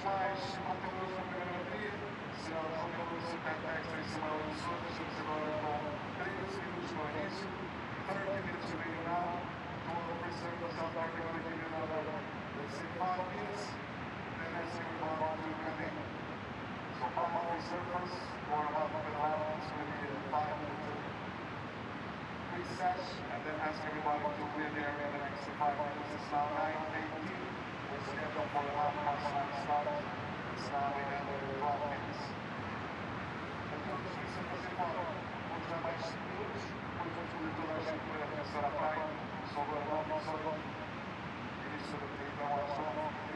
mais conteúdos na primeira bateria, será o conteúdo super extra em cima dos outros, agora com 13 minutos no início, 30 minutes remaining now, to all the reserves out there, they're going to give you another, let's say, 5 minutes, then as you move on to cutting. So 5 reserves, or about the lap, it's going to be 5 minutes reset, and then ask everybody to clear the area the next 5 minutes. It's now 9:18. We're scheduled for the half-past 9 start. It's now 12 minutes. Então, isso é fazer fora. Vamos dar mais 5 minutos. Depois vamos fazer toda a gente para começar a praia. Sobre a 9 horas. Início da então às 9.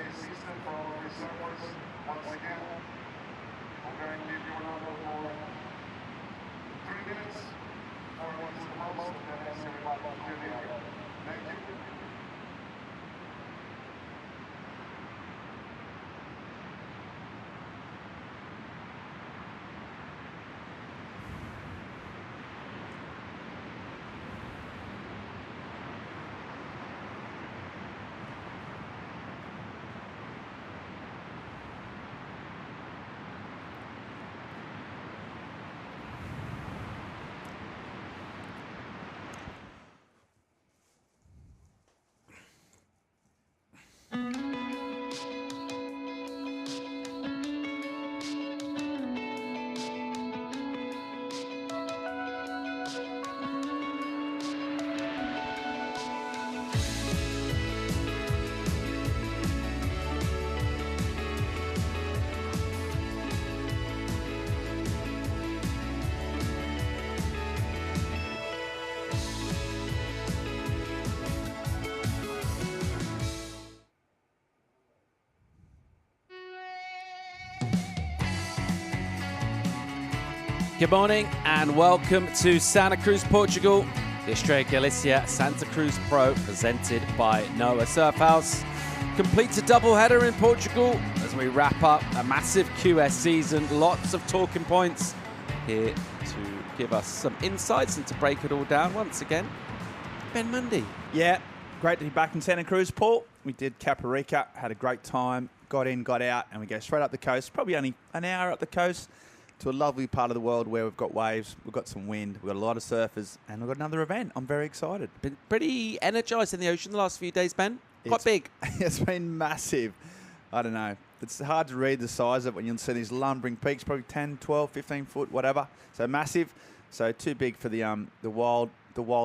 Assistant for all reservoirs. Once again, I'm going to give you another for 3 minutes. 4 minutes the most, and then ask everybody to clear the area. Thank you. Good morning and welcome to Santa Cruz, Portugal. The Estrella Galicia Santa Cruz Pro presented by Noah Surf House completes a doubleheader in Portugal as we wrap up a massive QS season. Lots of talking points here to give us some insights and to break it all down once again. Ben Mundy. Yeah, great to be back in Santa Cruz, Paul. We did Caparica, had a great time, got in, got out, and we go straight up the coast, probably only an hour up the coast, to a lovely part of the world where we've got waves, we've got some wind, we've got a lot of surfers, and we've got another event. I'm very excited. Been pretty energised in the ocean the last few days, Ben. Quite big. It's been massive. I don't know. It's hard to read the size of it when you see these lumbering peaks, probably 10, 12, 15 foot, whatever. So massive. So too big for the wild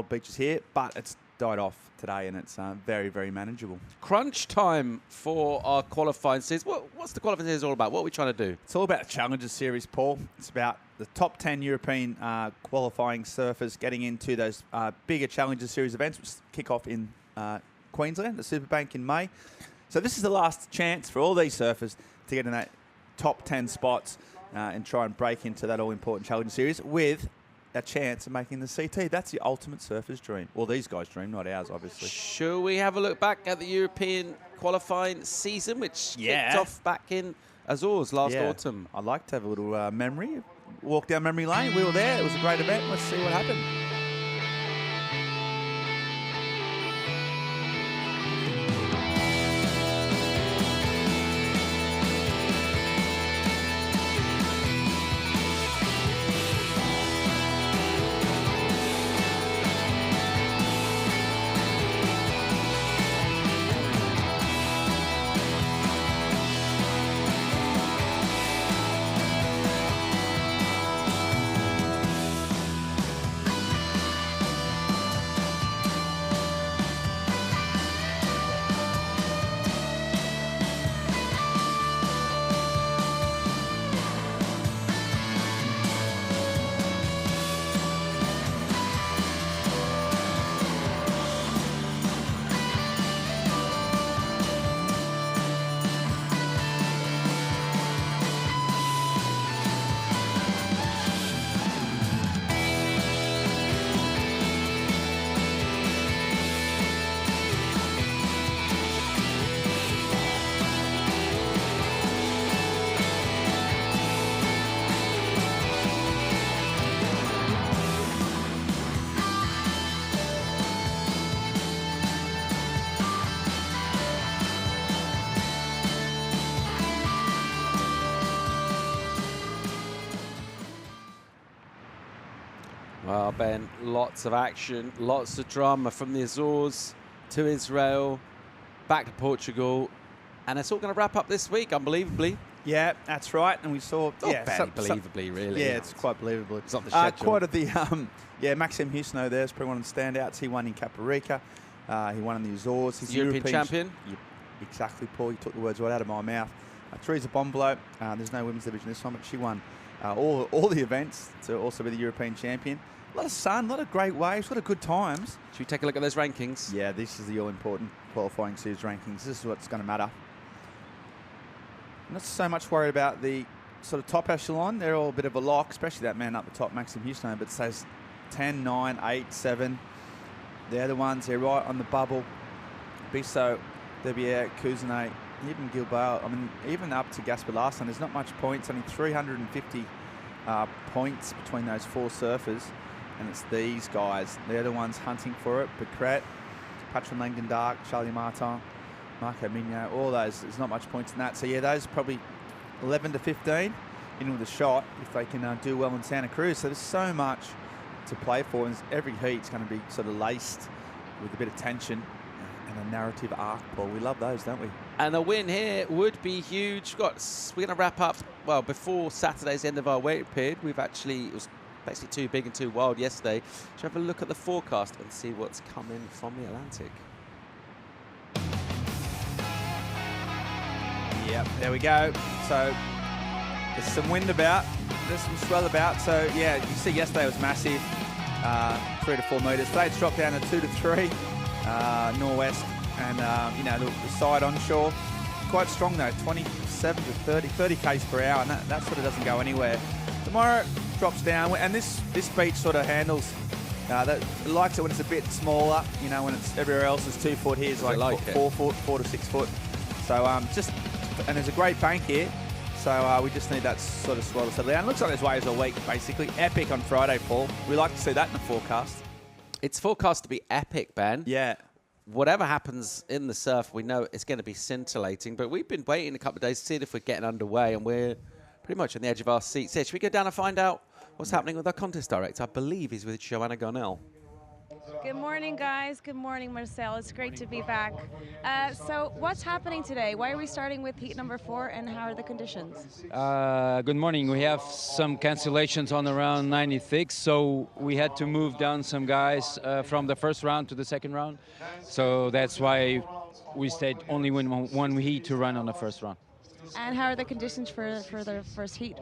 beaches here, but it's died off today and it's very, very manageable. Crunch time for our qualifying series. What's the qualifying series all about? What are we trying to do? It's all about the Challenges Series, Paul. It's about the top 10 European qualifying surfers getting into those bigger Challenges Series events, which kick off in Queensland, the Superbank in May. So this is the last chance for all these surfers to get in that top 10 spots and try and break into that all-important Challenger Series with a chance of making the CT. That's the ultimate surfer's dream. Well, these guys' dream, not ours, obviously. Shall we have a look back at the European qualifying season, which kicked off back in Azores last autumn? I'd like to have a little memory. Walk down memory lane. We were there. It was a great event. Let's see what happened. Well, Ben, lots of action, lots of drama from the Azores to Israel, back to Portugal, and it's all going to wrap up this week, unbelievably. Yeah, that's right. And we saw, Believably, really. Yeah, it's quite believable. It's not the schedule. Quite of the, Maxim Houston there's probably one of the standouts. He won in Caparica. He won in the Azores. He's European champion. Exactly, Paul. You took the words right out of my mouth. Teresa Bombolo, there's no women's division this one, but she won all the events to also be the European champion. A lot of sun, a lot of great waves, a lot of good times. Should we take a look at those rankings? Yeah, this is the all-important qualifying series rankings. This is what's going to matter. Not so much worried about the sort of top echelon. They're all a bit of a lock, especially that man up the top, Maxim Houston. But it says 10, 9, 8, 7. They're the ones. They're right on the bubble. Bissau, Debier, Cousinet, even Gilbao. I mean, even up to Gaspar Larson, there's not much points. Only 350 points between those four surfers. And it's these guys. They're the ones hunting for it. Becret, Patron Langendark, Charlie Martin, Marco Mignot, all those. There's not much points in that. So, yeah, those probably 11 to 15 in with a shot if they can do well in Santa Cruz. So there's so much to play for. And every heat's going to be sort of laced with a bit of tension and a narrative arc, Paul. We love those, don't we? And a win here would be huge. We're going to wrap up, well, before Saturday's end of our waiting period. It was basically too big and too wild yesterday. Should have a look at the forecast and see what's coming from the Atlantic. Yep, there we go. So there's some wind about, there's some swell about. So yeah, you see yesterday was massive, 3 to 4 metres. Today it's dropped down to 2 to 3 northwest, and the side onshore quite strong though, 27 to 30 k's per hour, and that sort of doesn't go anywhere. Tomorrow drops down, and this beach sort of handles. That likes it when it's a bit smaller. When it's everywhere else is 2 foot. Here's like 4 foot, 4 to 6 foot. So and there's a great bank here. So we just need that sort of swell to settle down. Looks like there's waves all week, basically. Epic on Friday, Paul. We like to see that in the forecast. It's forecast to be epic, Ben. Yeah. Whatever happens in the surf, we know it's going to be scintillating. But we've been waiting a couple of days to see if we're getting underway, and we're pretty much on the edge of our seats here. Should we go down and find out what's happening with our contest director? I believe he's with Joanna Garnell. Good morning, guys. Good morning, Marcel. It's great to be back. So what's happening today? Why are we starting with heat number 4, and how are the conditions? Good morning. We have some cancellations on around 96, so we had to move down some guys from the first round to the second round. So that's why we stayed only one heat to run on the first round. And how are the conditions for the first heat?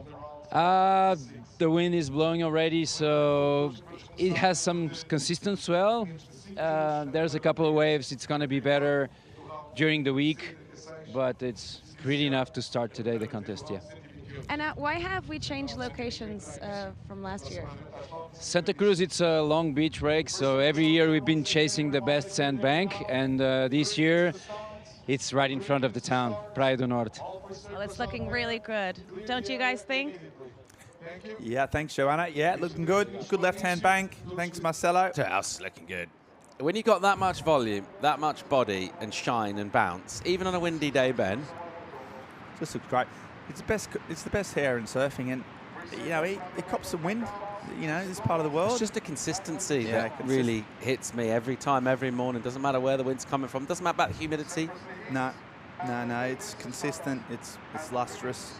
The wind is blowing already, so it has some consistent swell. There's a couple of waves. It's going to be better during the week, but it's pretty enough to start today the contest, yeah. And why have we changed locations from last year? Santa Cruz, it's a long beach break, so every year we've been chasing the best sandbank, and this year it's right in front of the town, Praia do Norte. Well, it's looking really good. Don't you guys think? Yeah, thanks, Joanna. Yeah, looking good. Good left-hand bank. Thanks, Marcelo. House looking good. When you've got that much volume, that much body and shine and bounce, even on a windy day, Ben. Just looks great. It's the best hair in surfing, and it cops some wind. This part of the world. It's just a consistency that really hits me every time, every morning. Doesn't matter where the wind's coming from. Doesn't matter about the humidity. No. It's consistent. It's lustrous.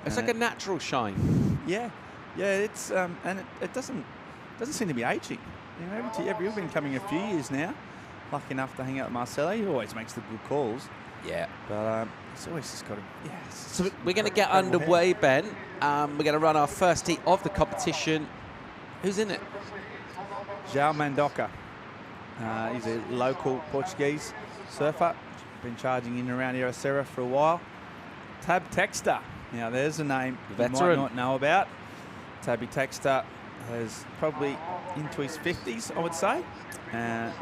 It's like a natural shine. Yeah. It's and it doesn't seem to be aging. You've been coming a few years now. Lucky enough to hang out with Marcelo. He always makes the good calls. Yeah. But it's always just got to. Yeah. So we're going to get underway, Ben. We're going to run our first heat of the competition. Who's in it? João Mandoca. He's a local Portuguese surfer. Been charging in and around Ericeira for a while. Tab Texter. Now, there's a name you might not know about. Tabby Texter is probably into his 50s, I would say.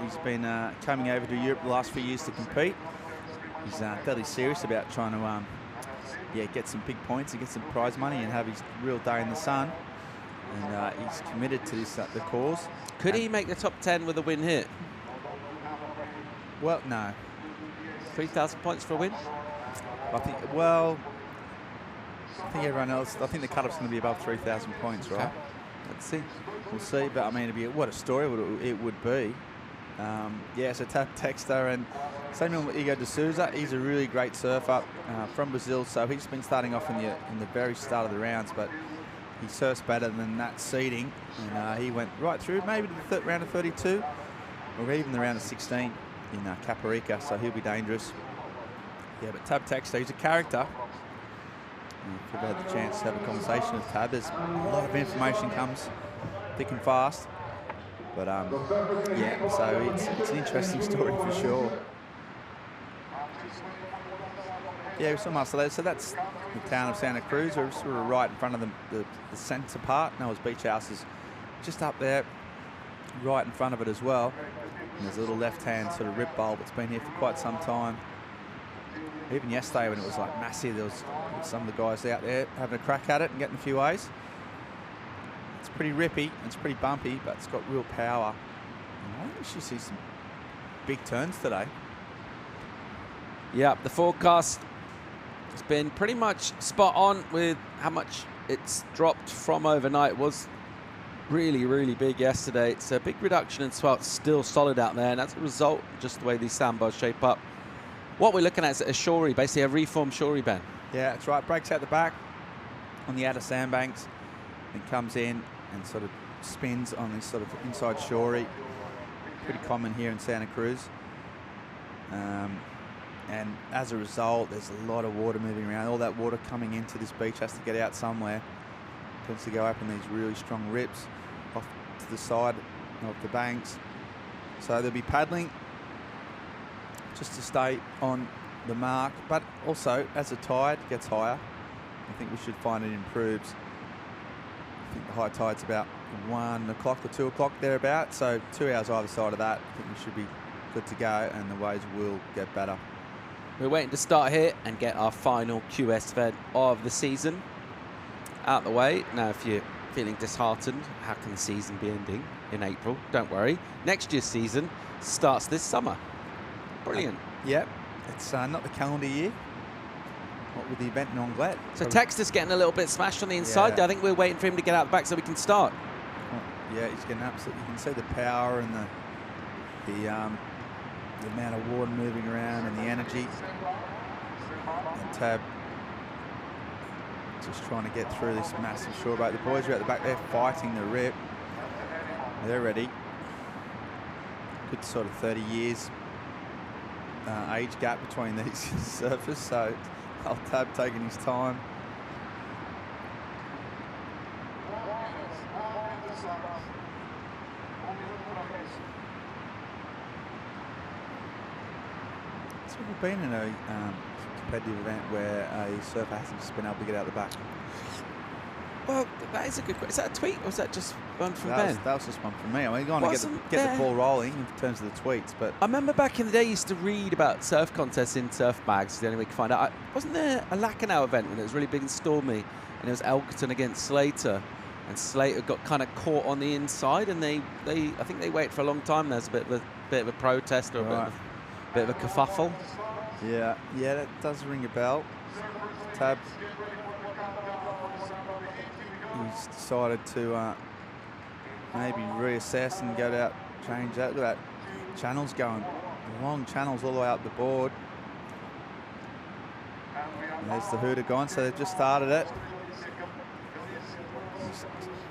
He's been coming over to Europe the last few years to compete. He's fairly serious about trying to get some big points and get some prize money and have his real day in the sun. And he's committed to this the cause. Could he make the top 10 with a win here? Well, no. 3,000 points for a win? I think everyone else, I think the cut-off's going to be above 3,000 points, right? Okay. let's see. We'll see, but I mean, what a story it would be. Yeah, so Tab Texter and same with Igor de Souza. He's a really great surfer from Brazil, so he's been starting off in the very start of the rounds, but he surfs better than that seeding, and he went right through maybe to the round of 32, or even the round of 16 in Caparica, so he'll be dangerous. Yeah, but Tab Texter, he's a character. If you've had the chance to have a conversation with Tab, there's a lot of information comes thick and fast. But yeah, so it's an interesting story for sure. Yeah, we saw Marcelo. So that's the town of Santa Cruz. We're sort of right in front of the centre part. Noah's Beach House is just up there, right in front of it as well. And there's a little left-hand sort of rip bowl that's been here for quite some time. Even yesterday when it was like massive, there was some of the guys out there having a crack at it and getting a few waves. It's pretty rippy, it's pretty bumpy, but it's got real power. And I think we should see some big turns today. Yeah, the forecast has been pretty much spot on with how much it's dropped from overnight. It was really, really big yesterday. It's a big reduction in swell. It's still solid out there, and as a result, just the way these sandbars shape up. What we're looking at is a shorey, basically a reformed shorey, Ben. Yeah, that's right. Breaks out the back on the outer sandbanks and comes in and sort of spins on this sort of inside shorey. Pretty common here in Santa Cruz. And as a result, there's a lot of water moving around. All that water coming into this beach has to get out somewhere. Tends to go up in these really strong rips off to the side of the banks. So they'll be paddling just to stay on the mark. But also, as the tide gets higher, I think we should find it improves. I think the high tide's about 1 o'clock or 2 o'clock thereabouts. So 2 hours either side of that, I think we should be good to go, and the waves will get better. We're waiting to start here and get our final QS event of the season out the way. Now, if you're feeling disheartened, how can the season be ending in April? Don't worry. Next year's season starts this summer. Brilliant. Yep. It's not the calendar year. What with the event in Anglet. So Texter's getting a little bit smashed on the inside. Yeah. I think we're waiting for him to get out the back so we can start. Yeah, he's getting absolutely. You can see the power and the amount of water moving around and the energy. And Tab just trying to get through this massive shoreboat. The boys are at the back there fighting the rip. They're ready. Good sort of 30 years age gap between these surfers, so Tab taking his time. So we've been in a competitive event where a surfer hasn't just been able to get out the back. Well, that is a good question. Is that a tweet or was that just one from Ben? That was just one from me. I mean, going to get the ball rolling in terms of the tweets, but I remember back in the day, I used to read about surf contests in surf mags. The only way you could find out. Wasn't there a Lacanau event when it was really big and stormy, and it was Elkerton against Slater, and Slater got kind of caught on the inside, and I think they waited for a long time. There's a bit of a protest or a bit of a kerfuffle. Yeah, that does ring a bell. Tab. He's decided to maybe reassess and go out, change that. Look at that. Channels going. Long channels all the way up the board. And there's the hooter gone, so they've just started it.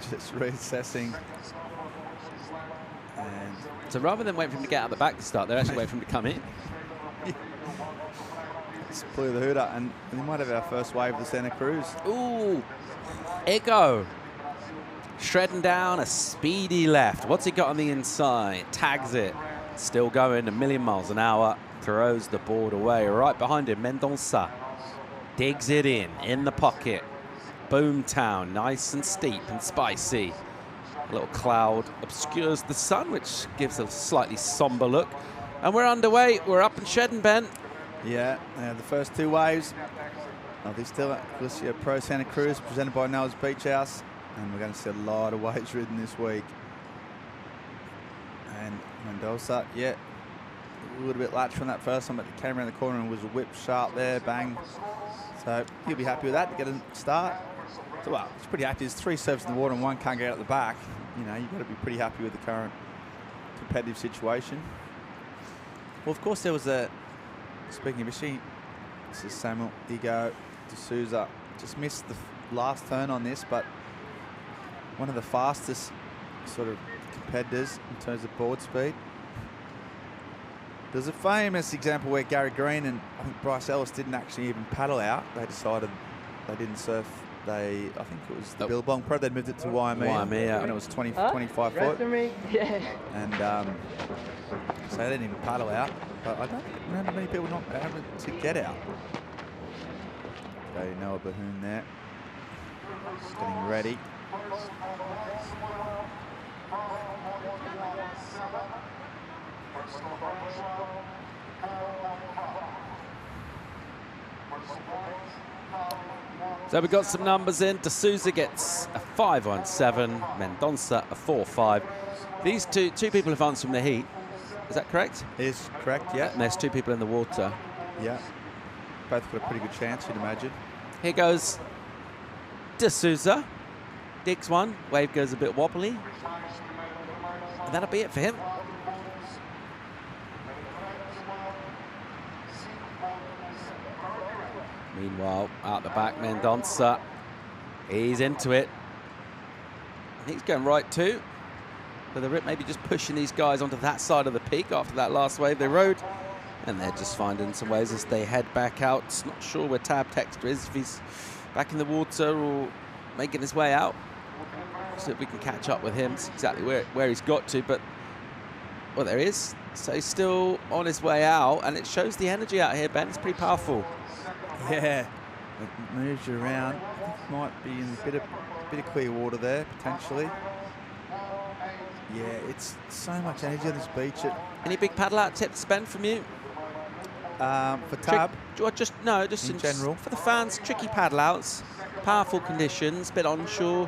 Just reassessing. And so rather than waiting for him to get out the back to start, they're actually waiting for him to come in. Just blew the hooter, and we might have our first wave of the Santa Cruz. Ooh. Igor shredding down a speedy left. What's he got on the inside? Tags it. Still going a million miles an hour. Throws the board away. Right behind him, Mendonça digs it in the pocket. Boomtown, nice and steep and spicy. A little cloud obscures the sun, which gives a slightly somber look. And we're underway. We're up and shedding, Ben. Yeah, the first two waves. This still at Galicia Pro Santa Cruz, presented by Noah's Beach House, and we're going to see a lot of waves ridden this week. And Mendonça, yeah, a little bit latch from that first one, but it came around the corner and was a whip sharp there, bang. So he'll be happy with that to get a start. So, well, it's pretty happy. There's 3 serves in the water and 1 can't get out the back. You know, you've got to be pretty happy with the current competitive situation. Well, of course, there was a, speaking of history, this is Samuel, Igor, Souza. Just missed the last turn on this, but one of the fastest sort of competitors in terms of board speed. There's a famous example where Gary Green and I think Bryce Ellis didn't actually even paddle out. They decided they didn't surf. I think it was the Billabong Pro. They moved it to Waimea when it was 25 foot. Yeah. And so they didn't even paddle out. But I don't remember many people not able to get out. Okay, Noah Bahoon there. Just getting ready. So we've got some numbers in. De Souza gets a 5-1-7, Mendonça a 4-5. These two people have answered from the heat. Is that correct? Is correct, yeah. And there's 2 people in the water. Yeah. Both got a pretty good chance, you'd imagine. Here goes De Souza. Digs one. Wave goes a bit wobbly. And that'll be it for him. Meanwhile, out the back, Mendonça. He's into it. He's going right too. So the rip maybe just pushing these guys onto that side of the peak after that last wave they rode. And they're just finding some ways as they head back out. Not sure where Tab Texter is, if he's back in the water or making his way out. So if we can catch up with him, it's exactly where he's got to. But, well, there he is. So he's still on his way out. And it shows the energy out here, Ben. It's pretty powerful. Yeah, it moves you around. Might be in a bit of clear water there, potentially. Yeah, it's so much energy on this beach. Any big paddle out tips, Ben, from you? For Tab? Just in general. For the fans, tricky paddle outs, powerful conditions, bit onshore.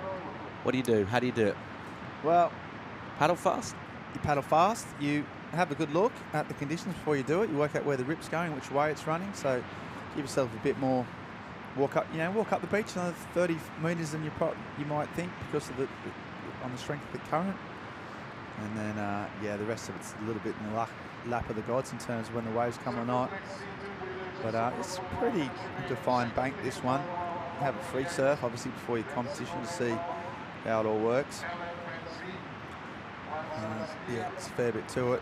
What do you do? How do you do it? Well, paddle fast? You paddle fast. You have a good look at the conditions before you do it. You work out where the rip's going, which way it's running. So give yourself a bit more walk up the beach another 30 metres than you might think because of on the strength of the current. And then, yeah, the rest of it's a little bit in the lap of the gods in terms of when the waves come or not. But it's a pretty defined bank, this one. You have a free surf, obviously, before your competition to see how it all works. Yeah, it's a fair bit to it.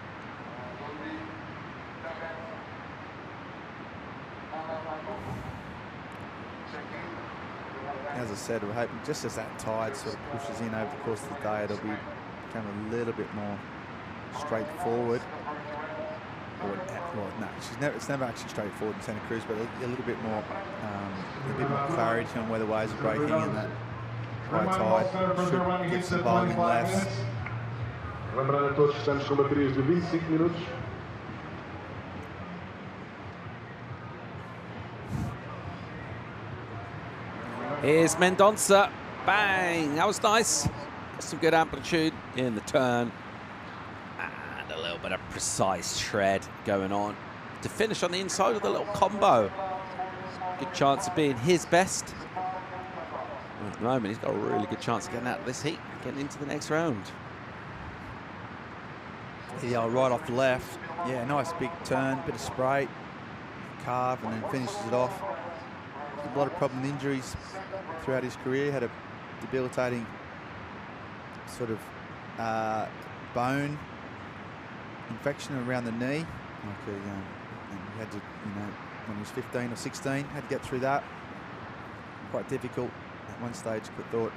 As I said, we're hoping just as that tide sort of pushes in over the course of the day, it'll become a little bit more straightforward. No, it's never actually straightforward in Santa Cruz, but a little bit more clarity on where the waves are breaking and that high tide should get some bowling left. Lembrando a todos que estamos com baterias de 25 minutos. Here's Mendonça. Bang! That was nice. Some good amplitude in the turn. And a little bit of precise shred going on to finish on the inside of the little combo. Good chance of being his best. At the moment, he's got a really good chance of getting out of this heat, getting into the next round. Yeah, right off the left. Yeah, nice big turn, bit of spray, carve, and then finishes it off. A lot of problem injuries throughout his career. Had a debilitating sort of bone infection around the knee. And he had to, when he was 15 or 16, had to get through that. Quite difficult at one stage. Thought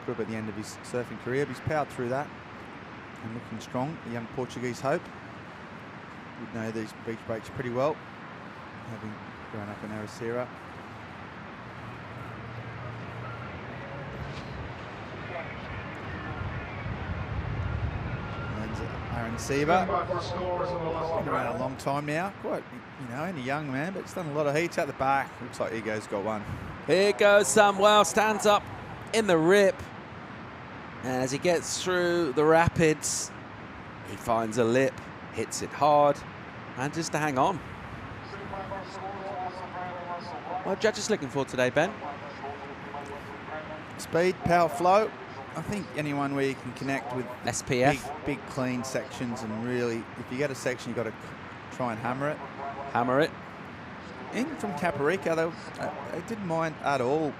could have been the end of his surfing career, but he's powered through that and looking strong. A young Portuguese hope. Would know these beach breaks pretty well, having grown up in Aracira. Aaron Silva, been around a long time now. Quite, only a young man, but he's done a lot of heats at the back. Looks like Igor's got one. Here goes Samuel, stands up in the rip. And as he gets through the rapids, he finds a lip, hits it hard, and just to hang on. What are judges looking for today, Ben? Speed, power, flow. I think anyone where you can connect with SPF. big clean sections, and really, if you get a section, you've got to try and hammer it. Hammer it. In from Caparica, they didn't mind at all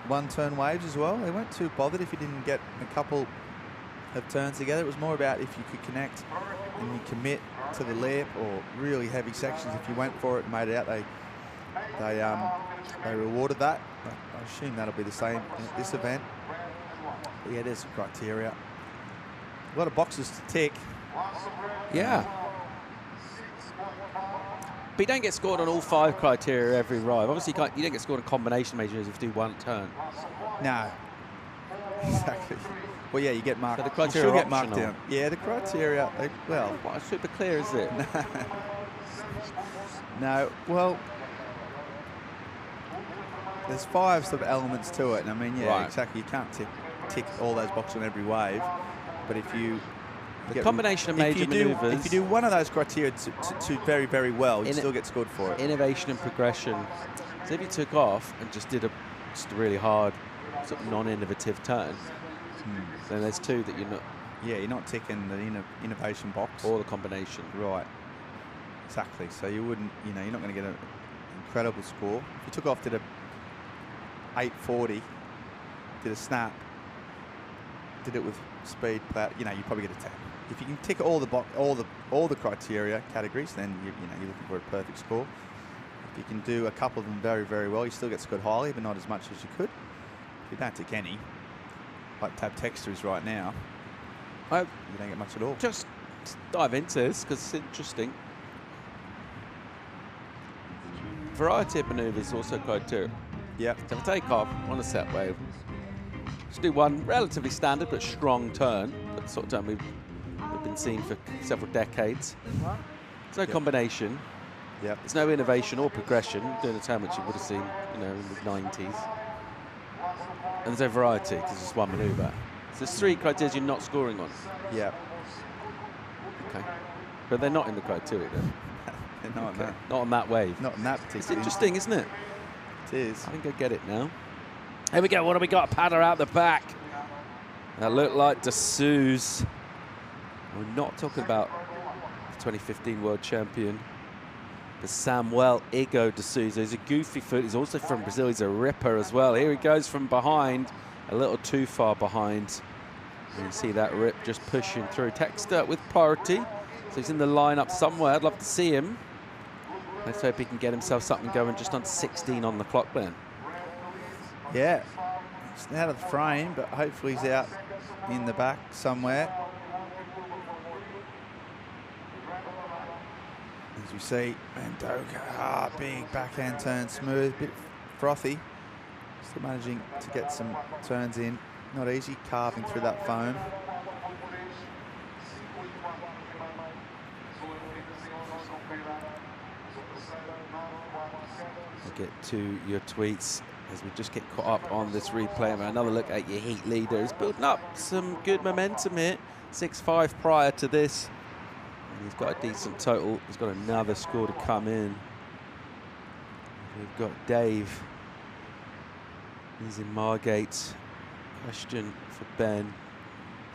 one-turn waves as well. They weren't too bothered if you didn't get a couple of turns together. It was more about if you could connect and you commit to the lip or really heavy sections. If you went for it and made it out, they rewarded that. I assume that'll be the same at this event. But yeah, there's some criteria. A lot of boxes to tick. Yeah. But you don't get scored on all 5 criteria every ride. Obviously, you don't get scored on combination majors if you do one turn. No. Exactly. Well, yeah, you get marked. So the criteria you are get marked optional. down. Yeah, the criteria, well... What, super clear, is it? No, well... There's 5 sort of elements to it. And I mean, yeah, Right. exactly. You can't tick all those boxes on every wave. But if you... The combination of major manoeuvres... If you do one of those criteria to very, very well, you still get scored for it. Innovation and progression. So if you took off and just did just a really hard, sort of non-innovative turn, then there's 2 that you're not... Yeah, you're not ticking the innovation box. Or the combination. Right. Exactly. So you wouldn't, you're not going to get an incredible score. If you took off, did a 840, did a snap, did it with speed, you probably get a 10. If you can tick all the criteria categories, then you're looking for a perfect score. If you can do a couple of them very, very well, you still get scored highly, but not as much as you could. If you don't tick any, like Tab Texture is right now, you don't get much at all. Just dive into this because it's interesting. Variety of manoeuvres also criteria. Yeah. So if I take off on a set wave, just do one relatively standard but strong turn. That sort of turn we've been seeing for several decades. There's no combination. Yep. There's no innovation or progression. Doing a turn which you would have seen, in the 90s. And there's no variety because it's just one manoeuvre. So there's 3 criteria you're not scoring on. Yeah. Okay. But they're not in the criteria then. They're not, Okay. Not on that wave. not in that particular. It's interesting, isn't it? It is. I think I get it now. Here we go. What do we got? Patter out the back. That looked like De Souza. We're not talking about the 2015 world champion, but Samuel Igor De Souza. He's a goofy foot. He's also from Brazil. He's a ripper as well. Here he goes from behind, a little too far behind. And you see that rip just pushing through. Texter with priority. So he's in the lineup somewhere. I'd love to see him. Let's hope he can get himself something going just on 16 on the clock then. Yeah, he's out of the frame, but hopefully he's out in the back somewhere. As we see, Mendoza, big backhand turn, smooth, bit frothy. Still managing to get some turns in. Not easy carving through that foam. We'll get to your tweets as we just get caught up on this replay. Another look at your heat leader. He's building up some good momentum here. 6-5 prior to this. And he's got a decent total. He's got another score to come in. We've got Dave. He's in Margate. Question for Ben.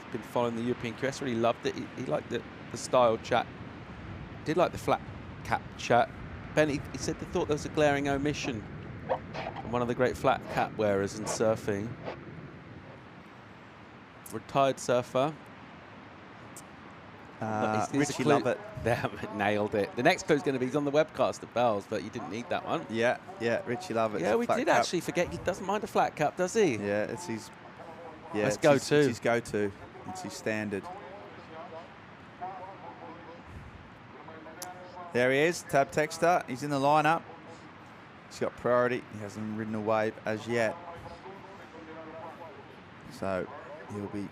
He's been following the European QS. Really loved it. He liked the style chat. Did like the flat cap chat. Ben, he said they thought there was a glaring omission from one of the great flat cap wearers in surfing. Retired surfer. Richie Lovett. They haven't nailed it. The next clue is going to be he's on the webcast at Bells, but you didn't need that one. Yeah, Richie Lovett. Yeah, we did actually forget. He doesn't mind a flat cap, does he? Yeah, it's his. Yeah, Let's it's go-to. It's his go-to. It's his standard. There he is, Tab Texter. He's in the lineup. He's got priority. He hasn't ridden a wave as yet. So he'll be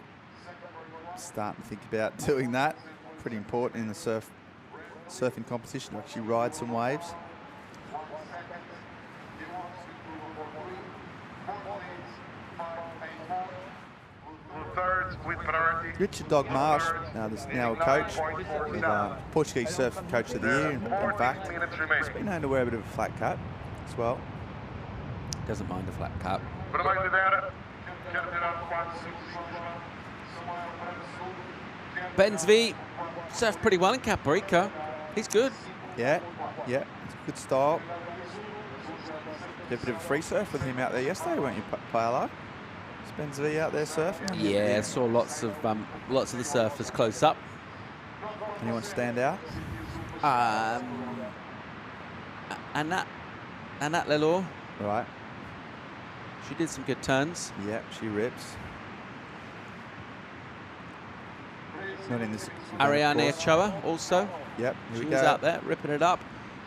starting to think about doing that. Pretty important in the surfing competition to actually ride some waves. Richard Dog Marsh, now a coach, with Portuguese Surf Coach of the Year, in fact. He's been known to wear a bit of a flat cap as well. Doesn't mind a flat cap. Ben Zvi surfed pretty well in Caparica. He's good. Yeah, yeah, it's a good style. Did a bit of a free surf with him out there yesterday, weren't you, Paolo? Ben Zvi out there surfing? Yeah, saw lots of the surfers close up. Anyone stand out? Annette Lelor. Right. She did some good turns. Yeah, she rips. Not in this. Ariane Ochoa also. Yep, She was out there ripping it up.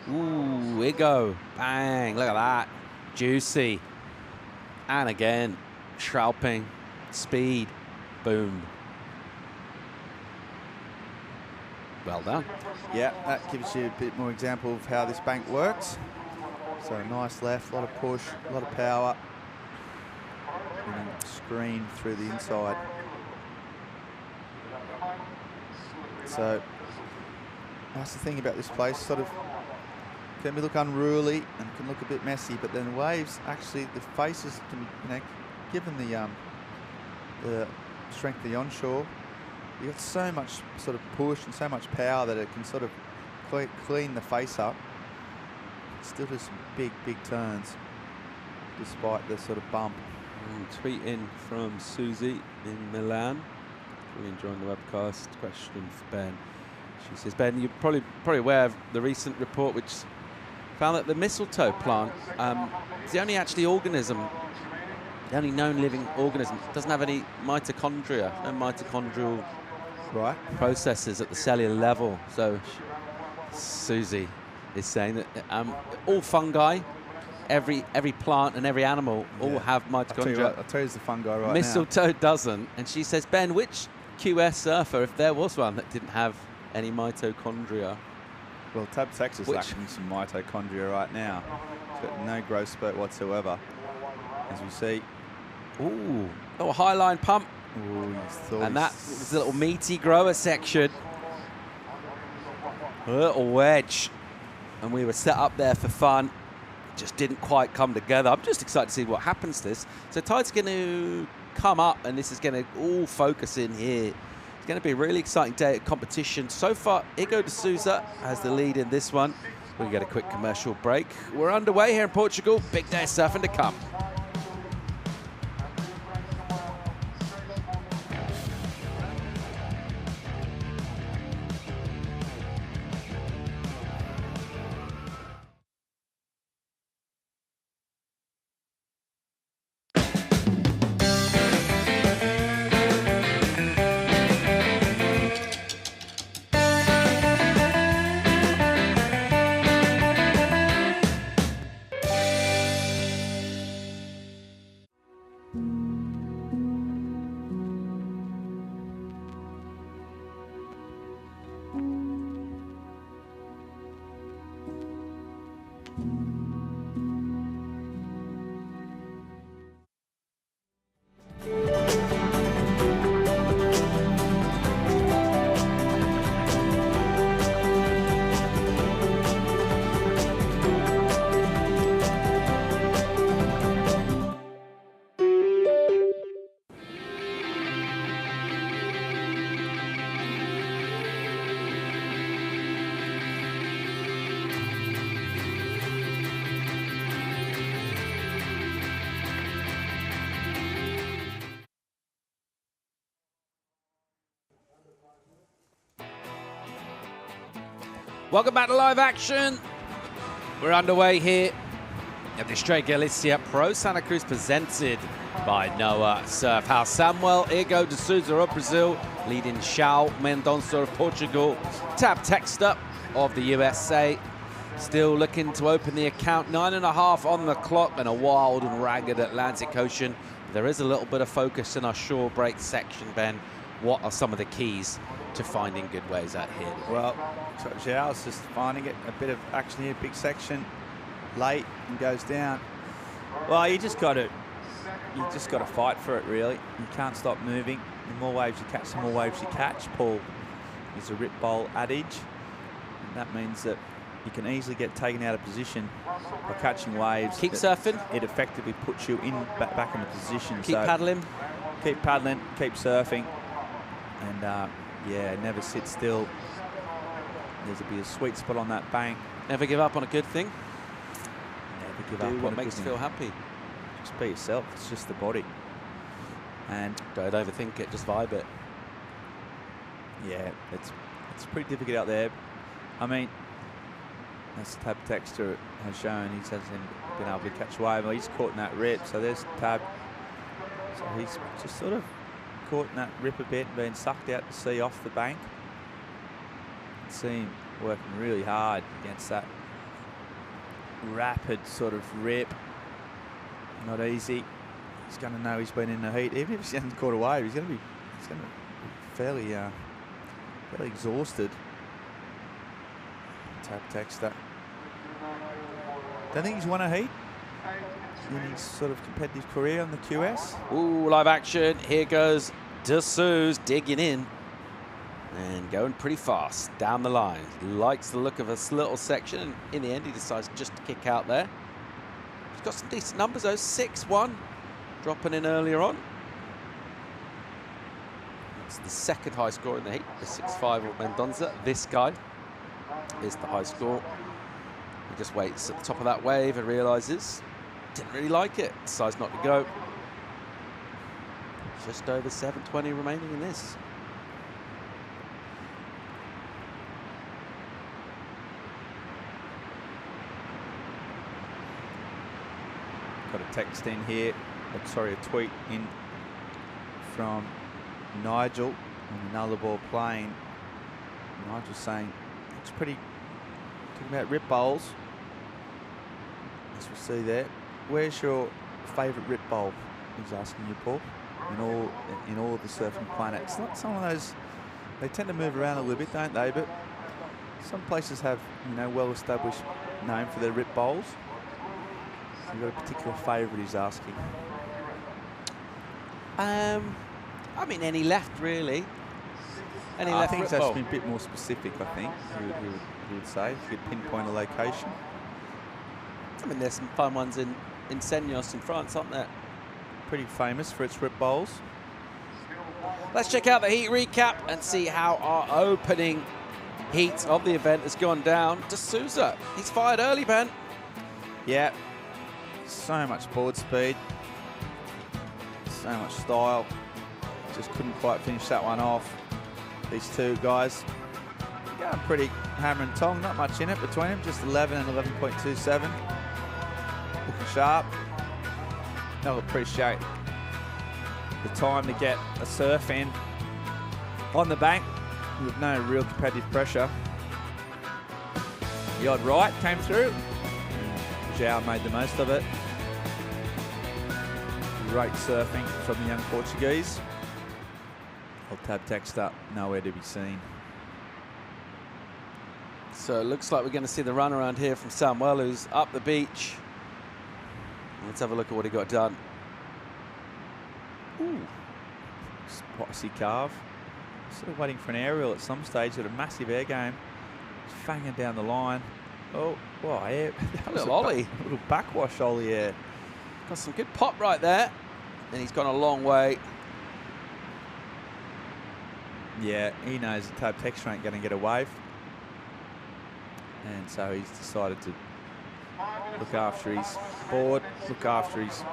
Ooh, Igor. Bang, look at that. Juicy. And again, Schrauping. Speed. Boom. Well done. Yeah, that gives you a bit more example of how this bank works. So a nice left, a lot of push, a lot of power. And then screen through the inside. So that's the thing about this place, sort of can look unruly and can look a bit messy, but then waves, actually the faces can be, given the strength of the onshore, you got so much sort of push and so much power that it can sort of clean the face up. Still do some big turns despite the sort of bump. Tweet in from Susie in Milan. Really enjoying the webcast. Question for Ben. She says, Ben, you're probably aware of the recent report which found that the mistletoe plant is the only known living organism that doesn't have any mitochondria, no mitochondrial processes at the cellular level. So Susie is saying that all fungi, every plant and every animal all have mitochondria. I'll tell you the fungi right now. Mistletoe doesn't. And she says, Ben, which QS surfer, if there was one that didn't have any mitochondria? Well, Tab Texas is lacking some mitochondria right now. It's got no growth spurt whatsoever, as we see. Ooh, a high line pump. Ooh, and that was a little meaty grower section. A little wedge. And we were set up there for fun. It just didn't quite come together. I'm just excited to see what happens to this. So tide's going to come up, and this is going to all focus in here. It's going to be a really exciting day at competition. So far, Igor de Souza has the lead in this one. We'll get a quick commercial break. We're underway here in Portugal. Big day of surfing to come. Welcome back to live action. We're underway here at the Estrella Galicia Pro Santa Cruz, presented by Noah Surf House. Samuel Igor de Souza of Brazil, leading Xiao Mendonça of Portugal. Tab Texter of the USA, still looking to open the account. 9.5 on the clock, and a wild and ragged Atlantic Ocean. There is a little bit of focus in our shore break section, Ben. What are some of the keys to finding good waves out here today? Well, Xiao's just finding it. A bit of action here, big section, late and goes down. Well, you just got to fight for it, really. You can't stop moving. The more waves you catch, the more waves you catch. Paul is a rip bowl adage, and that means that you can easily get taken out of position by catching waves. Keep surfing. It effectively puts you in back in the position. Keep paddling. Keep paddling, keep surfing, and yeah, never sit still. There's be a sweet spot on that bank. Never give up on a good thing. Never give Do up what on makes you feel happy. Just be yourself. It's just the body. And don't overthink it. Just vibe it. Yeah, it's pretty difficult out there. I mean, as Tab Texter has shown, he hasn't been able to catch a wave. He's caught in that rip. So there's Tab. So he's just sort of caught in that rip a bit and being sucked out to sea off the bank. See him working really hard against that rapid sort of rip. Not easy. He's going to know he's been in the heat. Even if he hasn't caught a wave, he's going to be fairly exhausted. Tab Texter. Don't think he's won a heat in his sort of competitive career on the QS. Ooh, live action. Here goes Souza digging in and going pretty fast down the line. Likes the look of this little section, and in the end he decides just to kick out there. He's got some decent numbers though. 6-1, dropping in earlier on. It's the second high score in the heat, the 6-5 of Mendonça. This guy is the high score. He just waits at the top of that wave and realizes didn't really like it, decides not to go. Just over 7:20 remaining in this. Got a text in here, sorry, a tweet in from Nigel on another ball playing. Nigel's saying it's pretty, talking about rip bowls, as we see there. Where's your favourite rip bowl? He's asking you, Paul. In all of the surfing planets. Not some of those. They tend to move around a little bit, don't they? But some places have, well-established name for their rip bowls. You've got a particular favourite, he's asking. I mean, any left really. Any I left think rip it's bowl. actually a bit more specific. I think he would say, if you could pinpoint a location. I mean, there's some fun ones in Senyos in France, aren't there? Pretty famous for its rip bowls. Let's check out the heat recap and see how our opening heat of the event has gone down. To Souza. He's fired early, Ben. Yeah. So much board speed. So much style. Just couldn't quite finish that one off. These two guys going pretty hammer and tong. Not much in it between them. Just 11 and 11.27. Looking sharp. They'll appreciate the time to get a surf in on the bank with no real competitive pressure. The odd right came through. Zhao made the most of it. Great surfing from the young Portuguese. Old Tab Texter, nowhere to be seen. So it looks like we're going to see the run around here from Samuel, who's up the beach. Let's have a look at what he got done. Ooh, spicy carve. Sort of waiting for an aerial at some stage at a massive air game. Just fanging down the line. Oh, wow, air. A little ollie. A little backwash ollie there. Got some good pop right there. And he's gone a long way. Yeah, he knows the Tab Texter ain't going to get a wave. And so he's decided to look after his board, look after his...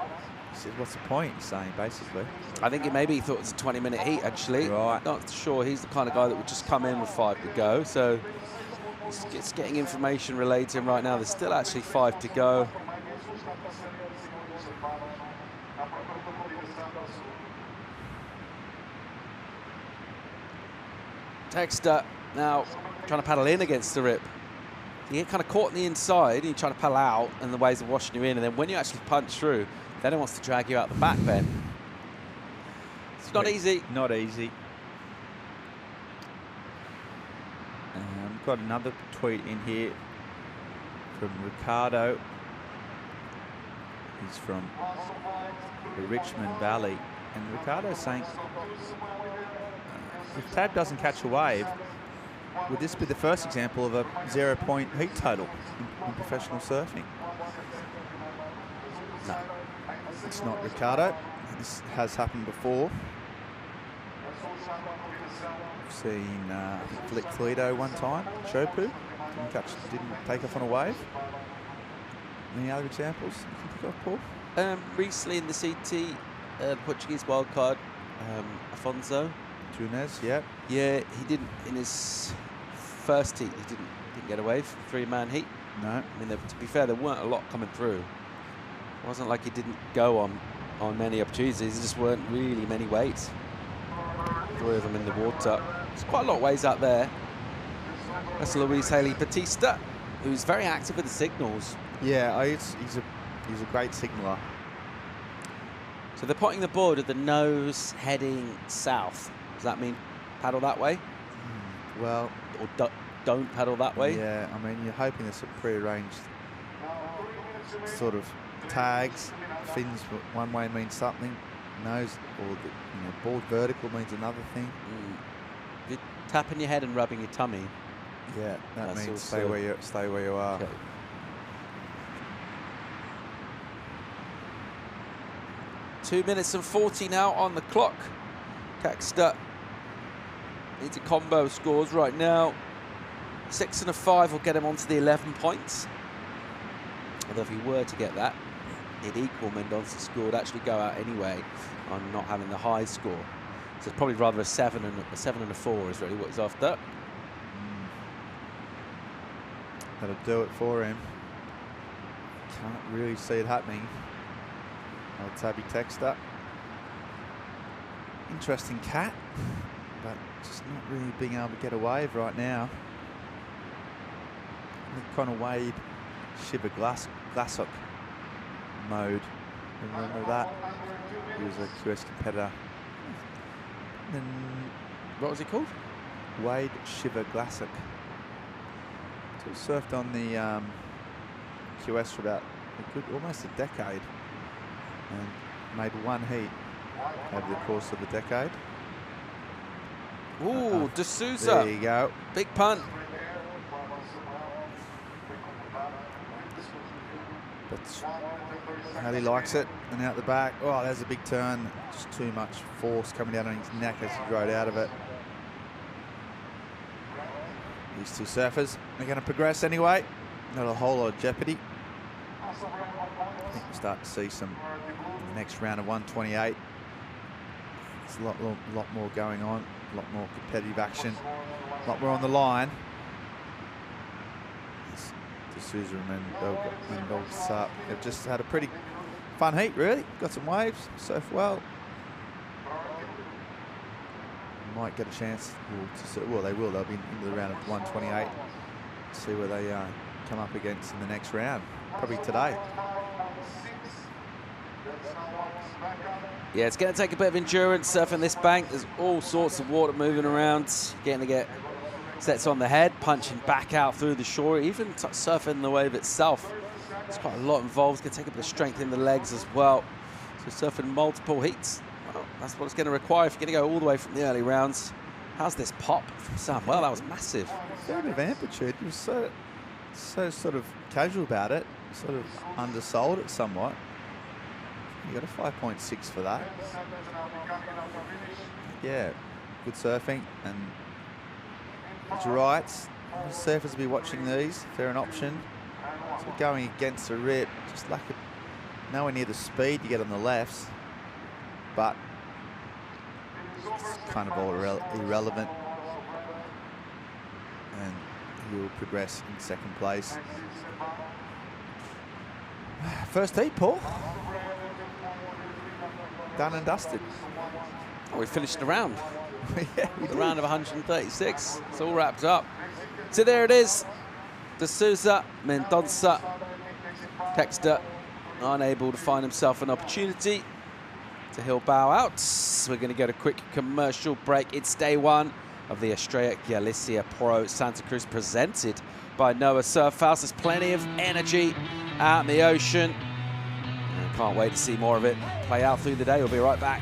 He said, what's the point, he's saying, basically. I think maybe he thought it was a 20-minute heat, actually. Right. Not sure. He's the kind of guy that would just come in with 5 to go. So it's getting information relayed to him right now. There's still actually 5 to go. Texter now trying to paddle in against the rip. You get kind of caught on the inside, and you're trying to paddle out, and the waves are washing you in, and then when you actually punch through, then it wants to drag you out the back, Ben. It's not easy. Not easy. Got another tweet in here from Ricardo. He's from the Richmond Valley. And Ricardo's saying, if Tab doesn't catch a wave, would this be the first example of a 0-point heat total in professional surfing? No. It's not Ricardo. This has happened before. We've seen Philippe Jarvis one time, Chopu. Didn't take off on a wave. Any other examples you can pick up, Paul? Recently in the CT, the Portuguese wildcard, Afonso. Junez, yeah. Yeah, he didn't, in his first heat, he didn't get a wave, 3-man heat. No. I mean, to be fair, there weren't a lot coming through. It wasn't like he didn't go on many opportunities, there just weren't really many waves. 3 of them in the water. There's quite a lot of waves out there. That's Luis Haley Batista, who's very active with the signals. Yeah, he's a great signaller. So they're potting the board with the nose heading south. Does that mean paddle that way? Well, or don't paddle that way? Yeah, I mean, you're hoping there's some prearranged sort of tags. Fins one way means something. Nose or the board vertical means another thing. If you're tapping your head and rubbing your tummy. Yeah, that That's means also stay where you are. Okay. Two minutes and 40 now on the clock. Caxter needs a combo scores right now. 6 and a 5 will get him onto the 11 points. Although if he were to get that, it'd equal Mendonca's score, would actually go out anyway on not having the high score. So it's probably rather a 7 and a 4 is really what he's after. That'll do it for him. Can't really see it happening. Old Tabby Texter. Interesting cat, but just not really being able to get a wave right now. Kind of wave Shiva Glassok mode. Remember that? He was a QS competitor. And What was he called? Wade Shiva Glassok. So surfed on the QS for about almost a decade and made one heat over the course of a decade. Ooh, De Souza. There you go. Big punt. But Haley likes it, and out the back. Oh, there's a big turn. Just too much force coming down on his neck as he rode out of it. These two surfers are going to progress anyway. Not a whole lot of jeopardy. I think we'll start to see some in the next round of 128. There's a lot more going on, a lot more competitive action, a lot more on the line. Souza and Mendonca have just had a pretty fun heat, really. Got some waves, surf well. Might get a chance to surf. Well, they will. They'll be into the round of 128. See where they come up against in the next round. Probably today. Yeah, it's going to take a bit of endurance surfing this bank. There's all sorts of water moving around. Getting to get sets on the head, punching back out through the shore, even surfing the wave itself. There's quite a lot involved. It's going to take a bit of strength in the legs as well. So surfing multiple heats, well, that's what it's going to require if you're going to go all the way from the early rounds. How's this pop from Sam? Well, that was massive. Fair bit of amplitude. He was so sort of casual about it, sort of undersold it somewhat. You got a 5.6 for that. Yeah, good surfing, and you're right. Surfers will be watching these if they're an option. So going against the rip, just lack of nowhere near the speed you get on the lefts, but it's kind of all irrelevant. And he will progress in second place. First heat, Paul. Done and dusted. Oh, we finished the round. Yeah, we The did. round of 136. It's all wrapped up. So there it is. De Souza, Mendonca, Texter unable to find himself an opportunity. So he'll bow out. We're going to get a quick commercial break. It's day one of the Estrella Galicia Pro Santa Cruz presented by Noah Surf House. There's plenty of energy out in the ocean. And can't wait to see more of it play out through the day. We'll be right back.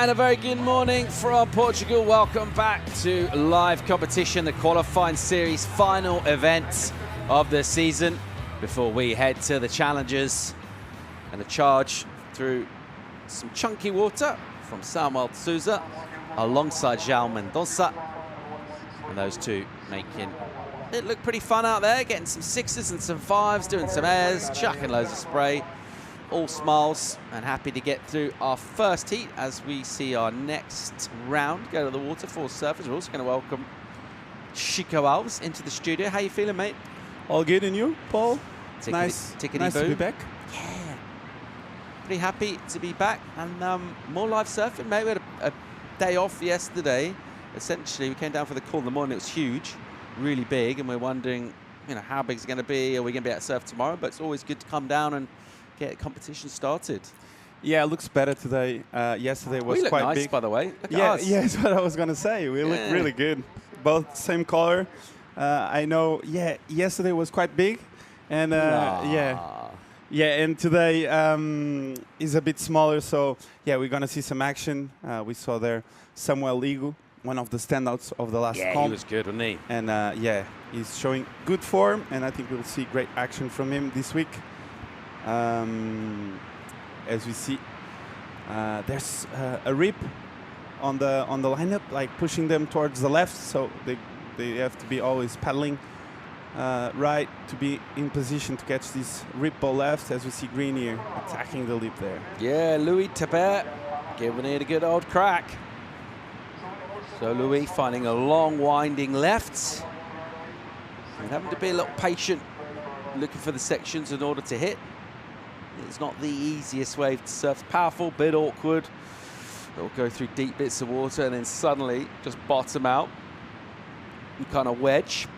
And a very good morning from Portugal. Welcome back to live competition, the qualifying series final event of the season, before we head to the challenges and a charge through some chunky water from Samuel Souza alongside João Mendonça. And those two making it look pretty fun out there, getting some sixes and some fives, doing some airs, chucking loads of spray. All smiles and happy to get through our first heat as we see our next round go to the waterfall surface. We're also going to welcome Chico Alves into the studio. How you feeling, mate? All good, and you, Paul? Nice to be back. Yeah. Pretty happy to be back, and more live surfing, mate. We had a day off yesterday. Essentially, we came down for the call in the morning. It was huge, really big, and we're wondering, how big is it going to be? Are we going to be able to surf tomorrow? But it's always good to come down and get competition started. Yeah, it looks better today. Yesterday was we look quite nice, big. By the way. Look Yeah, at us. yeah, that's what I was gonna say. We look really good. Both same color. I know. Yeah, yesterday was quite big, and and today is a bit smaller. So yeah, we're gonna see some action. We saw there Samuel Igor, one of the standouts of the last comp. Yeah, he was good, wasn't he? And he's showing good form, and I think we'll see great action from him this week. As we see, there's a rip on the lineup, like pushing them towards the left, so they have to be always paddling right to be in position to catch this rip ball left. As we see Green here attacking the lip there. Yeah, Louis Tabet giving it a good old crack. So Louis finding a long winding left and having to be a little patient, looking for the sections in order to hit. It's not the easiest wave to surf. Powerful, bit awkward. It'll go through deep bits of water and then suddenly just bottom out and kind of wedge.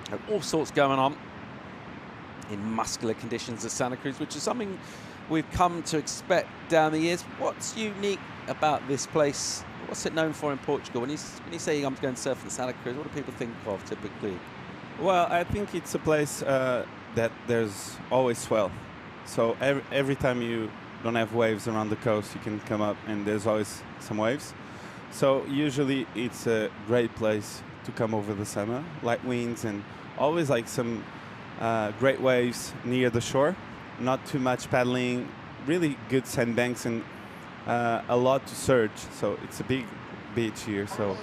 And all sorts going on in muscular conditions of Santa Cruz, which is something we've come to expect down the years. What's unique about this place? What's it known for in Portugal? When you say I'm going to surf in Santa Cruz, what do people think of typically? Well, I think it's a place that there's always swell. So every time you don't have waves around the coast, you can come up and there's always some waves. So usually it's a great place to come over the summer. Light winds and always like some great waves near the shore. Not too much paddling, really good sandbanks and a lot to surge. So it's a big beach here. So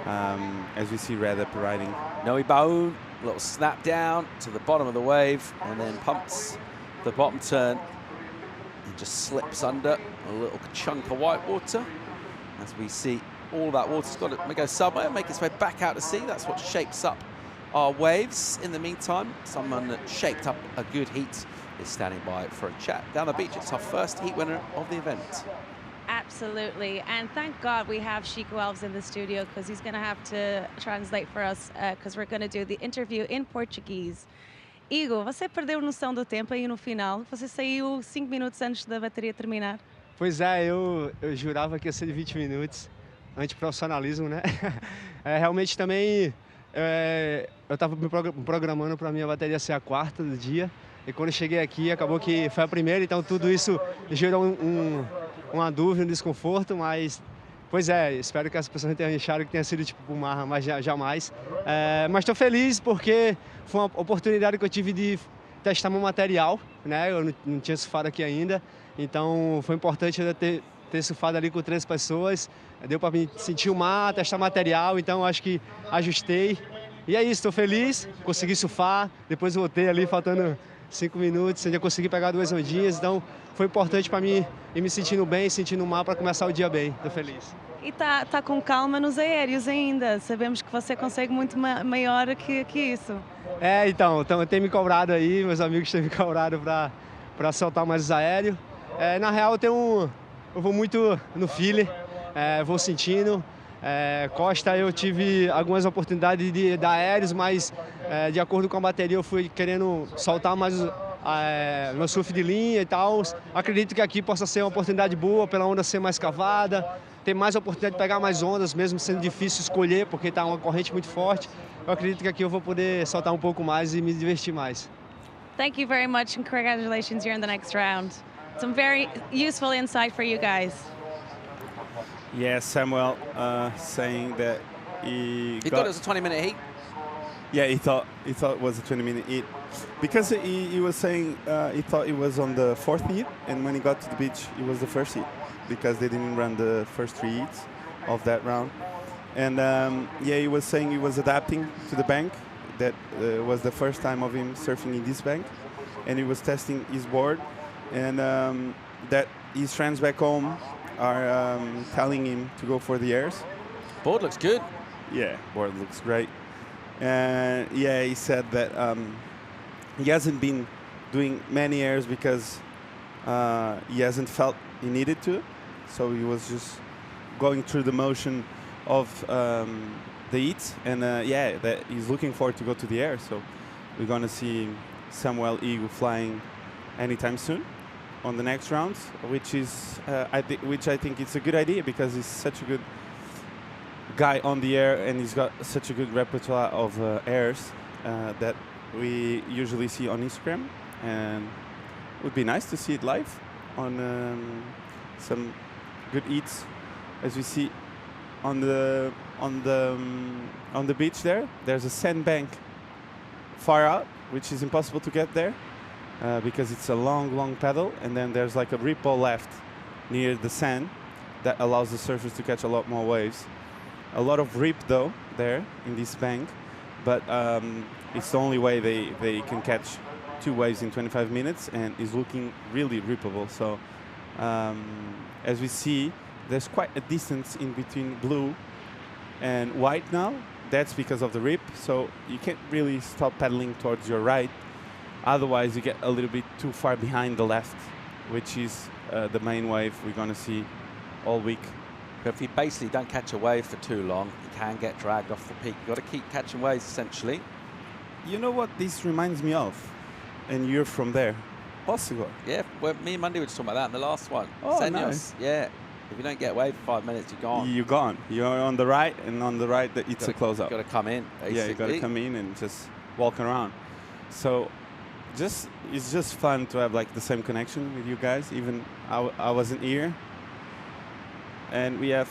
as we see Red up riding. Noe Baun, a little snap down to the bottom of the wave and then pumps the bottom turn and just slips under a little chunk of white water. As we see all that water's got to go somewhere, make its way back out to sea. That's what shapes up our waves. In the meantime, someone that shaped up a good heat is standing by for a chat down the beach. It's our first heat winner of the event. Absolutely, and thank God we have Chico Alves in the studio, because he's going to have to translate for us, because we're going to do the interview in Portuguese. Igor, você perdeu noção do tempo aí no final? Você saiu 5 minutos antes da bateria terminar? Pois é, eu jurava que ia ser de 20 minutos, antiprofissionalismo, né? Realmente também eu estava me programando para a minha bateria ser a quarta do dia, e quando eu cheguei aqui acabou que foi a primeira, então tudo isso gerou uma dúvida, um desconforto, mas pois é, espero que as pessoas não tenham achado que tenha sido tipo por marra, mas jamais. Mas estou feliz porque foi uma oportunidade que eu tive de testar meu material, né? Eu não tinha surfado aqui ainda, então foi importante eu ter surfado ali com 3 pessoas. Deu para me sentir o mar, testar material, então acho que ajustei. E é isso, estou feliz, consegui surfar, depois voltei ali faltando 5 minutos, ainda consegui pegar 2 ondinhas, então foi importante para mim ir me sentindo bem, sentindo o mar para começar o dia bem. Estou feliz. E tá com calma nos aéreos ainda. Sabemos que você consegue muito maior que isso. Então tem me cobrado aí, meus amigos têm me cobrado para soltar mais os aéreos. Na real, eu vou muito no feeling, vou sentindo. Costa, eu tive algumas oportunidades de dar aéreos, mas de acordo com a bateria eu fui querendo soltar mais meu surf de linha e tal. Acredito que aqui possa ser uma oportunidade boa pela onda ser mais cavada, ter mais oportunidade de pegar mais ondas, mesmo sendo difícil escolher porque está uma corrente muito forte. Eu acredito que aqui eu vou poder soltar um pouco mais e me divertir mais. Thank you very much and congratulations, you're in the next round. Some very useful insight for you guys. Yeah, Samuel saying that He thought it was a 20-minute heat. Yeah, he thought it was a 20-minute heat because he was saying he thought it was on the 4th heat, and when he got to the beach, it was the 1st heat because they didn't run the first 3 heats of that round. And yeah, he was saying he was adapting to the bank. That was the first time of him surfing in this bank, and he was testing his board, and that his friends back home are telling him to go for the airs. Board looks good. Yeah, board looks great. And yeah, he said that he hasn't been doing many airs because he hasn't felt he needed to. So he was just going through the motion of the heats. And yeah, that he's looking forward to go to the air. So we're going to see Samuel Igor flying anytime soon on the next rounds, which is which I think it's a good idea because he's such a good guy on the air, and he's got such a good repertoire of airs that we usually see on Instagram, and it would be nice to see it live on some good eats, as we see on the beach there. There's a sandbank far out, which is impossible to get there because it's a long paddle, and then there's like a ripple left near the sand that allows the surfers to catch a lot more waves. A lot of rip though there in this bank, but it's the only way they can catch 2 waves in 25 minutes, and is looking really rippable. So as we see, there's quite a distance in between blue and white now. That's because of the rip, so you can't really stop paddling towards your right, otherwise you get a little bit too far behind the left, which is the main wave we're going to see all week. But if you basically don't catch a wave for too long, you can get dragged off the peak. You've got to keep catching waves, essentially. You know what this reminds me of? And you're from there. Portugal. Yeah, well, me and Monday were just talking about that in the last one. Oh, Senos. nice. Yeah. If you don't get a wave for 5 minutes, you're gone. You're gone. You're on the right, and on the right, it's a close-up. You've got to come in, basically. Yeah, you got to come in and just walk around. So it's just fun to have like the same connection with you guys. Even I wasn't here. And we have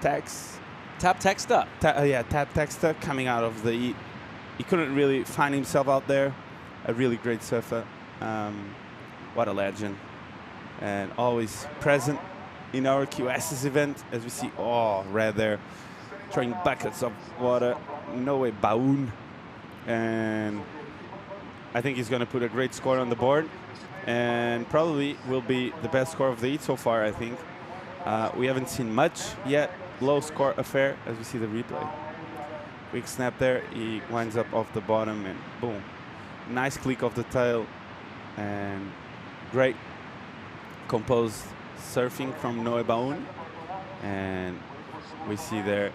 Tap Texter. Tap Texter coming out of the heat. He couldn't really find himself out there. A really great surfer. What a legend. And always present in our QS's event, as we see, red there, throwing buckets of water. No way, Baun. And I think he's going to put a great score on the board, and probably will be the best score of the heat so far, I think. We haven't seen much yet. Low score affair, as we see the replay. Quick snap there. He winds up off the bottom, and boom. Nice click of the tail, and great composed surfing from Noe Baun. And we see there,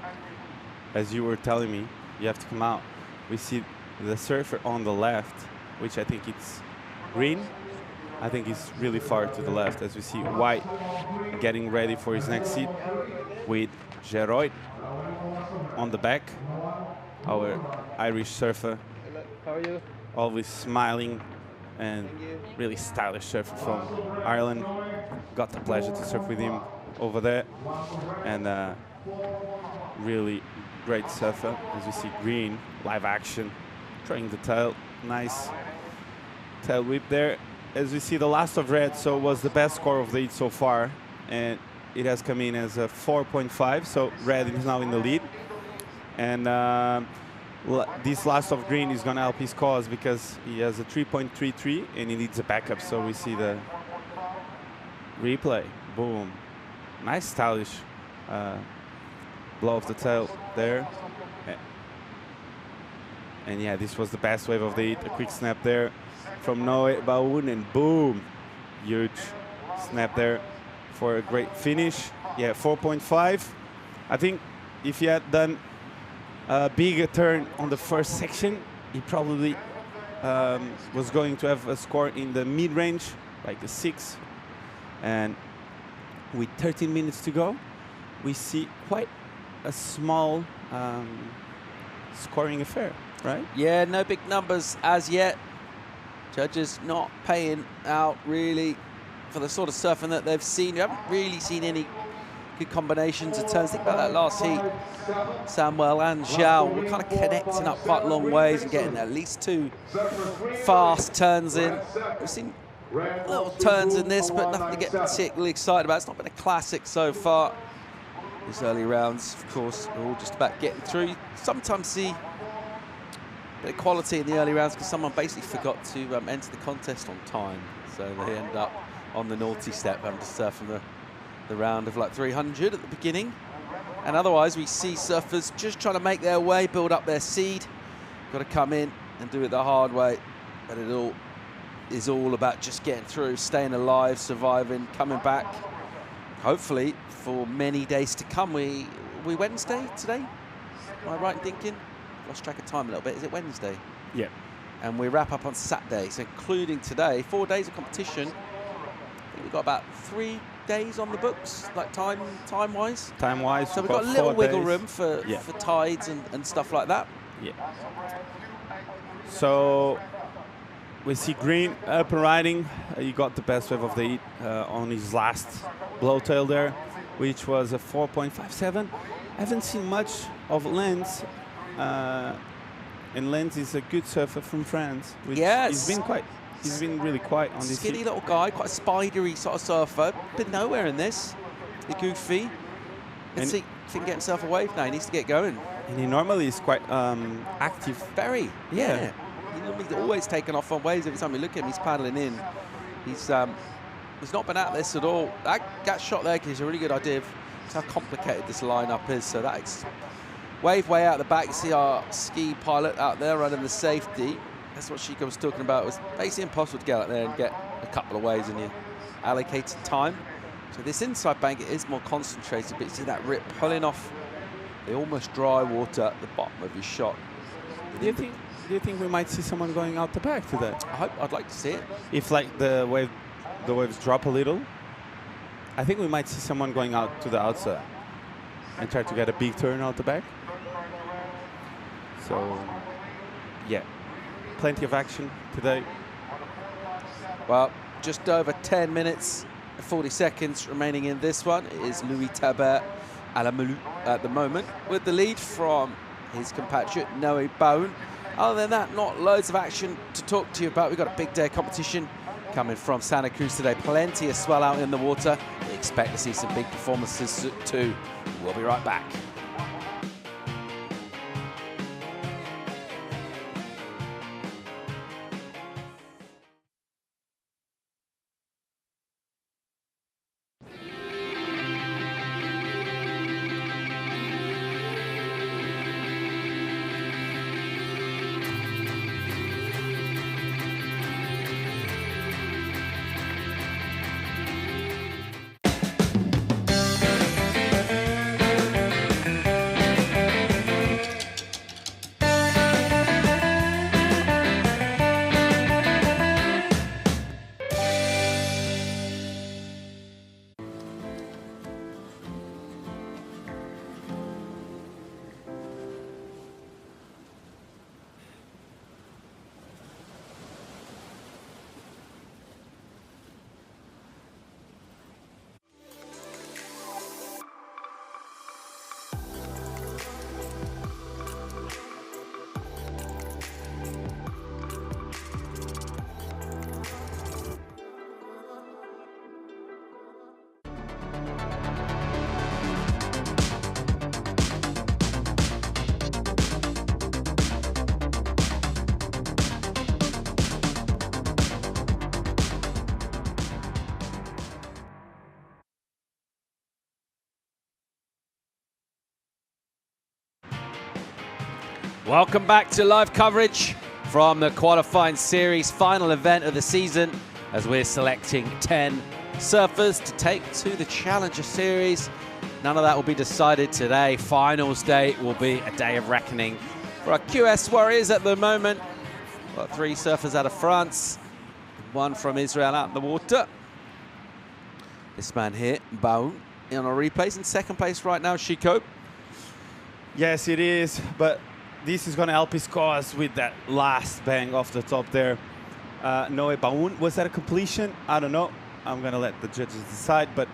as you were telling me, you have to come out. We see the surfer on the left, which I think it's green. I think he's really far to the left, as we see White getting ready for his next seat with Geroid on the back, our Irish surfer. How are you? Always smiling, and really stylish surfer from Ireland. Got the pleasure to surf with him over there, and really great surfer. As we see Green, live action, trying the tail, nice tail whip there. As we see the last of red, so was the best score of the heat so far, and it has come in as a 4.5, so red is now in the lead. And this last of green is going to help his cause because he has a 3.33 and he needs a backup. So we see the replay. Boom. Nice stylish blow of the tail there. And yeah, this was the best wave of the heat. A quick snap there from Noe Baun, and boom. Huge snap there for a great finish. Yeah, 4.5. I think if he had done a bigger turn on the first section, he probably was going to have a score in the mid-range, like a 6. And with 13 minutes to go, we see quite a small scoring affair, right? Yeah, no big numbers as yet. Judges not paying out really for the sort of surfing that they've seen. You haven't really seen any good combinations of turns. Think about that last heat. Samuel and Zhao were kind of connecting up quite long ways and getting at least 2 fast turns in. We've seen little turns in this, but nothing to get particularly excited about. It's not been a classic so far. These early rounds, of course, are all just about getting through. You sometimes see a bit of quality in the early rounds because someone basically forgot to enter the contest on time. So they end up on the naughty step, having to surf from the round of like 300 at the beginning. And otherwise, we see surfers just trying to make their way, build up their seed. Got to come in and do it the hard way. But it all is all about just getting through, staying alive, surviving, coming back. Hopefully, for many days to come. We Wednesday today? Am I right in thinking? Lost track of time a little bit. Is it Wednesday? Yeah. And we wrap up on Saturday, so including today, 4 days of competition. I think we've got about 3 days on the books, like time-wise. Time-wise. So we've got a little wiggle days. room for tides and stuff like that. Yeah. So we see Green up and riding. He got the best wave of the heat on his last blowtail there, which was a 4.57. I haven't seen much of Lenz. And Lenz is a good surfer from France. Yes. He's been really quiet on this Skinny heat. little guy, quite a spidery sort of surfer. Been nowhere in this. The goofy. Let's see if he can get himself a wave now. He needs to get going. And he normally is quite active. Very, yeah. He's always taken off on waves. Every time we look at him, he's paddling in. He's not been at this at all. That shot there gives you a really good idea of how complicated this lineup is. So that's wave way out the back. You see our ski pilot out there running the safety. That's what Chico was talking about. It was basically impossible to get out there and get a couple of waves in your allocated time. So this inside bank, it is more concentrated, but you see that rip pulling off the almost dry water at the bottom of your shot. Do you think we might see someone going out the back today? I'd like to see it. If like the waves drop a little, I think we might see someone going out to the outside and try to get a big turn out the back. So, yeah, plenty of action today. Well, just over 10 minutes, 40 seconds remaining in this one. It is Louis Tabert Alamelu at the moment with the lead from his compatriot Noe Bone. Other than that, not loads of action to talk to you about. We've got a big day of competition coming from Santa Cruz today. Plenty of swell out in the water. We expect to see some big performances too. We'll be right back. Welcome back to live coverage from the qualifying series final event of the season as we're selecting 10 surfers to take to the Challenger Series. None of that will be decided today. Finals day will be a day of reckoning for our QS Warriors at the moment. Got 3 surfers out of France, 1 from Israel out in the water. This man here, Baun, on a replays in second place right now, Chico. Yes, it is, but this is going to help his cause with that last bang off the top there. Noe Baun, was that a completion? I don't know. I'm going to let the judges decide, but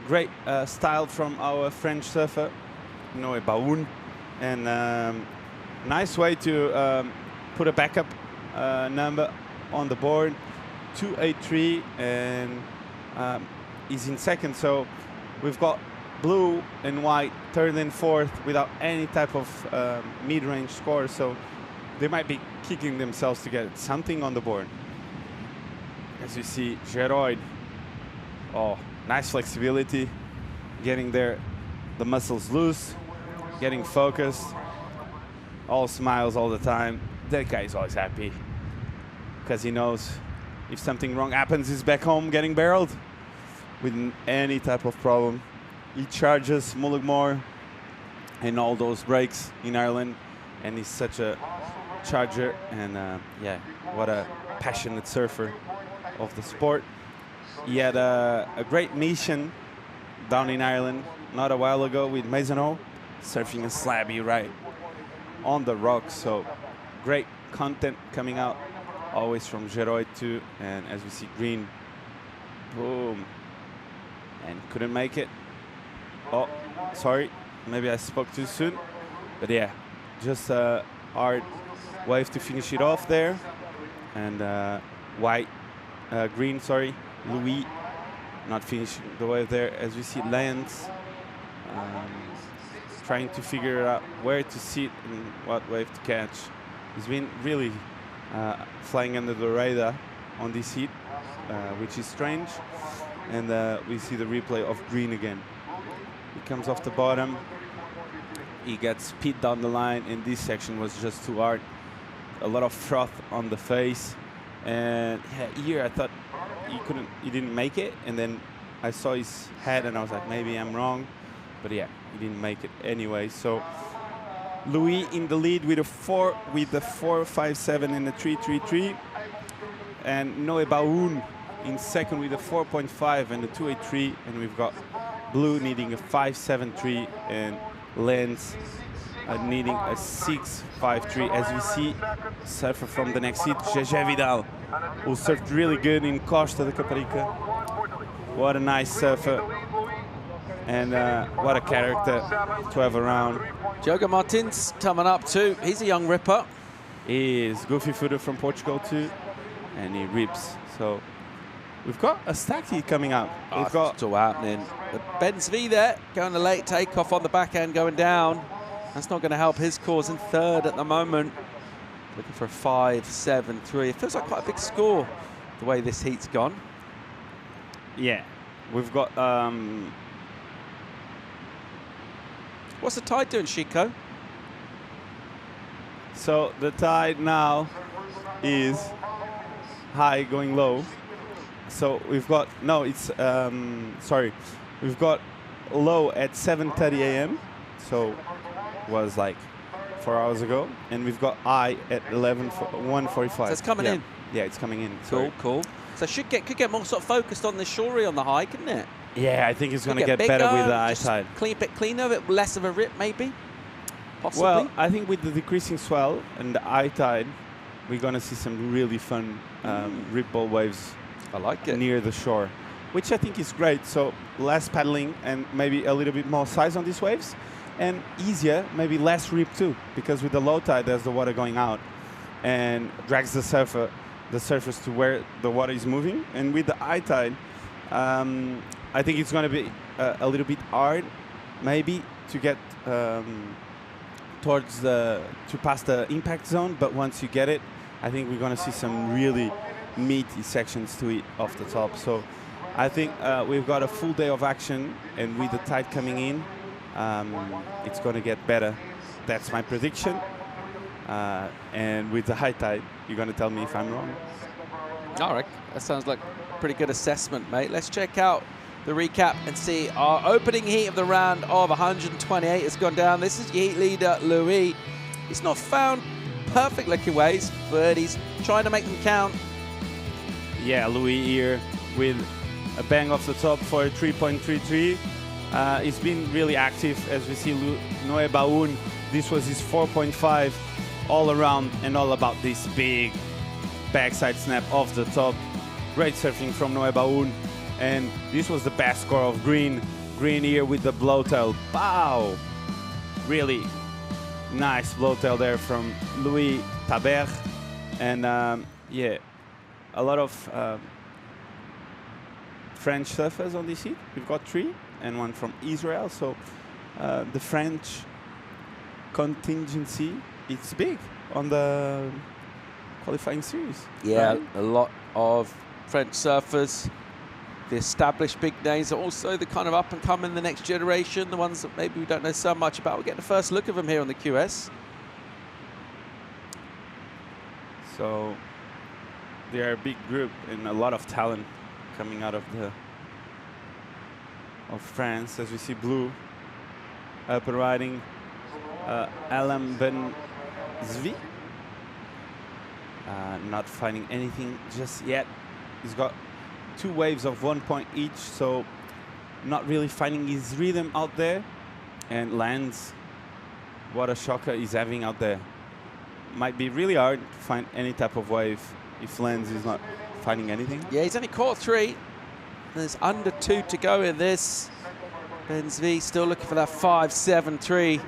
great style from our French surfer, Noé Baoun, and nice way to put a backup number on the board, 283, and he's in second. So we've got blue and white third and fourth without any type of mid-range score. So they might be kicking themselves to get something on the board. As you see, Geroid, oh, nice flexibility, getting there, the muscles loose, getting focused, all smiles all the time. That guy is always happy because he knows if something wrong happens, he's back home getting barreled with any type of problem. He charges Mullagmore and all those breaks in Ireland, and he's such a charger, and yeah, what a passionate surfer of the sport. He had a great mission down in Ireland not a while ago with Maisonneau, surfing a slabby right on the rocks. So great content coming out, always from Geroid too. And as we see, green, boom, and couldn't make it. Oh, sorry, maybe I spoke too soon, but yeah, just a hard wave to finish it off there. And green, sorry, Louis not finishing the wave there. As we see, Lance trying to figure out where to sit and what wave to catch. He's been really flying under the radar on this heat, which is strange. And we see the replay of green again. He comes off the bottom. He gets speed down the line, and this section was just too hard. A lot of froth on the face. And yeah, here I thought he didn't make it, and then I saw his head and I was like, maybe I'm wrong, but yeah, he didn't make it anyway. So Louis in the lead with a 4.57 and a 3.33, and Noé Baoun in second with a 4.5 and a 2.83, and we've got Blue needing a 5.73 and Lens needing a 6.53. As we see, surfer from the next seat, Vidal, who surfed really good in Costa de Caparica. What a nice surfer, and what a character to have around. Dior Martinez coming up too. He's a young ripper. He is goofy footer from Portugal too, and he rips. So we've got a stack heat coming up. We've got it's all happening. The Benz V there going to late takeoff on the back end, going down. That's not going to help his cause in third at the moment. Looking for a 5.73. It feels like quite a big score the way this heat's gone. Yeah, we've got. What's the tide doing, Chico? So the tide now is high going low. So we've got we've got low at 7:30 a.m. So was like 4 hours ago, and we've got high at 1:45. So it's coming in. Yeah, it's coming in. Cool. So could get more sort of focused on the shorey on the high, couldn't it? Yeah, I think it's going to get better with the high tide. A bit cleaner, a bit less of a rip, maybe. Possibly. Well, I think with the decreasing swell and the high tide, we're going to see some really fun rip ball waves. I like it. Near the shore, which I think is great. So less paddling and maybe a little bit more size on these waves, and easier, maybe less rip too, because with the low tide, there's the water going out and drags the surface to where the water is moving. And with the high tide, I think it's going to be a little bit hard, maybe, to get to pass the impact zone. But once you get it, I think we're going to see some really meaty sections to it off the top. So I think we've got a full day of action, and with the tide coming in, it's going to get better. That's my prediction. And with the high tide, you're going to tell me if I'm wrong. All right, that sounds like a pretty good assessment, mate. Let's check out the recap and see our opening heat of the round of 128 has gone down. This is heat leader Louis. He's not found perfect looking waves, but he's trying to make them count. Yeah, Louis here with a bang off the top for a 3.33. He's been really active, as we see. Noé Baoun, this was his 4.5 all around and all about this big backside snap off the top. Great surfing from Noé Baoun, and this was the best score of green green here with the blowtail. Wow! Really nice blowtail there from Louis Tabert. And yeah, a lot of French surfers on this heat. We've got 3 and 1 from Israel. So the French contingency, it's big on the qualifying series. Yeah, right? a lot of French surfers, the established big names, also the kind of up and coming, the next generation, the ones that maybe we don't know so much about. We'll get the first look of them here on the QS. So they are a big group and a lot of talent coming out of France. As we see Blue up and riding, Alain Ben Zvi. Not finding anything just yet. He's got 2 waves of 1 point each, so not really finding his rhythm out there. And Lance, what a shocker he's having out there. Might be really hard to find any type of wave if Lance is not finding anything. Yeah, he's only caught 3. There's under 2 to go in this. Ben Zvi still looking for that 5.73.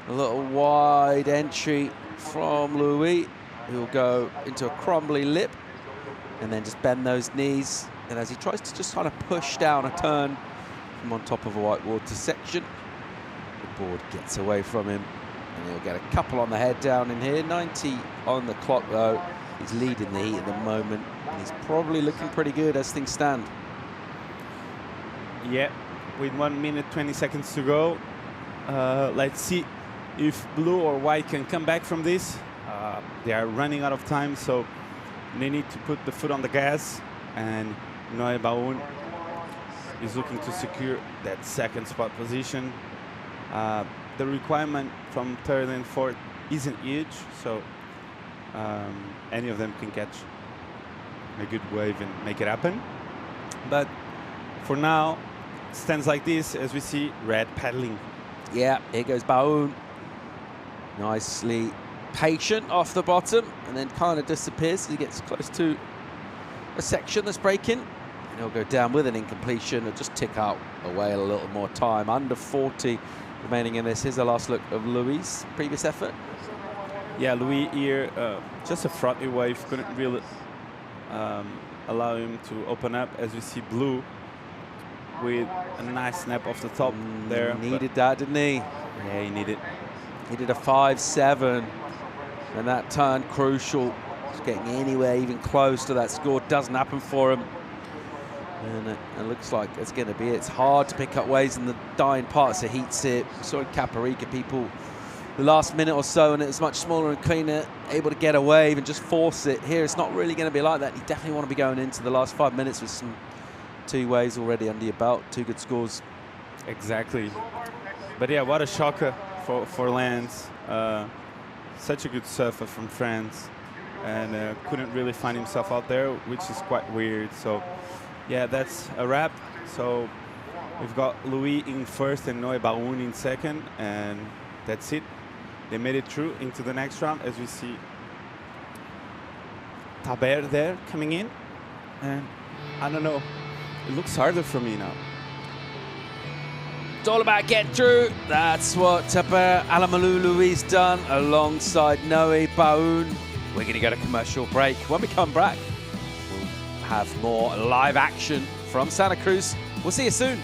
A little wide entry from Louis, who'll go into a crumbly lip and then just bend those knees. And as he tries to just kind of push down a turn from on top of a whitewater section, the board gets away from him and he'll get a couple on the head down in here. 90 on the clock though. He's leading the heat at the moment. And he's probably looking pretty good as things stand. Yeah, with 1 minute 20 seconds to go. Let's see if Blue or White can come back from this. They are running out of time, so they need to put the foot on the gas. And Noé Baun is looking to secure that 2nd spot position. The requirement from 3rd and 4th isn't huge, so any of them can catch a good wave and make it happen. But for now, stands like this as we see Red paddling. Yeah, here goes Baun. Nicely patient off the bottom and then kind of disappears as he gets close to a section that's breaking. And he'll go down with an incompletion and just tick out away a little more time. Under 40 remaining in this. Here's the last look of Louis' previous effort. Yeah, Louis here, just a frothy wave, couldn't really allow him to open up. As we see Blue with a nice snap off the top there. Needed that, didn't he? Yeah, he needed. He did a 5.7, and that turn crucial. Just getting anywhere even close to that score doesn't happen for him. And it looks like it's going to be it. It's hard to pick up waves in the dying parts of heats here. We saw in Caparica people the last minute or so, and it was much smaller and cleaner, able to get a wave and just force it. Here, it's not really going to be like that. You definitely want to be going into the last 5 minutes with some 2 waves already under your belt, 2 good scores. Exactly. But yeah, what a shocker for Lance. Such a good surfer from France, and couldn't really find himself out there, which is quite weird. So yeah, that's a wrap. So we've got Louis in 1st and Noé Baun in 2nd, and that's it. They made it through into the next round as we see Tabert there coming in. And I don't know, it looks harder for me now. It's all about getting through. That's what Tabert Alamalou Louis done alongside Noé Baun. We're going to go to commercial break. When we come back, we'll have more live action from Santa Cruz. We'll see you soon.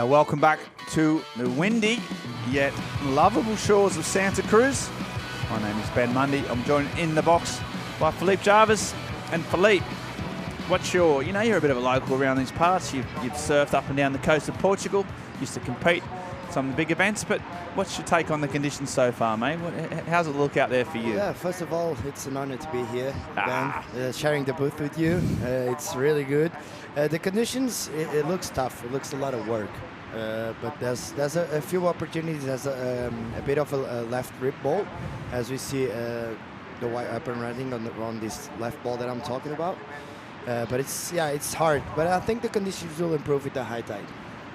Welcome back to the windy yet lovable shores of Santa Cruz. My name is Ben Mundy. I'm joined in the box by Philippe Jarvis. And Philippe, what's your, you're a bit of a local around these parts. You've surfed up and down the coast of Portugal, used to compete in some of the big events, but what's your take on the conditions so far, mate? How's it look out there for you? Yeah, first of all, it's an honor to be here, Ben, sharing the booth with you. It's really good. The conditions, it looks tough. It looks a lot of work. But there's a few opportunities. There's a bit of a left rip ball, as we see the white up and running on this left ball that I'm talking about. But it's hard. But I think the conditions will improve with the high tide.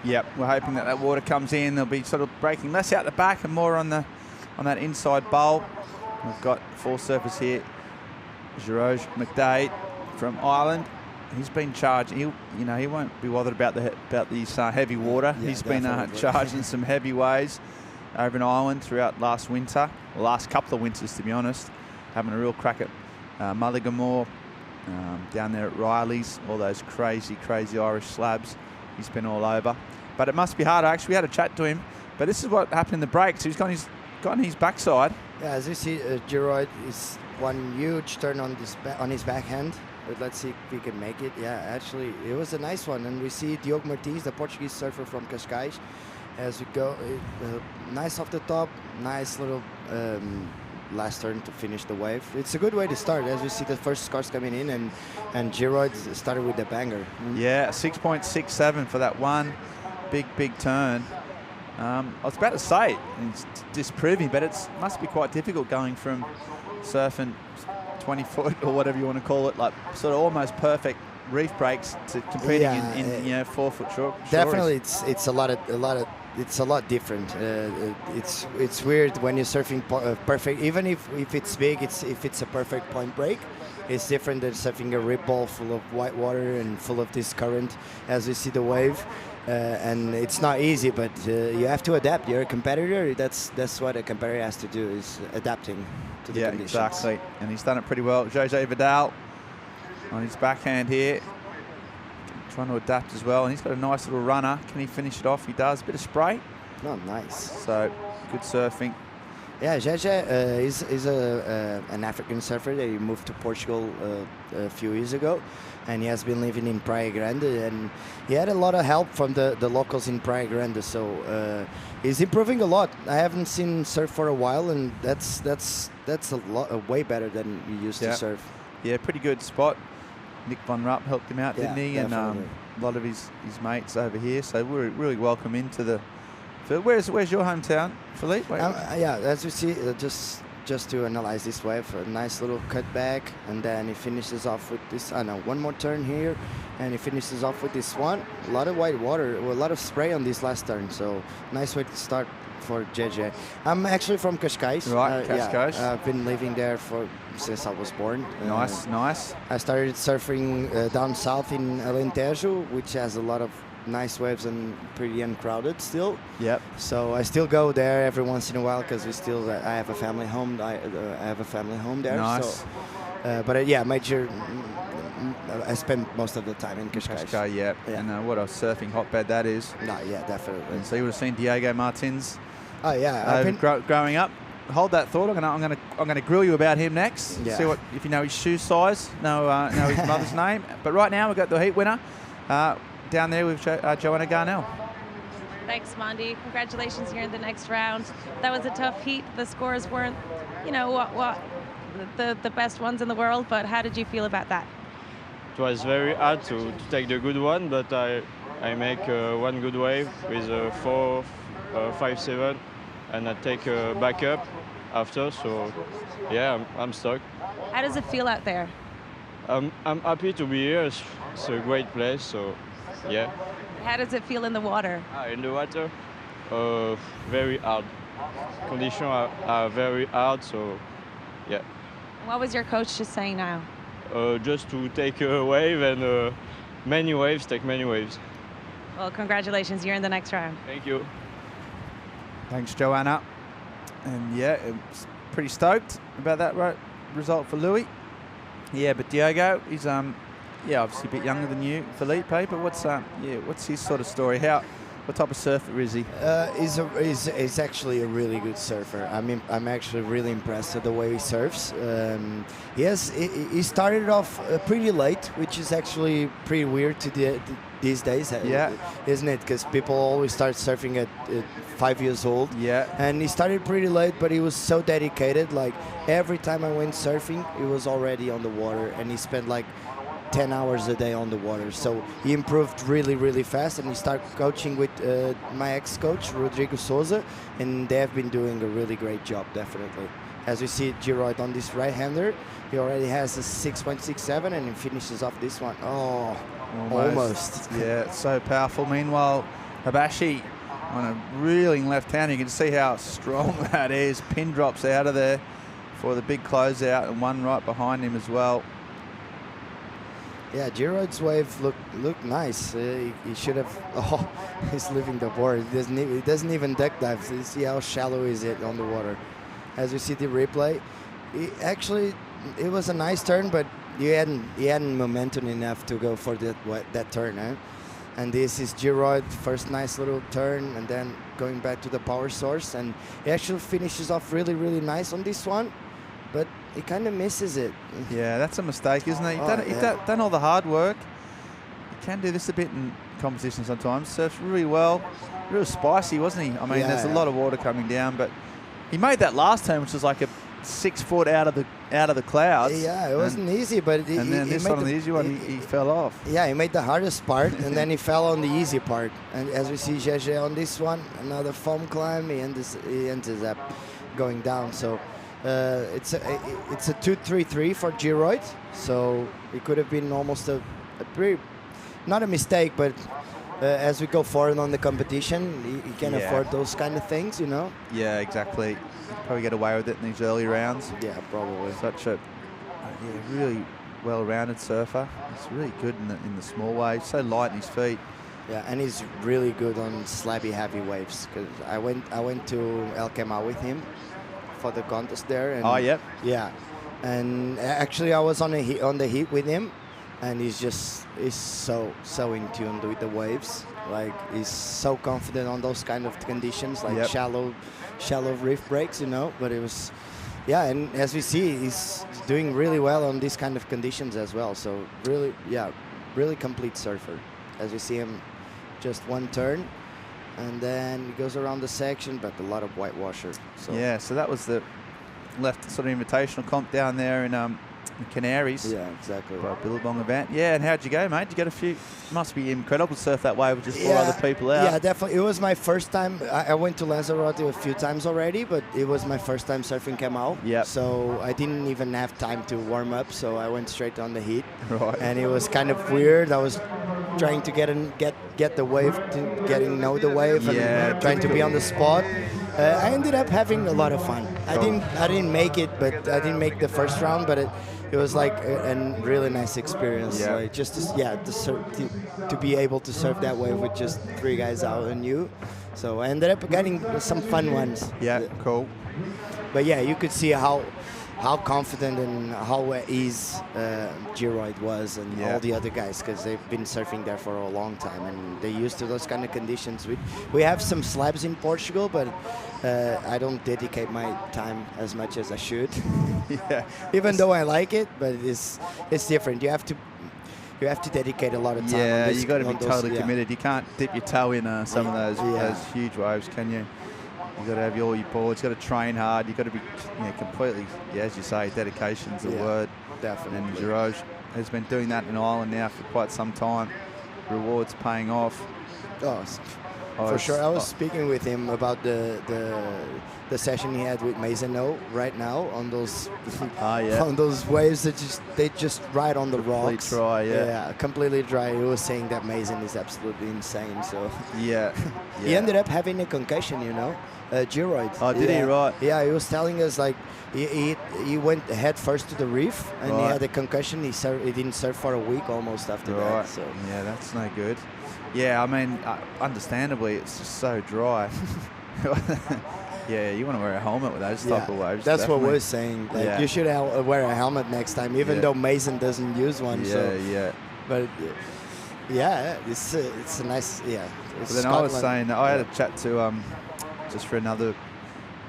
Yep, we're hoping that water comes in. They'll be sort of breaking less out the back and more on that inside bowl. We've got full surface here. George McDade from Ireland. He's been charged. He won't be bothered about these heavy water. Yeah, he's been charging some heavy waves over in Ireland throughout last winter, the last couple of winters, to be honest. Having a real crack at Mulligamore, down there at Riley's, all those crazy Irish slabs. He's been all over. But it must be hard. Actually, we had a chat to him. But this is what happened in the breaks. He's got his backside. Yeah, as you see, Geroid is one huge turn on his backhand. But let's see if we can make it. Yeah, actually, it was a nice one. And we see Dior Martinez, the Portuguese surfer from Cascais, as we go. Nice off the top, nice little last turn to finish the wave. It's a good way to start, as we see the first scores coming in, and Geroid started with the banger. Yeah, 6.67 for that one big turn. I was about to say, it's disproving, but it must be quite difficult going from surfing 20 foot or whatever you want to call it, like sort of almost perfect reef breaks to competing in 4 foot short. Definitely, it's a lot different. It's weird when you're surfing perfect, even if it's big. If it's a perfect point break, it's different than surfing a rip ball full of white water and full of this current, as we see the wave. And it's not easy, but you have to adapt. You're a competitor. That's what a competitor has to do, is adapting to the conditions. Yeah, exactly. And he's done it pretty well. Jose Vidal on his backhand here, trying to adapt as well. And he's got a nice little runner. Can he finish it off? He does. A bit of spray. Oh, nice. So good surfing. Yeah, Jeje is an African surfer that he moved to Portugal a few years ago, and he has been living in Praia Grande, and he had a lot of help from the locals in Praia Grande, so he's improving a lot. I haven't seen surf for a while, and that's way better than he used to surf. Yeah, pretty good spot. Nick Von Rupp helped him out, didn't he? Definitely. And a lot of his mates over here, so we're really welcome into the... Where's your hometown, Philippe? Yeah, as you see, just to analyze this wave, a nice little cutback, and then he finishes off with this. One more turn here, and he finishes off with this one. A lot of white water, a lot of spray on this last turn, so nice way to start for JJ. I'm actually from Cascais. Right, Cascais. Yeah, I've been living there since I was born. Nice. I started surfing down south in Alentejo, which has a lot of nice waves and pretty uncrowded still. Yep. So I still go there every once in a while because I have a family home. I have a family home there. Nice. So, I spend most of the time in Cascais. Cascais, yeah. And what a surfing hotbed that is. No, yeah, definitely. And so you would have seen Diego Martinez. Oh yeah. Growing up. Hold that thought. I'm gonna grill you about him next. Yeah. See if you know his shoe size, know his mother's name. But right now we've got the heat winner. Down there with Joanna Garnell. Thanks, Mondi. Congratulations, you're in the next round. That was a tough heat. The scores weren't, the best ones in the world, but how did you feel about that? It was very hard to take the good one, but I make one good wave with a 4.57, and I take a back up after, so yeah, I'm stuck. How does it feel out there? I'm happy to be here. It's a great place, so yeah. How does it feel in the water? In the water, very hard. Conditions are very hard, so yeah. What was your coach just saying now? Just to take a wave and many waves, take many waves. Well, congratulations, you're in the next round. Thank you. Thanks, Joanna. And yeah, it's pretty stoked about that result for Louis. Yeah, but Diego, he's obviously a bit younger than you, Felipe. But what's his sort of story? How What type of surfer is he? He's actually a really good surfer. I mean, I'm actually really impressed with the way he surfs. He started off pretty late, which is actually pretty weird these days. Yeah. Isn't it? Because people always start surfing at 5 years old. Yeah. And he started pretty late, but he was so dedicated. Like every time I went surfing, he was already on the water, and he spent like 10 hours a day on the water. So he improved really, really fast, and he started coaching with my ex-coach, Rodrigo Souza, and they have been doing a really great job, definitely. As we see Giroid on this right-hander, he already has a 6.67, and he finishes off this one. Oh, almost. Yeah, it's so powerful. Meanwhile, Habashi on a reeling left hand. You can see how strong that is. Pin drops out of there for the big closeout, and one right behind him as well. Yeah, Giroid's wave looked nice. He should have. Oh, he's leaving the board. He doesn't even duck dive. So you see how shallow is it on the water. As you see the replay, it was a nice turn, but he hadn't momentum enough to go for that turn. Eh? And this is Giroid, first nice little turn, and then going back to the power source, and he actually finishes off really, really nice on this one. But he kind of misses it. Yeah, that's a mistake, isn't it? He's done all the hard work. He can do this a bit in competition sometimes. Surfs really well. Real spicy, wasn't he? I mean, there's a lot of water coming down, but he made that last turn, which was like a 6 foot out of the clouds. Yeah, it wasn't easy, but then this one, the easy one, he fell off. Yeah, he made the hardest part, and then he fell on the easy part. And as we see Gege on this one, another foam climb, he ends up going down. So. It's a 2-3-3 for Giroid, so it could have been almost a pretty, not a mistake, but as we go forward on the competition, he can afford those kind of things, you know. Yeah, exactly. He'd probably get away with it in these early rounds. Yeah, probably. Such a really well-rounded surfer. He's really good in the small waves. So light in his feet. Yeah, and he's really good on slabby heavy waves. Because I went to El Kemal with him for the contest there. And yeah, and actually I was on the heat with him, and he's so in tune with the waves. Like he's so confident on those kind of conditions, like shallow reef breaks, you know. But it was, and as we see, he's doing really well on these kind of conditions as well. So really complete surfer. As we see him, just one turn. And then he goes around the section, but a lot of whitewasher. So. Yeah, so that was the left sort of invitational comp down there in Canaries. Yeah, exactly. By Billabong event. Yeah, and how'd you go, mate? Did you get a few? Must be incredible to surf that way with just 4 other people out. Yeah, definitely. It was my first time. I went to Lanzarote a few times already, but it was my first time surfing Kemal. Yeah. So I didn't even have time to warm up, so I went straight on the heat. Right. And it was kind of weird. I was trying to get the wave, know the wave, and trying to be on the spot. I ended up having a lot of fun. I didn't make it, but I didn't make the first round, but it was like a really nice experience. Yeah. Like just to be able to surf that wave with just 3 guys out and you. So I ended up getting some fun ones. Yeah, cool. But yeah, you could see how confident and how at ease Giroid was and all the other guys, because they've been surfing there for a long time and they're used to those kind of conditions. We have some slabs in Portugal, but I don't dedicate my time as much as I should. Even though I like it, but it's different. You have to dedicate a lot of time. Yeah, on this, you got to be totally those, committed. You can't dip your toe in some of those huge waves, can you? You've got to have all your boards. You've got to train hard. You've got to be completely, as you say, dedication's the word. Definitely. And Giroid has been doing that in Ireland now for quite some time. Rewards paying off. For sure. I was speaking with him about the session he had with Maisonneau right now on those on those waves that they just ride on the rocks. Completely dry, completely dry. He was saying that Mason is absolutely insane. So he he ended up having a concussion, you know, Giroid. Oh, did he? Right. Yeah, he was telling us like he went head first to the reef and he had a concussion. He didn't surf for a week almost after that. So yeah, that's no good. Yeah, I mean, understandably, it's just so dry. Yeah, you want to wear a helmet with those type of waves. That's definitely. what we're saying. Like, you should wear a helmet next time, even though Mason doesn't use one. But Yeah, it's a nice, yeah. But then I was saying, I had a chat to, just for another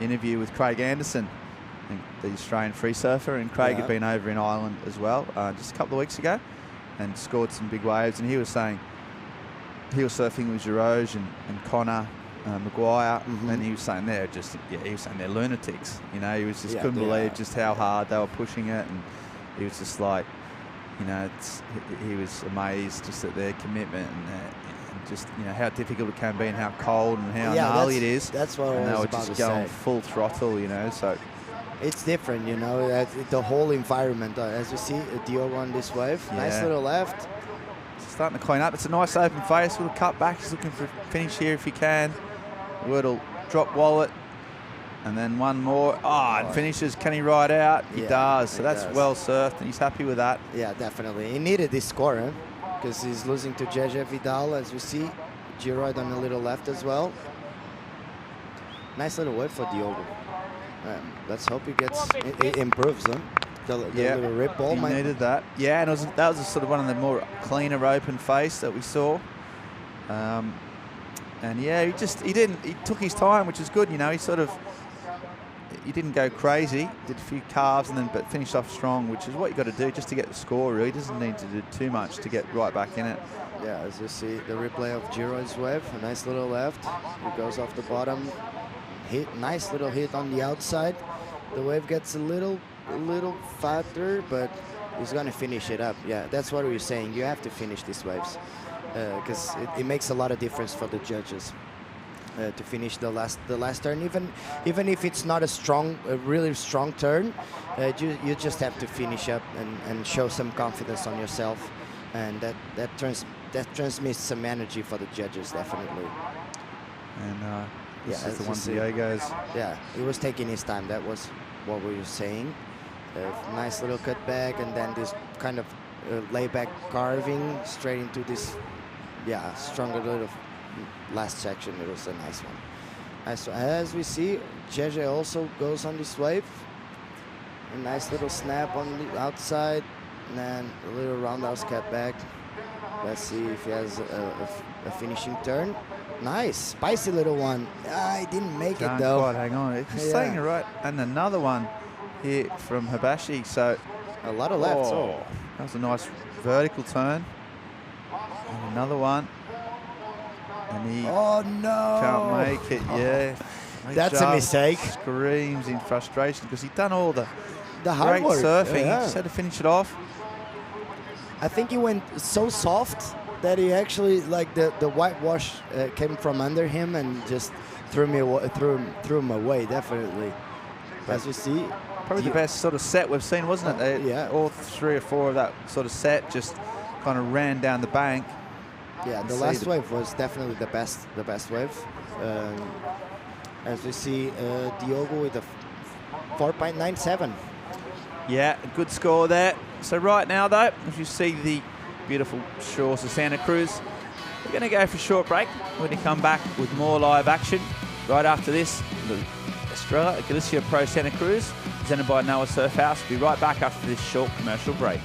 interview with Craig Anderson, the Australian free surfer, and Craig had been over in Ireland as well just a couple of weeks ago and scored some big waves, and he was saying he was surfing with Giroge and Connor, Maguire, and he was saying they're just, he was saying they're lunatics. You know, he was just couldn't believe just how hard they were pushing it, and he was just like, you know, he was amazed just at their commitment and just, you know, how difficult it can be and how cold and how gnarly it is. That's what I was about to say. And they were just going full throttle, you know, so. It's different, you know, the whole environment. As you see, Dior on this wave. Nice little left. Starting to clean up. It's a nice open face. Little cut back. He's looking for a finish here if he can. Wordle drop wallet. And then one more. And finishes. Can he ride out? He does. So that's well surfed, and he's happy with that. Yeah, definitely. He needed this score, because he's losing to JJ Vidal, as we see. Giroud on the little left as well. Nice little wave for Diogo. Let's hope he improves them. The little rip ball. He needed that. Yeah, and that was sort of one of the more cleaner open face that we saw. And yeah, he took his time, which is good. You know, he didn't go crazy. Did a few carves but finished off strong, which is what you got to do just to get the score. Really, doesn't need to do too much to get right back in it. Yeah, as you see the replay of Giroud's wave, a nice little left. He goes off the bottom. Nice little hit on the outside. The wave gets a little fatter, but he's going to finish it up. Yeah, that's what we were saying. You have to finish these waves because it makes a lot of difference for the judges to finish the last turn. Even if it's not a really strong turn, you just have to finish up and show some confidence on yourself, and that transmits some energy for the judges, definitely. And this is the one Diego's. Yeah, he was taking his time. That was what we were saying. Nice little cut back, and then this kind of layback carving straight into this, stronger little last section. It was a nice one. Nice one. As we see, JJ also goes on this wave. A nice little snap on the outside, and then a little roundhouse cut back. Let's see if he has a finishing turn. Nice, spicy little one. He didn't make it though. Quite hang on. He's saying it right. And another one here from Hibashi. So a lot of left. That was a nice vertical turn. And another one. And he can't make it. Yeah, that's a mistake. Screams in frustration because he'd done all the hard great work. surfing. He just had to finish it off. I think he went so soft that he actually, like the whitewash came from under him and just threw him away, definitely. As you see, probably the best sort of set we've seen, wasn't it? All 3 or 4 of that sort of set just kind of ran down the bank. Yeah, the last wave was definitely the best wave. As we see, Diogo with a 4.97. Yeah, a good score there. So right now, though, as you see the beautiful shores of Santa Cruz, we're going to go for a short break. We're going to come back with more live action right after this. The Estrella Galicia Pro Santa Cruz, presented by Noah Surf House. We'll be right back after this short commercial break.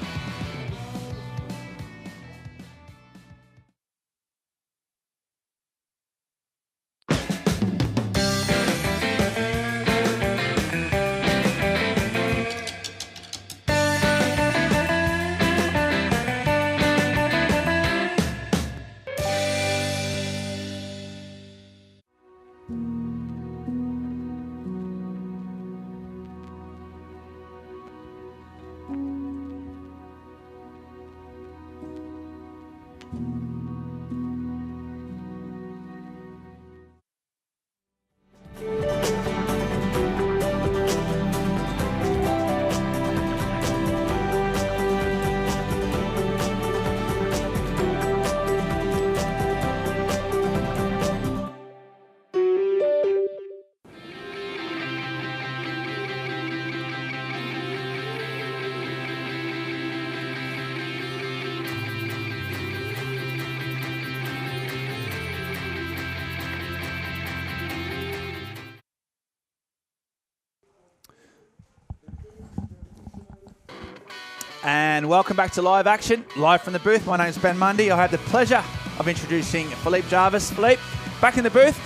And welcome back to Live Action, live from the booth. My name's Ben Mundy. I have the pleasure of introducing Philippe Jarvis. Philippe, back in the booth.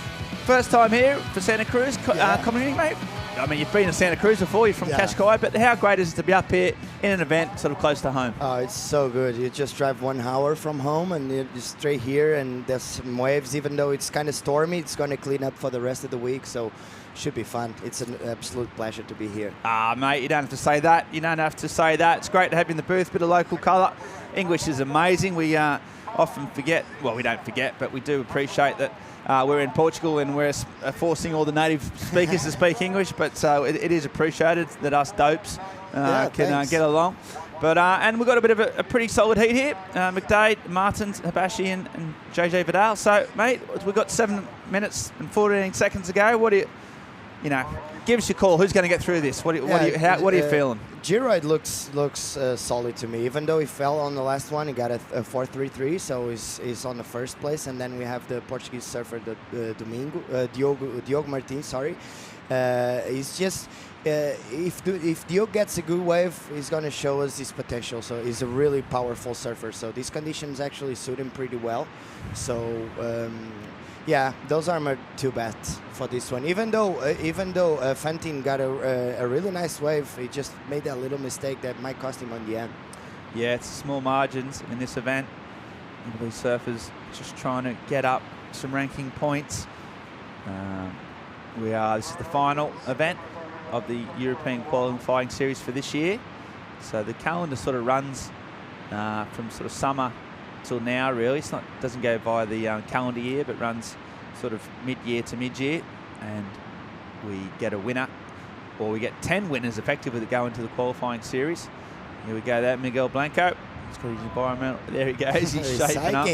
First time here for Santa Cruz community, mate. I mean, you've been to Santa Cruz before. You're from Cascais, but how great is it to be up here in an event sort of close to home? Oh, it's so good. You just drive 1 hour from home and you're just straight here, and there's some waves. Even though it's kind of stormy, it's going to clean up for the rest of the week, so should be fun. It's an absolute pleasure to be here. Mate, you don't have to say that. You don't have to say that. It's great to have you in the booth. Bit of local colour. English is amazing. We often forget. Well, we don't forget, but we do appreciate that we're in Portugal and we're forcing all the native speakers to speak English. But it is appreciated that us dopes can get along. But and we've got a bit of a pretty solid heat here. McDade, Martins, Habashi, and JJ Vidal. So, mate, we've got 7 minutes and 14 seconds to go. What do you know, give us your call. Who's going to get through this? What are you feeling? Giroid looks solid to me. Even though he fell on the last one, he got a 4.33, so he's on the first place. And then we have the Portuguese surfer, Diogo Martinez. Sorry, he's just if Diogo gets a good wave, he's going to show us his potential. So he's a really powerful surfer. So these conditions actually suit him pretty well. So. Yeah, those are my 2 bets for this one. Even though Fantin got a really nice wave, he just made that little mistake that might cost him on the end. Yeah, it's small margins in this event. These surfers just trying to get up some ranking points. This is the final event of the European qualifying series for this year. So the calendar sort of runs from sort of summer till now, really. Doesn't go via the calendar year, but runs sort of mid-year to mid-year, and we get a winner, or we get 10 winners effectively that go into the qualifying series. Here we go, that Miguel Blanco. He's got his environmental. There he goes. He's shaping up.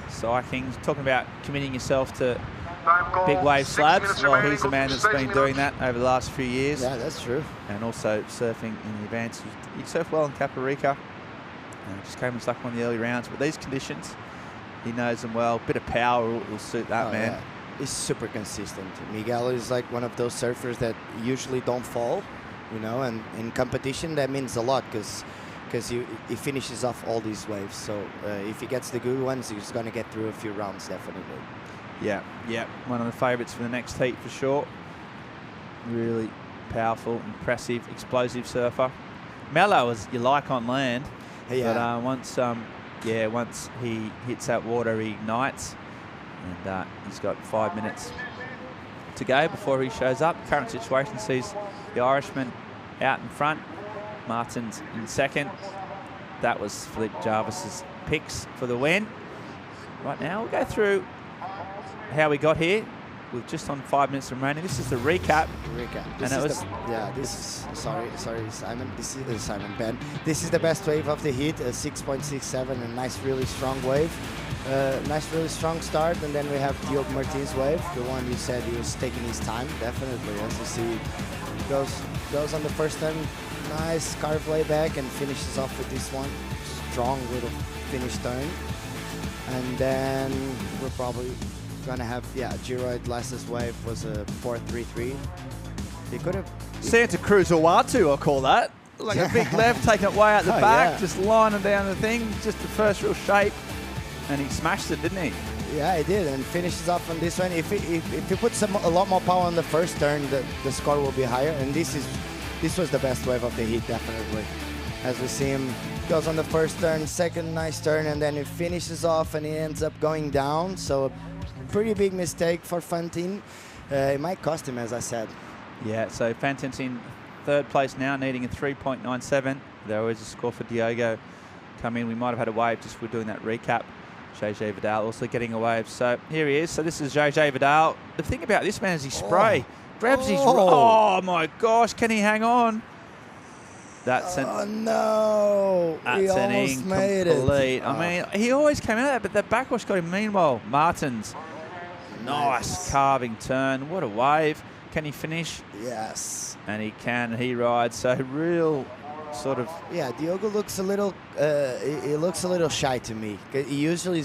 Psyching. Talking about committing yourself to big wave slabs. Well, he's the man that's been doing that over the last few years. Yeah, that's true. And also surfing in the advance. He surfed well in Caparica. Just came and stuck on the early rounds, but these conditions, he knows them well. Bit of power will suit that man. Yeah. He's super consistent. Miguel is like one of those surfers that usually don't fall, you know, and in competition that means a lot because he finishes off all these waves. So if he gets the good ones, he's going to get through a few rounds definitely. Yeah, one of the favourites for the next heat for sure. Really powerful, impressive, explosive surfer. Mellow as you like on land. Yeah. But once he hits that water, he ignites, and he's got 5 minutes to go before he shows up. Current situation sees the Irishman out in front, Martins in second. That was Philippe Jarvis's picks for the win. Right now, we'll go through how we got here. We're just on 5 minutes remaining. This is the recap. Sorry, Simon. This is Simon Ben. This is the best wave of the heat, a 6.67, a nice, really strong wave. Nice, really strong start, and then we have Diogo Martinez wave, the one you said he was taking his time, definitely. As you see, goes on the first turn, nice carve layback, and finishes off with this one. Strong little finish turn. And then we're probably gonna have, Giroid last's wave was a 4.33. He could have Santa Cruz Owatu, I'll call that. Like a big left, taking it way out the back, just lining down the thing, just the first real shape, and he smashed it, didn't he? Yeah, he did, and finishes off on this one. If he puts a lot more power on the first turn, the score will be higher. And this was the best wave of the heat, definitely. As we see him goes on the first turn, second nice turn, and then he finishes off, and he ends up going down. So a pretty big mistake for Fantin. It might cost him, as I said. Yeah, so Fantin's in third place now, needing a 3.97. There was a score for Diogo come in. We might have had a wave just for doing that recap. JJ Vidal also getting a wave. So here he is. So this is JJ Vidal. The thing about this man is he spray. Grabs his... Oh, my gosh. Can he hang on? That's no. He almost made it. I mean, he always came out of that, but the backwash got him. Meanwhile, Martins. Nice carving turn. What a wave. Can he finish? Yes. And he can. He rides. So real sort of... Yeah, Diogo looks a little... he looks a little shy to me. He usually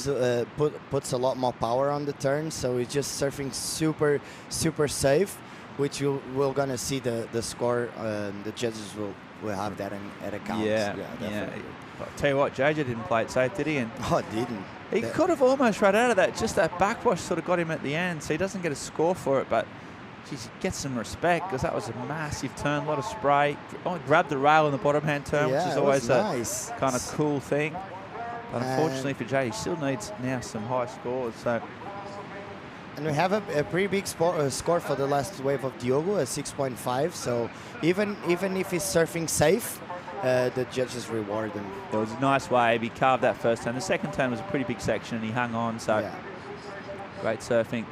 puts a lot more power on the turn, so he's just surfing super safe, which we're going to see the score. The judges we'll have that at account. Yeah. Definitely. I'll tell you what, JJ didn't play it safe, did he? And Oh, didn't. he could have almost run out of that. Just that backwash sort of got him at the end, so he doesn't get a score for it. But geez, he gets some respect because that was a massive turn, a lot of spray. Oh, grabbed the rail in the bottom hand turn, which is always nice. a kind of cool thing. But unfortunately for Jay, he still needs now some high scores. So. And we have a pretty big score for the last wave of Diogo, a 6.5. So even if he's surfing safe, the judges reward him. It was a nice wave. He carved that first turn. The second turn was a pretty big section, and he hung on. So great surfing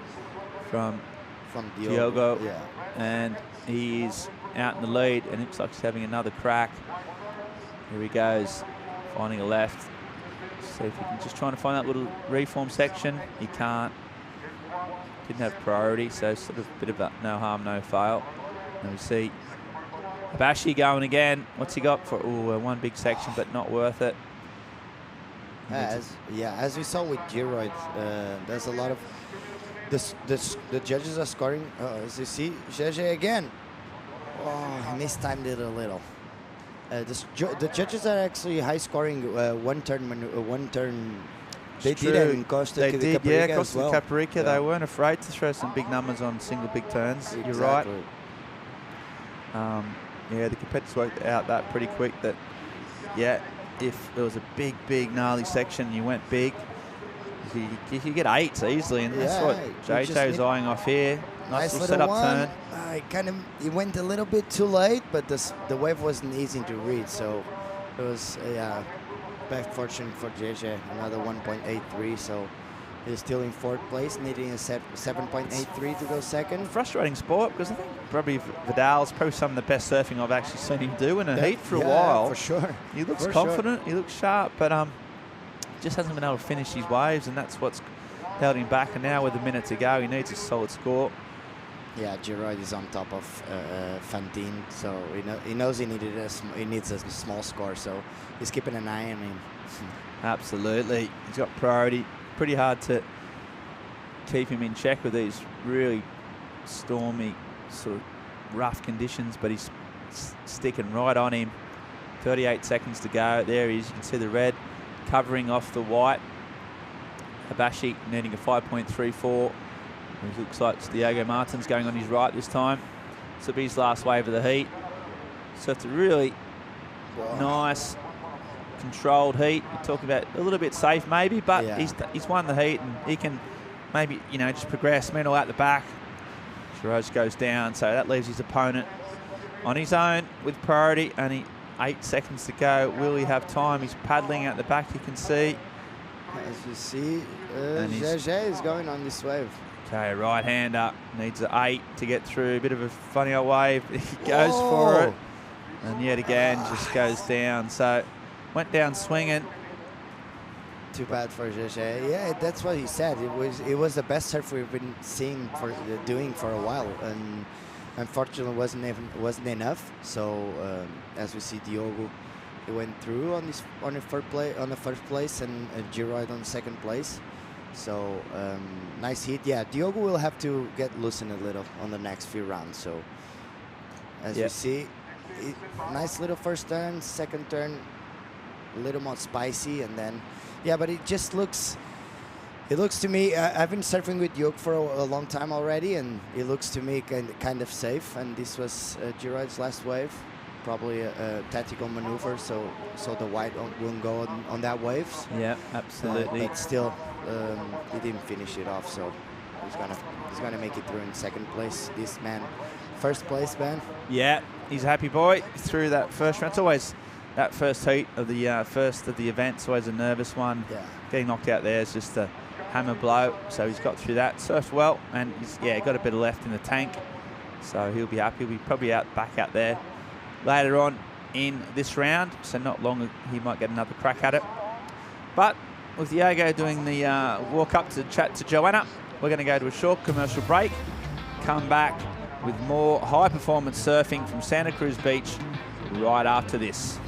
from Diogo. Yeah. And he's out in the lead, and it looks like he's having another crack. Here he goes, finding a left. See if he can just trying to find that little reform section. He can't. Didn't have priority, so sort of a bit of a no harm, no foul. And we see Abashi going again. What's he got for one big section, but not worth it? As we saw with Giroid, there's a lot of the judges are scoring. As you see, JJ again. Oh, he mistimed it a little. The judges are actually high scoring. One turn. They did it in Costa Caparica Costa well. Caparica. They weren't afraid to throw some big numbers on single big turns. Exactly. You're right. The competitors worked out that pretty quick. That if there was a big gnarly section and you went big, you could get 8s easily, and that's what JJ's eyeing off here. Nice little setup turn. It went a little bit too late, but the wave wasn't easy to read, so it was bad fortune for JJ. Another 1.83, so he's still in 4th place, needing a 7.83 to go second. Frustrating sport, because I think probably Vidal's probably some of the best surfing I've actually seen him do in a heat for a while. For sure. He looks confident, he looks sharp, but just hasn't been able to finish his waves, and that's what's held him back. And now with a minute to go, he needs a solid score. Yeah, Giroid is on top of Fantine, so he knows he needs a small score, so he's keeping an eye on him. Absolutely, he's got priority. Pretty hard to keep him in check with these really stormy, sort of rough conditions, but he's sticking right on him. 38 seconds to go. There he is. You can see the red covering off the white. Habashi needing a 5.34. It looks like it's Diego Martinez going on his right this time. This will be his last wave of the heat. So it's a really nice, controlled heat. You're talking about a little bit safe maybe, but he's won the heat, and he can maybe, just progress. Mental out the back. Shiroz goes down, so that leaves his opponent on his own with priority. Only 8 seconds to go. Will he have time? He's paddling out the back, you can see. As you see, JJ is going on this wave. Okay, right hand up. Needs an 8 to get through. A bit of a funny old wave. He goes for it. And yet again, just goes down. So, went down swinging. Too bad for JJ. Yeah, that's what he said. It was the best surf we've been seeing doing for a while, and unfortunately wasn't enough. So as we see, Diogo, he went through on the first place, and Giroid on second place. So nice hit. Yeah, Diogo will have to get loosened a little on the next few rounds. So as you see, nice little first turn, second turn, a little more spicy, and then but it just looks. It looks to me. I've been surfing with Diogo for a long time already, and it looks to me kind of safe. And this was Giroid's last wave, probably a tactical maneuver, so the white won't go on that wave. Yeah, absolutely. But still, he didn't finish it off, so he's gonna make it through in second place. This man, first place, man. Yeah, he's a happy boy through that first round. It's always that first heat of the first of the event's always a nervous one. Yeah. Getting knocked out there is just a hammer blow. So he's got through that, surfed well, and he's got a bit of left in the tank. So he'll be happy. He'll be probably back out there later on in this round. So not long he might get another crack at it. But with Diego doing the walk up to chat to Joanna, we're going to go to a short commercial break. Come back with more high performance surfing from Santa Cruz Beach right after this.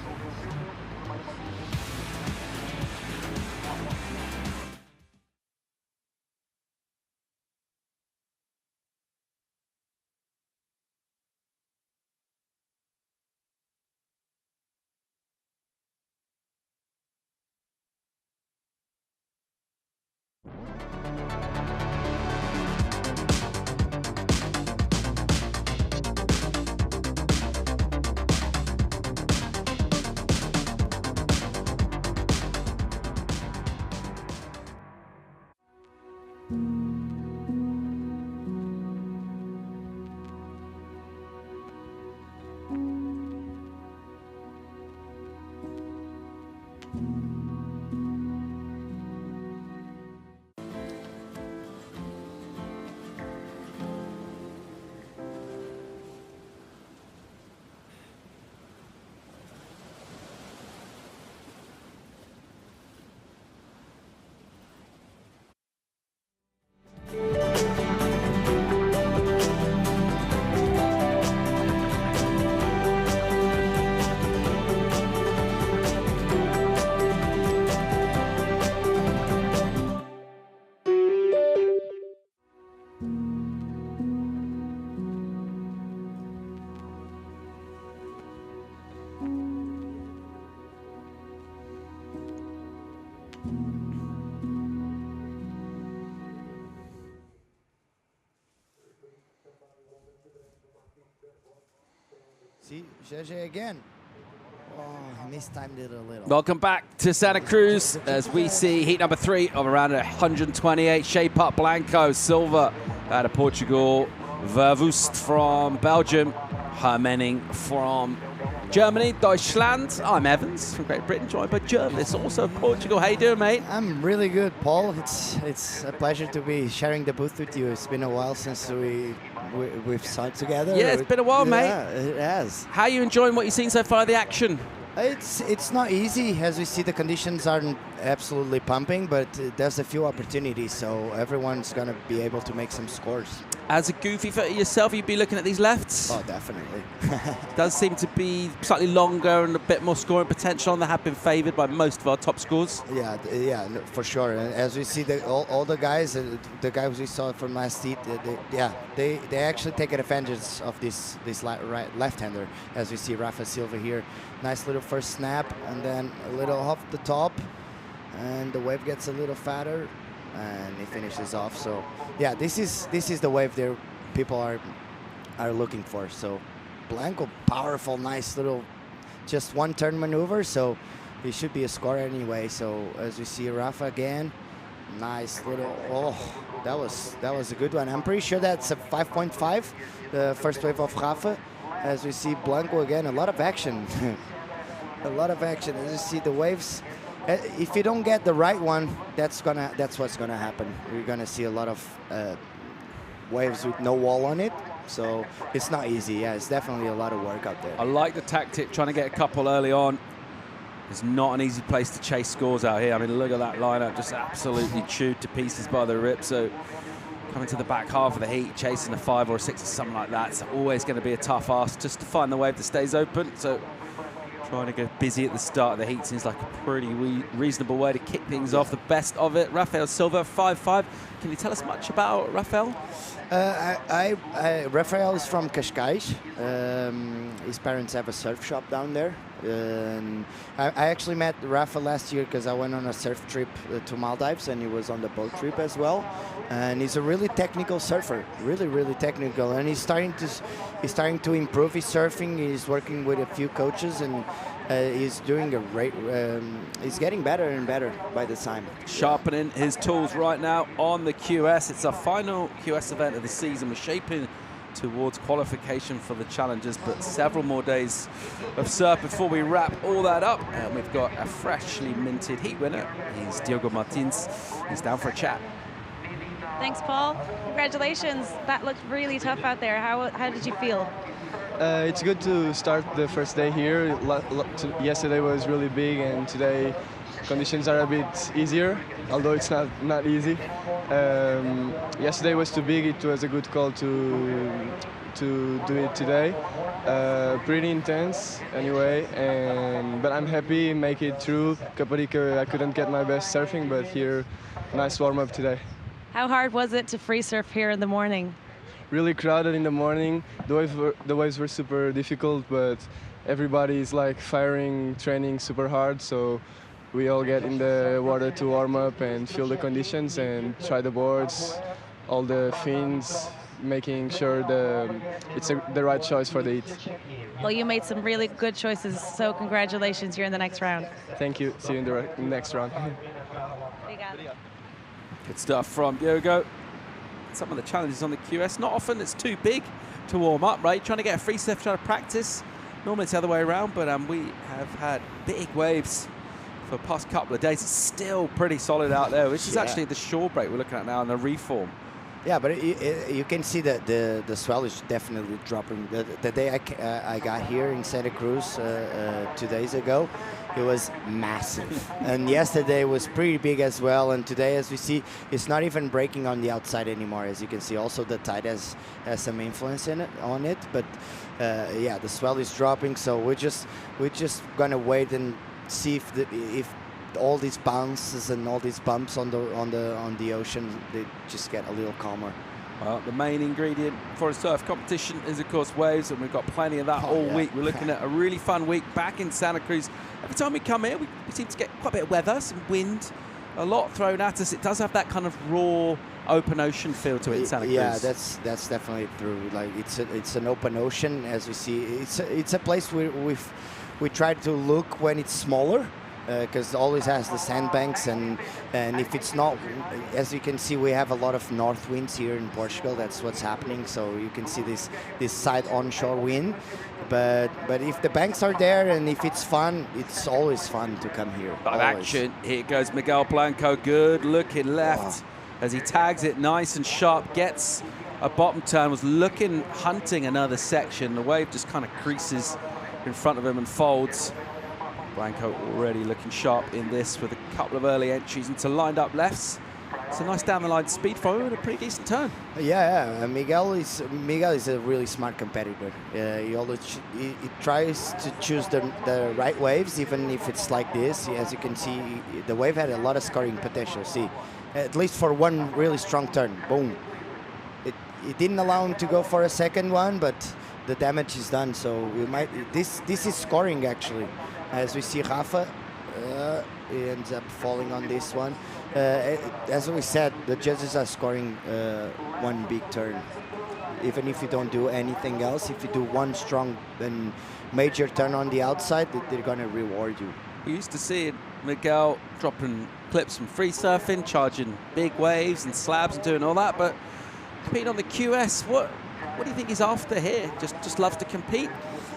See, JJ again. Oh, he mistimed it a little. Welcome back to Santa Cruz as we see heat number 3 of around 128. Shape up Blanco, Silva out of Portugal, Verwoest from Belgium, Hermenning from Germany, Deutschland. I'm Evans from Great Britain, joined by Jarvis, also Portugal. How you doing, mate? I'm really good, Paul. It's a pleasure to be sharing the booth with you. It's been a while since we've signed together. Yeah, it's been a while, mate. Yeah, it has. How are you enjoying what you've seen so far, the action? It's not easy. As we see, the conditions aren't absolutely pumping, but there's a few opportunities, so everyone's going to be able to make some scores. As a goofy for yourself, you'd be looking at these lefts? Oh, definitely. Does seem to be slightly longer and a bit more scoring potential, and they have been favoured by most of our top scores. Yeah, for sure. And as we see, all the guys, the guys we saw from last heat, they actually take advantage of this left-hander. As we see Rafael Silva here, nice little first snap, and then a little off the top, and the wave gets a little fatter, and he finishes off. So yeah, this is the wave there people are looking for. So Blanco, powerful, nice little, just one turn maneuver, so he should be a score anyway. So as we see Rafa again, nice little, oh, that was a good one. I'm pretty sure that's a 5.5, the first wave of Rafa. As we see Blanco again, a lot of action. A lot of action. As you see the waves, if you don't get the right one, that's what's gonna happen. We're gonna see a lot of waves with no wall on it. So it's not easy. Yeah, it's definitely a lot of work out there. I like the tactic, trying to get a couple early on. It's not an easy place to chase scores out here. I mean, look at that lineup, just absolutely chewed to pieces by the rip. So coming to the back half of the heat, chasing a 5 or a 6 or something like that, it's always going to be a tough ask just to find the wave that stays open. So trying to go busy at the start of the heat seems like a pretty reasonable way to kick things off. The best of it, Rafael Silva, 5'5". Can you tell us much about Rafael? Rafael is from Cascais. His parents have a surf shop down there. I actually met Rafa last year because I went on a surf trip to Maldives, and he was on the boat trip as well. And he's a really technical surfer, really technical. And he's starting to improve his surfing. He's working with a few coaches, and he's doing a great. He's getting better and better by the time. Sharpening his tools right now on the QS. It's our final QS event of the season. We're shaping towards qualification for the challenges, but several more days of surf before we wrap all that up. And we've got a freshly minted heat winner. He's Dior Martinez. He's down for a chat. Thanks, Paul. Congratulations. That looked really tough out there. How did you feel? It's good to start the first day here. Yesterday was really big, and today conditions are a bit easier, although it's not easy. Yesterday was too big. It was a good call to do it today. Pretty intense anyway, but I'm happy make it through. Caparica, I couldn't get my best surfing, but here, nice warm up today. How hard was it to free surf here in the morning? Really crowded in the morning. The waves were super difficult, but everybody is like firing, training super hard. So we all get in the water to warm up and feel the conditions and try the boards, all the fins, making sure it's the right choice for the heat. Well, you made some really good choices, so congratulations. You're in the next round. Thank you. See you in the next round. Good stuff from Diogo. Some of the challenges on the QS, not often it's too big to warm up, right? Trying to get a free surf, trying to practice. Normally it's the other way around, but we have had big waves for the past couple of days. It's still pretty solid out there, which is actually the shore break we're looking at now in the reform. Yeah, but you can see that the swell is definitely dropping. The day I got here in Santa Cruz 2 days ago, it was massive. And yesterday was pretty big as well. And today, as we see, it's not even breaking on the outside anymore. As you can see, also the tide has some influence on it. But yeah, the swell is dropping. So we're just gonna wait and see if all these bounces and all these bumps on the ocean, they just get a little calmer. Well, the main ingredient for a surf competition is, of course, waves, and we've got plenty of that all week. We're looking at a really fun week back in Santa Cruz. Every time we come here, we seem to get quite a bit of weather, some wind, a lot thrown at us. It does have that kind of raw, open ocean feel to it in Santa Cruz. Yeah, that's definitely true. Like it's an open ocean, as we see. It's a place we try to look when it's smaller. Because it always has the sandbanks, and if it's not, as you can see, we have a lot of north winds here in Portugal. That's what's happening. So you can see this side onshore wind. But if the banks are there and if it's fun, it's always fun to come here. Action. Here goes Miguel Blanco. Good looking left as he tags it nice and sharp. Gets a bottom turn. Was looking, hunting another section. The wave just kind of creases in front of him and folds. Blanco already looking sharp in this with a couple of early entries into lined up lefts. It's a nice down the line speed for him and a pretty decent turn. Yeah. Miguel is a really smart competitor. He tries to choose the right waves, even if it's like this. As you can see, the wave had a lot of scoring potential. See, at least for one really strong turn, boom. It didn't allow him to go for a second one, but the damage is done. So we might. This is scoring actually. As we see, Rafa he ends up falling on this one. As we said, the judges are scoring one big turn. Even if you don't do anything else, if you do one strong and major turn on the outside, they're going to reward you. We used to see Miguel dropping clips from free surfing, charging big waves and slabs and doing all that, but competing on the QS, what do you think he's after here? Just loves to compete?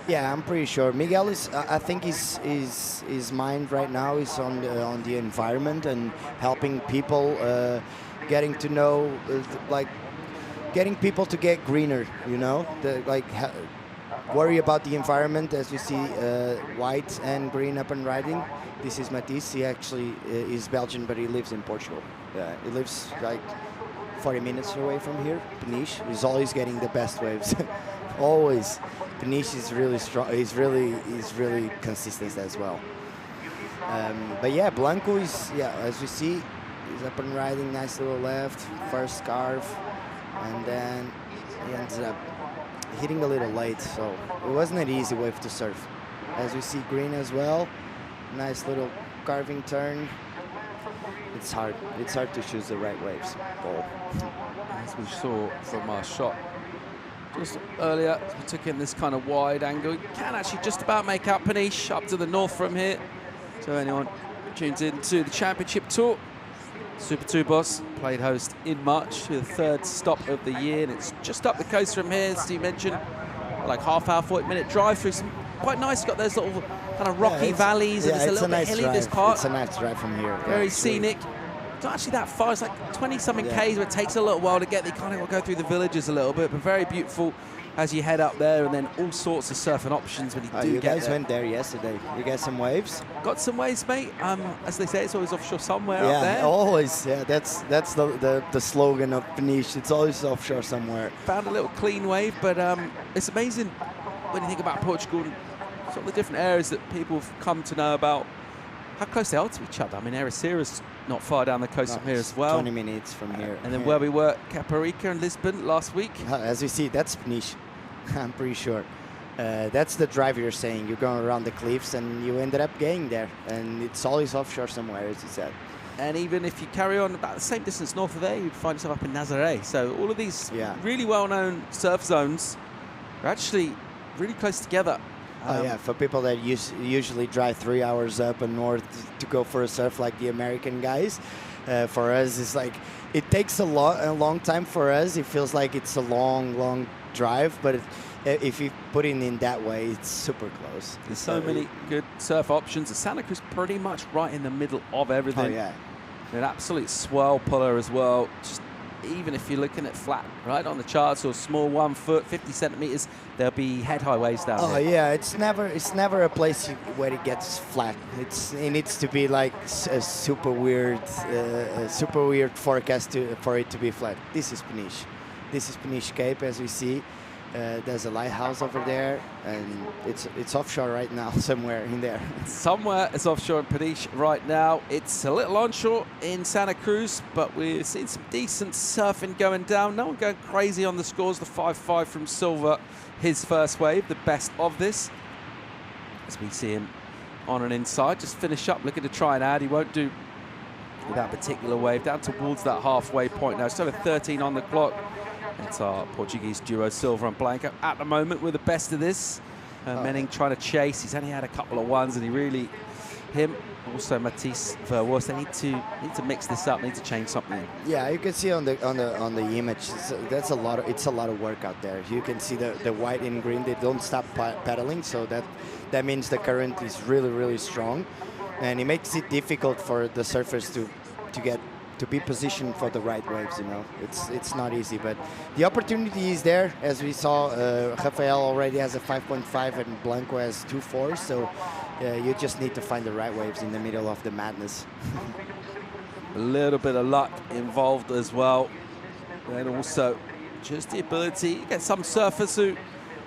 Yeah, I'm pretty sure. Miguel is. I think his mind right now is on the environment and helping people, getting to know, getting people to get greener. You know, worry about the environment. As we see, white and green up and riding. This is Matisse. He actually is Belgian, but he lives in Portugal. He lives like 40 minutes away from here. Peniche. He's always getting the best waves. Always. Peniche is really strong. He's really consistent as well. But yeah, Blanco is, as we see, he's up and riding, nice little left, first carve, and then he ends up hitting a little late, so it wasn't an easy wave to surf. As we see, green as well, nice little carving turn. It's hard to choose the right waves. As we saw from our shot just earlier, we took in this kind of wide angle. You can actually just about make out Peniche up to the north from here. So anyone tuned in to the championship tour, Super 2 Boss played host in March to the third stop of the year, and it's just up the coast from here, as Steve mentioned, like half-hour, 40-minute drive through some quite nice. Got those little kind of rocky valleys, and it's a little bit hilly this part. It's a nice drive from here. Very scenic. It's not actually that far. It's like 20-something Ks, but it takes a little while to get there. You kind of go through the villages a little bit, but very beautiful as you head up there, and then all sorts of surfing options when you do you get guys there. went there yesterday. You got some waves? Got some waves, mate. As they say, it's always offshore somewhere up there. Always. Yeah, that's the slogan of Peniche. It's always offshore somewhere. Found a little clean wave, but it's amazing when you think about Portugal and sort of the different areas that people have come to know about, how close they are to each other. I mean, Ericira's not far down the coast from here as well. 20 minutes from here. And then where we were, Caparica and Lisbon last week. As we see, that's Peniche. I'm pretty sure. That's the drive you're saying. You're going around the cliffs and you ended up getting there. And it's always offshore somewhere, as you said. And even if you carry on about the same distance north of there, you'd find yourself up in Nazaré. So all of these really well-known surf zones are actually really close together. For people that usually drive 3 hours up and north to go for a surf like the American guys, for us, it's like it takes a long time for us. It feels like it's a long drive, but if you put it in that way, it's super close. There's so many good surf options. The Santa Cruz pretty much right in the middle of everything. Oh, yeah. An absolute swell puller as well. Just even if you're looking at flat, right on the charts, or small 1 foot, 50 centimeters, there'll be head-high waves down there. Oh yeah, it's never a place where it gets flat. It needs to be like a super weird forecast for it to be flat. This is Peniche. This is Peniche Cape, as we see. There's a lighthouse over there, and it's offshore right now, somewhere in there. Somewhere it's offshore in Peniche right now. It's a little onshore in Santa Cruz, but we're seeing some decent surfing going down. No one going crazy on the scores. The 5-5 from Silva, his first wave, the best of this. As we see him on an inside, just finish up, looking to try and add. He won't do with that particular wave. Down towards that halfway point now. Still a 13 on the clock. It's our Portuguese duo, Silva and Blanco. At the moment, we're the best of this. Menning trying to chase. He's only had a couple of ones, and him, also Matisse Verwoerd. They need to mix this up. Need to change something. Yeah, you can see on the image. It's a lot of work out there. You can see the white and green. They don't stop paddling, so that means the current is really strong, and it makes it difficult for the surfers to be positioned for the right waves. It's not easy, but the opportunity is there. As we saw, Rafael already has a 5.5 and Blanco has 2.4, so you just need to find the right waves in the middle of the madness. A little bit of luck involved as well, and also just the ability. You get some surfers who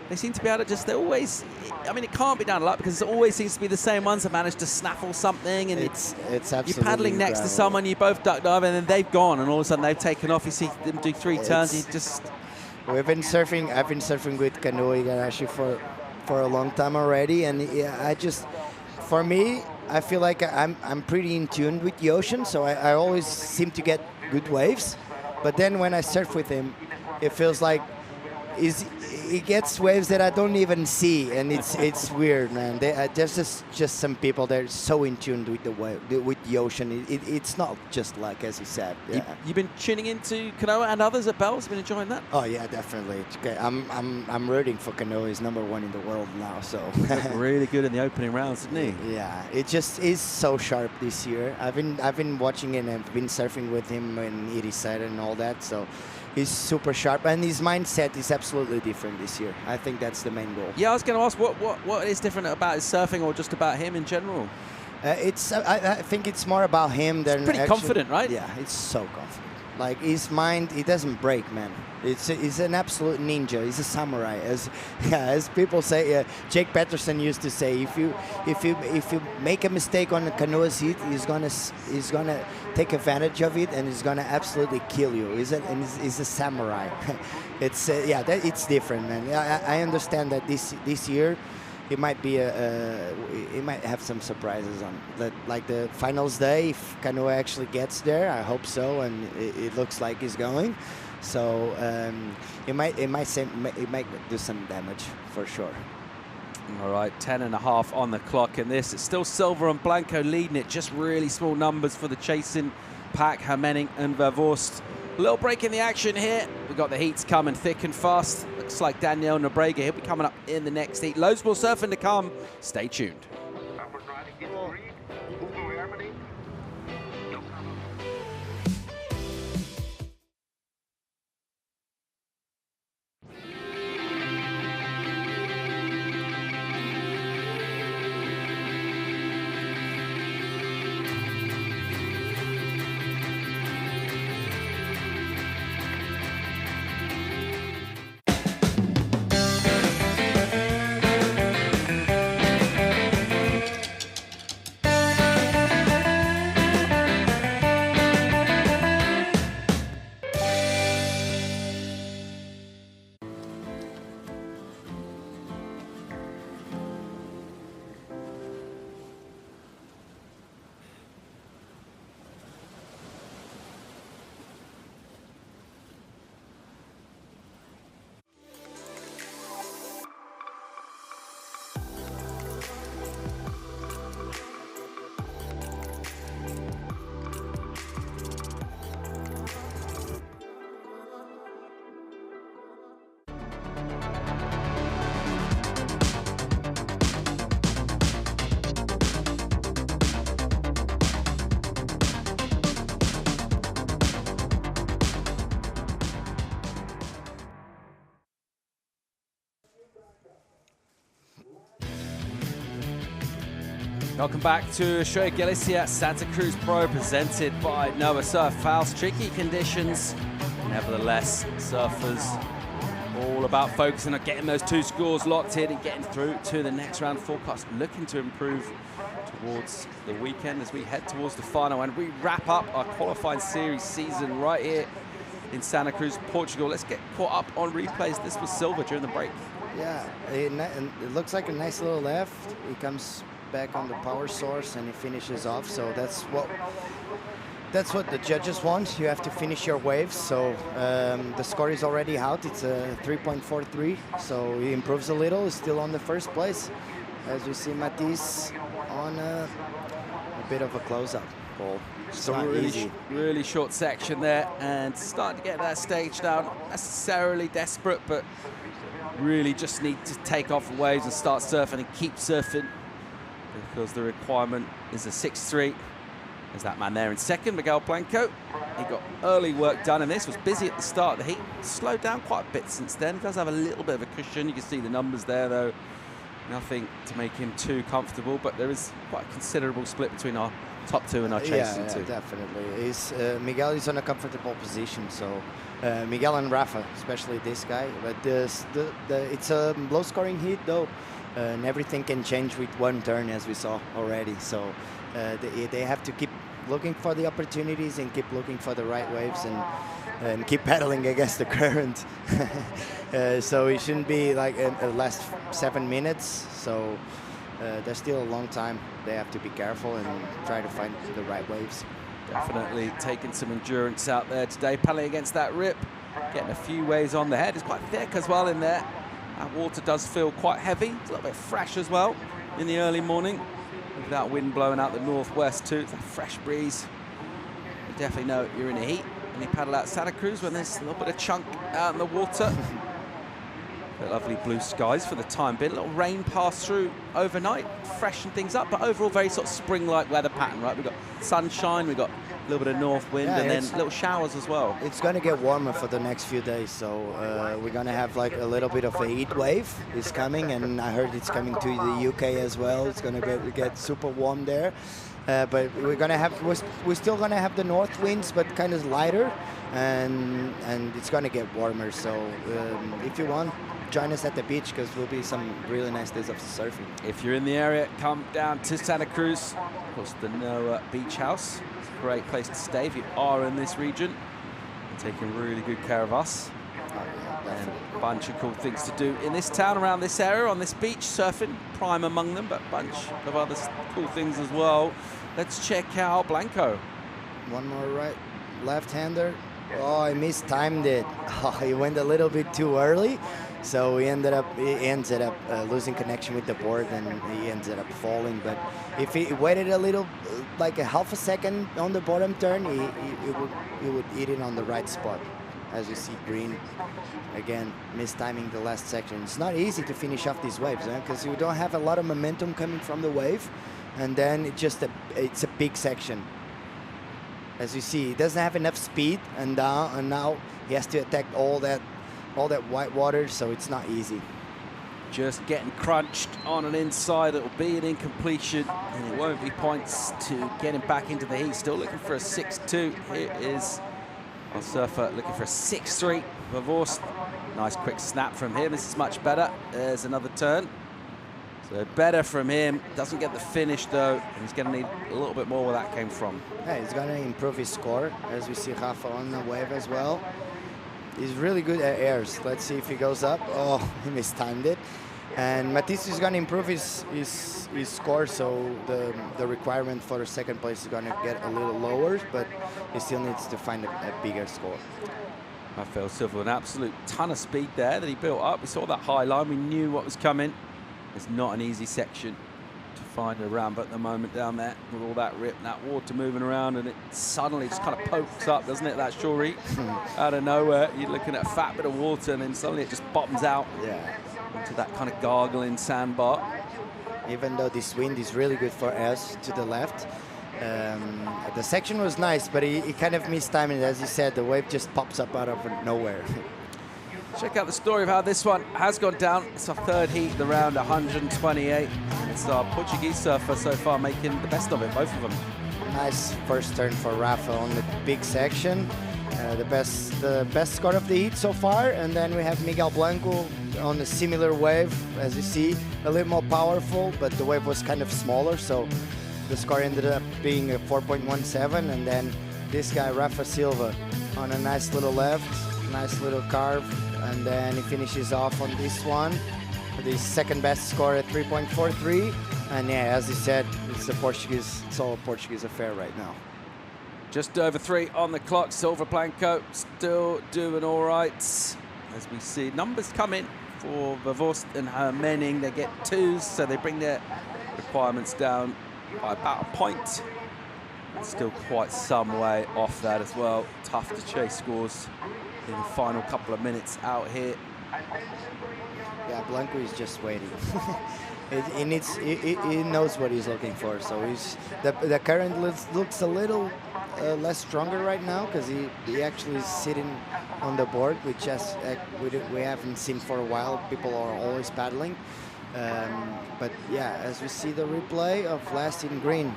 they seem to be able to it can't be down to luck, because it always seems to be the same ones that manage to snaffle something, and it's absolutely you're paddling next to someone, you both duck dive, and then they've gone, and all of a sudden they've taken off. You see them do 3 turns. I've been surfing with Canoa Igarashi for a long time already, and for me, I feel like I'm pretty in tune with the ocean, so I always seem to get good waves. But then when I surf with him, it feels like he gets waves that I don't even see, and it's weird, man. There's just some people that are so in tune with the ocean. It's not just luck, as you said. Yeah. You've been tuning into Canoa and others at Bell's. Been enjoying that? Oh yeah, definitely. Okay, I'm rooting for Canoa. He's #1 in the world now. So really good in the opening rounds, didn't he? Yeah, it just is so sharp this year. I've been watching it, and I've been surfing with him in Irisera and all that. So. He's super sharp, and his mindset is absolutely different this year. I think that's the main goal. Yeah, I was going to ask what is different about his surfing, or just about him in general? I think it's more about him than. He's pretty confident, right? Yeah, it's so confident. Like his mind, he doesn't break, man. He's an absolute ninja. He's a samurai, as people say. Jake Patterson used to say, if you make a mistake on the Canoa's heat, he's gonna take advantage of it, and he's gonna absolutely kill you. He's a samurai. It's different, man. I understand that this year. It might be it might have some surprises on that, like the finals day. If Canoa actually gets there, I hope so, and it looks like he's going. So it might do some damage for sure. All right, 10.5 on the clock in this. It's still Silva and Blanco leading it. Just really small numbers for the chasing pack, Menning and Verwoerd. A little break in the action here. We've got the heats coming thick and fast. Looks like Daniel Nobrega, he'll be coming up in the next heat. Loads more surfing to come. Stay tuned. Welcome back to Estrella Galicia Santa Cruz Pro, presented by Noah Surf House. Tricky conditions, nevertheless, surfers all about focusing on getting those 2 scores locked in and getting through to the next round. Forecast looking to improve towards the weekend as we head towards the final and we wrap up our qualifying series season right here in Santa Cruz, Portugal. Let's get caught up on replays. This was Silva during the break. Yeah, it looks like a nice little left. He comes back on the power source and he finishes off. So that's what the judges want. You have to finish your waves. So the score is already out. It's a 3.43. So he improves a little. He's still on the first place. As you see, Matisse on a bit of a close-up. So really short section there, and starting to get that stage down. Not necessarily desperate, but really just need to take off the waves and start surfing and keep surfing, because the requirement is a 6-3. There's that man there in second, Miguel Blanco. He got early work done, and this was busy at the start of the heat. Slowed down quite a bit since then. He does have a little bit of a cushion. You can see the numbers there, though. Nothing to make him too comfortable, but there is quite a considerable split between our top 2 and our chasing 2. Definitely. Miguel is on a comfortable position, so Miguel and Rafa, especially this guy. But it's a low-scoring heat, though, and everything can change with one turn, as we saw already. So they have to keep looking for the opportunities and keep looking for the right waves and keep paddling against the current. So it shouldn't be like the last 7 minutes. So there's still a long time. They have to be careful and try to find the right waves. Definitely taking some endurance out there today, paddling against that rip, getting a few waves on the head. It's quite thick as well in there. That water does feel quite heavy. It's a little bit fresh as well in the early morning. With that wind blowing out the northwest too, it's a fresh breeze. You definitely know you're in the heat when you paddle out Santa Cruz when there's a little bit of chunk out in the water. Lovely blue skies for the time being. A little rain passed through overnight, freshened things up, but overall very sort of spring-like weather pattern, right? We've got sunshine, we've got a little bit of north wind, and then little showers as well. It's going to get warmer for the next few days, so we're going to have like a little bit of a heat wave is coming, and I heard it's coming to the UK as well. It's going to get super warm there. But we're still going to have the north winds, but kind of lighter, and it's going to get warmer. So if you want, join us at the beach, because will be some really nice days of surfing. If you're in the area, come down to Santa Cruz. Of course, the Noah Beach House. It's a great place to stay if you are in this region. They're taking really good care of us. And a bunch of cool things to do in this town, around this area, on this beach, surfing, prime among them, but a bunch of other cool things as well. Let's check out Blanco. One more left-hander. Oh, I mistimed it. Oh, he went a little bit too early, so he ended up losing connection with the board, and he ended up falling. But if he waited a little, like a half a second on the bottom turn, he would hit it on the right spot. As you see, green again, mistiming the last section. It's not easy to finish off these waves, because you don't have a lot of momentum coming from the wave, and then it's a big section. As you see, he doesn't have enough speed, and now he has to attack all that white water, so it's not easy. Just getting crunched on an inside. It'll be an incompletion, and it won't be points to get him back into the heat. Still looking for a 6-2. Here is our surfer looking for a 6-3. Vervorst. Nice quick snap from him. This is much better. There's another turn. So better from him. Doesn't get the finish though. And he's going to need a little bit more where that came from. Yeah, he's going to improve his score, as we see Rafa on the wave as well. He's really good at airs. Let's see if he goes up. Oh, he mistimed it. And Matisse is going to improve his score, so the requirement for the second place is going to get a little lower, but he still needs to find a bigger score. Rafael Silva, an absolute ton of speed there that he built up. We saw that high line. We knew what was coming. It's not an easy section to find a ramp at the moment down there with all that rip and that water moving around, and it suddenly just kind of pokes up, doesn't it, that shore reef? Out of nowhere, you're looking at a fat bit of water, and then suddenly it just bottoms out into that kind of gargling sandbar. Even though this wind is really good for us to the left, the section was nice, but he kind of mistimed it. As you said, the wave just pops up out of nowhere. Check out the story of how this one has gone down. It's our third heat, the round 128. It's our Portuguese surfer so far making the best of it, both of them. Nice first turn for Rafa on the big section. The best score of the heat so far. And then we have Miguel Blanco on a similar wave, as you see, a little more powerful, but the wave was kind of smaller, so the score ended up being a 4.17. And then this guy, Rafael Silva, on a nice little left, nice little carve, and then he finishes off on this one, the second best score at 3.43. And yeah, as he said, it's all a Portuguese affair right now. Just over 3 on the clock. Silva Blanco still doing all right. As we see numbers come in for Vervoorst and Hermening. They get 2s, so they bring their requirements down by about a point. Still quite some way off that as well. Tough to chase scores in the final couple of minutes out here. Yeah, Blanco is just waiting. He knows what he's looking for. So the current looks a little less stronger right now because he actually is sitting on the board, which we haven't seen for a while. People are always paddling. But yeah, as we see the replay of last in green,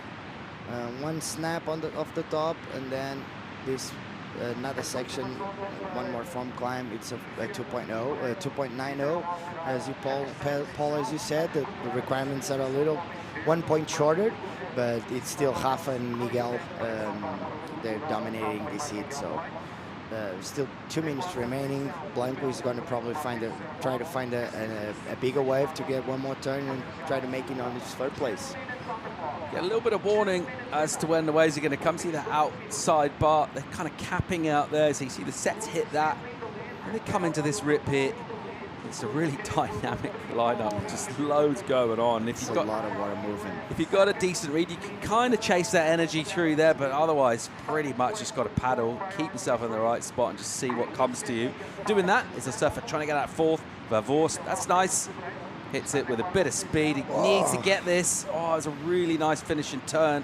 one snap off the top, and then this another section, one more foam climb. It's a 2.0, 2.90. As you Paul, as you said, the requirements are a little 1 point shorter, but it's still Rafa and Miguel. They're dominating this heat, so still 2 minutes remaining. Blanco is going to probably try to find a bigger wave to get one more turn and try to make it on his third place. Get a little bit of warning as to when the waves are going to come. See the outside bar, they're kind of capping out there. So you see the sets hit that, and they come into this rip here. It's a really dynamic lineup, just loads going on. If you've got a lot of water moving. If you've got a decent read, you can kind of chase that energy through there, but otherwise, pretty much just got to paddle, keep yourself in the right spot, and just see what comes to you. Doing that is a surfer trying to get out fourth. Vervoorst, that's nice. Hits it with a bit of speed. He needs to get this. Oh, it was a really nice finishing turn.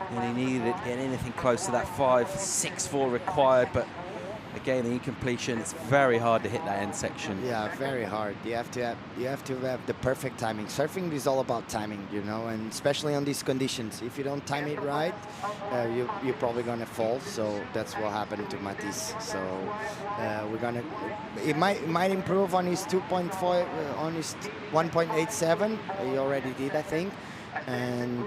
And he needed it to get anything close to that 5.64 required. But again, the incompletion, it's very hard to hit that end section. Yeah, very hard. You have to have the perfect timing. Surfing is all about timing, you know, and especially on these conditions. If you don't time it right, you're probably gonna fall. So that's what happened to Matisse. So it might improve on his 2.4, on his 1.87. He already did, I think. And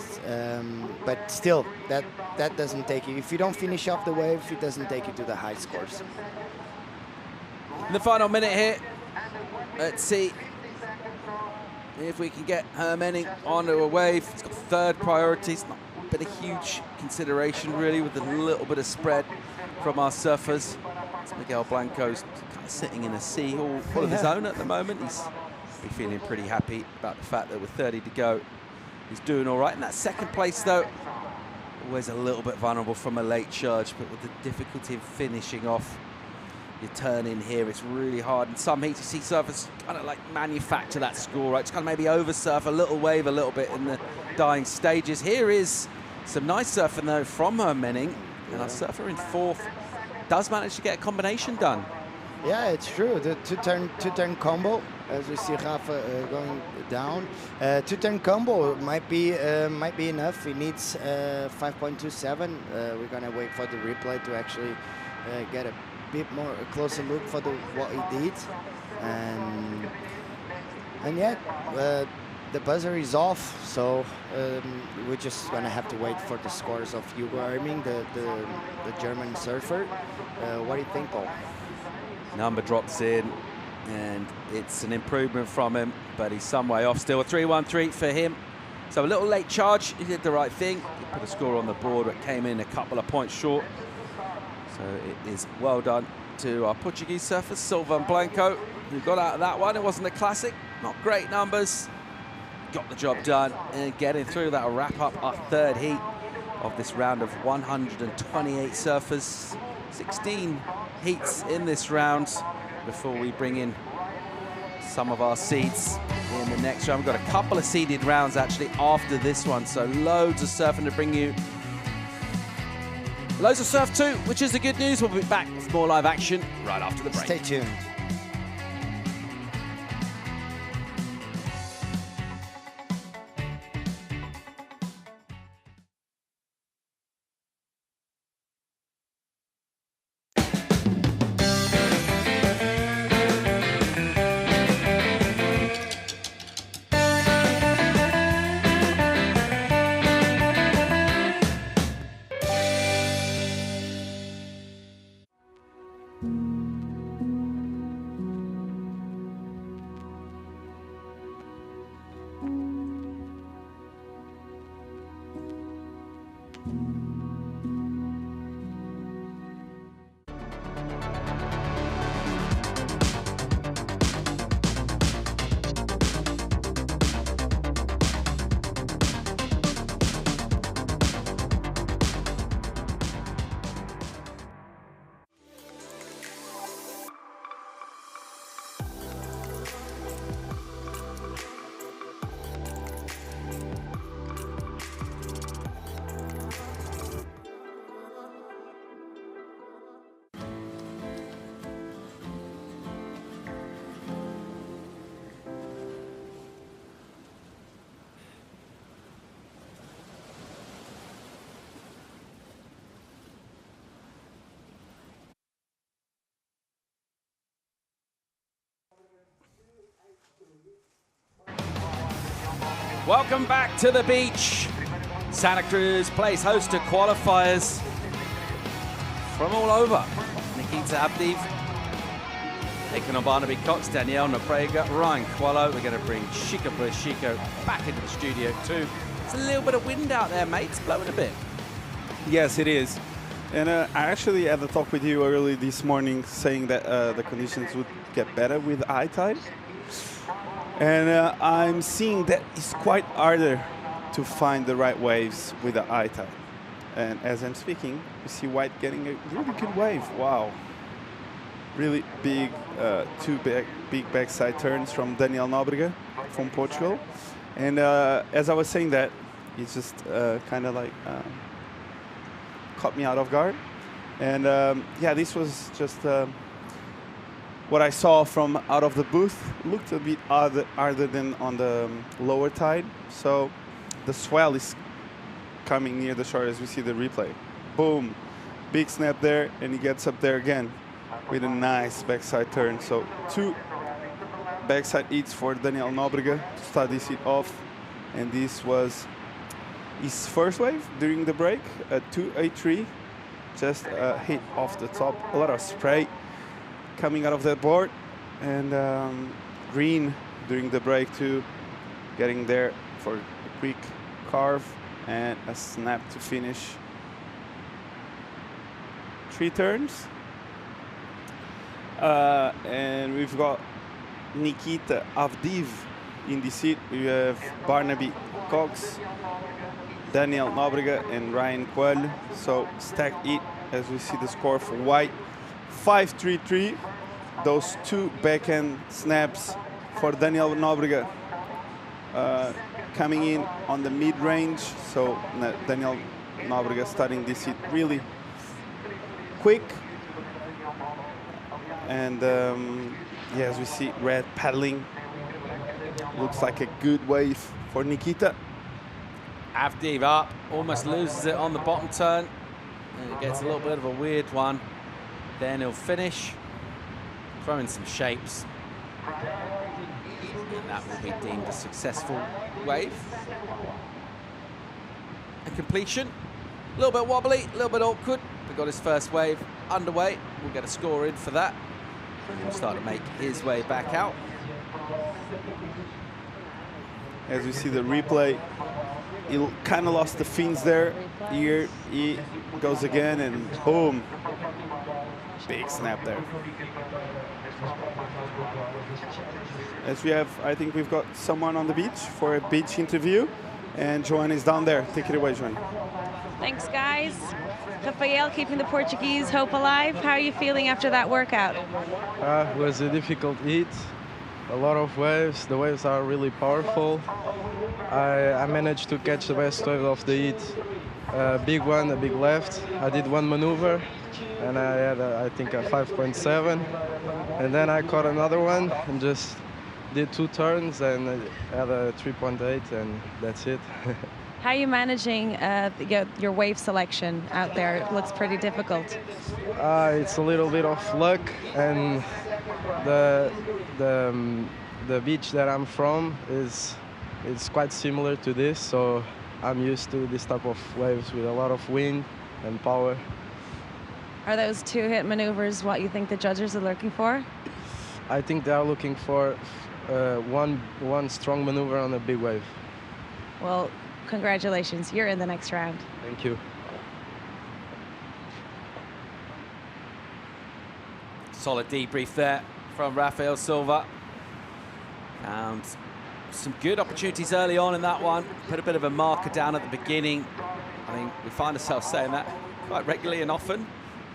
but still, that doesn't take you. If you don't finish off the wave, it doesn't take you to the high scores. In the final minute here, let's see if we can get Hermening onto a wave. It's got third priority. It's not been a huge consideration really, with a little bit of spread from our surfers. It's Miguel Blanco's kind of sitting in a sea all of his own at the moment. He's feeling pretty happy about the fact that with 30 to go, he's doing all right. In that second place, though, always a little bit vulnerable from a late charge, but with the difficulty of finishing off your turn in here, it's really hard. In some heats, you see surfers kind of like manufacture that score, right? Just kind of maybe over-surf a little wave a little bit in the dying stages. Here is some nice surfing, though, from Hermening, and our surfer in fourth does manage to get a combination done. Yeah, it's true. The two-turn combo, as we see Rafa going down. Two-turn combo might be enough. He needs 5.27. We're gonna wait for the replay to actually get a bit more a closer look for what he did. And yet the buzzer is off, so we're just gonna have to wait for the scores of Igor, the German surfer. What do you think, Paul? Number drops in, and it's an improvement from him, but he's some way off still. A 3.13 for him. So a little late charge. He did the right thing. He put a score on the board, but came in a couple of points short. So it is well done to our Portuguese surfers, Silva and Blanco, who got out of that one. It wasn't a classic, not great numbers. Got the job done, and getting through that will wrap up our third heat of this round of 128 surfers. 16 heats in this round before we bring in some of our seeds in the next round. We've got a couple of seeded rounds actually after this one, so loads of surfing to bring you. Loads of surf too, which is the good news. We'll be back with more live action right after the break. Stay tuned. Welcome back to the beach. Santa Cruz plays host to qualifiers from all over. Nikita Avdiv, Aiken Barnaby Cox, Danielle Nobrega, Ryan Qualo. We're going to bring Chico Chico back into the studio too. It's a little bit of wind out there, mate. It's blowing a bit. Yes, it is. And I actually had a talk with you early this morning saying that the conditions would get better with high tide. And I'm seeing that it's quite harder to find the right waves with the high tide. And as I'm speaking, you see White getting a really good wave. Wow. Really big, two big backside turns from Daniel Nobrega from Portugal. And as I was saying that, it's just kind of like caught me out of guard. And yeah, this was just what I saw from out of the booth. Looked a bit harder than on the lower tide. So the swell is coming near the shore as we see the replay. Boom, big snap there, and he gets up there again with a nice backside turn. So 2 backside hits for Daniel Nobrega to start this hit off. And this was his first wave during the break, a 2-8-3, just a hit off the top, a lot of spray coming out of that board, and green during the break too, getting there for a quick carve and a snap to finish. 3 turns, and we've got Nikita Avdiv in the seat. We have Barnaby Cox, Daniel Nobrega, and Ryan Coelho. So stacked it as we see the score for White. 5-3-3. Those 2 backhand snaps for Daniel Nobrega coming in on the mid-range. So Daniel Nobrega starting this hit really quick. And yeah, as we see Red paddling. Looks like a good wave for Nikita. Avdiv up, almost loses it on the bottom turn. And it gets a little bit of a weird one. Then he'll finish, throw in some shapes. And that will be deemed a successful wave. A completion, a little bit wobbly, a little bit awkward. We got his first wave underway. We'll get a score in for that. And he'll start to make his way back out. As we see the replay, he kind of lost the fins there. Here he goes again, and boom, big snap there. As we have, I think we've got someone on the beach for a beach interview, and Joanne is down there. Take it away, Joanne. Thanks, guys. Rafael keeping the Portuguese hope alive. How are you feeling after that workout? It was a difficult heat. A lot of waves. The waves are really powerful. I managed to catch the best wave of the heat. A big one, a big left. I did 1 maneuver, and I had, I think, a 5.7. And then I caught another one and just did 2 turns and I had a 3.8, and that's it. How are you managing your wave selection out there? It looks pretty difficult. It's a little bit of luck, and the beach that I'm from is quite similar to this, so I'm used to this type of waves with a lot of wind and power. Are those 2-hit maneuvers what you think the judges are looking for? I think they are looking for one strong maneuver on a big wave. Well, congratulations, you're in the next round. Thank you. Solid debrief there from Rafael Silva. Found some good opportunities early on in that one. Put a bit of a marker down at the beginning. I mean, we find ourselves saying that quite regularly and often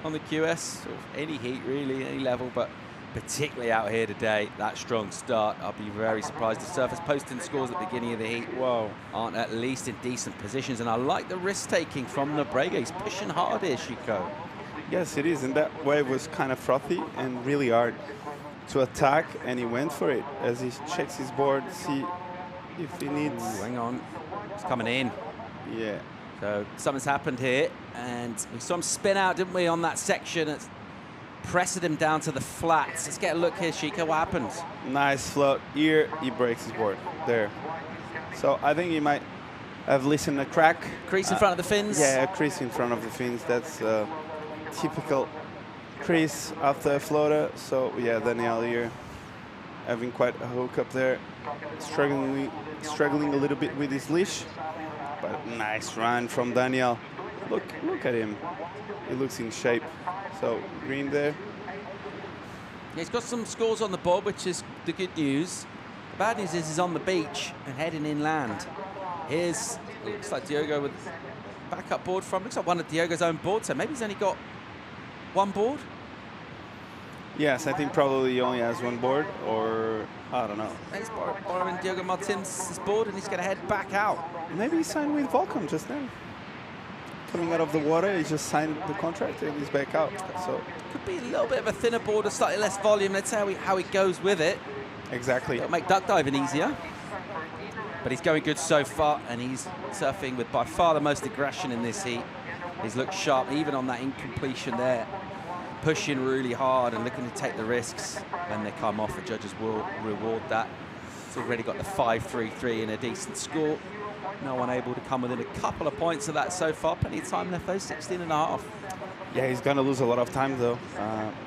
on the QS, or any heat really, any level, but particularly out here today, that strong start. I'll be very surprised if surface posting scores at the beginning of the heat aren't at least in decent positions. And I like the risk-taking from Nobrega. He's pushing hard here, Chico. Yes, it is, and that wave was kind of frothy and really hard to attack, and he went for it as he checks his board, see if he needs... Ooh, hang on, it's coming in. Yeah. So something's happened here, and we saw him spin out, didn't we, on that section. It's pressed him down to the flats. Let's get a look here, Chico, what happens? Nice float. Here, he breaks his board. There. So I think he might have listened a crack. Crease in front of the fins. Yeah, a crease in front of the fins. That's typical crease after a floater. So yeah, Daniel here having quite a hook up there, struggling a little bit with his leash, but nice run from Daniel. Look at him. He looks in shape. So green there. Yeah, he's got some scores on the board, which is the good news. The bad news is he's on the beach and heading inland. Here's, looks like Diogo with backup board from, looks like one of Diogo's own boards, so maybe he's only got one board? Yes, I think probably he only has one board, or I don't know. He's borrowing Dior Martinez's board and he's going to head back out. Maybe he signed with Volcom just now. Coming out of the water, he just signed the contract and he's back out. So could be a little bit of a thinner board, a slightly less volume. Let's see how he goes with it. Exactly. It'll make duck diving easier. But he's going good so far, and he's surfing with by far the most aggression in this heat. He's looked sharp, even on that incompletion there. Pushing really hard and looking to take the risks. When they come off, the judges will reward that. He's already got the 5.33 and a decent score. No one able to come within a couple of points of that so far. Plenty of time left though, 16.5. Yeah, he's going to lose a lot of time though.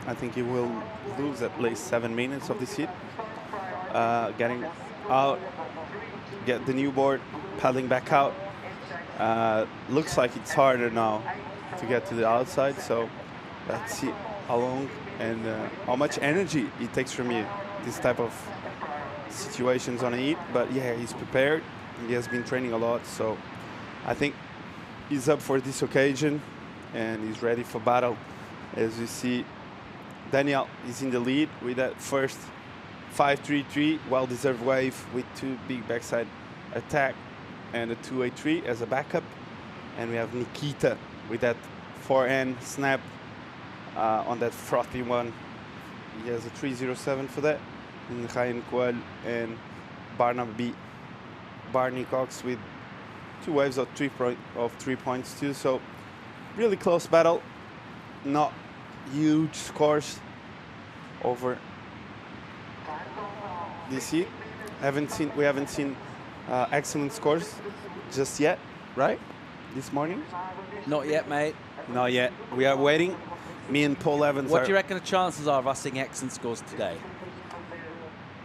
I think he will lose at least 7 minutes of this heat. Getting out, get the new board, paddling back out. Looks like it's harder now to get to the outside, so let's see how long and how much energy it takes from you, this type of situations on a heat. But yeah, he's prepared. He has been training a lot, so I think he's up for this occasion and he's ready for battle. As you see, Daniel is in the lead with that first 5.33, well-deserved wave with 2 big backside attack and a 2.83 as a backup. And we have Nikita with that forehand snap on that frothy one. He has a 3.07 for that. And Ryan Coelho and Barney Cox with 2 waves of 3 points too. So really close battle. Not huge scores over this heat. We haven't seen excellent scores just yet, right? This morning? Not yet, mate. Not yet. We are waiting. Me and Paul Evans. What do you reckon the chances are of us seeing excellent scores today?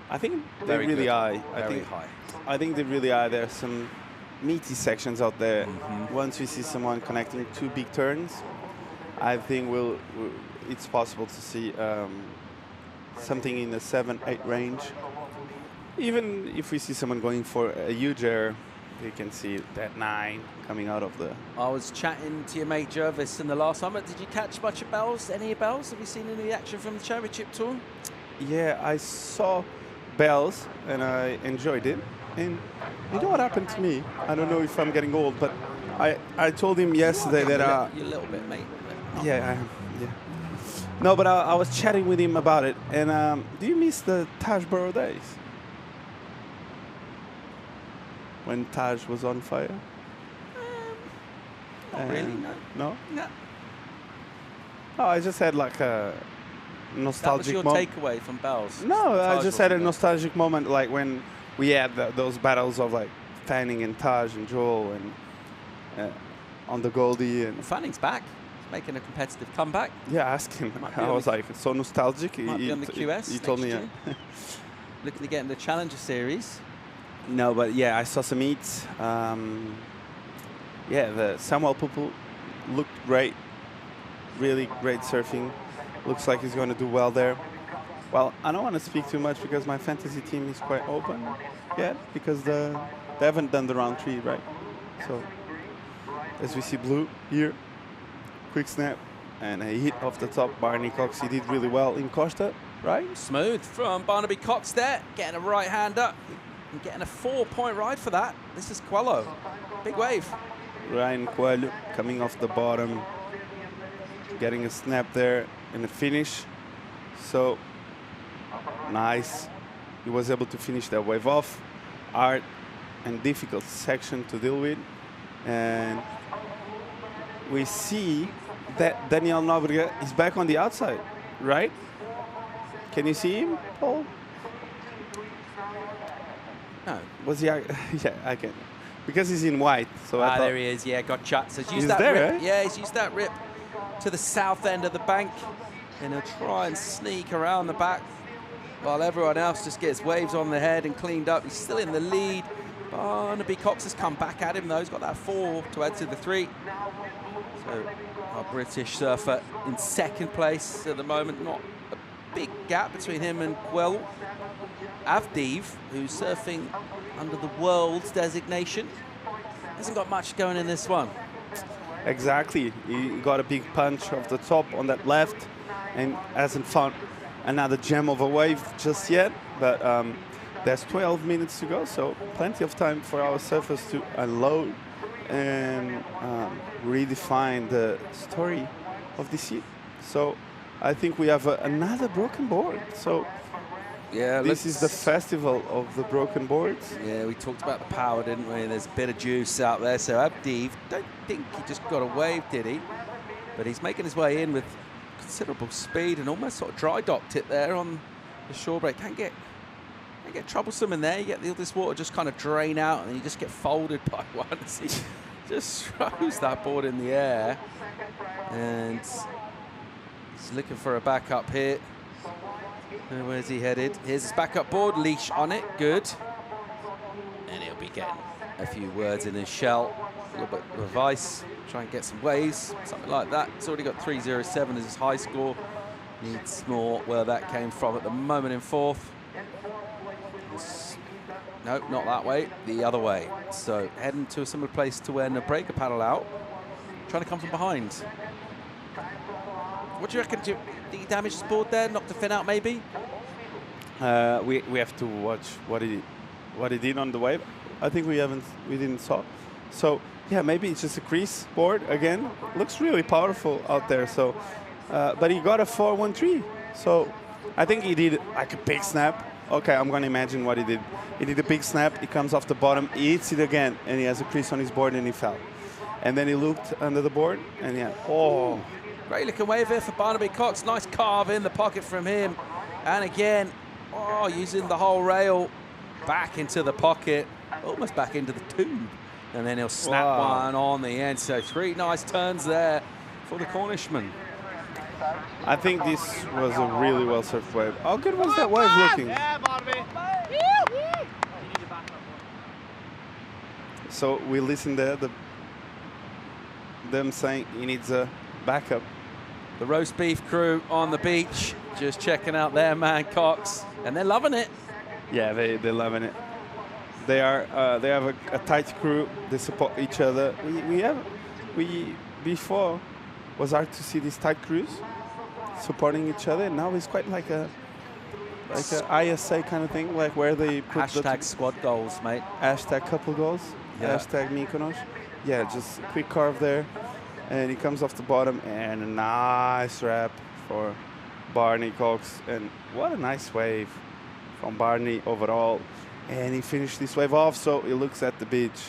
I think they're really high. Very high. I think they really are. There are some meaty sections out there. Once we see someone connecting 2 big turns, I think it's possible to see something in the 7-8 range. Even if we see someone going for a huge error, you can see that 9 coming out of the... I was chatting to your mate Jarvis in the last summer. Did you catch much of bells? Any bells? Have you seen any action from the championship tour? Yeah, I saw bells and I enjoyed it. And you know what happened to me? I don't know if I'm getting old, but I told him yesterday that... You're a little bit, mate. Yeah, I am. Yeah. No, but I was chatting with him about it. And do you miss the Taj Borough days? When Taj was on fire? Not really, no. No? No. Oh, I just had like a nostalgic moment. That was your takeaway from bells? No, I just had a nostalgic moment, like when we had those battles of like Fanning and Taj and Joel and on the Goldie. And Fanning's back. He's making a competitive comeback. Yeah, ask him. I was like, so nostalgic. Might be on the QS. He told me. Looking to get in the Challenger Series. No, but yeah, I saw some heats. Yeah, the Samuel Pupul looked great. Really great surfing. Looks like he's going to do well there. Well, I don't want to speak too much because my fantasy team is quite open yet because they haven't done the round 3, right? So, as we see Blue here, quick snap and a hit off the top. Barney Cox, he did really well in Costa, right? Smooth from Barnaby Cox there, getting a right hand up. And getting a 4-point ride for that. This is Coelho. Big wave. Ryan Coelho coming off the bottom, getting a snap there and a finish. So nice. He was able to finish that wave off. Hard and difficult section to deal with. And we see that Daniel Nóbrega is back on the outside, right? Can you see him, Paul? Was he? Yeah, I can. Because he's in white, so I thought there he is. Yeah, gotcha. So he's used He's that there, rip. right? Yeah, he's used that rip to the south end of the bank, and he'll try and sneak around the back while everyone else just gets waves on the head and cleaned up. He's still in the lead. Barnaby Cox has come back at him though. He's got that 4 to add to the 3. So our British surfer in second place at the moment. Not a big gap between him and Guel. Avdiv, who's surfing under the world's designation, hasn't got much going in this one. exactly. He got a big punch off the top on that left, and hasn't found another gem of a wave just yet. But there's 12 minutes to go, so plenty of time for our surfers to unload and redefine the story of this year. So I think we have another broken board. So Yeah, this is the festival of the broken boards. Yeah, we talked about the power, didn't we? There's a bit of juice out there. So Avdiv, don't think he just got a wave, did he? But he's making his way in with considerable speed and almost sort of dry docked it there on the shore break. Can't get troublesome in there. You get this water just kind of drain out, and you just get folded by one as he just throws that board in the air. And he's looking for a backup here. Where's he headed? Here's his backup board, leash on it, good. And he'll be getting a few words in his shell, a little bit of advice, try and get some waves, something like that. He's already got 307 as his high score. Needs more where that came from at the moment in fourth. No, not that way, the other way. So heading to a similar place to where Nobrega paddle out, trying to come from behind. What do you reckon? Did he damage his board there? Knocked the fin out, maybe? We have to watch what he did on the wave. I think we didn't saw. So yeah, maybe it's just a crease board again. Looks really powerful out there. So, but he got a 413. So I think he did like a big snap. Okay, I'm gonna imagine what he did. He did a big snap. He comes off the bottom, he hits it again, and he has a crease on his board, and he fell. And then he looked under the board, and yeah, oh. Great looking wave here for Barnaby Cox. Nice carve in the pocket from him. And again, using the whole rail back into the pocket, almost back into the tube. And then he'll snap one on the end. So 3 nice turns there for the Cornishman. I think this was a really well surfed wave. How good was that wave looking? Yeah, Barnaby. So we listened there, them saying he needs a backup. The roast beef crew on the beach, just checking out their man Cox, and they're loving it. Yeah, they're loving it. They have a tight crew. They support each other. We before was hard to see these tight crews supporting each other. Now it's quite like a ISA kind of thing, like where they put hashtag squad goals, mate. Hashtag couple goals. Yeah. Hashtag Mykonos. Yeah, just a quick carve there. And he comes off the bottom, and a nice wrap for Barney Cox. And what a nice wave from Barney overall. And he finished this wave off, so he looks at the beach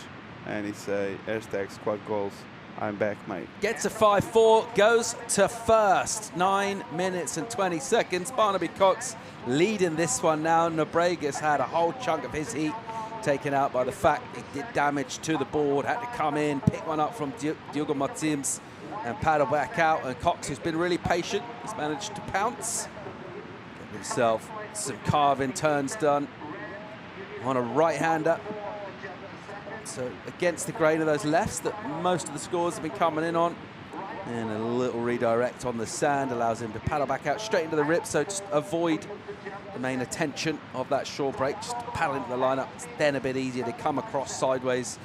and he say, hashtag squad goals. I'm back, mate. Gets a 5-4, goes to first. 9 minutes and 20 seconds. Barnaby Cox leading this one now. Nobrega's had a whole chunk of his heat taken out by the fact it did damage to the board, had to come in, pick one up from Dior Martinez and paddle back out. And Cox, who's been really patient, has managed to pounce. Get himself some carving turns done on a right-hander. So against the grain of those lefts that most of the scores have been coming in on. And a little redirect on the sand allows him to paddle back out straight into the rip, so just avoid the main attention of that shore break. Just paddle into the lineup. It's then a bit easier to come across sideways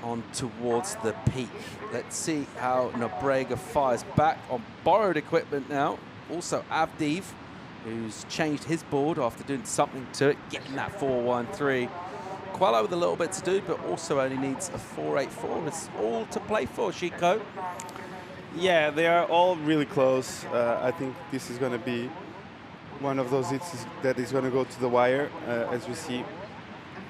on towards the peak. Let's see how Nobrega fires back on borrowed equipment now. Also Avdiv, who's changed his board after doing something to it, getting that 413. Quello with a little bit to do, but also only needs a 484. It's all to play for, Chico. Yeah, they are all really close. I think this is going to be one of those hits that is going to go to the wire. As we see,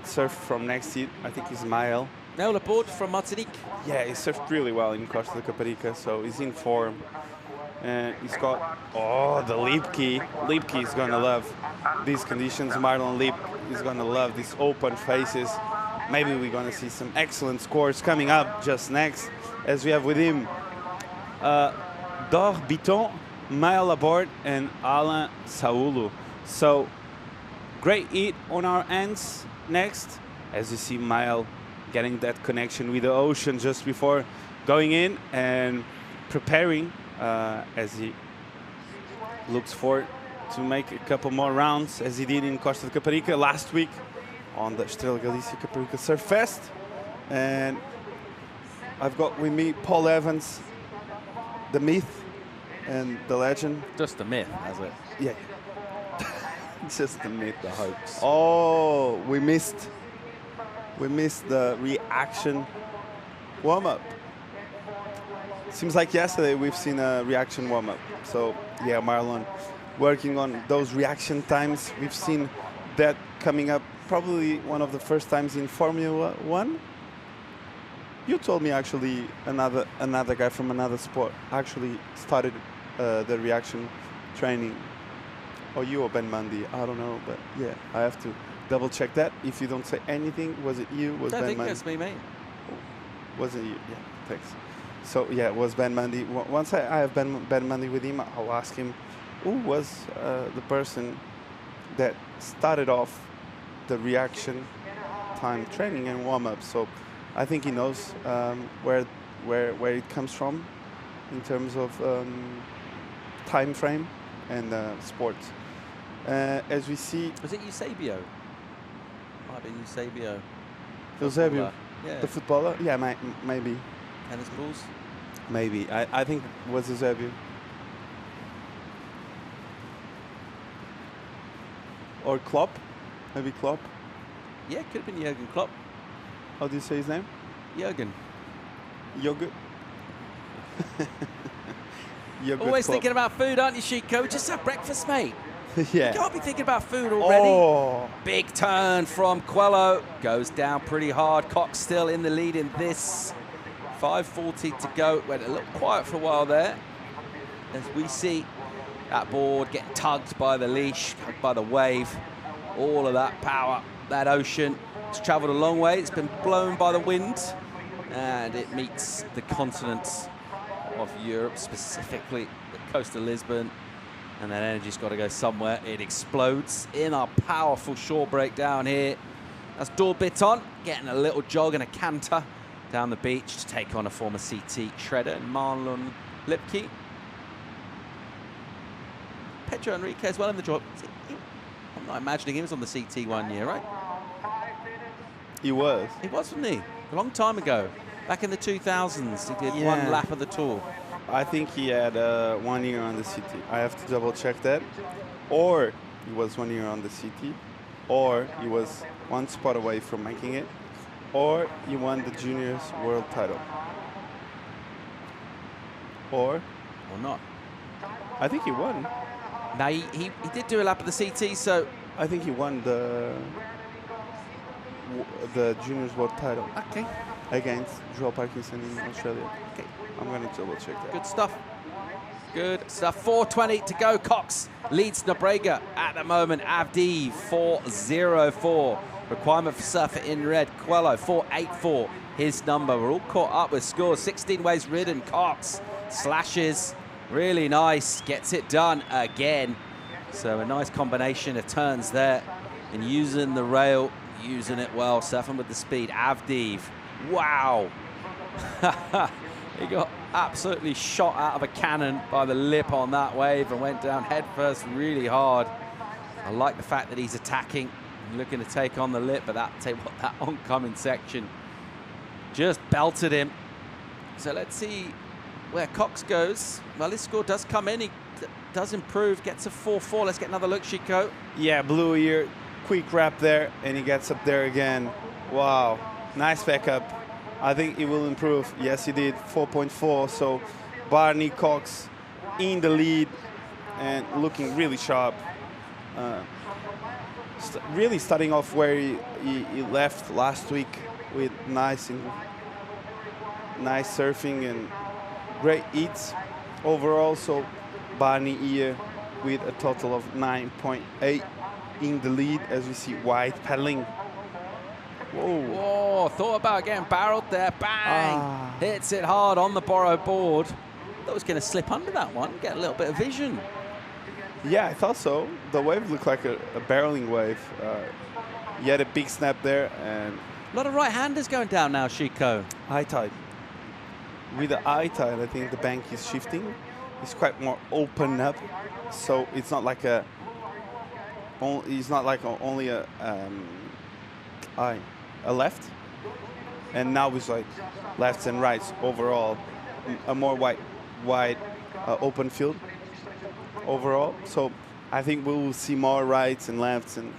surf from next hit, I think Ismael. Now aboard from Martinique. Yeah, he surfed really well in Costa de Caparica, so he's in form. And he's got, oh, the leap key. Leap key is going to love these conditions. Marlon Leap is going to love these open faces. Maybe we're going to see some excellent scores coming up just next, as we have with him Dor Biton, Mael Laborde, and Alain Saulu. So, great hit on our ends next, as you see Mael getting that connection with the ocean just before going in and preparing as he looks forward to make a couple more rounds, as he did in Costa de Caparica last week on the Estrella Galicia Caparica Surf Fest. And I've got with me Paul Evans, the myth and the legend. Just the myth, has it? Yeah. Just the myth. The hoax. Oh, we missed the reaction warm-up. Seems like yesterday we've seen a reaction warm-up. So, yeah, Marlon working on those reaction times. We've seen that coming up probably one of the first times in Formula One. You told me actually another guy from another sport actually started the reaction training. Or you or Ben Mundy, I don't know, but yeah, I have to double check that. If you don't say anything, was it you? Was I Ben think Mundy? that's me, mate. Wasn't you? Yeah, thanks. So yeah, it was Ben Mundy. Once I have Ben Mundy with him, I'll ask him who was the person that started off the reaction time training and warm up. So I think he knows where it comes from in terms of time frame and sports. As we see, Was it Eusebio? Might have been Eusebio. Eusebio, Yeah. the footballer. Yeah, maybe. Tennis balls. Maybe. I think it was Eusebio. Or Klopp. Maybe Klopp. Yeah, could have been Jurgen Klopp. How do you say his name? Jurgen. Yogurt. Yogurt Always Klopp. thinking about food, aren't you, Chico? Just have breakfast, mate. Yeah. You can't be thinking about food already. Oh. Big turn from Quello. Goes down pretty hard. Cox still in the lead in this. 5:40 to go. Went a little quiet for a while there. As we see that board getting tugged by the leash, tugged by the wave. All of that power, that ocean. It's traveled a long way. It's been blown by the wind. And it meets the continents of Europe, specifically the coast of Lisbon. And that energy's got to go somewhere. It explodes in our powerful shore breakdown here. That's Dor Biton getting a little jog and a canter down the beach to take on a former CT shredder, Marlon Lipke. Pedro Enrique as well in the job. I'm not imagining he was on the CT 1 year, right? He was. He was, wasn't he? A long time ago. Back in the 2000s, he did Yeah. one lap of the tour. I think he had 1 year on the CT. I have to double check that. Or he was 1 year on the CT, or he was one spot away from making it, or he won the juniors world title. Or not. I think he won. Now, he did do a lap of the CT, so I think he won the juniors world title. Okay. Against Joel Parkinson in Australia. Okay. I'm going to double check that. Good stuff. Good stuff. 4:20 to go. Cox leads Nobrega at the moment. Avdiv 4:04. Requirement for surfer in red. Quello 4:84. His number. We're all caught up with scores. 16 ways ridden. Cox slashes. Really nice. Gets it done again. So a nice combination of turns there. And using the rail, using it well. Surfing with the speed. Avdiv. Wow. He got absolutely shot out of a cannon by the lip on that wave and went down headfirst really hard. I like the fact that he's attacking, looking to take on the lip, but that oncoming section just belted him. So let's see where Cox goes. Well, his score does come in. He does improve, gets a 4:4. Let's get another look, Chico. Yeah, blue ear, quick wrap there, and he gets up there again. Wow, nice backup. I think he will improve. Yes, he did, 4.4. So Barney Cox in the lead and looking really sharp. Really starting off where he left last week with nice surfing and great hits. overall. So Barney here with a total of 9.8 in the lead as we see White paddling. Whoa. Whoa, thought about getting barreled there. Bang! Hits it hard on the borrowed board. Thought it was going to slip under that one, get a little bit of vision. Yeah, I thought so. The wave looked like a barreling wave. He had a big snap there, and a lot of right-handers going down now, Chico. High tide. With the high tide, I think the bank is shifting. It's quite more open up, so it's not like only a left, and now it's like lefts and rights overall, a more wide open field overall. So I think we will see more rights and lefts and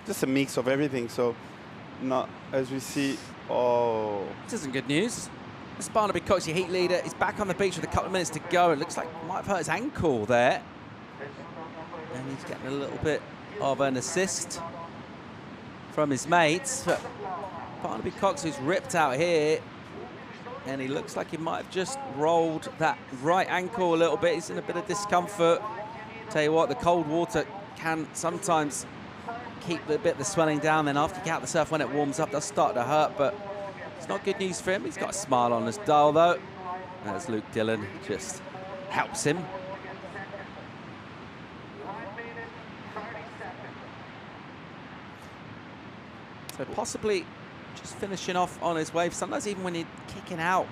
just a mix of everything. So not as we see. Oh, this isn't good news. This Barnaby Cox, your heat leader, is back on the beach with a couple of minutes to go. It looks like he might have hurt his ankle there, and he's getting a little bit of an assist from his mates. But Barnaby Cox, who's ripped out here, and he looks like he might have just rolled that right ankle a little bit. He's in a bit of discomfort. Tell you what, the cold water can sometimes keep a bit of the swelling down. Then after you get out the surf, when it warms up, it does start to hurt, but it's not good news for him. He's got a smile on his dial, though, as Luke Dillon just helps him. So possibly just finishing off on his wave. Sometimes even when you're kicking out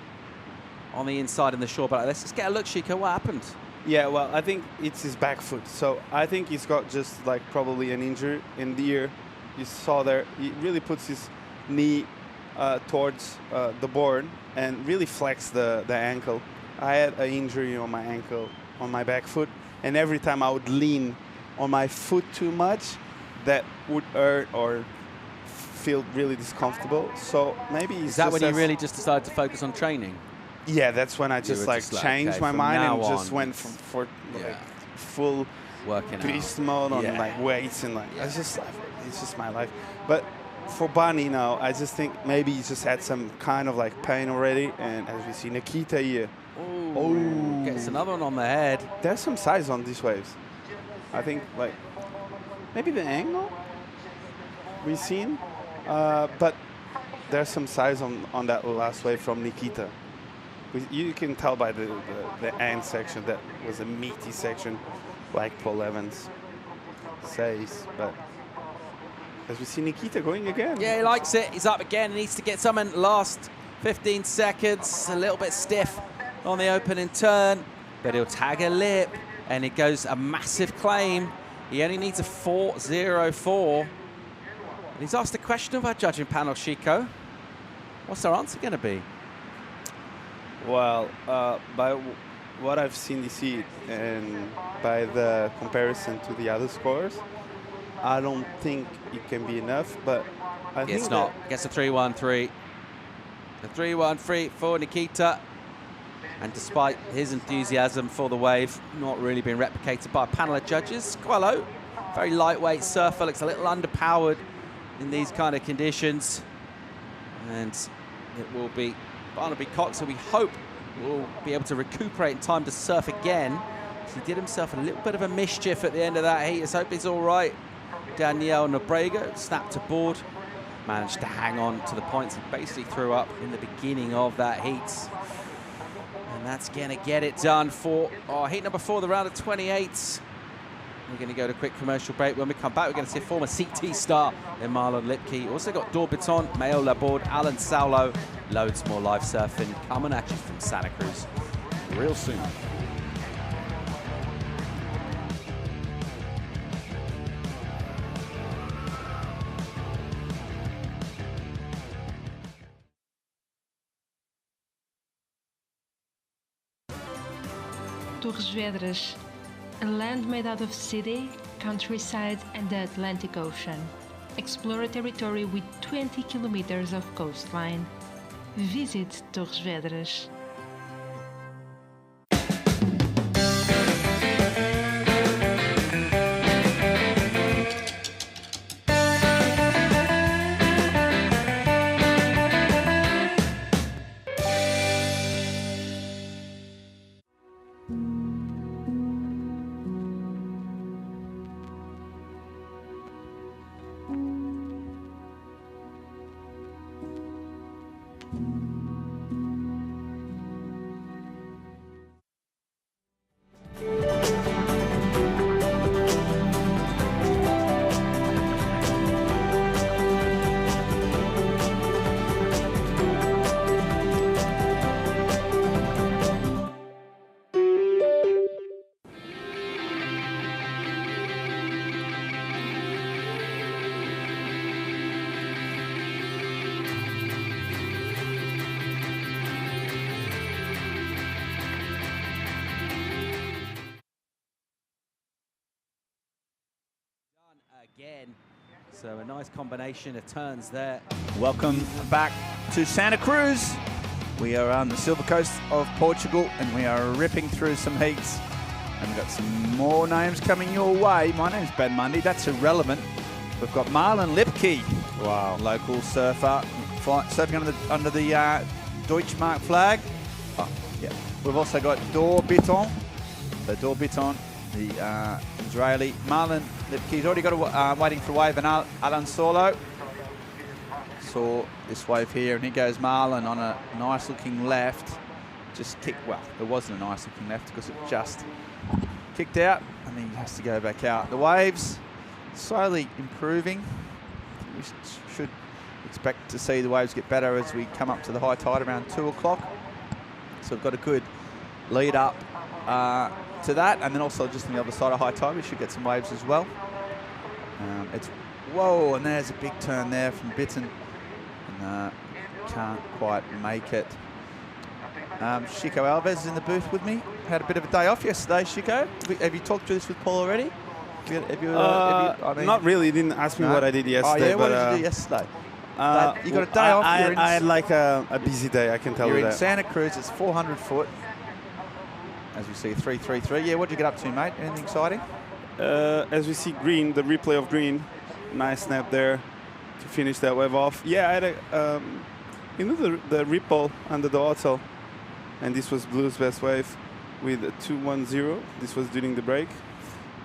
on the inside in the shore, but let's just get a look, Chico. What happened? Yeah, well, I think it's his back foot. So I think he's got just like probably an injury in the ear. You saw there, he really puts his knee towards the board and really flex the ankle. I had an injury on my ankle, on my back foot, and every time I would lean on my foot too much, that would hurt or feel really discomfortable. So maybe he's Is that when you really just decided to focus on training? Yeah, that's when I just like changed my mind and just went for like full working beast mode on like weights and like it's just my life. But for Barney now, I just think maybe he just had some kind of like pain already, and as we see Nikita here, gets another one on the head. There's some size on these waves. I think like maybe the angle we've seen, but there's some size on that last wave from Nikita. You can tell by the end section that was a meaty section, like Paul Evans says. But as we see Nikita going again. Yeah, he likes it. He's up again. He needs to get some in the last 15 seconds. A little bit stiff on the opening turn, but he'll tag a lip, and it goes a massive claim. He only needs a 4.04. And he's asked a question of our judging panel, Chico. What's our answer going to be? Well, by what I've seen this heat and by the comparison to the other scores, I don't think it can be enough, but I think it's not. Gets a 3-1-3. The 3-1-3 for Nikita. And despite his enthusiasm for the wave, not really being replicated by a panel of judges, Quello, very lightweight surfer, looks a little underpowered in these kind of conditions. And it will be Barnaby Cox, who we hope will be able to recuperate in time to surf again. He did himself a little bit of a mischief at the end of that heat. Let's hope he's all right. Daniel Nobrega snapped aboard, managed to hang on to the points he basically threw up in the beginning of that heat. And that's going to get it done for our heat number 4, the round of 28. We're going to go to a quick commercial break. When we come back, we're going to see a former CT star in Marlon Lipke. Also got Dorbiton, Mayo Laborde, Alan Saulo. Loads more live surfing coming at you from Santa Cruz real soon. Torres Vedras, a land made out of city, countryside and the Atlantic Ocean. Explore a territory with 20 kilometers of coastline. Visit Torres Vedras. again. So a nice combination of turns there. Welcome back to Santa Cruz. We are on the Silver Coast of Portugal, and we are ripping through some heats. And we've got some more names coming your way. My name's Ben Mundy. That's irrelevant. We've got Marlon Lipke. Wow. Local surfer, surfing under the Deutschmark flag. Oh, yeah. We've also got Dior Martinez. So Dior Martinez, the Israeli. Marlon Lipke. He's already got waiting for a wave, and Alan Solo. Saw this wave here, and here goes Marlon on a nice looking left. Just kicked, well, it wasn't a nice looking left because it just kicked out, and then he has to go back out. The waves slowly improving. We should expect to see the waves get better as we come up to the high tide around 2 o'clock. So we've got a good lead up to that, and then also just on the other side of high tide we should get some waves as well. It's whoa, and there's a big turn there from Bitten, and can't quite make it. Chico Alves is in the booth with me. Had a bit of a day off yesterday, Chico. Have you talked through this with Paul already? I mean, not really. He didn't ask me what I did yesterday. Oh, yeah, what did you do yesterday? You got a day off. I had like a busy day, I can tell you that. You're in Santa Cruz. It's 400 foot. As we see, 333. Yeah, what did you get up to, mate? Anything exciting? As we see green, the replay of green. Nice snap there to finish that wave off. Yeah, I had a, the ripple under the hotel. And this was Blue's best wave with a 210. This was during the break.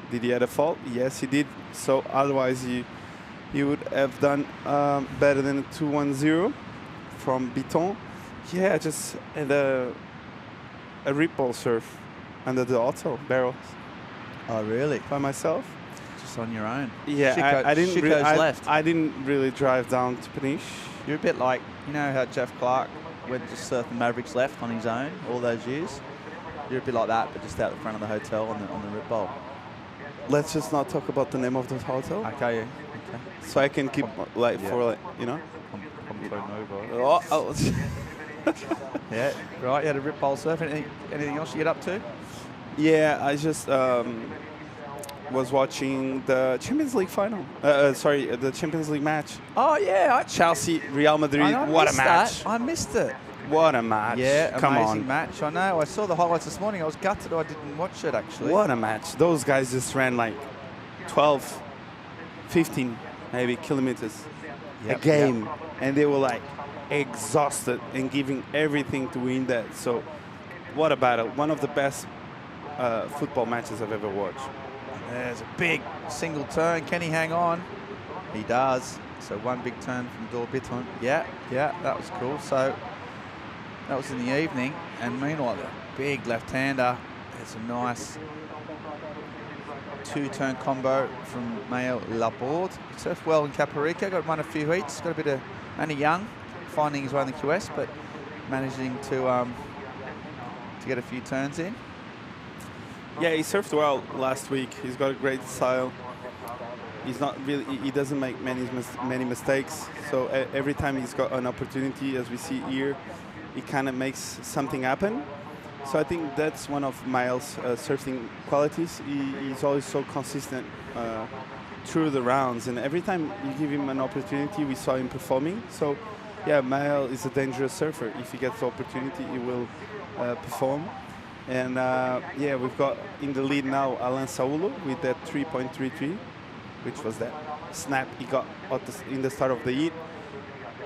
Did he have a fault? Yes, he did. So otherwise, he would have done better than a 210 from Biton. Yeah, just had a ripple surf under the auto barrels. Oh, really? By myself. Just on your own. Yeah, I didn't. Left. I didn't really drive down to Peniche. You're a bit like, you know how Jeff Clark went to surf the Mavericks left on his own all those years. You're a bit like that, but just out the front of the hotel on the Rip Bowl. Let's just not talk about the name of the hotel. Okay, yeah. Okay. So I can keep for like, you know. Yeah, right. You had a Rip Bowl surf. Anything else you get up to? Yeah, I just was watching the Champions League final. The Champions League match. Oh yeah, Chelsea, Real Madrid. What a match! I missed it. What a match! Yeah, come amazing on. match. I know. I saw the highlights this morning. I was gutted. I didn't watch it actually. What a match! Those guys just ran like 12, 15, maybe kilometers a game, and they were like exhausted and giving everything to win that. So, what a battle! One of the best football matches I've ever watched. There's a big single turn. Can he hang on? He does. So one big turn from Dior Martinez. Yeah, that was cool. So that was in the evening. And meanwhile, the big left-hander. It's a nice two-turn combo from Miguel Laborde. He surfed well in Caparica. Got run a few heats. Got a bit of only young, finding his way in the QS, but managing to get a few turns in. Yeah, he surfed well last week. He's got a great style. He's not really. He doesn't make many mistakes. So every time he's got an opportunity, as we see here, he kind of makes something happen. So I think that's one of Miles' surfing qualities. He's always so consistent through the rounds, and every time you give him an opportunity, we saw him performing. So yeah, Miles is a dangerous surfer. If he gets the opportunity, he will perform. And yeah, we've got in the lead now Alan Saulo with that 3.33, which was that snap he got in the start of the heat.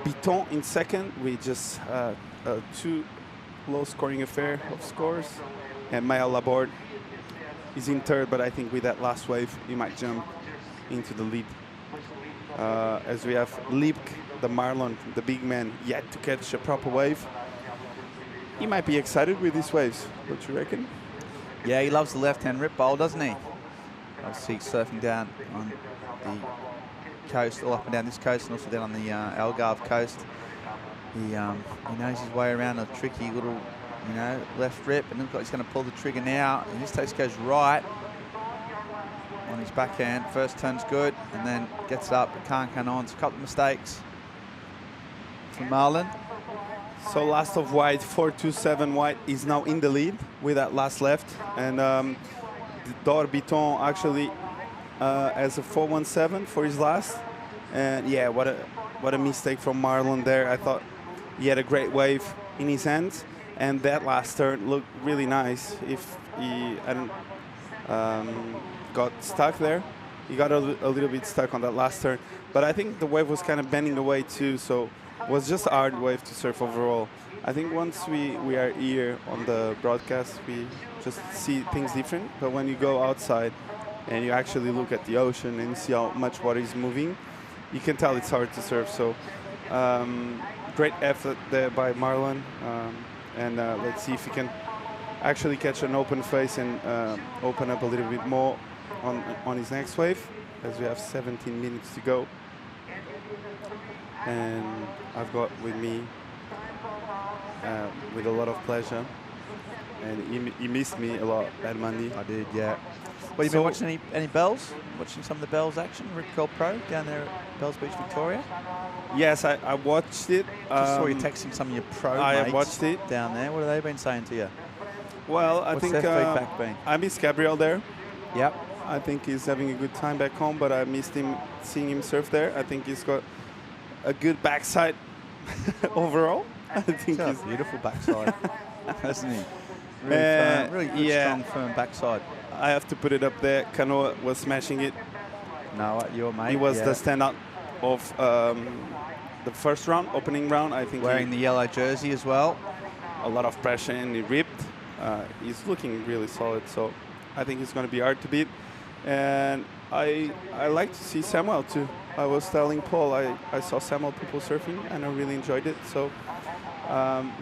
Biton in second with just two low-scoring affair of scores. And Miguel Laborde is in third, but I think with that last wave, he might jump into the lead. As we have Lipke, the Marlon, the big man, yet to catch a proper wave. He might be excited with these waves. What you reckon? Yeah, he loves the left-hand rip bowl, doesn't he? Obviously surfing down on the coast, all up and down this coast, and also down on the Algarve coast. He knows his way around a tricky little, left rip, and looks like he's going to pull the trigger now. In this case, goes right on his backhand. First turn's good, and then gets up, but can't hang on. It's a couple of mistakes from Marlon. So last of white, 427 white is now in the lead with that last left. And Dior Martinez actually as a 417 for his last. And yeah, what a mistake from Marlon there. I thought he had a great wave in his hands, and that last turn looked really nice. If he hadn't got stuck there, he got a little bit stuck on that last turn. But I think the wave was kind of bending away too, so it was just a hard wave to surf overall. I think once we are here on the broadcast, we just see things different. But when you go outside and you actually look at the ocean and see how much water is moving, you can tell it's hard to surf. So great effort there by Marlon. And let's see if he can actually catch an open face and open up a little bit more on his next wave, as we have 17 minutes to go. And I've got with me, with a lot of pleasure, and he missed me a lot that Monday. I did, yeah. Well, you been watching any Bells? Watching some of the Bells action, Rip Curl Pro down there at Bells Beach, Victoria? Yes, I watched it. Just saw you texting some of your pro I mates watched it down there. What have they been saying to you? Well, What's their feedback been? I miss Gabriel there. Yep. I think he's having a good time back home, but I missed seeing him surf there. I think he's got a good backside overall. I think He's got he's a beautiful backside, hasn't he? Really, firm, really good, strong, firm backside. I have to put it up there. Canoa was smashing it. No, your mate. He was the standout of the first round, opening round. I think wearing the yellow jersey as well. A lot of pressure, and he ripped. He's looking really solid, so I think it's going to be hard to beat. And I like to see Samuel too. I was telling Paul I saw Samuel people surfing and I really enjoyed it. So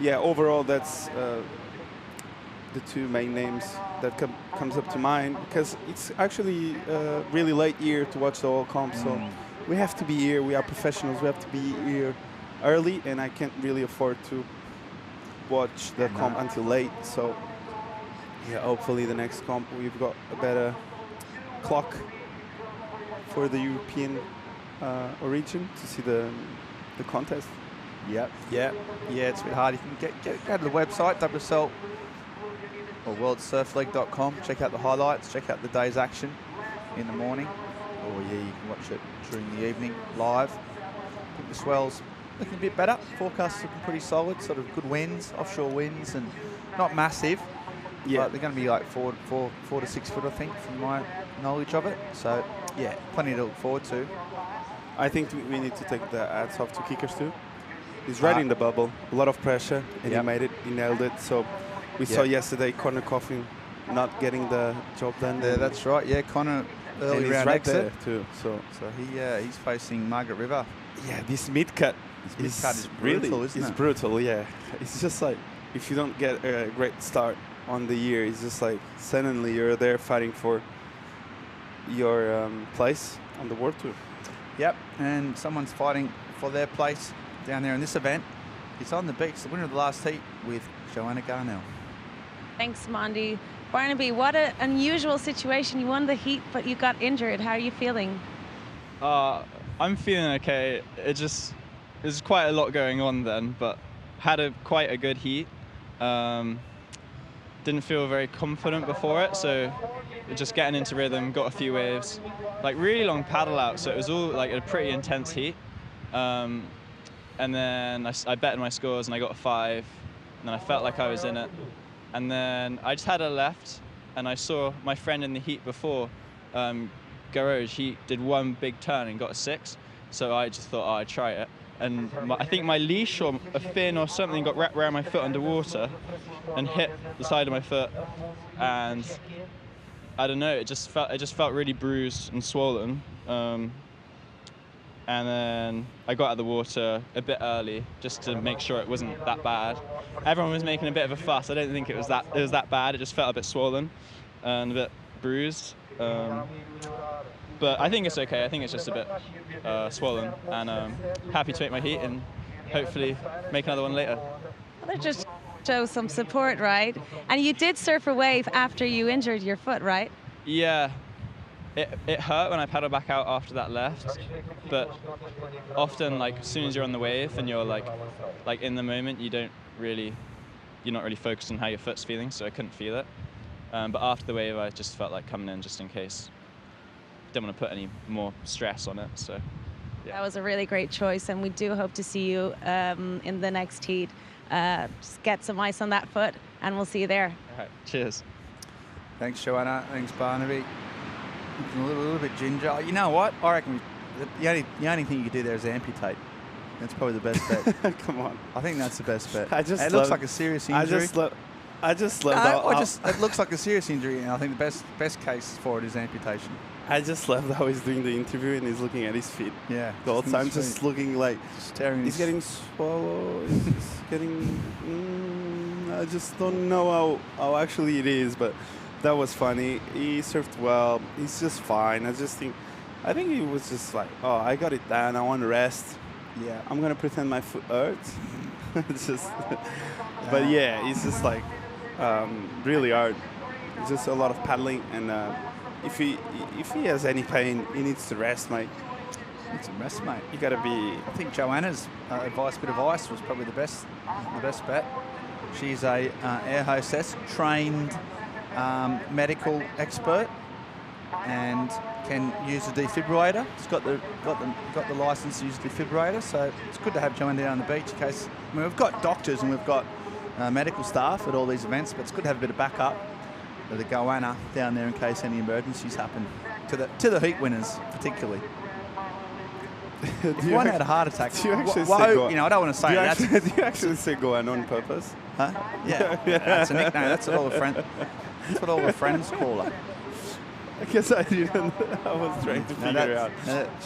yeah, overall that's the two main names that comes up to mind, because it's actually a really late year to watch the whole comp. So we have to be here. We are professionals. We have to be here early, and I can't really afford to watch the comp until late. So yeah, hopefully the next comp we've got a better clock for the European origin to see the contest. Yep, yeah, it's a bit hard. You can go to the website, WSL or worldsurfleague.com, check out the highlights, check out the day's action in the morning, or yeah, you can watch it during the evening live. I think the swell's looking a bit better. Forecast's looking pretty solid, sort of good winds, offshore winds, and not massive. Yeah, but they're going to be like 4 to 6 foot, I think, from my knowledge of it. So yeah, plenty to look forward to. I think we need to take the hats off to kickers too. He's right in the bubble, a lot of pressure, and he made it, he nailed it. So we saw yesterday Connor Coffin not getting the job done. Yeah, that's right. Yeah, Connor early round right exit there too. So he's facing Margaret River. Yeah, this mid cut is brutal, really, isn't it? It's brutal. Yeah, it's just like if you don't get a great start on the year, it's just like suddenly you're there fighting for your place on the World Tour. Yep, and someone's fighting for their place down there in this event. It's on the beach, the winner of the last heat with Joanna Garnell. Thanks, Mondi. Barnaby, what an unusual situation. You won the heat, but you got injured. How are you feeling? I'm feeling okay. There's quite a lot going on then, but had quite a good heat. Didn't feel very confident before it, so just getting into rhythm, got a few waves, like really long paddle out, so it was all like a pretty intense heat. And then I betted my scores and I got a 5, and then I felt like I was in it. And then I just had a left, and I saw my friend in the heat before, Garage, he did one big turn and got a 6, so I just thought, I'd try it. And I think my leash or a fin or something got wrapped around my foot underwater and hit the side of my foot, and I don't know, it just felt really bruised and swollen. And then I got out of the water a bit early just to make sure it wasn't that bad. Everyone was making a bit of a fuss. I don't think it was that bad. It just felt a bit swollen and a bit bruised. But I think it's okay. I think it's just a bit swollen, and happy to make my heat and hopefully make another one later. Well, that just shows some support, right? And you did surf a wave after you injured your foot, right? Yeah. It hurt when I paddled back out after that left, but often, like, as soon as you're on the wave and you're like in the moment, you're not really focused on how your foot's feeling, so I couldn't feel it. But after the wave, I just felt like coming in just in case. don't want to put any more stress on it. So That was a really great choice, and we do hope to see you in the next heat. Just get some ice on that foot, and we'll see you there. All right, cheers. Thanks, Joanna. Thanks, Barnaby. Looking a little bit ginger. You know what? I reckon the only thing you could do there is amputate. That's probably the best bet. Come on. I think that's the best bet. It looks like a serious injury. I just love it looks like a serious injury, and I think the best case for it is amputation. I just love how he's doing the interview and he's looking at his feet. Yeah. The whole time, just looking like staring. He's getting swallowed. He's getting. I just don't know how actually it is, but that was funny. He surfed well. He's just fine. I think he was just like, oh, I got it down. I want to rest. Yeah. I'm gonna pretend my foot hurts. But yeah, it's just like really hard. It's just a lot of paddling, and if he has any pain, he needs to rest, mate. It's a rest, mate. You got to be. I think Joanna's bit of ice was probably the best bet. She's a air hostess, trained medical expert, and can use a defibrillator. She's got the license to use a defibrillator, so it's good to have Joanna down on the beach in case. I mean, we've got doctors and we've got medical staff at all these events, but it's good to have a bit of backup with the Goanna down there in case any emergencies happen. To the heat winners, particularly. If one had a heart attack, do you actually say I don't want to say that. Do you actually say Goanna on purpose? Huh? Yeah, that's a nickname. That's what all the friends call her. I guess I didn't. I was trying to figure it out.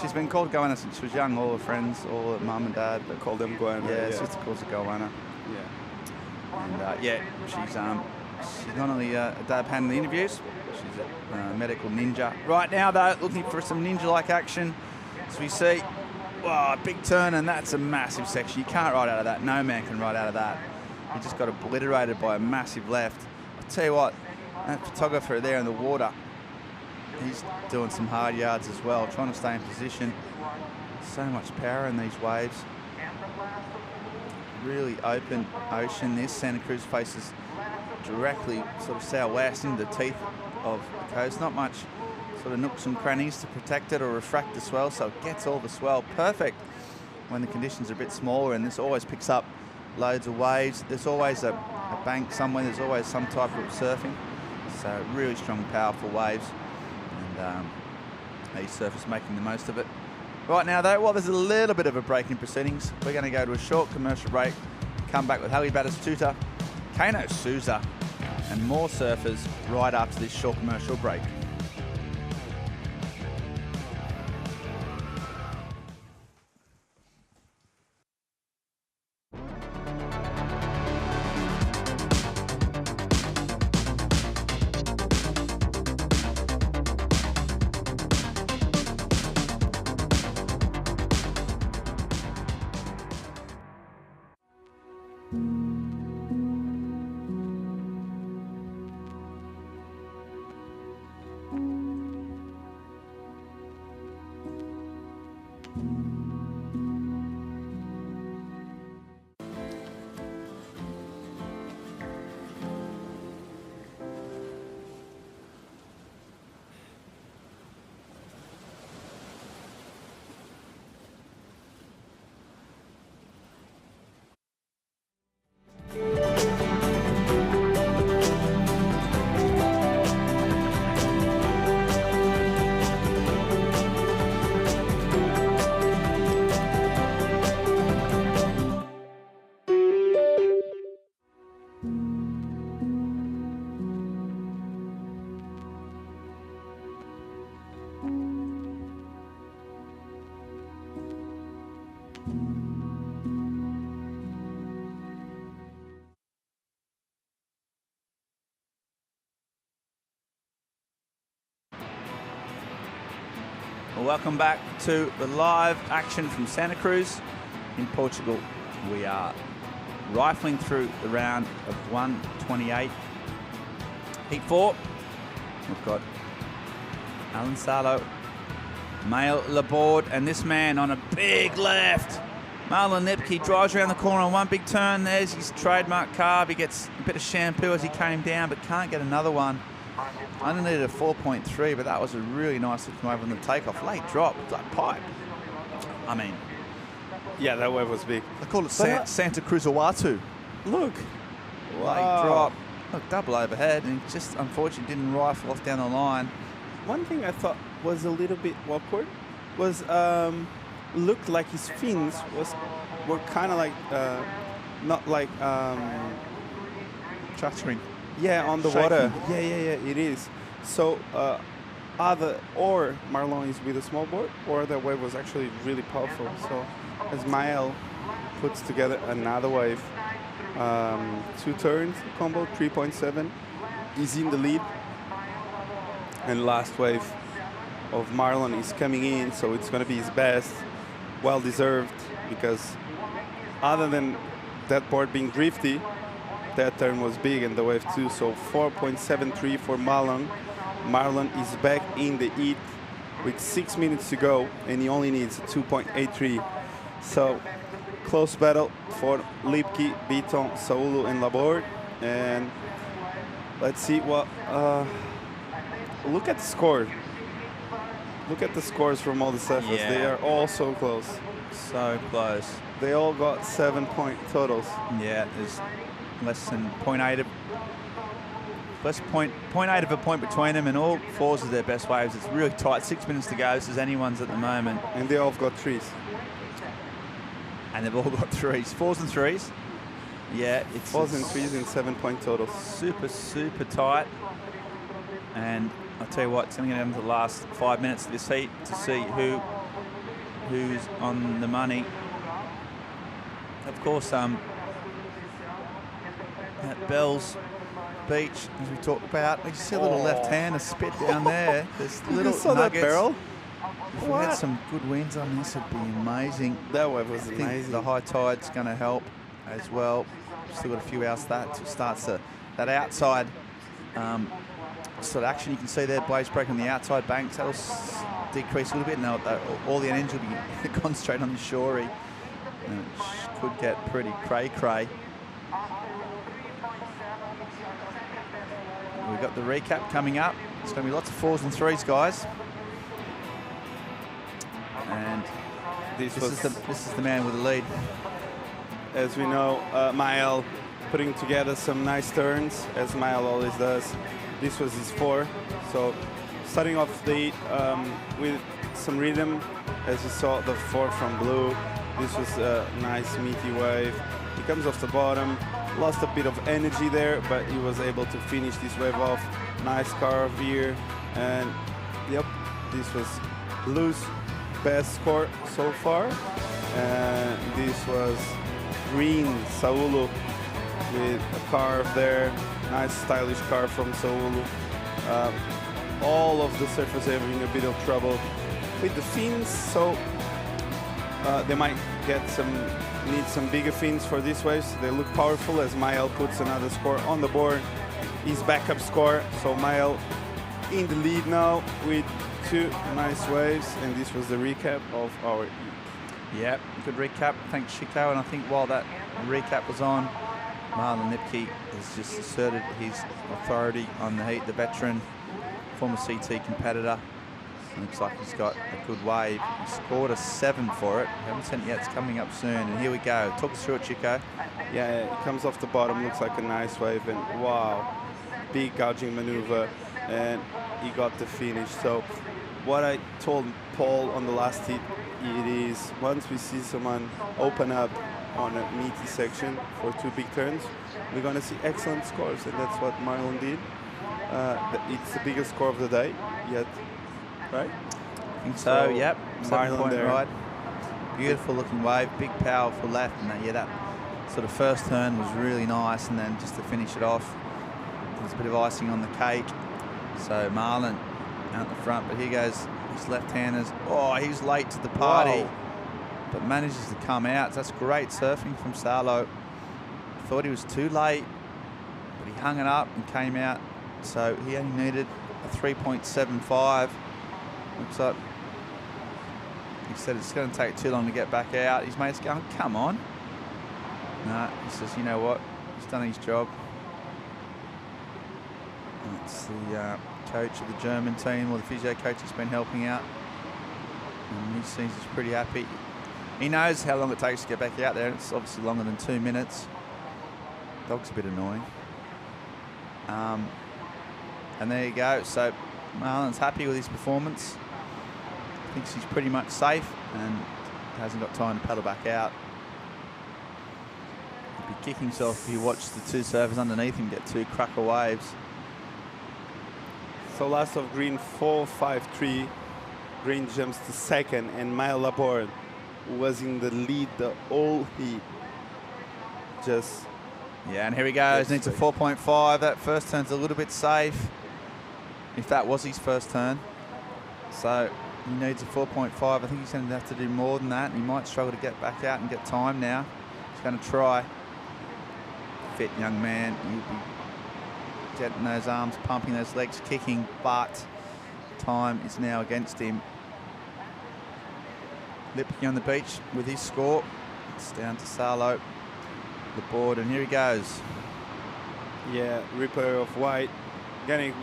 She's been called Goanna since she was young. All her friends, all her mum and dad, they call them Goanna. Yeah, sister calls her Goanna. Yeah. And she's not only a dab hand in the interviews, she's a medical ninja. Right now, though, looking for some ninja-like action. As we see, a big turn, and that's a massive section. You can't ride out of that. No man can ride out of that. He just got obliterated by a massive left. I'll tell you what, that photographer there in the water, he's doing some hard yards as well, trying to stay in position. So much power in these waves. Really open ocean. This Santa Cruz faces directly sort of southwest into the teeth of the coast. Not much sort of nooks and crannies to protect it or refract the swell, so it gets all the swell perfect when the conditions are a bit smaller, and this always picks up loads of waves. There's always a bank somewhere. There's always some type of surfing. So really strong, powerful waves. And these surfers making the most of it. Right now, though, there's a little bit of a break in proceedings. We're going to go to a short commercial break, come back with Hallie Batistuta, Kano Souza, and more surfers right after this short commercial break. Welcome back to the live action from Santa Cruz in Portugal. We are rifling through the round of 128. Heat 4. We've got Alan Salo, Mail Laborde, and this man on a big left. Marlon Lipke drives around the corner on one big turn. There's his trademark carve. He gets a bit of shampoo as he came down, but can't get another one. I only needed a 4.3, but that was a really nice looking wave on the takeoff. Late drop, like pipe. I mean, yeah, that wave was big. I call it Santa Cruz Owatu. Look. Late drop. Look, double overhead, and just unfortunately didn't rifle off down the line. One thing I thought was a little bit awkward was looked like his fins were kind of like not like chattering. Yeah, on the shaking. water. Yeah, it is. So either or Marlon is with a small board, or the wave was actually really powerful. So as Mael puts together another wave, 2 turns combo, 3.7, he's in the lead. And last wave of Marlon is coming in, so it's going to be his best, well deserved, because other than that board being drifty, that turn was big and the wave too. So 4.73 for Marlon. Marlon is back in the heat with 6 minutes to go, and he only needs a 2.83. So close battle for Lipke, Beaton, Saulu, and Laborde. And let's see what. Look at the score. Look at the scores from all the surfers. Yeah. They are all so close. So close. They all got 7-point totals. Yeah, there's less than 0.8 of a point between them, and all 4s are their best waves. It's really tight. 6 minutes to go. This is anyone's at the moment. And they all got 3s. And they've all got 3s. 4s and 3s. Yeah, it's 4s and 3s in 7-point totals. Super, super tight. And I'll tell you what, it's only going to go into the last 5 minutes of this heat to see who's on the money. Of course, at Bell's Beach, as we talked about, you see a little left-hander spit down there. There's little saw nuggets. that barrel? If we had some good winds on this, it'd be amazing. That wave was I think amazing. the high tide's going to help as well. Still got a few hours. That starts that outside sort of action. You can see there, blades breaking on the outside banks. That'll decrease a little bit. Now all the energy will be concentrated on the shorey. And it could get pretty cray-cray. We've got the recap coming up. It's going to be lots of 4s and 3s, guys. And this is the man with the lead. As we know, Mael putting together some nice turns, as Mael always does. This was his 4. So starting off the with some rhythm, as you saw the 4 from Blue. This was a nice meaty wave. He comes off the bottom, lost a bit of energy there, but he was able to finish this wave off. Nice carve here, and yep, this was Blue's best score so far. And this was Green Saulu with a carve there. Nice stylish carve from Saulu. All of the surfers having a bit of trouble with the fins, so they might need some bigger fins for these waves. They look powerful as Mael puts another score on the board. His backup score, so Mael in the lead now with 2 nice waves, and this was the recap of our heat. Yeah, good recap. Thanks, Chico. And I think while that recap was on, Marlon Lipke has just asserted his authority on the heat. The veteran, former CT competitor. Looks like he's got a good wave. He scored a 7 for it. Haven't sent it yet. It's coming up soon. And here we go. Talk us through it, Chico. Yeah, it comes off the bottom. Looks like a nice wave. And wow, big gouging maneuver. And he got the finish. So what I told Paul on the last heat, it is once we see someone open up on a meaty section for 2 big turns, we're going to see excellent scores. And that's what Marlon did. It's the biggest score of the day yet. Right? I think so, yep. 7-point ride. Beautiful looking wave, big powerful left, and that sort of first turn was really nice, and then just to finish it off, there's a bit of icing on the cake. So Marlon out the front, but here goes his left-handers. Oh, he's late to the party, but manages to come out. That's great surfing from Salo. Thought he was too late, but he hung it up and came out. So he only needed a 3.75. Looks like he said it's going to take too long to get back out. His mate's going, come on. No, he says, you know what? He's done his job. It's the coach of the German team, or the physio coach has been helping out. And he seems he's pretty happy. He knows how long it takes to get back out there. It's obviously longer than 2 minutes. Dog's a bit annoying. And there you go. So Marlon's happy with his performance. Thinks he's pretty much safe and hasn't got time to paddle back out. He'd be kicking himself if he watched the 2 surfers underneath him get 2 cracker waves. So last of green 4-5-3. Green jumps to second, and Miguel Laborde was in the lead the whole heat. Just yeah, and here he goes. Needs a 4.5. That first turn's a little bit safe, if that was his first turn. So he needs a 4.5. I think he's going to have to do more than that. He might struggle to get back out and get time now. He's going to try. Fit young man. He'll be getting those arms pumping, those legs kicking, but time is now against him. Lipke on the beach with his score. It's down to Salo, the board, and here he goes. Yeah, repair of white. Getting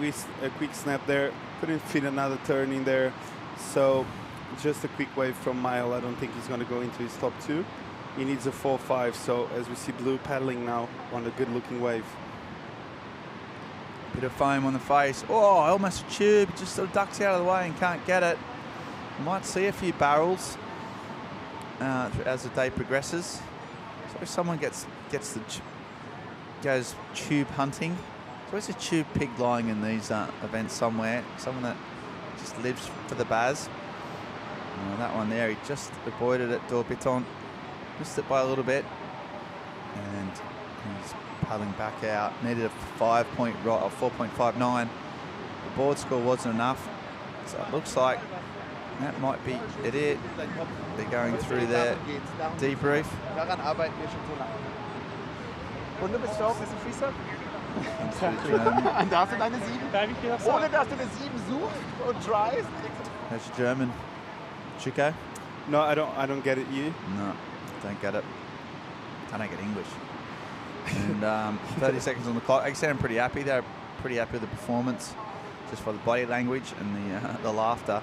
a quick snap there. Couldn't fit another turn in there. So just a quick wave from Mile. I don't think he's going to go into his top 2. He needs a 4.5. So as we see Blue paddling now on a good looking wave. Bit of foam on the face. Oh, almost a tube. Just sort of ducks out of the way and can't get it. Might see a few barrels as the day progresses. So if someone goes tube hunting, there's always a tube pig lying in these events somewhere. Someone that just lives for the baz. That one there, he just avoided it. Dorbiton missed it by a little bit, and he's paddling back out. Needed a 4.59. The board score wasn't enough, so it looks like that might be it. They're going through their debrief. Runde bist du auch, bist du Freestyle? Und da hast du deine 7. Ohne dass du eine 7 suchst und tryst. That's German. Chico? No, I don't get it. You? No, don't get it. I don't get English. And 30 seconds on the clock. Actually, I'm pretty happy. They're pretty happy with the performance, just for the body language and the laughter.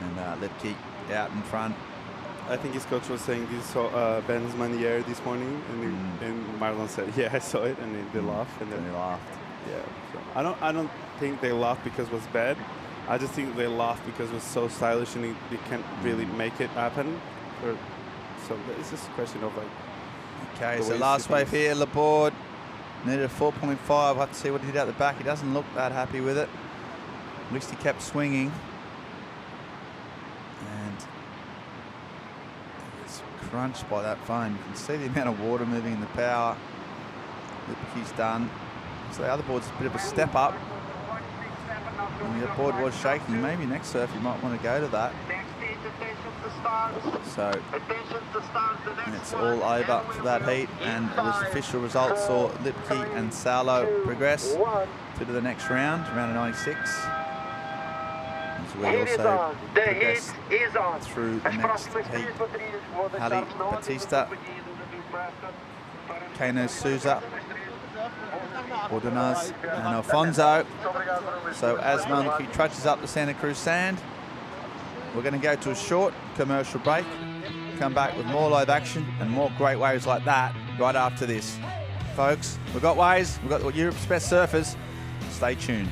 And Lipke out in front. I think his coach was saying this saw Ben's Manier this morning, and Marlon said, "Yeah, I saw it," and they laughed. And then they laughed. Yeah. So I don't think they laughed because it was bad. I just think they laughed because it was so stylish and they can't really make it happen. So it's just a question of like. Okay, so last wave here, Laborde needed a 4.5. I'll have to see what he did out the back. He doesn't look that happy with it. At least he kept swinging. And it's crunched by that foam. You can see the amount of water moving in the power. Lipke's done. So the other board's a bit of a step up. And the board was shaking. Maybe next surf you might want to go to that. So it's all over for that heat, and it was official results saw Lipke and Salo progress to the next round, round of 96. As we also progress through the next heat. Hali Batista, Kano Souza, Ordonez and Alfonso. So as Maliki trudges up the Santa Cruz sand, we're going to go to a short commercial break, come back with more live action and more great waves like that right after this. Folks, we've got waves, we've got Europe's best surfers. Stay tuned.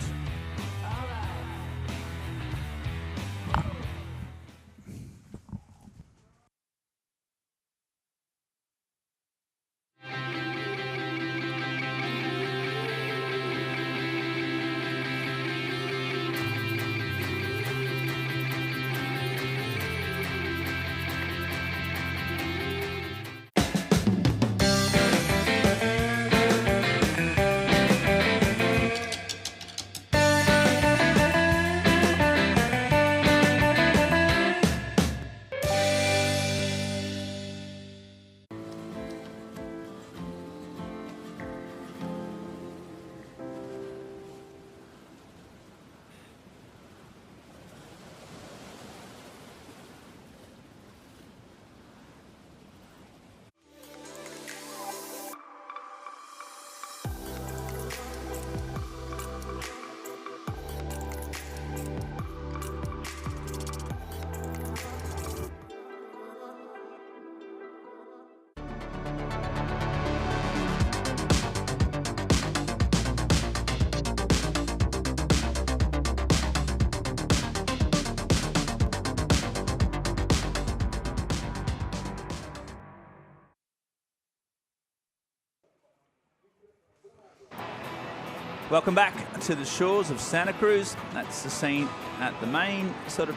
Welcome back to the shores of Santa Cruz. That's the scene at the main sort of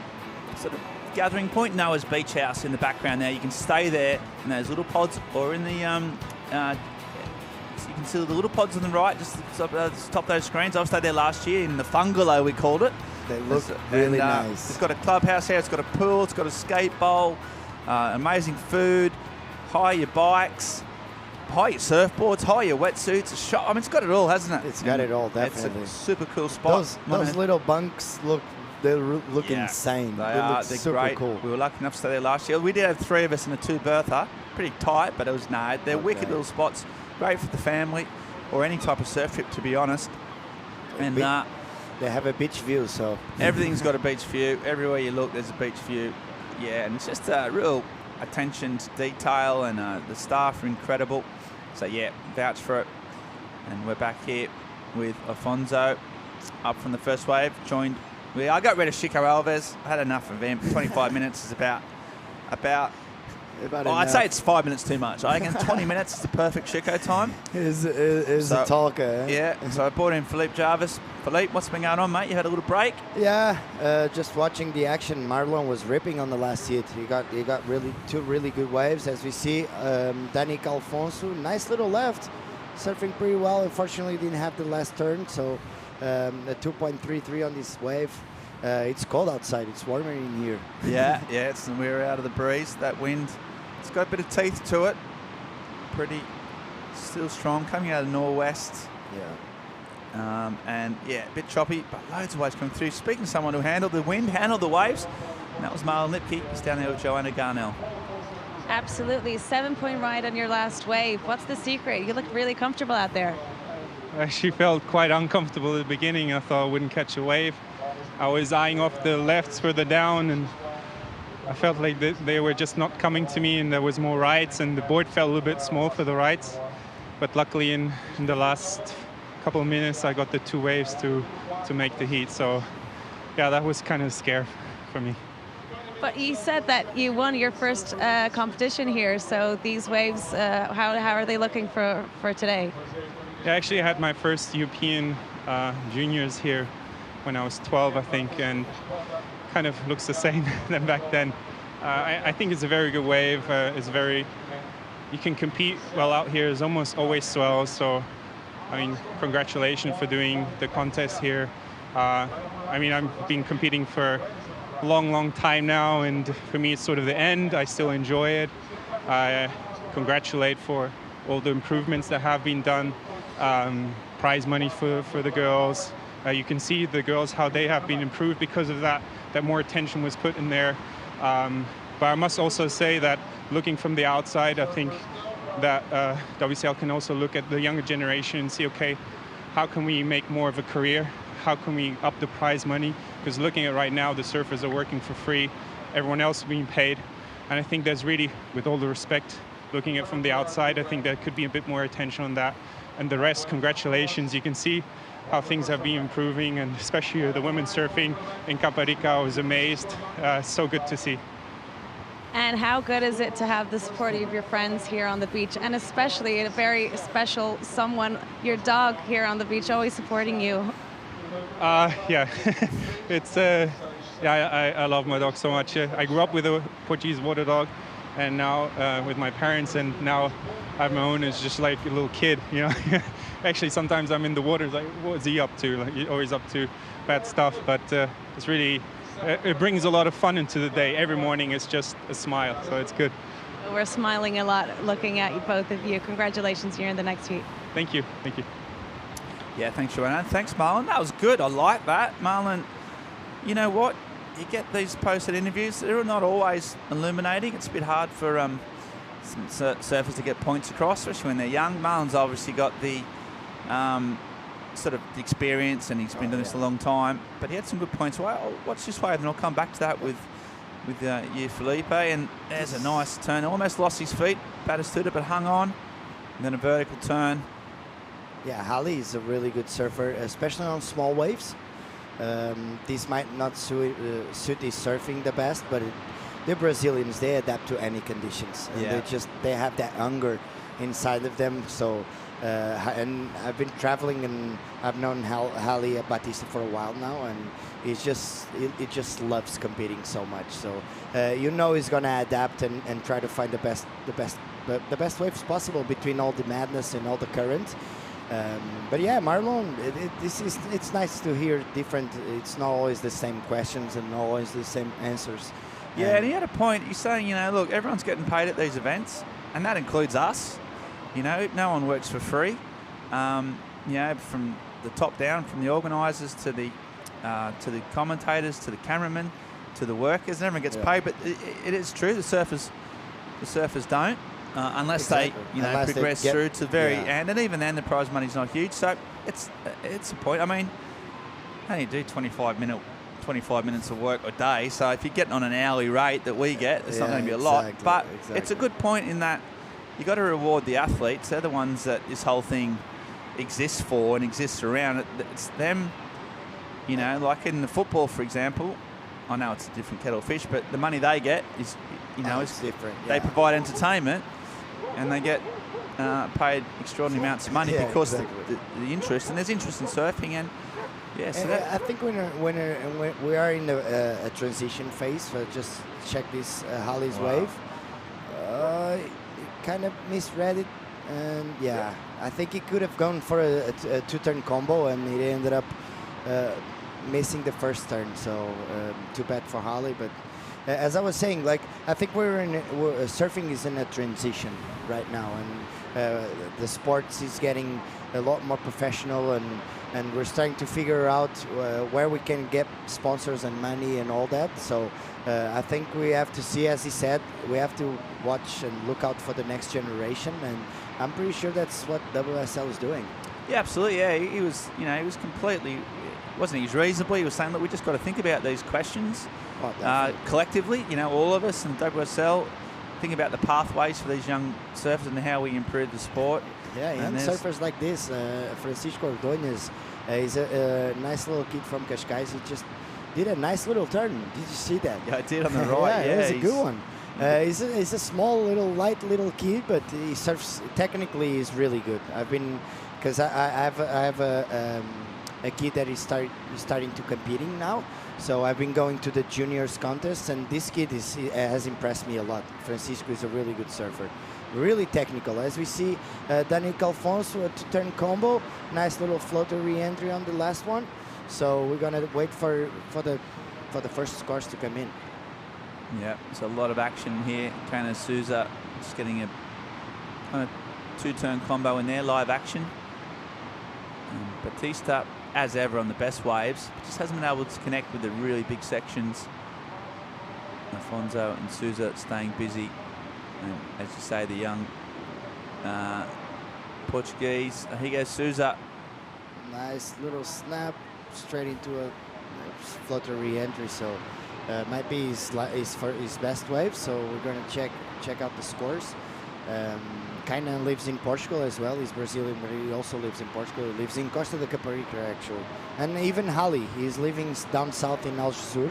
gathering point. Noah's Beach House in the background there. You can stay there in those little pods, or in the you can see the little pods on the right, just top of those screens. I've stayed there last year in the Fungalow, we called it. They look really nice. It's got a clubhouse here. It's got a pool. It's got a skate bowl. Amazing food. Hire your bikes. Hire your surfboards, hire your wetsuits, a shop. I mean, it's got it all, hasn't it? It's got it all, definitely. It's a super cool spot. Those little bunks look insane. They're super great. cool. We were lucky enough to stay there last year. We did have 3 of us in a 2-berther. Pretty tight, but it was they're wicked little spots. Great for the family or any type of surf trip, to be honest. And they have a beach view, so everything's got a beach view. Everywhere you look, there's a beach view. Yeah, and it's just a real attention to detail, and the staff are incredible. So yeah, vouch for it. And we're back here with Afonso up from the first wave. I got rid of Chico Alves. I had enough of him. 25 minutes is about I'd say it's 5 minutes too much. I reckon 20 minutes is the perfect Chico time. Is a talker. Eh? Yeah, so I brought in Philippe Jarvis. Philippe, what's been going on, mate? You had a little break? Yeah, just watching the action. Marlon was ripping on the last hit. He got really 2 really good waves, as we see. Danik Alfonso, nice little left, surfing pretty well. Unfortunately, didn't have the last turn, so a 2.33 on this wave. It's cold outside. It's warmer in here. Yeah, we're out of the breeze. That wind, it's got a bit of teeth to it. Pretty still strong, coming out of the northwest. Yeah. And yeah, a bit choppy, but loads of waves coming through. Speaking of someone who handled the wind, handled the waves, and that was Marlon Lipke. He's down there with Joanna Garnell. Absolutely. 7-point ride on your last wave. What's the secret? You look really comfortable out there. I actually felt quite uncomfortable at the beginning. I thought I wouldn't catch a wave. I was eyeing off the lefts further down, and I felt like they were just not coming to me, and there was more rights, and the board felt a little bit small for the rights. But luckily in the last couple of minutes, I got the 2 waves to make the heat. So yeah, that was kind of scary for me. But you said that you won your first competition here, so these waves, how are they looking for today? Yeah, actually I had my first European juniors here when I was 12, I think, and kind of looks the same than back then. I think it's a very good wave. You can compete well out here. There's almost always swells, so I mean, congratulations for doing the contest here. I mean, I've been competing for a long time now, and for me it's sort of the end. I still enjoy it. I congratulate for all the improvements that have been done. Prize money for the girls. You can see the girls, how they have been improved because of that more attention was put in there. But I must also say that looking from the outside, I think that WCL can also look at the younger generation and see, okay, how can we make more of a career? How can we up the prize money? Because looking at right now, the surfers are working for free. Everyone else is being paid. And I think there's really, with all the respect, looking at from the outside, I think there could be a bit more attention on that. And the rest, congratulations. You can see how things have been improving, and especially the women surfing in Caparica. I was amazed. So good to see. And how good is it to have the support of your friends here on the beach, and especially a very special someone, your dog, here on the beach, always supporting you? Yeah, it's I love my dog so much. I grew up with a Portuguese water dog, and now with my parents, and now I have my own. It's just like a little kid, you know. Actually, sometimes I'm in the water, like, what is he up to? Like, he's always up to bad stuff, but it's really, it brings a lot of fun into the day. Every morning it's just a smile, so it's good. We're smiling a lot looking at you, both of you. Congratulations, you're in the next heat. Thank you. Yeah, thanks, Joanna. Thanks, Marlon. That was good. I like that. Marlon, you know what? You get these posted interviews, they're not always illuminating. It's a bit hard for some surfers to get points across, especially when they're young. Marlon's obviously got the sort of the experience, and he's been doing this a long time, but he had some good points. Well, I'll watch this wave, and I'll come back to that with you, Felipe. And there's a nice turn. Almost lost his feet. Batistuta, but hung on. And then a vertical turn. Yeah, Halley is a really good surfer, especially on small waves. These might not suit his surfing the best, but the Brazilians, they adapt to any conditions. And they have that hunger inside of them. So, and I've been traveling, and I've known Hali Batista for a while now, and it just loves competing so much. So, he's gonna adapt and try to find the best waves possible between all the madness and all the current. But yeah, Marlon, it's nice to hear different. It's not always the same questions and not always the same answers. Yeah, and he had a point. He's saying, look, everyone's getting paid at these events, and that includes us. No one works for free. From the top down, from the organisers to the commentators, to the cameramen, to the workers, and everyone gets paid. But it is true, the surfers don't. Unless they progress through to the very end, and even then the prize money's not huge. So it's a point. I mean, how do you do 25 minutes of work a day? So if you're getting on an hourly rate that we get, it's not going to be a lot. But it's a good point in that you got to reward the athletes. They're the ones that this whole thing exists for and exists around. It's them. Like in the football, for example. I know it's a different kettle of fish, but the money they get is, is different. Yeah. They provide entertainment, and they get paid extraordinary amounts of money because of the interest, and there's interest in surfing, and I think when we are in a transition phase. So just check this Hali's wave. Kind of misread it, and I think he could have gone for a two-turn combo, and he ended up missing the first turn. So too bad for Hali, but. As I was saying, I think surfing is in a transition right now, and the sports is getting a lot more professional, and we're starting to figure out where we can get sponsors and money and all that. So I think we have to see, as he said, we have to watch and look out for the next generation, and I'm pretty sure that's what WSL is doing. Yeah, absolutely. Yeah, he was completely. Wasn't he? He was reasonable. He was saying that we just got to think about these questions collectively. All of us, and WSL, think about the pathways for these young surfers and how we improve the sport. Yeah, young surfers like this. Francisco Ordóñez is a nice little kid from Cascais. He just did a nice little turn. Did you see that? Yeah, I did on the right. It was a good one. He's a small, light little kid, but he surfs. Technically, he's really good. Because I have a kid that is starting to competing now. So I've been going to the juniors contest, and this kid has impressed me a lot. Francisco is a really good surfer, really technical. As we see, Daniel Alfonso a two-turn combo, nice little floater re-entry on the last one. So we're gonna wait for the first scores to come in. Yeah, there's a lot of action here. Kana Souza just getting a kind of two-turn combo in there, live action. And Batista, as ever, on the best waves, just hasn't been able to connect with the really big sections. Afonso and Souza staying busy. And as you say, the young Portuguese. Here goes Souza. Nice little snap straight into a floater re-entry. So might be his best wave. So we're going to check out the scores. Kainan lives in Portugal as well. He's Brazilian, but he also lives in Portugal. He lives in Costa de Caparica, actually. And even Hali, he's living down south in Algesur.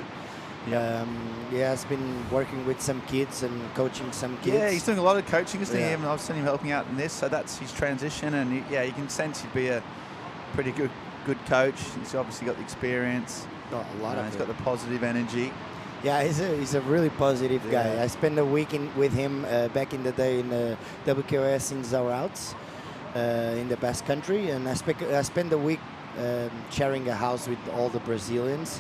Yeah. He has been working with some kids and coaching some kids. Yeah, he's doing a lot of coaching, isn't he? And I've seen him helping out in this, so that's his transition. And you can sense he'd be a pretty good coach. He's obviously got the experience. He's got the positive energy. Yeah, he's a really positive guy. I spent a week with him back in the day in the WQS in Zourouts, in the Basque Country, and I spent the week sharing a house with all the Brazilians.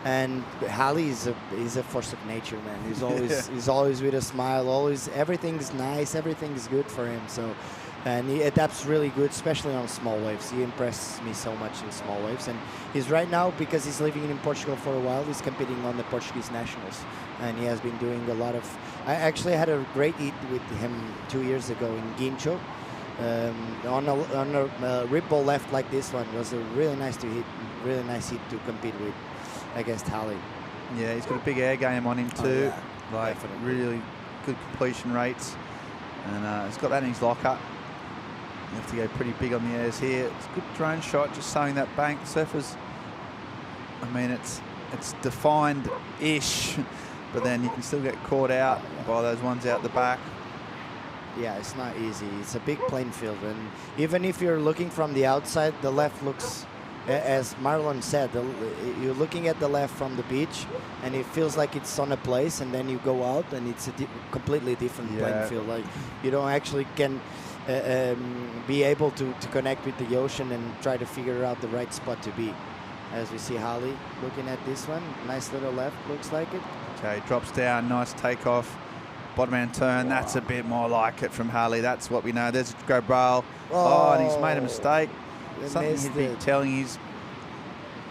And Hali is a force of nature, man. He's always with a smile. Always everything's nice. Everything's good for him. So, and he adapts really good, especially on small waves. He impresses me so much in small waves. And he's right now, because he's living in Portugal for a while, he's competing on the Portuguese nationals, and he has been doing a lot of. I actually had a great hit with him 2 years ago in Guincho. On a rip ball left like this one. It was a really nice hit to compete with against Hali. Yeah, he's got a big air game on him too. Definitely. Really good completion rates, and he's got that in his locker. You have to go pretty big on the airs here. It's a good drone shot, just showing that bank. Surfers, I mean, it's defined-ish, but then you can still get caught out by those ones out the back. Yeah, it's not easy. It's a big playing field, and even if you're looking from the outside, the left looks, as Marlon said, you're looking at the left from the beach, and it feels like it's on a place, and then you go out, and it's a completely different playing field. Like you don't actually can be able to connect with the ocean and try to figure out the right spot to be. As we see Holly looking at this one, nice little left, looks like it. Okay, drops down, nice takeoff. Bottom end turn, that's a bit more like it from Harley. That's what we know. There's Grobral. Oh, and he's made a mistake. Something he'd be telling his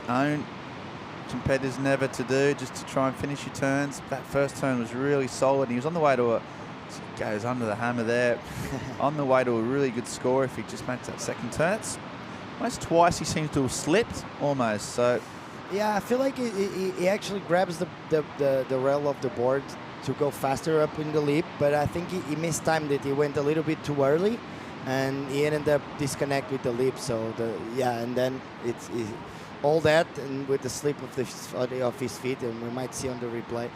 own competitors never to do, just to try and finish your turns. That first turn was really solid. He was on the way to goes under the hammer there. On the way to a really good score if he just makes that second turn. It's almost twice he seems to have slipped, almost. So yeah, I feel like he actually grabs the rail of the board to go faster up in the leap, but I think he mistimed it. He went a little bit too early, and he ended up disconnect with the leap. So and then it's all that, and with the slip of his feet, and we might see on the replay.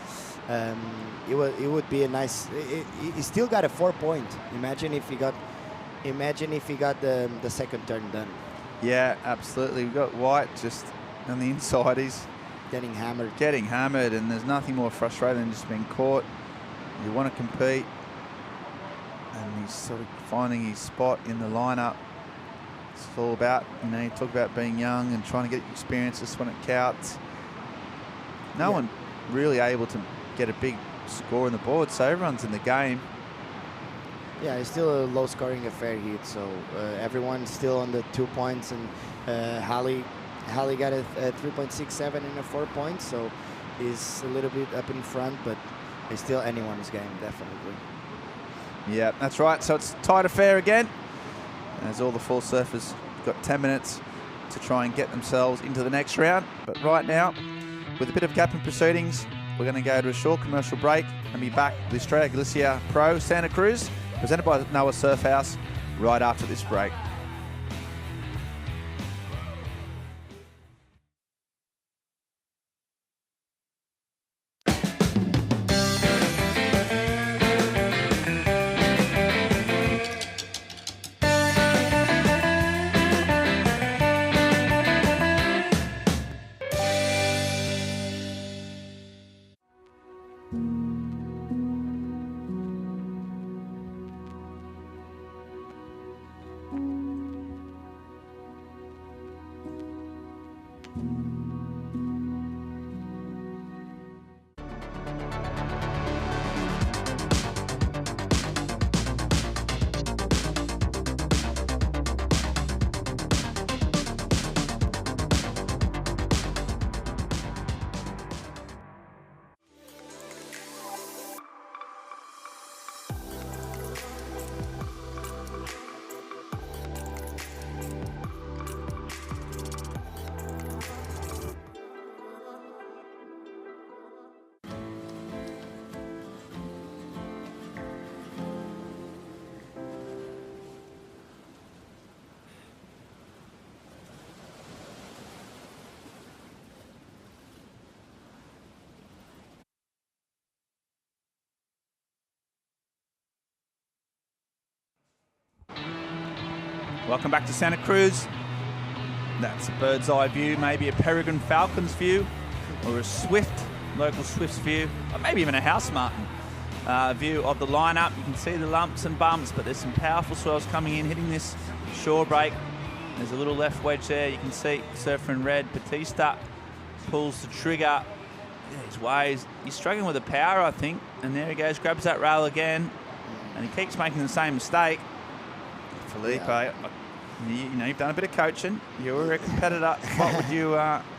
It would be a nice. He still got a 4-point. Imagine if he got the second turn done. Yeah, absolutely. We've got White just on the inside. He's getting hammered, and there's nothing more frustrating than just being caught. You want to compete, and he's sort of finding his spot in the lineup. It's all about, you talk about being young and trying to get experiences when it counts. No one really able to get a big score on the board, so everyone's in the game. Yeah, it's still a low-scoring affair here, so everyone's still on the 2 points, and Holly got a 3.67 and a 4 points, so he's a little bit up in front, but it's still anyone's game, definitely. Yeah, that's right. So it's tight affair again, as all the full surfers got 10 minutes to try and get themselves into the next round. But right now, with a bit of gap in proceedings, we're going to go to a short commercial break and be back with the Estrella Galicia Pro Santa Cruz, presented by Noah Surf House, right after this break. Welcome back to Santa Cruz. That's a bird's eye view, maybe a peregrine falcon's view, or a local swift's view, or maybe even a house martin view of the lineup. You can see the lumps and bumps, but there's some powerful swells coming in, hitting this shore break. There's a little left wedge there. You can see surfer in red, Batista pulls the trigger. His waves. He's struggling with the power, I think. And there he goes, grabs that rail again, and he keeps making the same mistake. Philippe, you've done a bit of coaching. You were a competitor. What would you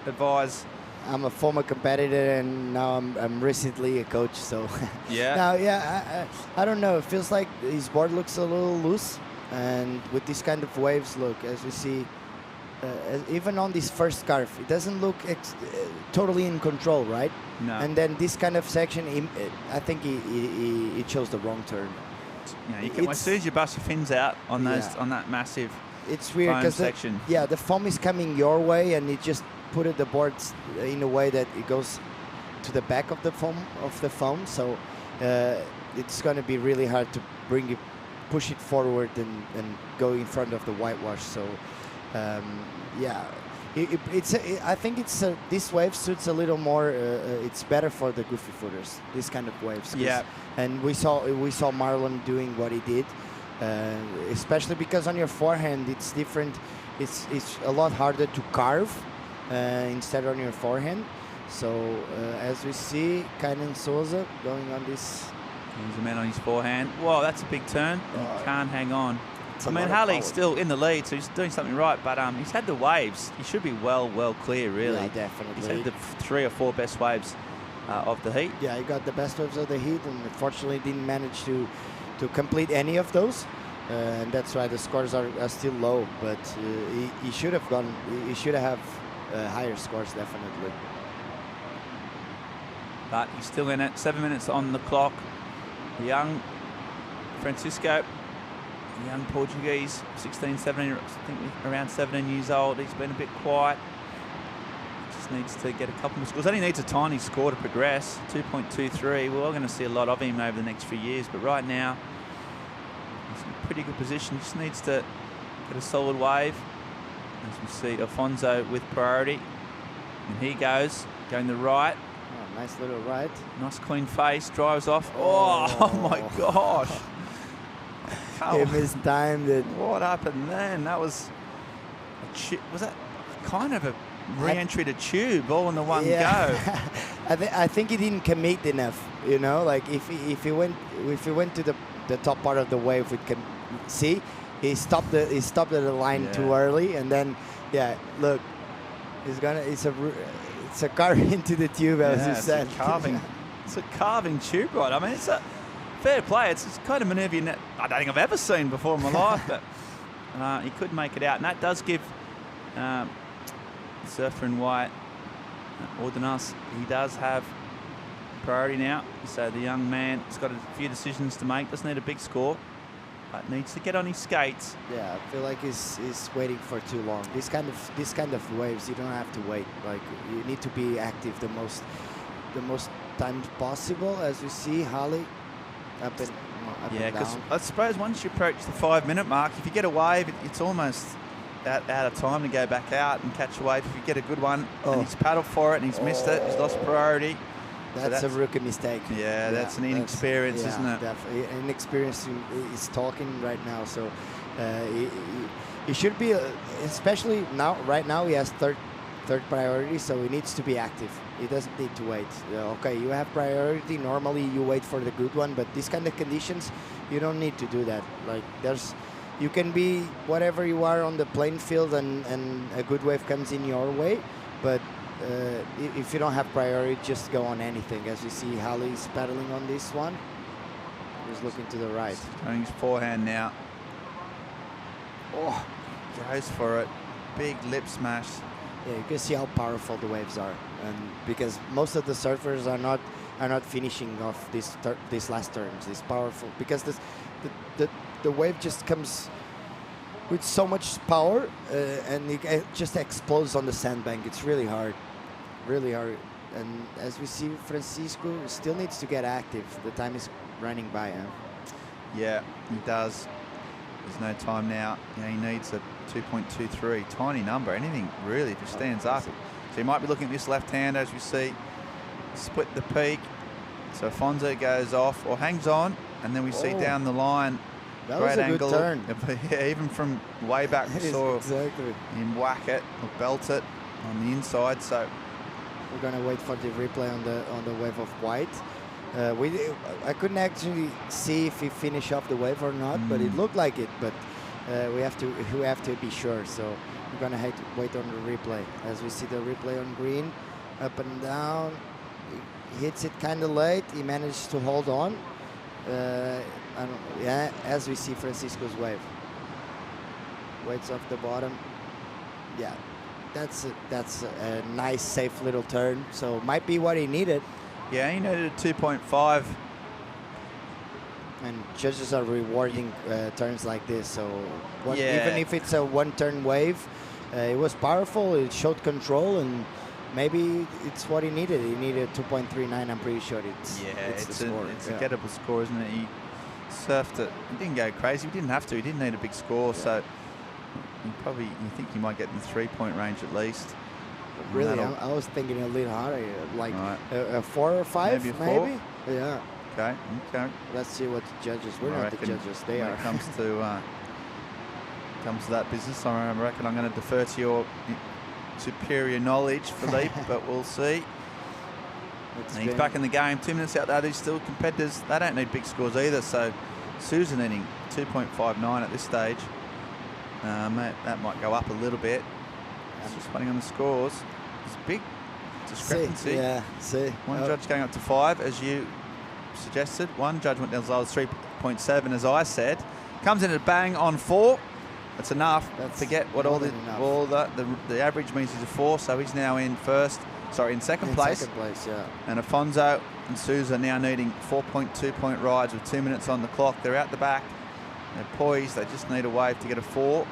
advise? I'm a former competitor, and now I'm recently a coach. So yeah. I don't know. It feels like his board looks a little loose, and with these kind of waves, look, as we see, even on this first scarf, it doesn't look totally in control, right? No. And then this kind of section, I think he chose the wrong turn. As soon as you bust your fins out on on that massive, it's weird because the foam is coming your way, and it just put the boards in a way that it goes to the back of the foam. So it's going to be really hard to bring it push it forward and go in front of the whitewash. So yeah, I think this wave suits a little more. It's better for the goofy footers. This kind of waves. Yeah. And we saw Marlon doing what he did, especially because on your forehand it's different. It's a lot harder to carve instead on your forehand. So as we see, Souza going on this. He's a man on his forehand. Whoa, that's a big turn. He can't hang on. I mean, Halley's still in the lead, so he's doing something right. But he's had the waves. He should be well clear, really. Yeah, definitely. He's had the 3 or 4 best waves of the heat. Yeah, he got the best waves of the heat, and unfortunately didn't manage to complete any of those. And that's why the scores are still low. But he should have gone. He should have higher scores, definitely. But he's still in it. 7 minutes on the clock. The young Francisco, the young Portuguese, 16, 17, I think around 17 years old. He's been a bit quiet. Just needs to get a couple more scores. Only needs a tiny score to progress. 2.23. We're going to see a lot of him over the next few years. But right now, he's in a pretty good position. Just needs to get a solid wave. As we see Afonso with priority. And he goes, going the right. Oh, nice little right. Nice clean face, drives off. Oh my gosh. He mistimed it. What happened then? That was was that kind of a re-entry to tube all in the one go? I think he didn't commit enough. You know, like if he went to the top part of the wave, we can see he stopped at the line too early, and then look, it's a carve into the tube, as you said. It's a carving tube ride. I mean, it's a fair play. It's kind of manoeuvre I don't think I've ever seen before in my life, but he could make it out. And that does give the surfer in white, Ordinas, he does have priority now. So the young man has got a few decisions to make. Doesn't need a big score, but needs to get on his skates. Yeah, I feel like he's waiting for too long. This kind of waves, you don't have to wait. Like, you need to be active the most times possible. As you see, Halley up and because I suppose once you approach the 5-minute mark, if you get a wave, it's almost out of time to go back out and catch a wave. If you get a good one, and he's paddled for it and he's missed it, he's lost priority. That's a rookie mistake. Yeah, that's an inexperience, isn't it? Definitely. Inexperience is talking right now. So he should be, especially now. Right now, he has third priority, so he needs to be active. He doesn't need to wait. Okay, you have priority. Normally, you wait for the good one, but these kind of conditions, you don't need to do that. Like you can be whatever you are on the playing field, and a good wave comes in your way, but. If you don't have priority, just go on anything. As you see, Halley's paddling on this one. He's looking to the right. Throwing his forehand now. Oh, goes for it. Big lip smash. Yeah, you can see how powerful the waves are, and because most of the surfers are not finishing off these last turns. It's powerful because the wave just comes with so much power, and it just explodes on the sandbank. It's really hard. And as we see, Francisco still needs to get active. The time is running by him. Yeah, he does. There's no time now. Yeah, he needs a 2.23. Tiny number. Anything really if he stands up. So he might be looking at this left hand, as we see. Split the peak. So Afonso goes off or hangs on, and then we see down the line. That great was a angle. good turn. Yeah, even from way back we saw him whack it or belt it on the inside. So we're gonna wait for the replay on the wave of white. I couldn't actually see if he finished off the wave or not, but it looked like it. But we have to be sure. So we're gonna have to wait on the replay. As we see the replay on green, up and down. He hits it kind of late. He managed to hold on. As we see Francisco's wave. Waits off the bottom. Yeah, that's a nice, safe little turn. So might be what he needed. Yeah, he needed a 2.5. And judges are rewarding turns like this. So even if it's a one-turn wave, it was powerful. It showed control, and maybe it's what he needed. He needed 2.39. I'm pretty sure it's the score. It's a gettable score, isn't it? He surfed it. He didn't go crazy. He didn't have to. He didn't need a big score, so you think he might get in the 3-point range at least. Really, I was thinking a little harder, like a 4 or 5, maybe. A 4? Yeah. Okay. Let's see what the judges. We're not the judges. They are. When it comes to that business, I reckon I'm going to defer to your superior knowledge, Philippe, but we'll see. He's back in the game. 2 minutes out there. These still competitors. They don't need big scores either. So Souza needing 2.59 at this stage. That might go up a little bit. Just waiting on the scores. It's a big discrepancy. One judge going up to 5, as you suggested. One judge went down as low as 3.7, as I said. Comes in at bang on 4. That's enough. Forget what all the average means. He's a 4, so he's now in second place. Second place, yeah. And Afonso and Souza now needing 4.2-point rides with 2 minutes on the clock. They're out the back. They're poised. They just need a wave to get a 4.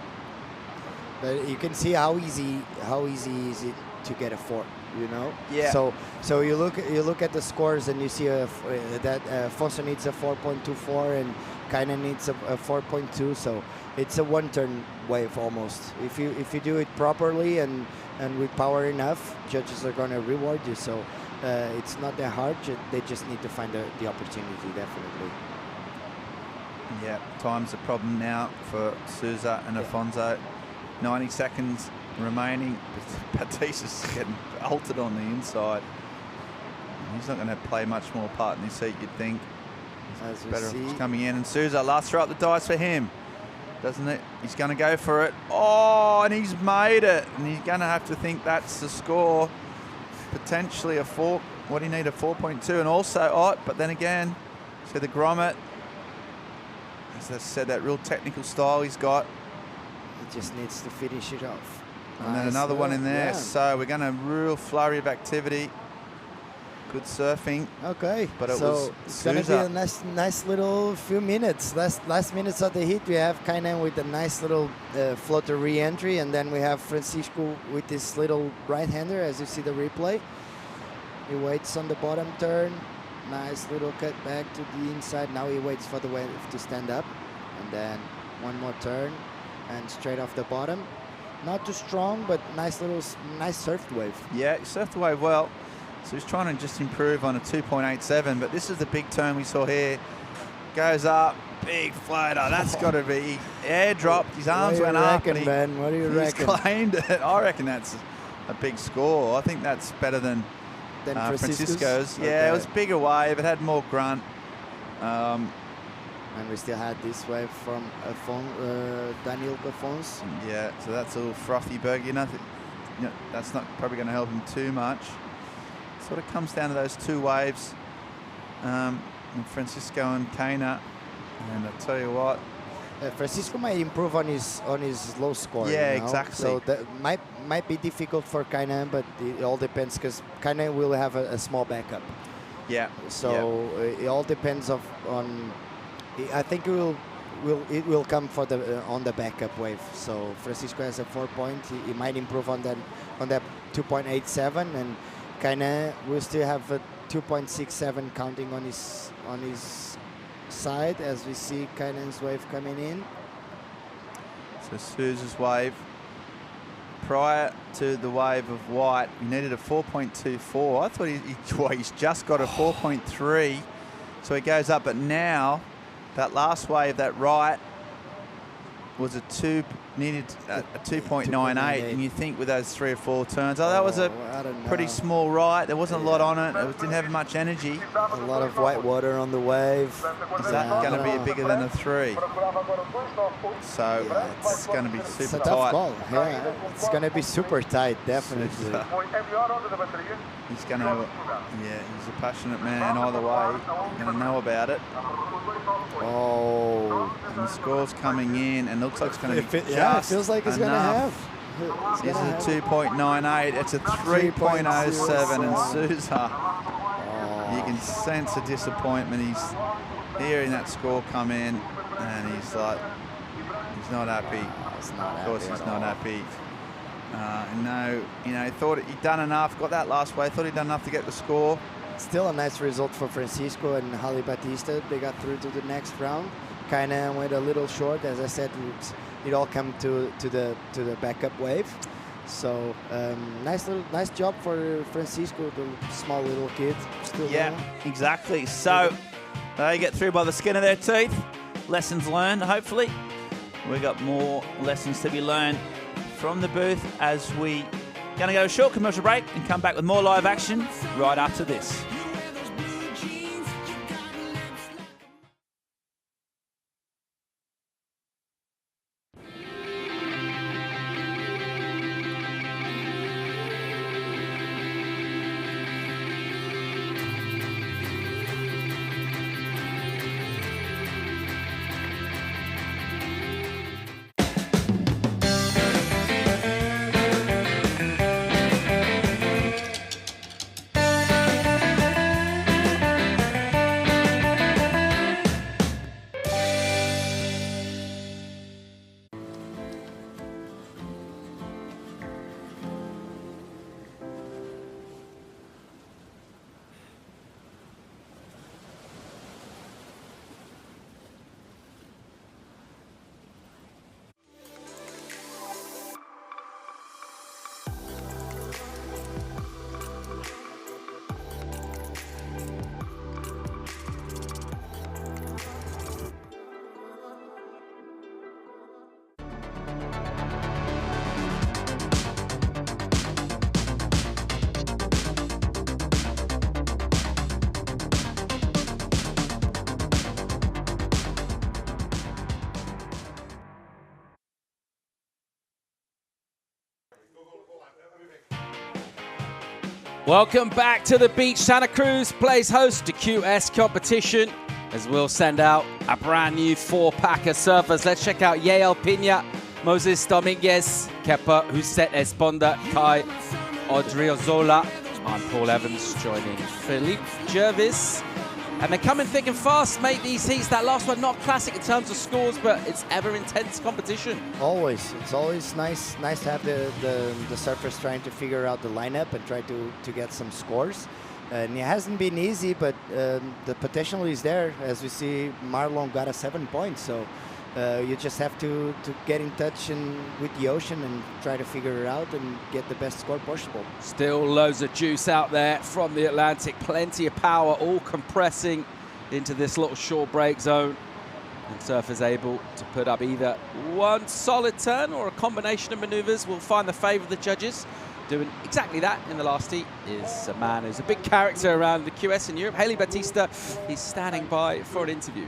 But you can see how easy is it to get a 4, you know? Yeah. So you look at the scores and you see that Afonso needs a 4.24 and Kaina needs a 4.2. So it's a one-turn wave almost. If you do it properly and with power enough, judges are going to reward you. So it's not that hard. They just need to find the opportunity, definitely. Yeah, time's a problem now for Souza and Afonso. 90 seconds remaining. Batista's getting altered on the inside. He's not going to play much more part in this heat, you'd think. It's better if he's coming in. And Souza, last throw up the dice for him, doesn't it? He's going to go for it. Oh, and he's made it. And he's going to have to think that's the score. Potentially a 4. What do you need? A 4.2. And also, but then again, so the grommet, as I said, that real technical style he's got. He just needs to finish it off. And then another one in there. Yeah. So we're going to real flurry of activity. Good surfing. Okay. But it's going to be a nice little few minutes. Last minutes of the heat, we have Kaina with a nice little floater re-entry, and then we have Francisco with this little right-hander, as you see the replay. He waits on the bottom turn. Nice little cut back to the inside. Now he waits for the wave to stand up. And then one more turn and straight off the bottom. Not too strong, but nice surfed wave. Yeah, he surfed the wave well. So he's trying to just improve on a 2.87, but this is the big turn we saw here. Goes up, big floater. That's got to be airdropped. His arms went up. What do you reckon, Ben? What do you reckon? He's claimed it. I reckon that's a big score. I think that's better than Francisco's. Yeah, okay. It was a bigger wave. It had more grunt. And we still had this wave from Daniel Afonso. Yeah, so that's a little frothy burger. That's not probably going to help him too much. Sort of comes down to those two waves, Francisco and Kaina. And I tell you what, Francisco might improve on his low score. Yeah, you know? exactly. So that might be difficult for Kaina, but it all depends because Kaina will have a small backup. Yeah. So it all depends on. I think it will come for on the backup wave. So Francisco has a 4 point. He might improve on that 2.87, and Kaina will still have a 2.67 counting on his side as we see Kaina's wave coming in. So Souza's wave. Prior to the wave of white, he needed a 4.24. I thought he's just got a 4.3, so he goes up. But now, that last wave, that right, was needed a 2.98, and you think with those 3 or 4 turns, that was a pretty small right. There wasn't a lot on it. It didn't have much energy. A lot of white water on the wave. Is that going to be bigger than a 3? So it's going to be super it's a tight. Tough call. Yeah, it's going to be super tight, definitely. He's going to, he's a passionate man either way. He's going to know about it. Oh. And the score's coming in, and looks like it's going to be it feels like it's going to have. This is a 2.98. It's a 3.07, and Souza, you can sense the disappointment. He's hearing that score come in, and he's like, he's not happy. Of course, he's not happy. He thought he'd done enough. Got that last wave. Thought he'd done enough to get the score. still a nice result for Francisco and Jali Batista. They got through to the next round. Kind of went a little short, as I said. It all come to the backup wave. So nice job for Francisco, the small little kid. Still Yeah, young. exactly. So they get through by the skin of their teeth. Lessons learned, hopefully. We got more lessons to be learned from the booth as we going to go a short commercial break and come back with more live action right after this. Welcome back to the beach. Santa Cruz plays host to QS competition as we'll send out a brand new 4-pack of surfers. Let's check out Yael Pina, Moses Dominguez, Kepa Huset Esponda, Kai Odriozola. I'm Paul Evans joining Philippe Jarvis. And they're coming thick and fast, mate, these heats. That last one, not classic in terms of scores, but it's ever intense competition. Always. It's always nice to have the surfers trying to figure out the lineup and try to get some scores. And it hasn't been easy, but the potential is there. As we see, Marlon got a 7 points. So you just have to get in touch with the ocean and try to figure it out and get the best score possible. Still loads of juice out there from the Atlantic. Plenty of power, all compressing into this little short break zone. And surfers able to put up either one solid turn or a combination of maneuvers will find the favour of the judges. Doing exactly that in the last heat is a man who's a big character around the QS in Europe. Jali Batista, he's standing by for an interview.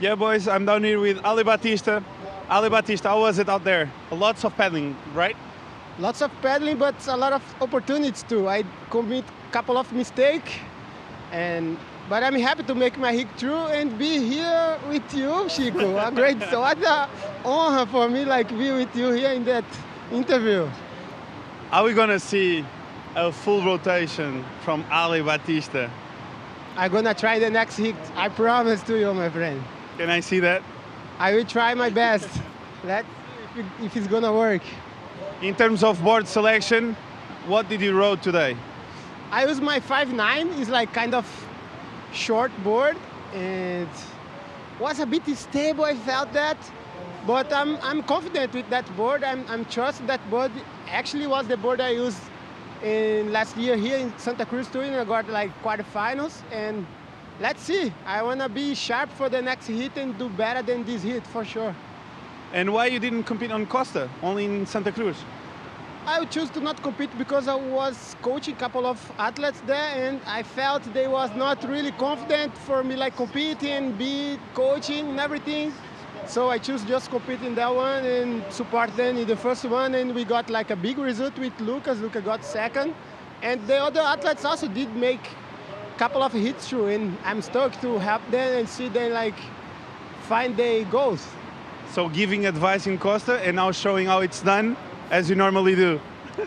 Yeah, boys, I'm down here with Ali Batista. Ali Batista, how was it out there? Lots of paddling, right? Lots of paddling, but a lot of opportunities too. I commit a couple of mistakes, but I'm happy to make my hit through and be here with you, Chico. Great, so what an honor for me, like be with you here in that interview. Are we gonna see a full rotation from Ali Batista? I'm gonna try the next hit. I promise to you, my friend. Can I see that? I will try my best. Let's see if it's gonna work. In terms of board selection, what did you row today? I use my 5.9. It's like kind of short board and was a bit stable. I felt that, but I'm confident with that board. I'm trust that board. Actually, was the board I used in last year here in Santa Cruz too, and I got like quarterfinals. And let's see. I wanna be sharp for the next hit and do better than this hit for sure. And why you didn't compete on Costa, only in Santa Cruz? I would choose to not compete because I was coaching a couple of athletes there, and I felt they was not really confident for me, like competing and be coaching and everything. So I choose just compete in that one and support them in the first one, and we got like a big result with Lucas. Lucas got second, and the other athletes also did make a couple of hits through, and I'm stoked to help them and see them like find their goals. So giving advice in Costa and now showing how it's done, as you normally do.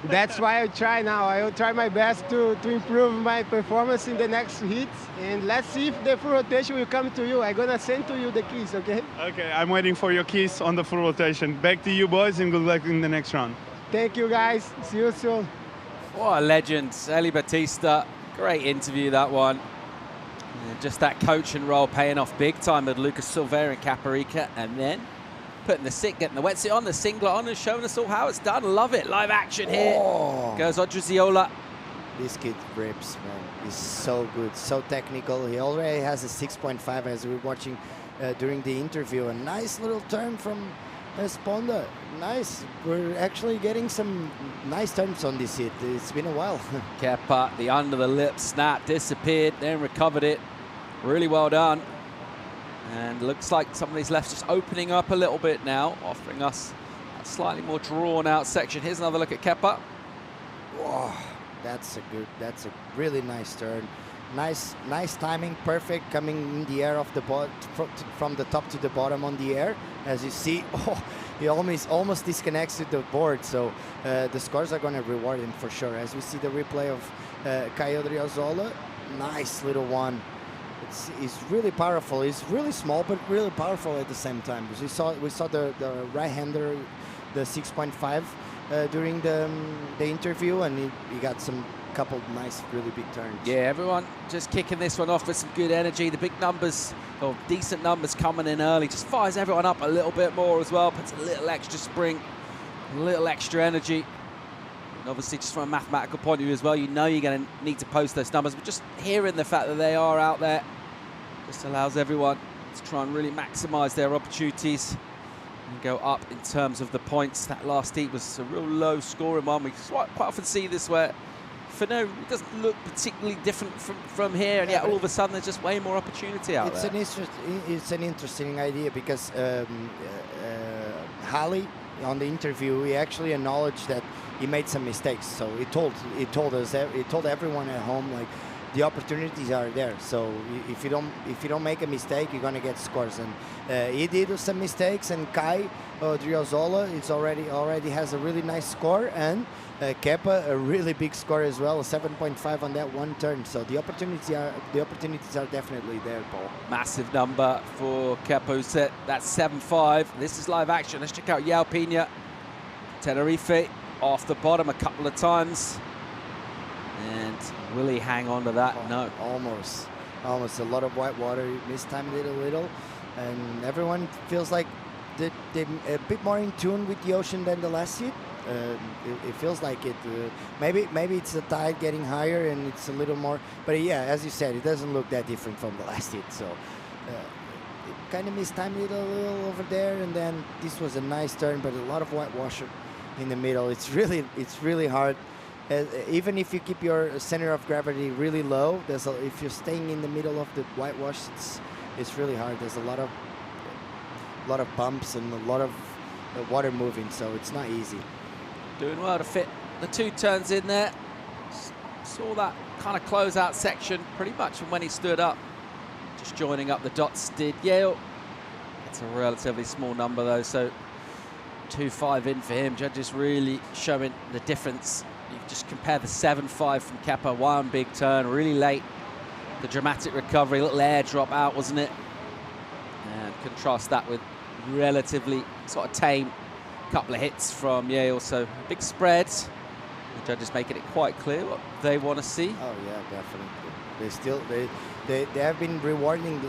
That's why I try now. I will try my best to improve my performance in the next hits. And let's see if the full rotation will come to you. I'm going to send to you the keys, okay? Okay, I'm waiting for your keys on the full rotation. Back to you, boys, and good luck in the next round. Thank you, guys. See you soon. What a legend. Jali Batista Great interview, that one. And just that coaching role paying off big time with Lucas Silva and Caparica, and then putting getting the wetsuit on, the singlet on, and showing us all how it's done. Love it. Live action here. Oh. Goes Odriziola. This kid rips, man. He's so good, so technical. He already has a 6.5 as we were watching during the interview. A nice little turn from Sponda. Nice. We're actually getting some nice turns on this hit. It's been a while. Kepa, the under the lip snap, disappeared, then recovered it. Really well done. And looks like some of these lefts just opening up a little bit now, offering us a slightly more drawn out section. Here's another look at Kepa. Whoa, that's a really nice turn. Nice timing, perfect, coming in the air off the from the top to the bottom on the air. As you see, he almost disconnects with the board. So the scores are going to reward him for sure. As we see the replay of Caio Odriziola, nice little one. It's really powerful. He's really small, but really powerful at the same time. We saw the right-hander, the 6.5 during the interview, and he got some couple nice, really big turns. Yeah, everyone just kicking this one off with some good energy. The big numbers, or decent numbers coming in early, just fires everyone up a little bit more as well. Puts a little extra spring, a little extra energy. And obviously, just from a mathematical point of view as well, you know you're going to need to post those numbers. But just hearing the fact that they are out there just allows everyone to try and really maximise their opportunities and go up in terms of the points. That last heat was a real low scoring one. We quite often see this where Fano doesn't look particularly different from here, and yet all of a sudden there's just way more opportunity out there. It's an interesting idea because Halley, on the interview, he actually acknowledged that he made some mistakes. So he told everyone at home, like, the opportunities are there. So if you don't make a mistake, you're gonna get scores. And he did some mistakes, and Caio Odriziola already has a really nice score, and Kepa a really big score as well, a 7.5 on that one turn. So the opportunities are definitely there, Paul. Massive number for Kepa, set that's 7.5. This is live action. Let's check out Yao Pina. Tenerife off the bottom a couple of times. And will he hang on to that? Oh, no. Almost. A lot of white water. He mistimed it a little. And everyone feels like they're a bit more in tune with the ocean than the last hit. It feels like it. Maybe it's the tide getting higher and it's a little more. But yeah, as you said, it doesn't look that different from the last hit. So it kind of mistimed it a little over there. And then this was a nice turn, but a lot of white water in the middle. It's really hard. Even if you keep your center of gravity really low, if you're staying in the middle of the whitewash, it's really hard. There's a lot of bumps and a lot of water moving, so it's not easy. Doing well to fit the two turns in there. Saw that kind of close-out section pretty much from when he stood up. Just joining up the dots did Yale. It's a relatively small number though, so 2.5 in for him. Judges really showing the difference. You just compare the 7.5 from Kepa, one big turn, really late. The dramatic recovery, a little air drop out, wasn't it? And contrast that with relatively sort of tame couple of hits from Yale. So big spreads. The judges making it quite clear what they want to see. Oh yeah, definitely. They have been rewarding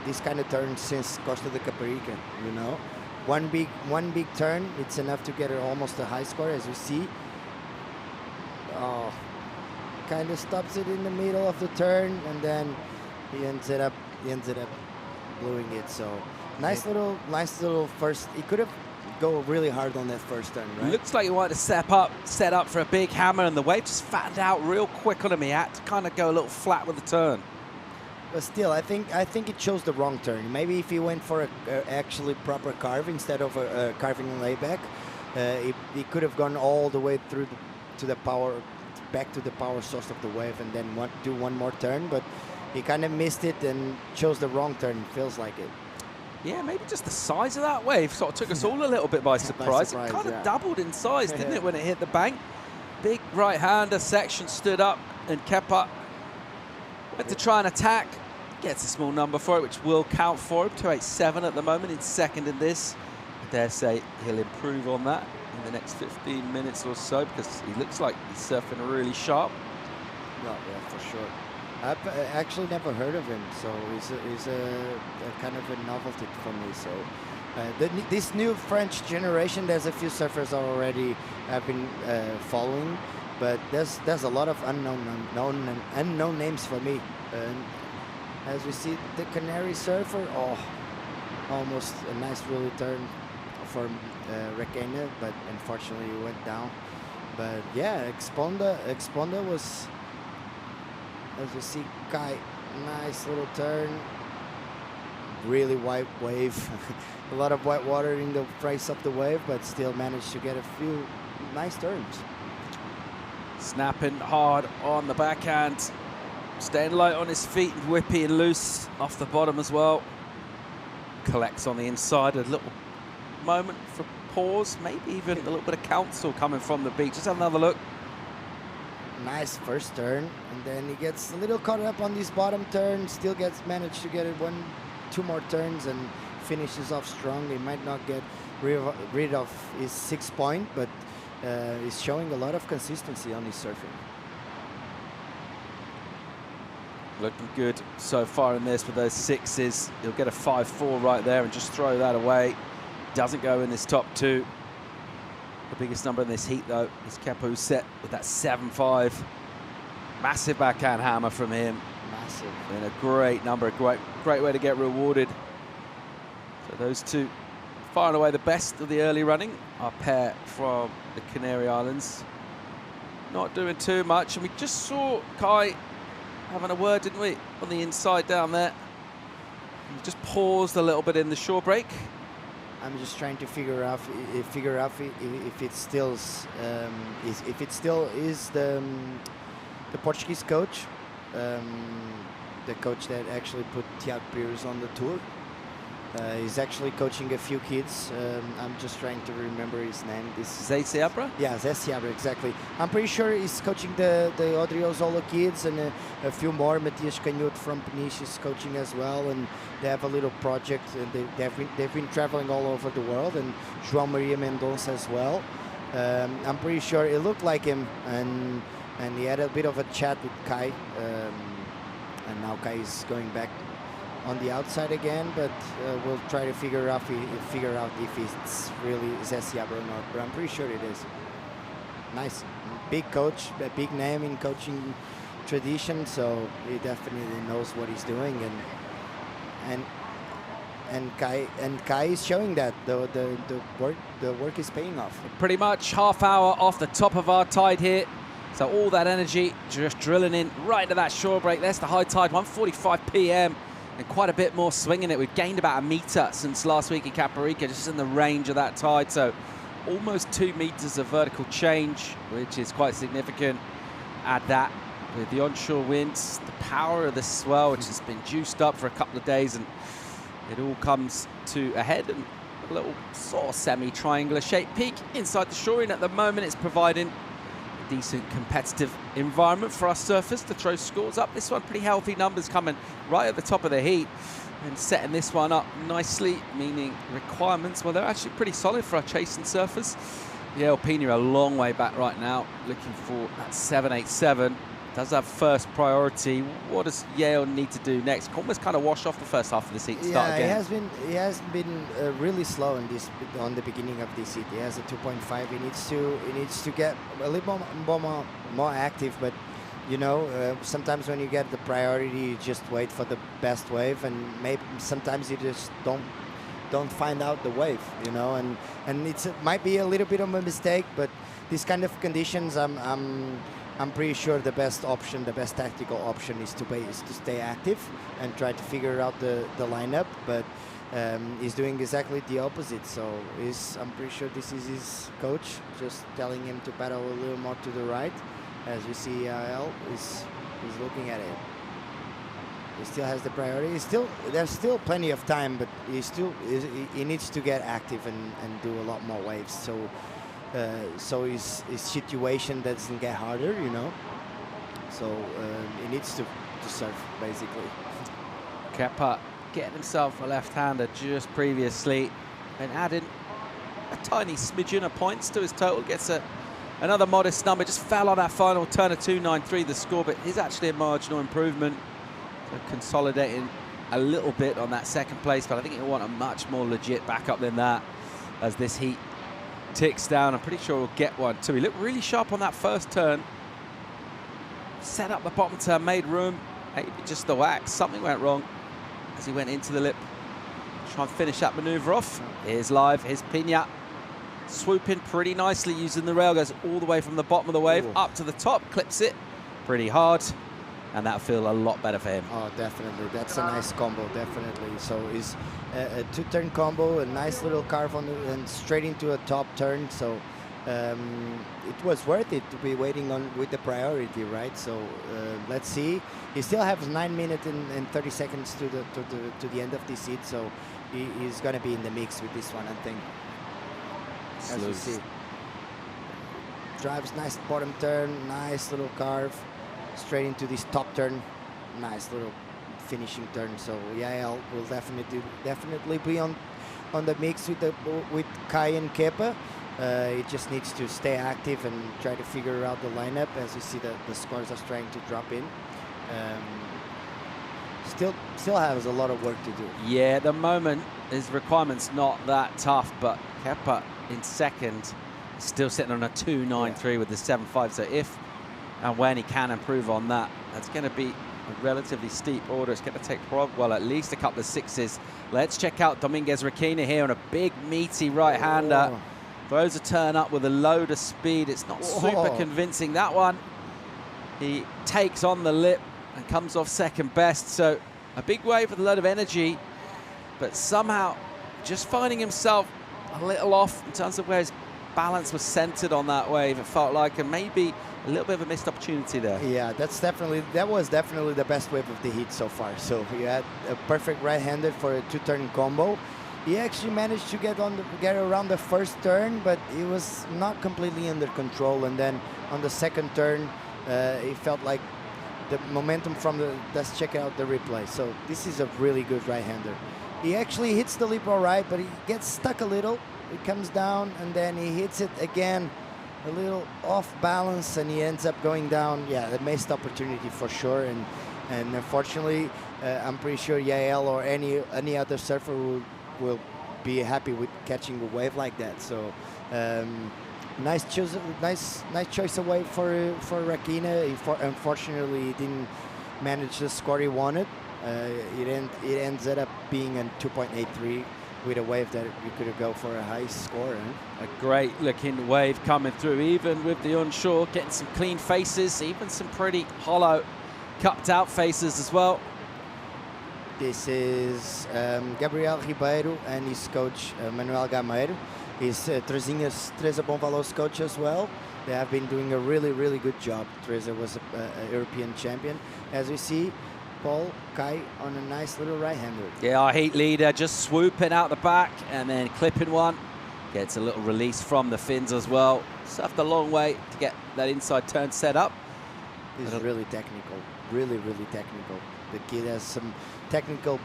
this kind of turn since Costa de Caparica. You know, one big turn, it's enough to get almost a high score, as we see. Oh, kind of stops it in the middle of the turn, and then he ended up blowing it. So nice little first. He could have go really hard on that first turn, right? Looks like he wanted to set up for a big hammer, and the wave just fattened out real quick on him. He had to kind of go a little flat with the turn. But still, I think it chose the wrong turn. Maybe if he went for a actually proper carve instead of a carving layback, he could have gone all the way through back to the power source of the wave, and then do one more turn. But he kind of missed it and chose the wrong turn. Feels like it. Yeah, maybe just the size of that wave sort of took us all a little bit by surprise. It kind of doubled in size, didn't it, when it hit the bank? Big right-hander section stood up, and Kepa went to try and attack. Gets a small number for it, which will count for him. 287 at the moment, in second in this. I dare say he'll improve on that in the next 15 minutes or so, because he looks like he's surfing really sharp. No, yeah, for sure. I've actually never heard of him, so he's a kind of a novelty for me. So this new French generation, there's a few surfers already have been following, but there's a lot of unknown names for me. And as we see, the Canary surfer, almost a nice really turn for Requena, but unfortunately he went down. But yeah, Exponda was, as you see, Kai, nice little turn, really white wave, a lot of white water in the face of the wave, but still managed to get a few nice turns. Snapping hard on the backhand, staying light on his feet, whippy and loose off the bottom as well. Collects on the inside, a little moment for pause, maybe even a little bit of counsel coming from the beach. Let's have another look. Nice first turn, and then he gets a little caught up on this bottom turn, still managed to get it two more turns and finishes off strong. He might not get rid of his 6 point, but he's showing a lot of consistency on his surfing. Looking good so far in this with those 6s. He'll get a 5-4 right there and just throw that away. Doesn't go in this top 2. The biggest number in this heat, though, is Kepu set with that 7-5. Massive backhand hammer from him. Massive. And a great number, a great way to get rewarded. So those two, far and away the best of the early running, our pair from the Canary Islands. Not doing too much, and we just saw Kai having a word, didn't we, on the inside down there. We just paused a little bit in the shore break. I'm just trying to figure out if it still is the Portuguese coach, the coach that actually put Tiago Pires on the tour. He's actually coaching a few kids. I'm just trying to remember his name. Zé Seabra? Yeah, Zé Seabra, exactly. I'm pretty sure he's coaching the Odriozola kids, and a few more. Matias Canhoto from Peniche is coaching as well, and they have a little project. And they've been traveling all over the world, and João Maria Mendonça as well. I'm pretty sure it looked like him, and he had a bit of a chat with Kai, and now Kai is going back on the outside again, but we'll try to figure out if it's really Zé Seabra or not, but I'm pretty sure it is. Nice. Big coach, a big name in coaching tradition, so he definitely knows what he's doing, and Kai is showing that the work is paying off. Pretty much half hour off the top of our tide here. So all that energy just drilling in right into that shore break. There's the high tide, 1:45 p.m. and quite a bit more swinging it. We've gained about 1 meter since last week in Caparica, just in the range of that tide. So almost 2 meters of vertical change, which is quite significant. Add that with the onshore winds, the power of the swell, which has been juiced up for a couple of days, and it all comes to a head, and a little sort of semi-triangular shaped peak inside the shore. And at the moment, it's providing a decent competitive environment for our surfers to throw scores up. This one, pretty healthy numbers coming right at the top of the heat and setting this one up nicely, meaning requirements, well, they're actually pretty solid for our chasing surfers. Yale Pena a long way back right now, looking for that 787. Does have first priority. What does Yale need to do next? Almost kind of wash off the first half of this heat and start again. He has been really slow on the beginning of this heat. He has a 2.5. He needs to get a little more active. But you know, sometimes when you get the priority, you just wait for the best wave, and maybe sometimes you just don't find out the wave. You know, and it might be a little bit of a mistake, but these kind of conditions, I'm pretty sure the best option, the best tactical option is to stay active and try to figure out the lineup. But he's doing exactly the opposite. So I'm pretty sure this is his coach just telling him to paddle a little more to the right. As we see, he's looking at it. He still has the priority. There's still plenty of time, but he needs to get active and do a lot more waves. So his situation doesn't get harder, you know. So he needs to surf, basically. Kepa getting himself a left-hander just previously and adding a tiny smidgen of points to his total. Gets a Another modest number, just fell on that final turn of 2.93, the score, but is actually a marginal improvement. So consolidating a little bit on that second place, but I think he'll want a much more legit backup than that as this heat ticks down. I'm pretty sure we'll get one too. He looked really sharp on that first turn. Set up the bottom turn, made room, maybe just the wax. Something went wrong as he went into the lip. Try and finish that maneuver off. Here's live, here's Pina. Swooping pretty nicely using the rail, goes all the way from the bottom of the wave up to the top, clips it pretty hard, and that'll feel a lot better for him. Oh, definitely. That's a nice combo, definitely. So it's a two-turn combo, a nice little carve on and straight into a top turn. So it was worth it to be waiting on with the priority, right? So let's see. He still has 9 minutes and 30 seconds to the end of this heat, so he's going to be in the mix with this one, I think. As you see, drives nice bottom turn, nice little carve, straight into this top turn, nice little finishing turn. So Yael will definitely be on the mix with Kai and Kepa. He just needs to stay active and try to figure out the lineup. As you see, the scores are trying to drop in. Still has a lot of work to do. Yeah, at the moment his requirement's not that tough, but Kepa in second, still sitting on a 2.93 with the 7.5. So if and when he can improve on that, that's going to be a relatively steep order. It's going to take, well, at least a couple of sixes. Let's check out Dominguez Requena here on a big, meaty right-hander. Throws a turn up with a load of speed. It's not super convincing, that one. He takes on the lip and comes off second best. So a big wave with a lot of energy, but somehow just finding himself a little off in terms of where his balance was centered on that wave, it felt like, and maybe a little bit of a missed opportunity there. Yeah, that was definitely the best wave of the heat so far. So he had a perfect right-hander for a two-turn combo. He actually managed to get around the first turn, but he was not completely under control. And then on the second turn, he felt like the momentum from let's check out the replay. So this is a really good right-hander. He actually hits the lip all right, but he gets stuck a little. He comes down and then he hits it again, a little off balance, and he ends up going down. Yeah, a missed opportunity for sure. And unfortunately, I'm pretty sure Yael or any other surfer will be happy with catching a wave like that. So nice choice of wave for Requena. Unfortunately, he didn't manage the score he wanted. It ends up being a 2.83 with a wave that you could go for a high score. A great looking wave coming through, even with the onshore, getting some clean faces, even some pretty hollow, cupped out faces as well. This is Gabriel Ribeiro and his coach Manuel Gameiro. He's Trezinha's Treza Bonvalor's coach as well. They have been doing a really, really good job. Treza was a European champion. As we see, Paul Kai on a nice little right-hander. Yeah, our heat leader just swooping out the back and then clipping one. Gets a little release from the fins as well. Surfed a long way to get that inside turn set up. He's really technical, really, really technical. The kid has some technical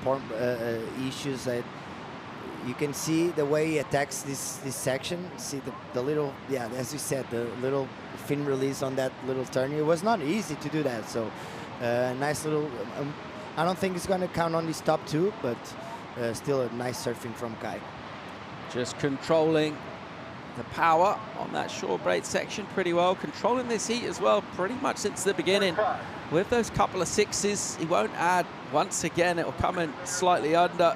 issues that you can see the way he attacks this section. See the little, yeah, as you said, the little fin release on that little turn. It was not easy to do that. So nice little, I don't think it's going to count on this top two, but still a nice surfing from Kai. Just controlling the power on that short braid section pretty well. Controlling this heat as well pretty much since the beginning. With those couple of sixes, he won't add once again. It will come in slightly under.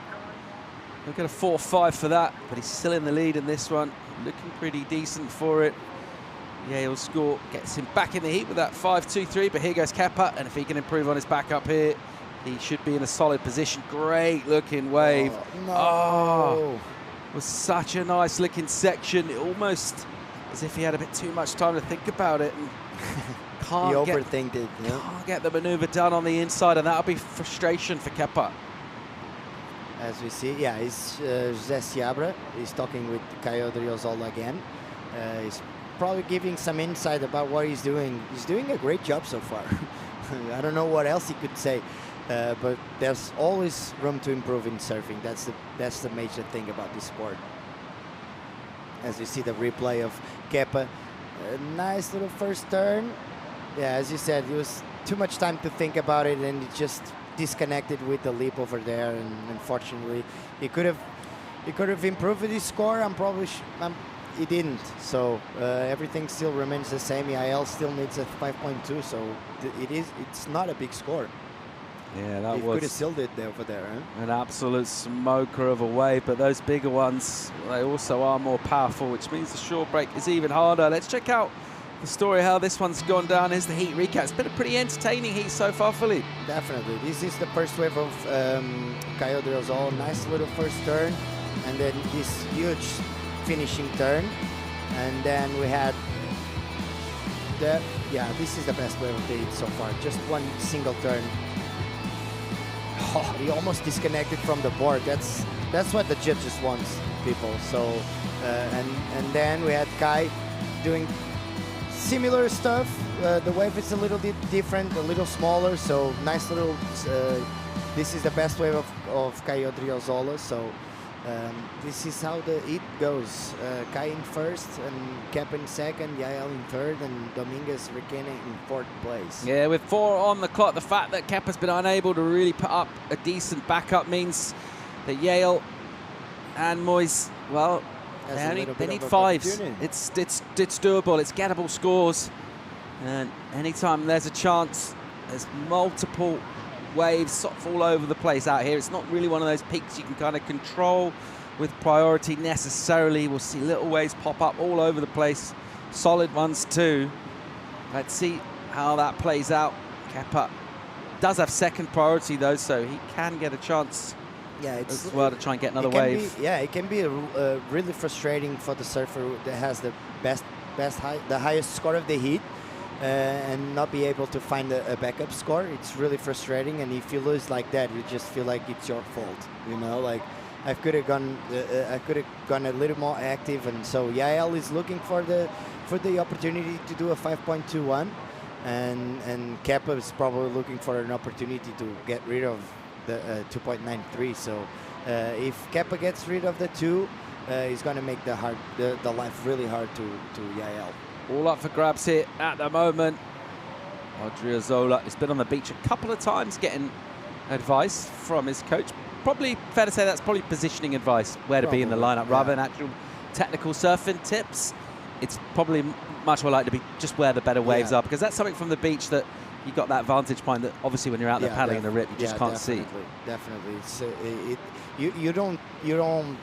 We'll get a 4.5 for that, but he's still in the lead in this one. Looking pretty decent for it. Yeah, he'll score, gets him back in the heat with that 5.23, but here goes Kepa, and if he can improve on his back up here, he should be in a solid position. Great looking wave. No. Oh, was such a nice looking section. It almost as if he had a bit too much time to think about it. And he overthinked it. Yeah. Can't get the maneuver done on the inside, and that'll be frustration for Kepa. As we see, yeah, it's José Seabra. He's talking with Caio Driozola again. He's probably giving some insight about what he's doing. He's doing a great job so far. I don't know what else he could say, but there's always room to improve in surfing. That's the major thing about this sport. As you see the replay of Kepa A nice little first turn. Yeah, as you said, it was too much time to think about it, and it just disconnected with the leap over there. And unfortunately, he could have improved his score. He didn't. So everything still remains the same. EIL still needs a 5.2. So it's not a big score. Yeah, that he was could have sealed it over there. Huh? An absolute smoker of a wave, but those bigger ones, they also are more powerful, which means the short break is even harder. Let's check out the story how this one's gone down. Here's the heat recap. It's been a pretty entertaining heat so far, Philippe. Definitely. This is the first wave of Caio Driozolo. Nice little first turn, and then this huge finishing turn, and then we had this is the best wave of the heat so far. Just one single turn. Oh, he almost disconnected from the board. That's what the judges want, people. So and then we had Kai doing similar stuff. The wave is a little bit different, a little smaller. So nice little. This is the best wave of Caio Driozolo. So this is how the heat goes. Kai in first, and Kepa in second, Yael in third, and Dominguez Requena in fourth place. Yeah, with 4 on the clock, the fact that Kepa's been unable to really put up a decent backup means that Yale and Moyes, well, they need 5s. It's doable. It's gettable scores, and anytime there's a chance, there's multiple waves sort of all over the place out here. It's not really one of those peaks you can kind of control with priority necessarily. We'll see little waves pop up all over the place, solid ones too. Let's see how that plays out. Kepa does have second priority though, so he can get a chance as well to try and get another wave. It can be really frustrating for the surfer that has the the highest score of the heat. And not be able to find a backup score. It's really frustrating, and if you lose like that, you just feel like it's your fault. You know, like I could have gone a little more active, and so Yael is looking for the opportunity to do a 5.21, and Kepa is probably looking for an opportunity to get rid of the 2.93. So if Kepa gets rid of the 2, he's going to make the life really hard to Yael. All up for grabs here at the moment. Driozolo has been on the beach a couple of times getting advice from his coach. Probably fair to say that's probably positioning advice, where to be in the lineup, rather than actual technical surfing tips. It's probably much more likely to be just where the better waves are, because that's something from the beach that you got that vantage point that obviously when you're out there paddling in the rip, you just can't see. Definitely. It's, you don't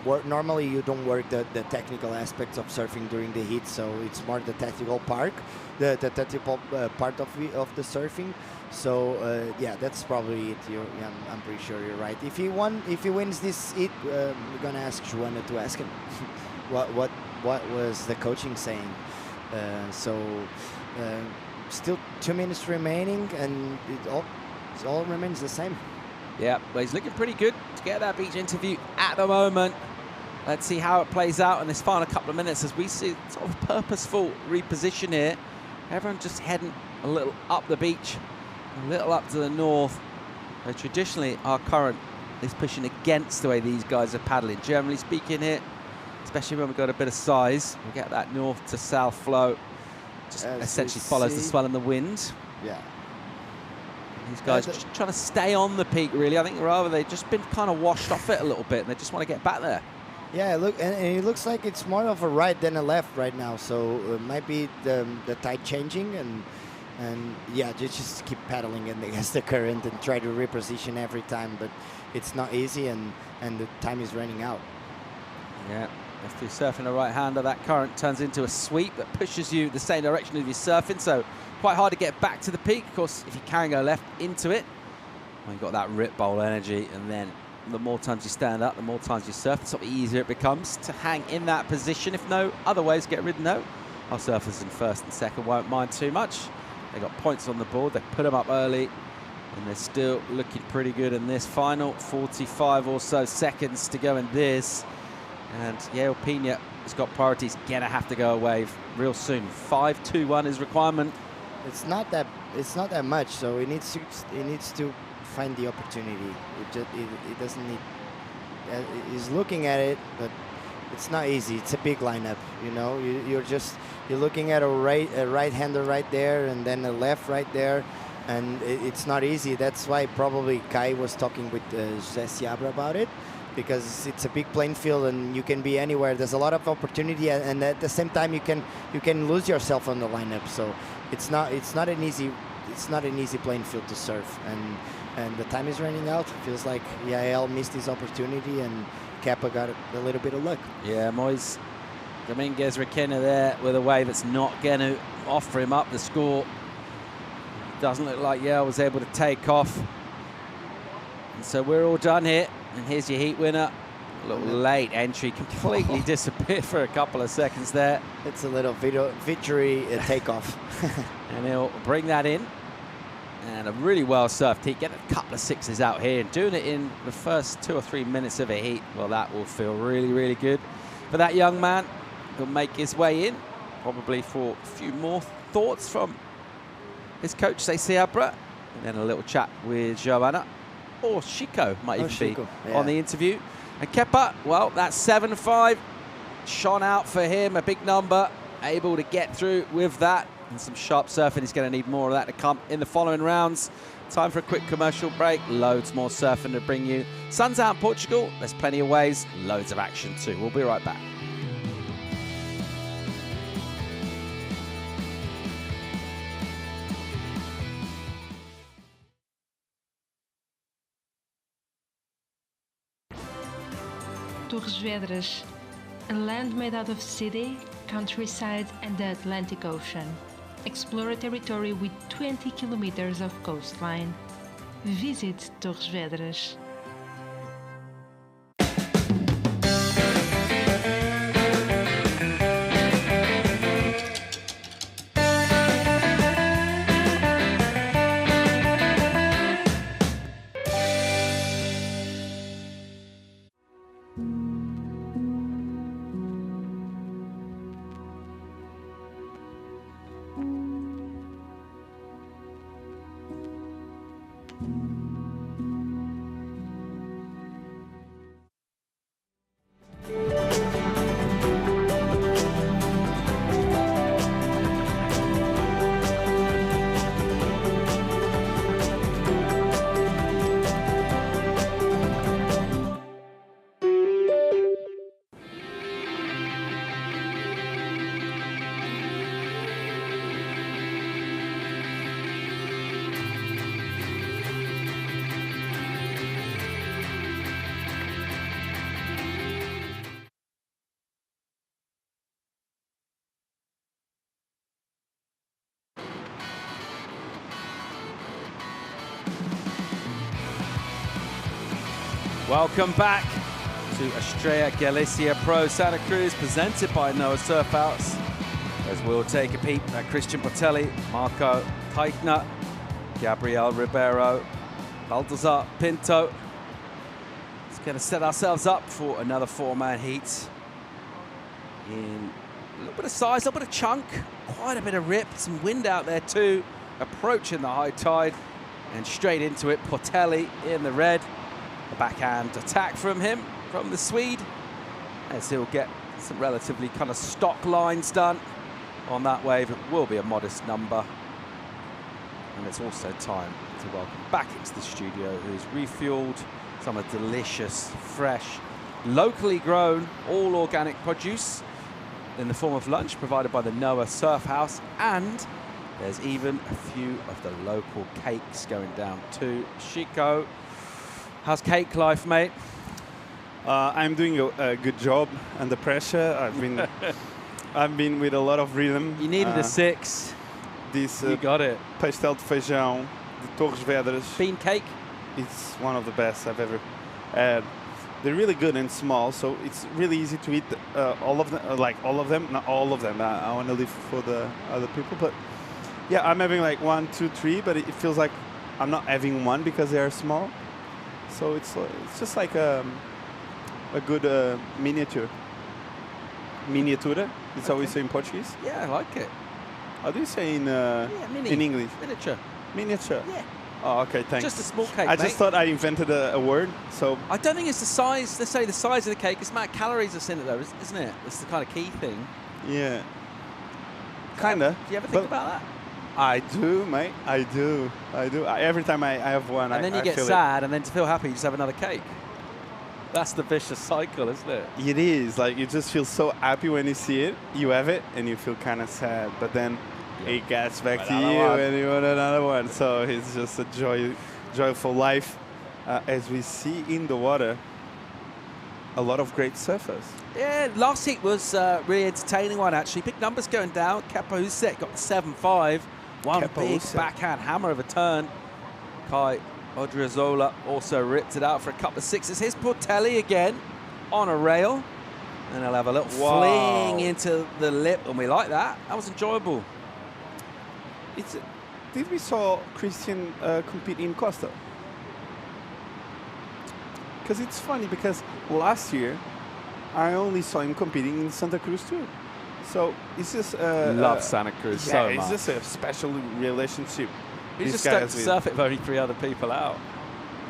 work normally. You don't work the technical aspects of surfing during the heat, so it's more the tactical part, the tactical part of the surfing. So that's probably it. I'm pretty sure you're right. If he wins this heat, we're gonna ask Joanna to ask him what was the coaching saying. Still 2 minutes remaining, and it all remains the same. Yeah, well, he's looking pretty good to get that beach interview at the moment. Let's see how it plays out in this final couple of minutes as we see sort of purposeful reposition here. Everyone just heading a little up the beach, a little up to the north. Where traditionally, our current is pushing against the way these guys are paddling. Generally speaking here, especially when we've got a bit of size, we get that north to south flow. Just essentially follows the swell in the wind. Yeah. These guys are just trying to stay on the peak, really. I think rather they've just been kind of washed off it a little bit, and they just want to get back there. Yeah, look, and it looks like it's more of a right than a left right now. So it might be the tide changing, and just keep paddling against the current and try to reposition every time. But it's not easy, and the time is running out. Yeah. If you're surfing a right-hander, that current turns into a sweep that pushes you the same direction as you're surfing, so quite hard to get back to the peak. Of course, if you can go left into it, well, you've got that rip bowl energy, and then the more times you stand up, the more times you surf, the sort of easier it becomes to hang in that position. If no other ways get rid, no. Our surfers in first and second won't mind too much. They got points on the board, they put them up early, and they're still looking pretty good in this final 45 or so seconds to go in this. And Yale Pena has got priorities. Gonna have to go a wave real soon. 5.21 is requirement. It's not that much. So he needs to find the opportunity. It doesn't need. He's looking at it, but it's not easy. It's a big lineup. You know, you're just you're looking at a right-hander right there, and then a left right there, and it's not easy. That's why probably Kai was talking with José Seabra about it, because it's a big playing field and you can be anywhere. There's a lot of opportunity, and at the same time you can lose yourself on the lineup. So it's not an easy playing field to surf, and the time is running out. It feels like Yael missed his opportunity and Kappa got a little bit of luck. Yeah, Moise Dominguez Requena there with a wave that's not going to offer him up the score. Doesn't look like Yael was able to take off. And so we're all done here. And here's your heat winner. A little late entry, completely disappeared for a couple of seconds there. It's a little victory takeoff. And he'll bring that in. And a really well surfed heat. Getting a couple of sixes out here and doing it in the first 2 or 3 minutes of a heat. Well, that will feel really, really good for that young man. He'll make his way in, probably for a few more thoughts from his coach, Seabra. And then a little chat with Joanna. Or Chico might even be on the interview. And Kepa, well, that's 7-5. Shone out for him, a big number. Able to get through with that. And some sharp surfing. He's going to need more of that to come in the following rounds. Time for a quick commercial break. Loads more surfing to bring you. Sun's out in Portugal. There's plenty of waves. Loads of action too. We'll be right back. Torres Vedras, a land made out of city, countryside and the Atlantic Ocean. Explore a territory with 20 kilometers of coastline. Visit Torres Vedras. Welcome back to Estrella Galicia Pro Santa Cruz, presented by Noah Surf House. As we'll take a peep at Christian Botelli, Marco Teichner, Gabriel Ribeiro, Baltazar Pinto. It's going to set ourselves up for another 4-man heat. In a little bit of size, a little bit of chunk, quite a bit of rip, some wind out there too, approaching the high tide, and straight into it, Botelli in the red. A backhand attack from him, from the Swede, as he'll get some relatively kind of stock lines done on that wave. It will be a modest number. And it's also time to welcome back into the studio who's refueled some of delicious, fresh, locally grown, all organic produce in the form of lunch provided by the Noah Surf House. And there's even a few of the local cakes going down too. Chico, how's cake life, mate? I'm doing a good job under pressure. I've been with a lot of rhythm. You needed a 6. This you got it. Pastel de feijão, the Torres Vedras. Bean cake. It's one of the best I've ever had. They're really good and small, so it's really easy to eat all of them. All of them, not all of them. I want to leave for the other people, but yeah, I'm having like 1, 2, 3, but it feels like I'm not having one because they are small. So it's just like a good miniature. Miniatura, it's how we say in Portuguese. Yeah, I like it. How do you say in mini. in English? Miniature. Miniature. Yeah. Oh, okay, thanks. Just a small cake, I just thought I invented a word, so... I don't think it's the size, let's say the size of the cake. It's the amount of calories that's in it, though, isn't it? It's the kind of key thing. Yeah. Kinda. Do you ever think about that? I do, mate. I do. Every time I have one, And then you I get feel sad, and then to feel happy, you just have another cake. That's the vicious cycle, isn't it? It is. Like, you just feel so happy when you see it. You have it, and you feel kind of sad. But then it gets back to you, and you want another one. So it's just a joyful life. As we see in the water, a lot of great surfers. Yeah, last heat was a really entertaining one, actually. Big numbers going down. Kapahusek got 7-5. One big backhand hammer of a turn. Kai Odriozola also ripped it out for a couple of sixes. Here's Portelli again on a rail. And he'll have a little fling into the lip, and we like that. That was enjoyable. Did we saw Christian compete in Costa? Because it's funny, because last year I only saw him competing in Santa Cruz too. So it's just love Santa Cruz so much. It's just a special relationship. He's just stoked to surf it with only 3 other people out.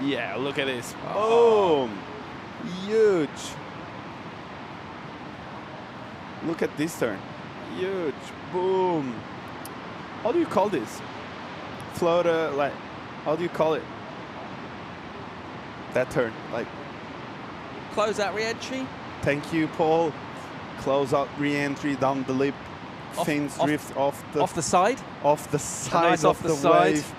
Yeah, look at this. Boom! Huge. Look at this turn. Huge. Boom. How do you call this? Floater, like, how do you call it? That turn, like. Close out re-entry. Thank you, Paul. Close out re-entry down the lip. Fins drift off the side. Off the side of the wave.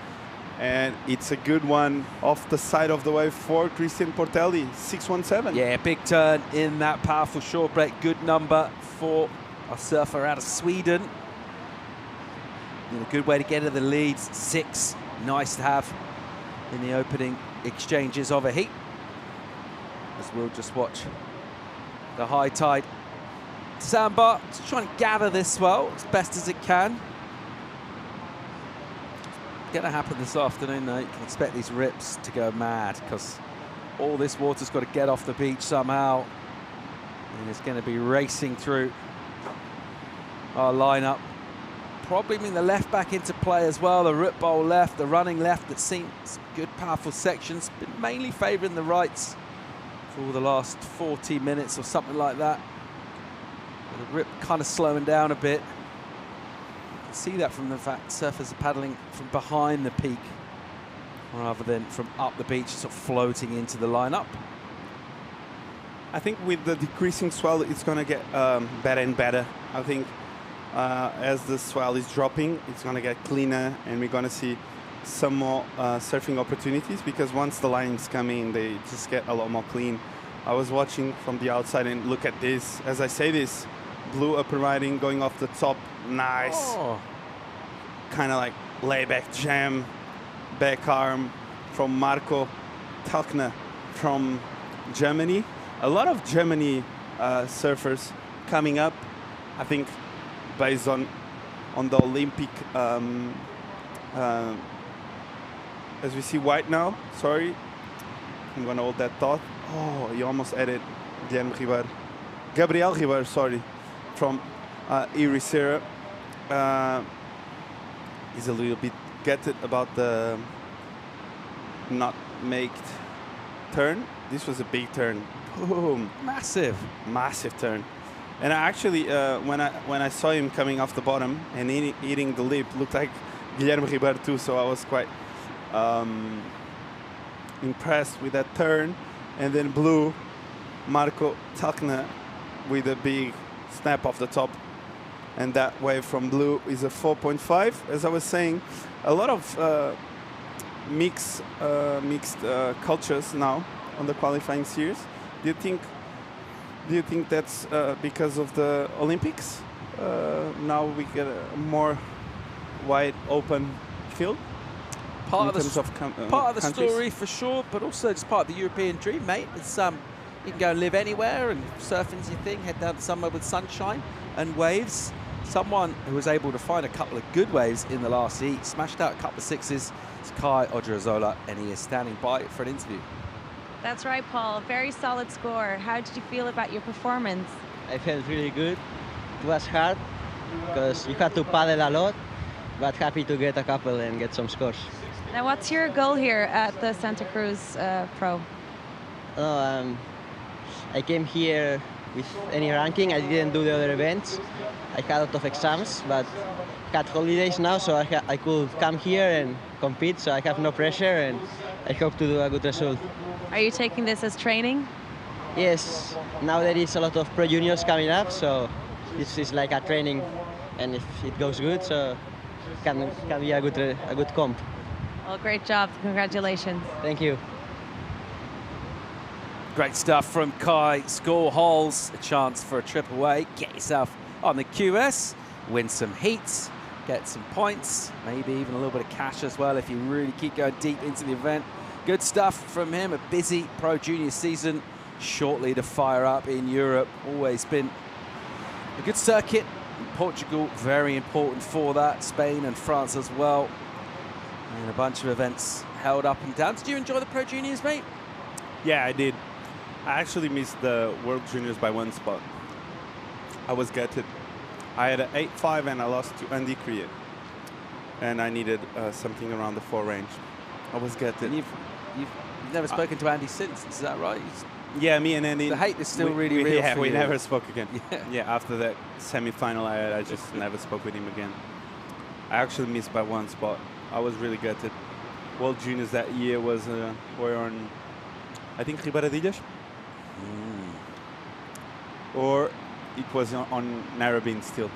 And it's a good one off the side of the wave for Christian Portelli, 617. Yeah, big turn in that powerful short break. Good number for a surfer out of Sweden. And a good way to get into the leads. 6, nice to have in the opening exchanges of a heat. As we'll just watch the high tide sandbar, just trying to gather this swell as best as it can. It's going to happen this afternoon, though. You can expect these rips to go mad because all this water's got to get off the beach somehow. And it's going to be racing through our lineup. Probably bring the left back into play as well. The rip bowl left, the running left that's seen some good, powerful sections. Been mainly favouring the rights for the last 40 minutes or something like that. The rip kind of slowing down a bit. You can see that from the fact surfers are paddling from behind the peak rather than from up the beach, sort of floating into the lineup. I think with the decreasing swell, it's going to get better and better. I think as the swell is dropping, it's going to get cleaner, and we're going to see some more surfing opportunities, because once the lines come in, they just get a lot more clean. I was watching from the outside, and look at this. As I say this, blue upper riding going off the top, nice. Kind of like layback jam, back arm from Marco Talkner from Germany. A lot of Germany surfers coming up, I think, based on the Olympic. As we see white now, sorry. I'm going to hold that thought. Oh, he almost added Gabriel Ribeiro, sorry, from Ericeira. He's a little bit gutted about the not made turn. This was a big turn. Boom. Massive turn. And I actually, when I saw him coming off the bottom and eating the lip, looked like Guilherme Ribeiro too, so I was quite impressed with that turn. And then blue, Marco Talkner with a big snap off the top. And that wave from blue is a 4.5. As I was saying, a lot of mixed cultures now on the qualifying series. Do you think that's because of the Olympics? Now we get a more wide open field? Part of the story for sure, but also it's part of the European dream, mate. It's you can go and live anywhere, and surfing's your thing. Head down to somewhere with sunshine and waves. Someone who was able to find a couple of good waves in the last heat, smashed out a couple of sixes. It's Kai Odriozola, and he is standing by for an interview. That's right, Paul. Very solid score. How did you feel about your performance? I felt really good. It was hard because you had to paddle a lot, but happy to get a couple and get some scores. Now, what's your goal here at the Santa Cruz Pro? I came here with any ranking. I didn't do the other events. I had a lot of exams, but had holidays now, so I could come here and compete, so I have no pressure, and I hope to do a good result. Are you taking this as training? Yes, now there is a lot of pro juniors coming up, so this is like a training, and if it goes good, so can be a good comp. Well, great job. Congratulations. Thank you. Great stuff from Kai. Score holes, a chance for a trip away. Get yourself on the QS, win some heats, get some points, maybe even a little bit of cash as well if you really keep going deep into the event. Good stuff from him. A busy Pro Junior season, shortly to fire up in Europe. Always been a good circuit. Portugal, very important for that. Spain and France as well. And a bunch of events held up and down. Did you enjoy the Pro Juniors, mate? Yeah, I did. I actually missed the World Juniors by 1 spot. I was gutted. I had an 8.5 and I lost to Andy Kriya. And I needed something around the 4 range. I was gutted. And you've never spoken to Andy since, is that right? Yeah, me and Andy. The hate is still really real Yeah, for we you. never spoke again. Yeah, after that semi-final, I just never spoke with him again. I actually missed by 1 spot. I was really gutted. World Juniors that year was were on, I think, Ribeiradilhas. Or it was on Narrabeen still.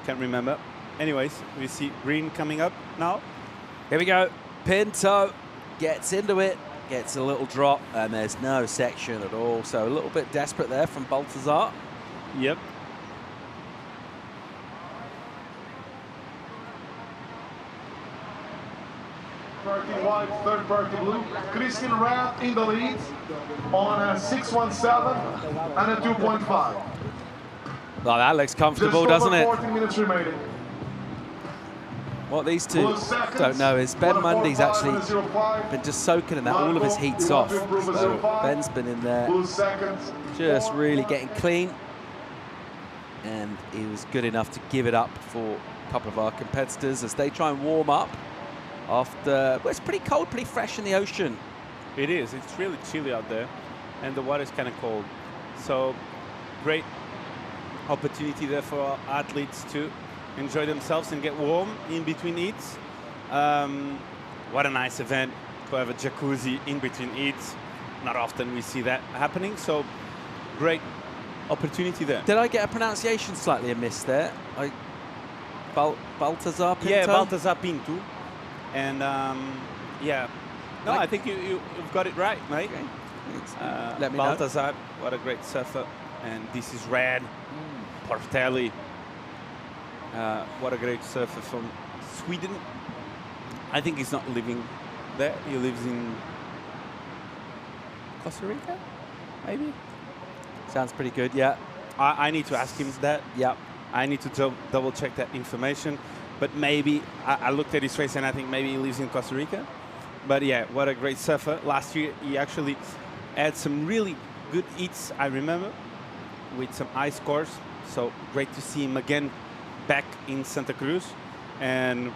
Can't remember. Anyways, we see green coming up now. Here we go. Pinto gets into it, gets a little drop, and there's no section at all. So a little bit desperate there from Baltazar. Yep. Party white, third party blue. Christian Rath in the lead on a 6.17 and a 2.5. Well, that looks comfortable, doesn't it? 14 minutes remaining. What these two don't know is Ben Mundy's actually been just soaking in that all of his heats off. So Ben's been in there just really getting clean. And he was good enough to give it up for a couple of our competitors as they try and warm up after, well, it's pretty cold, pretty fresh in the ocean. It is. It's really chilly out there, and the water is kind of cold. So great opportunity there for our athletes to enjoy themselves and get warm in between heats. What a nice event to have a jacuzzi in between heats. Not often we see that happening, so great opportunity there. Did I get a pronunciation slightly amiss there? Baltazar Pinto? Yeah, Baltazar Pinto. And yeah, no, I think you've got it right, mate. Okay. Let me know. Baltazar, what a great surfer. And this is Red Portelli. What a great surfer from Sweden. I think he's not living there. He lives in Costa Rica, maybe? Sounds pretty good, yeah. I need to ask him that. Yeah. I need to double check that information. But maybe, I looked at his face and I think maybe he lives in Costa Rica. But yeah, what a great surfer. Last year, he actually had some really good heats, I remember, with some high scores. So great to see him again back in Santa Cruz. And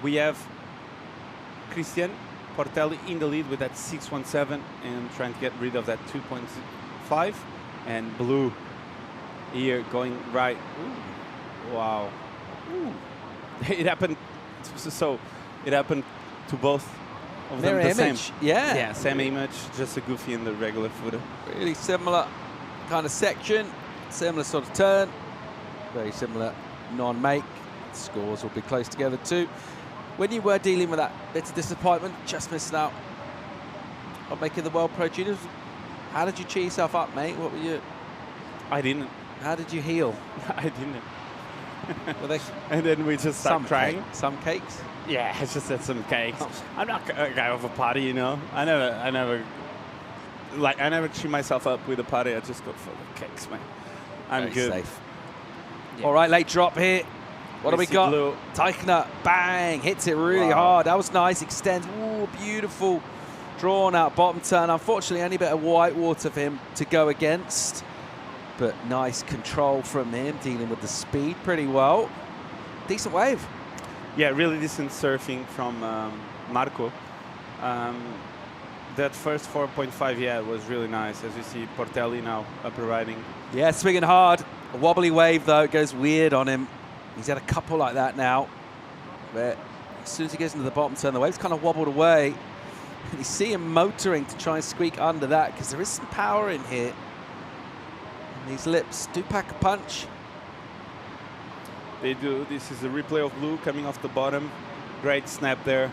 we have Christian Portelli in the lead with that 6.17 and trying to get rid of that 2.5. And Blue here going right. Ooh. Wow. Ooh. It happened. So it happened to both of them. Mirror The image, same. yeah. Yeah, same image, just a goofy in the regular footer. Really similar kind of section, similar sort of turn, very similar non-make. Scores will be close together too. When you were dealing with that bit of disappointment, just missing out on making the World Pro Juniors, how did you cheer yourself up, mate? What were you? I didn't. How did you heal? I didn't. Were they and then we just started crying. Some cakes? Yeah, I just had some cakes. I'm not a guy of a party, you know. I never cheer myself up with a party. I just go for the cakes, man. I'm Very good. safe. Yeah. All right, late drop here. What do we got? Blue. Teichner, bang, hits it really hard. That was nice, extends, ooh, beautiful. Drawn out bottom turn. Unfortunately, only a bit of white water for him to go against. But nice control from him, dealing with the speed pretty well. Decent wave. Yeah, really decent surfing from Marco. That first 4.5, yeah, was really nice. As you see, Portelli now up and riding. Yeah, swinging hard. A wobbly wave, though. It goes weird on him. He's had a couple like that now. But as soon as he gets into the bottom turn, the wave's kind of wobbled away. And you see him motoring to try and squeak under that because there is some power in here. And these lips do pack a punch. They do. This is a replay of Blue coming off the bottom. Great snap there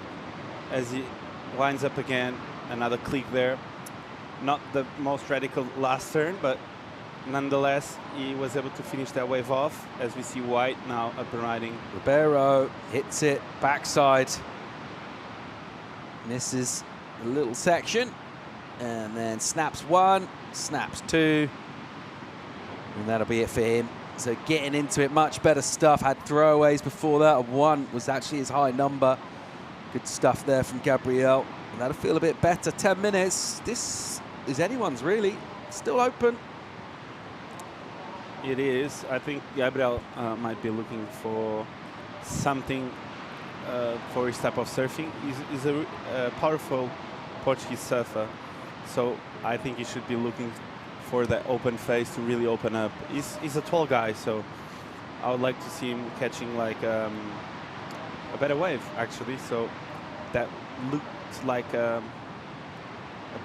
as he winds up again. Another click there. Not the most radical last turn, but nonetheless, he was able to finish that wave off. As we see White now up and riding. Ribeiro hits it backside. Misses a little section. And then snaps one, snaps two. And that'll be it for him. So getting into it, much better stuff. Had throwaways before that. One was actually his high number. Good stuff there from Gabriel. And that'll feel a bit better. 10 minutes. This is anyone's, really. Still open. It is. I think Gabriel might be looking for something for his type of surfing. He's a powerful Portuguese surfer. So I think he should be looking for that open face to really open up. He's a tall guy, so I would like to see him catching like a better wave, actually. So that looked like a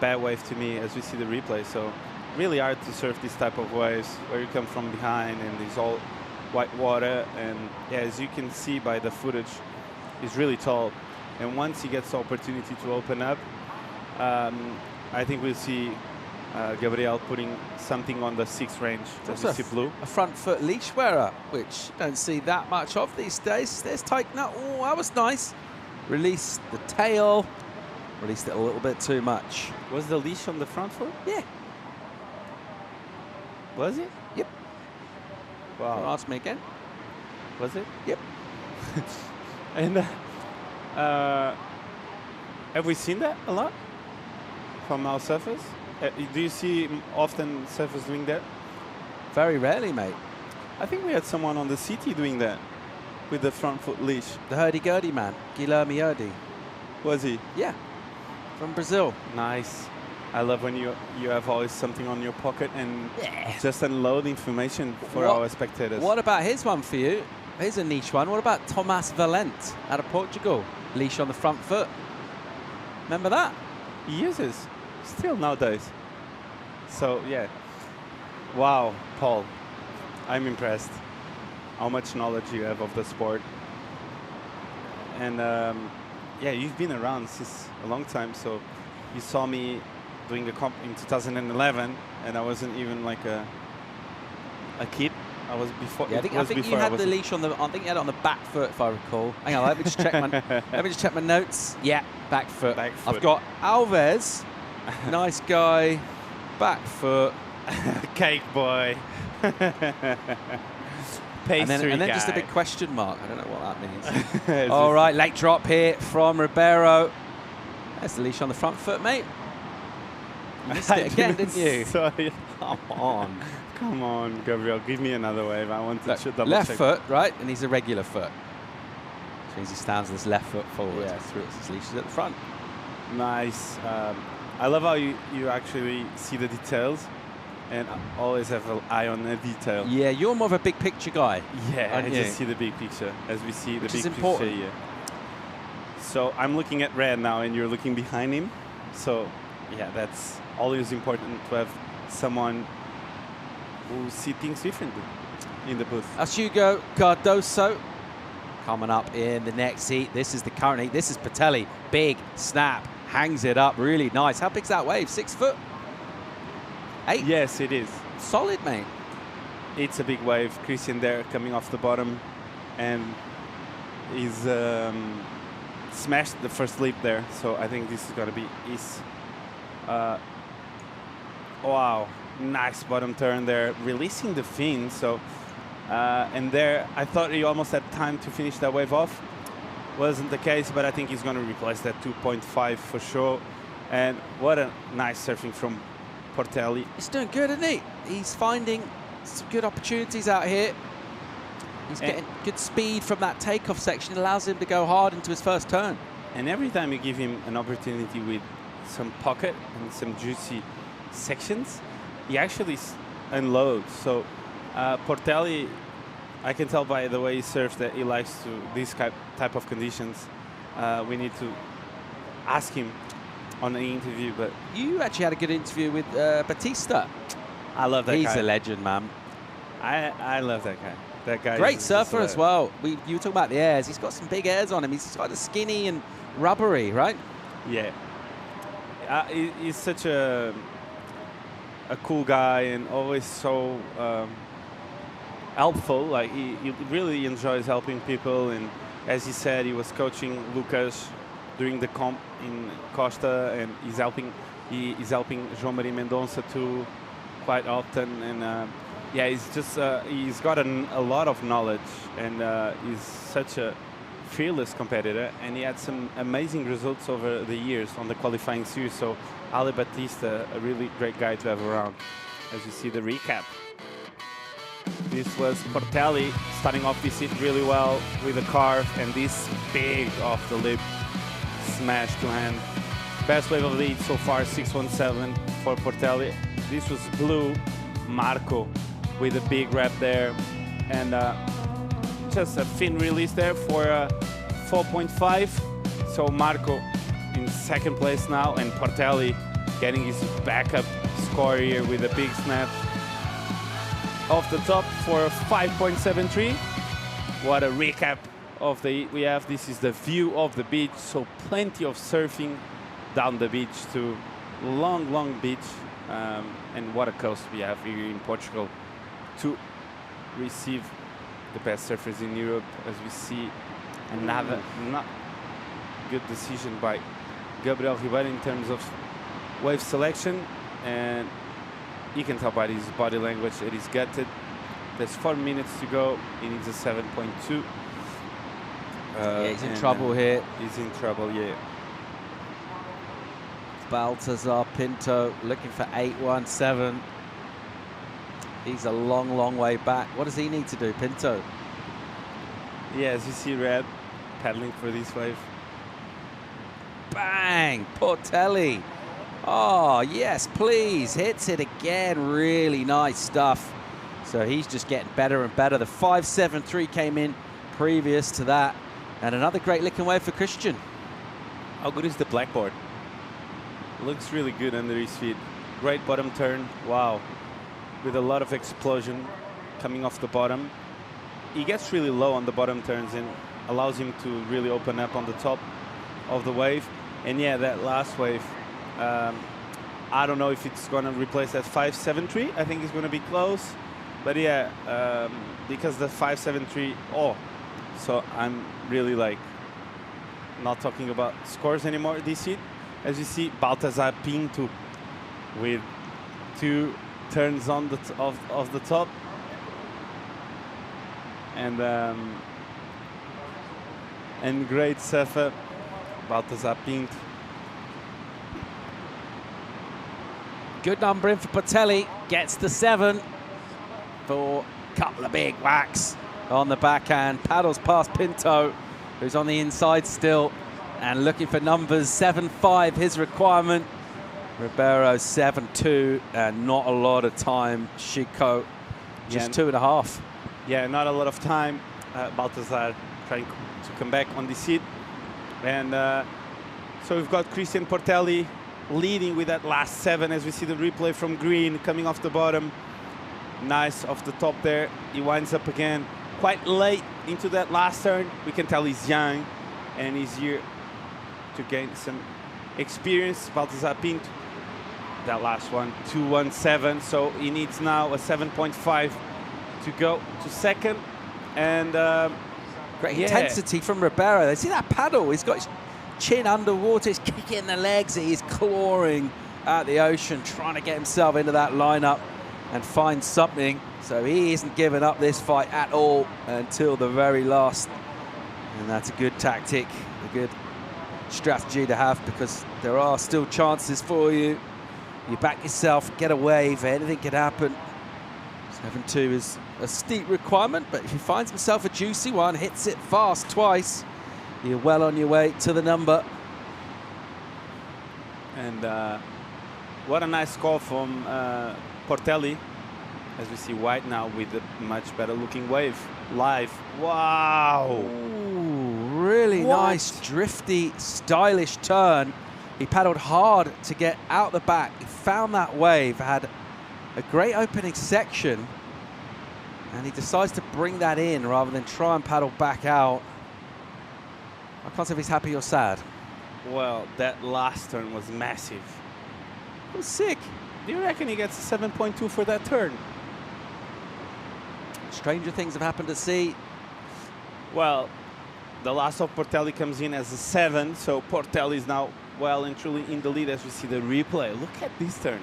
bad wave to me as we see the replay. So really hard to surf this type of waves where you come from behind and there's all white water. And yeah, as you can see by the footage, he's really tall. And once he gets the opportunity to open up, I think we'll see Gabriel putting something on the 6 range. As you see Blue. A front foot leash wearer, which you don't see that much of these days. There's tighten up. Oh, that was nice. Released the tail. Released it a little bit too much. Was the leash on the front foot? Yeah. Was it? Yep. Wow. Don't ask me again. Was it? Yep. And have we seen that a lot from our surfers? Do you see often surfers doing that? Very rarely, mate. I think we had someone on the CT doing that with the front foot leash. The hurdy-gurdy man, Guilherme Hurdy. Was he? Yeah, from Brazil. Nice. I love when you have always something on your pocket and just unload information for our spectators. What about his one for you? Here's a niche one. What about Tomás Valente out of Portugal? Leash on the front foot. Remember that? He uses. Still nowadays. So, yeah. Wow, Paul. I'm impressed. How much knowledge you have of the sport. And, yeah, you've been around since a long time. So, you saw me doing a comp in 2011, and I wasn't even like a kid. I was before. Yeah, I think you had the leash on the. I think you had it on the back foot, if I recall. Hang on, let me just check my. Let me just check my notes. Yeah, back foot. Back foot. I've got Alves, nice guy, back foot, cake boy, pastry and then guy. just a big question mark. I don't know what that means. All right, late drop here from Ribeiro. There's the leash on the front foot, mate. You missed it again, didn't you? Sorry. Come on. Come on, Gabriel. Give me another wave. I want to double left check. foot, right? And he's a regular foot. Which means he stands with his left foot forward. Yeah, his leash is at the front. Nice. I love how you actually see the details and always have an eye on the detail. Yeah, you're more of a big picture guy. Yeah, I just see the big picture as we see Which the is big important. picture here. So I'm looking at red now and you're looking behind him. So yeah, that's always important to have someone who see things differently in the booth. That's Hugo Cardoso coming up in the next heat. This is the current heat. This is Portelli. Big snap. Hangs it up. Really nice. How big's that wave? 6 foot? 8? Yes, it is. Solid, mate. It's a big wave. Christian there coming off the bottom and he's smashed the first leap there. So I think this is going to be his... wow. Nice bottom turn there, releasing the fin. So, and there, I thought he almost had time to finish that wave off. Wasn't the case, but I think he's going to replace that 2.5 for sure. And what a nice surfing from Portelli. He's doing good, isn't he? He's finding some good opportunities out here. He's getting good speed from that takeoff section. It allows him to go hard into his first turn. And every time you give him an opportunity with some pocket and some juicy sections, he actually unloads. So Portelli, I can tell by the way he serves that he likes to these type of conditions. We need to ask him on the interview. But you actually had a good interview with Batista. I love that guy. He's a legend, man. I love that guy. That guy. Great surfer as well. You were talking about the airs. He's got some big airs on him. He's kind of skinny and rubbery, right? Yeah. He's such a cool guy and always so helpful. Like he really enjoys helping people. And as he said, he was coaching Lucas during the comp in Costa, and he's helping João Maria Mendonça too quite often. And yeah, he's got a lot of knowledge, and he's such a fearless competitor, and he had some amazing results over the years on the qualifying series. So Ale Batista, a really great guy to have around. As you see the recap, this was Portelli starting off this hit really well with a carve and this big off the lip smash to hand. Best wave of the heat so far, 617 for Portelli. This was blue Marco with a big wrap there, and just a fin release there for 4.5. So Marco in second place now, and Portelli getting his backup score here with a big snap off the top for 5.73. What a recap of the heat we have. This is the view of the beach, so plenty of surfing down the beach to long beach, and what a coast we have here in Portugal to receive the best surfers in Europe. As we see, another not good decision by Gabriel Ribeiro in terms of wave selection, and you can tell by his body language that he's gutted. There's 4 minutes to go. He needs a 7.2. Yeah, he's in trouble here. He's in trouble, yeah. Baltazar Pinto looking for 817. He's a long way back. What does he need to do, Pinto? Yeah, as you see Red paddling for this wave. Bang! Portelli. Oh, yes, please. Hits it again. Really nice stuff. So he's just getting better and better. The 5.73 came in previous to that. And another great licking wave for Christian. How good is the blackboard? Looks really good under his feet. Great bottom turn. Wow. With a lot of explosion coming off the bottom. He gets really low on the bottom turns and allows him to really open up on the top of the wave. And yeah, that last wave, I don't know if it's going to replace that 5.73. I think it's going to be close. But yeah, because the 5.73, so I'm really like not talking about scores anymore this heat. As you see, Baltazar Pinto with 2 turns on the of the top, and great surfer Baltazar Pinto. Good number in for Portelli. Gets the 7 for a couple of big whacks on the backhand. Paddles past Pinto, who's on the inside still, and looking for numbers. 7.5 his requirement. Ribeiro 7.2, and not a lot of time. Chico just 2.5. Yeah, not a lot of time. Baltazar trying to come back on the seat. And so we've got Christian Portelli leading with that last 7, as we see the replay from green coming off the bottom. Nice off the top there. He winds up again quite late into that last turn. We can tell he's young and he's here to gain some experience. Baltazar Pinto, that last one, 2.17. So he needs now a 7.5 to go to second. And great intensity from Ribeiro. They see that paddle. He's got his chin underwater. He's kicking the legs. He's clawing at the ocean, trying to get himself into that lineup and find something. So he isn't giving up this fight at all until the very last. And that's a good tactic, a good strategy to have, because there are still chances for you. You back yourself, get a wave, anything could happen. 7.2 is a steep requirement, but if he finds himself a juicy one, hits it fast twice, you're well on your way to the number. And what a nice call from Portelli, as we see White now with a much better looking wave. Live. Wow. Ooh, really nice, drifty, stylish turn. He paddled hard to get out the back. He found that wave, had a great opening section, and he decides to bring that in rather than try and paddle back out. I can't say if he's happy or sad. Well, that last turn was massive. It was sick. Do you reckon he gets a 7.2 for that turn? Stranger things have happened to see. Well, the last of Portelli comes in as a 7, so Portelli is now well and truly in the lead as we see the replay. Look at this turn.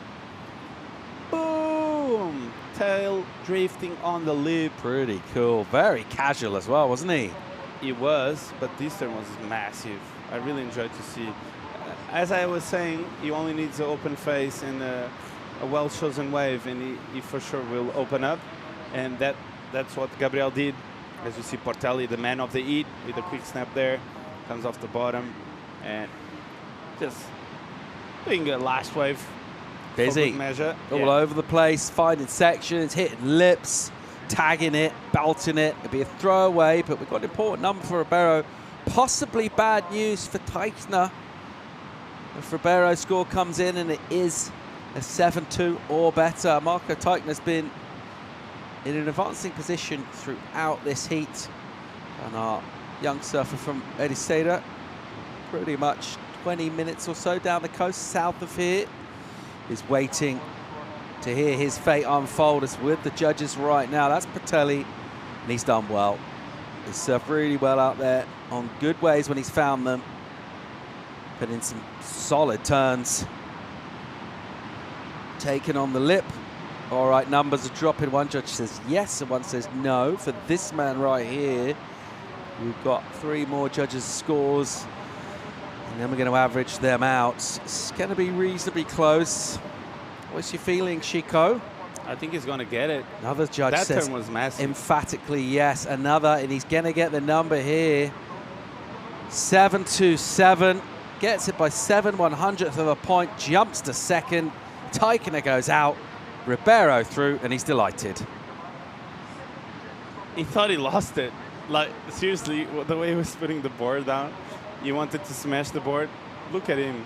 Boom! Tail drifting on the lip. Pretty cool. Very casual as well, wasn't he? It was, but this turn was massive. I really enjoyed to see. As I was saying, he only needs an open face and a well-chosen wave, and he for sure will open up. And that's what Gabriel did. As you see Portelli, the man of the heat, with a quick snap there, comes off the bottom, and just doing a last wave. Busy. Measure. All over the place, finding sections, hitting lips, tagging it, belting it. It'd be a throwaway, but we've got an important number for Ribeiro. Possibly bad news for Teichner. If Ribeiro's score comes in and it is a 7-2 or better, Marco Teichner's been in an advancing position throughout this heat. And our young surfer from Estrella, pretty much 20 minutes or so down the coast south of here, is waiting to hear his fate unfold. As with the judges right now. That's Portelli, and he's done well. He's surfed really well out there on good waves when he's found them. Put in some solid turns. Taken on the lip. All right, numbers are dropping. One judge says yes, and one says no. For this man right here, we've got 3 more judges' scores, and then we're going to average them out. It's going to be reasonably close. What's your feeling, Chico? I think he's going to get it. Another judge that says turn was massive. Emphatically yes. Another, and he's going to get the number here. 7-2-7. Gets it by 7/100th of a point. Jumps to second. Teichner goes out. Ribeiro through, and he's delighted. He thought he lost it. Like, seriously, the way he was putting the board down, he wanted to smash the board. Look at him.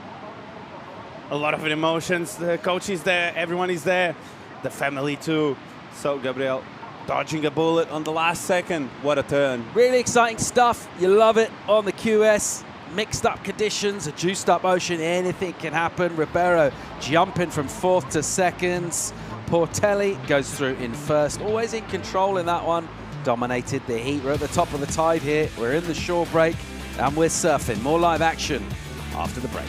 A lot of emotions. The coach is there. Everyone is there. The family, too. So, Gabriel dodging a bullet on the last second. What a turn. Really exciting stuff. You love it on the QS. Mixed up conditions, a juiced up ocean, anything can happen. Ribeiro jumping from 4th to 2nd. Portelli goes through in 1st, always in control in that one. Dominated the heat. We're at the top of the tide here. We're in the shore break, and we're surfing. More live action after the break.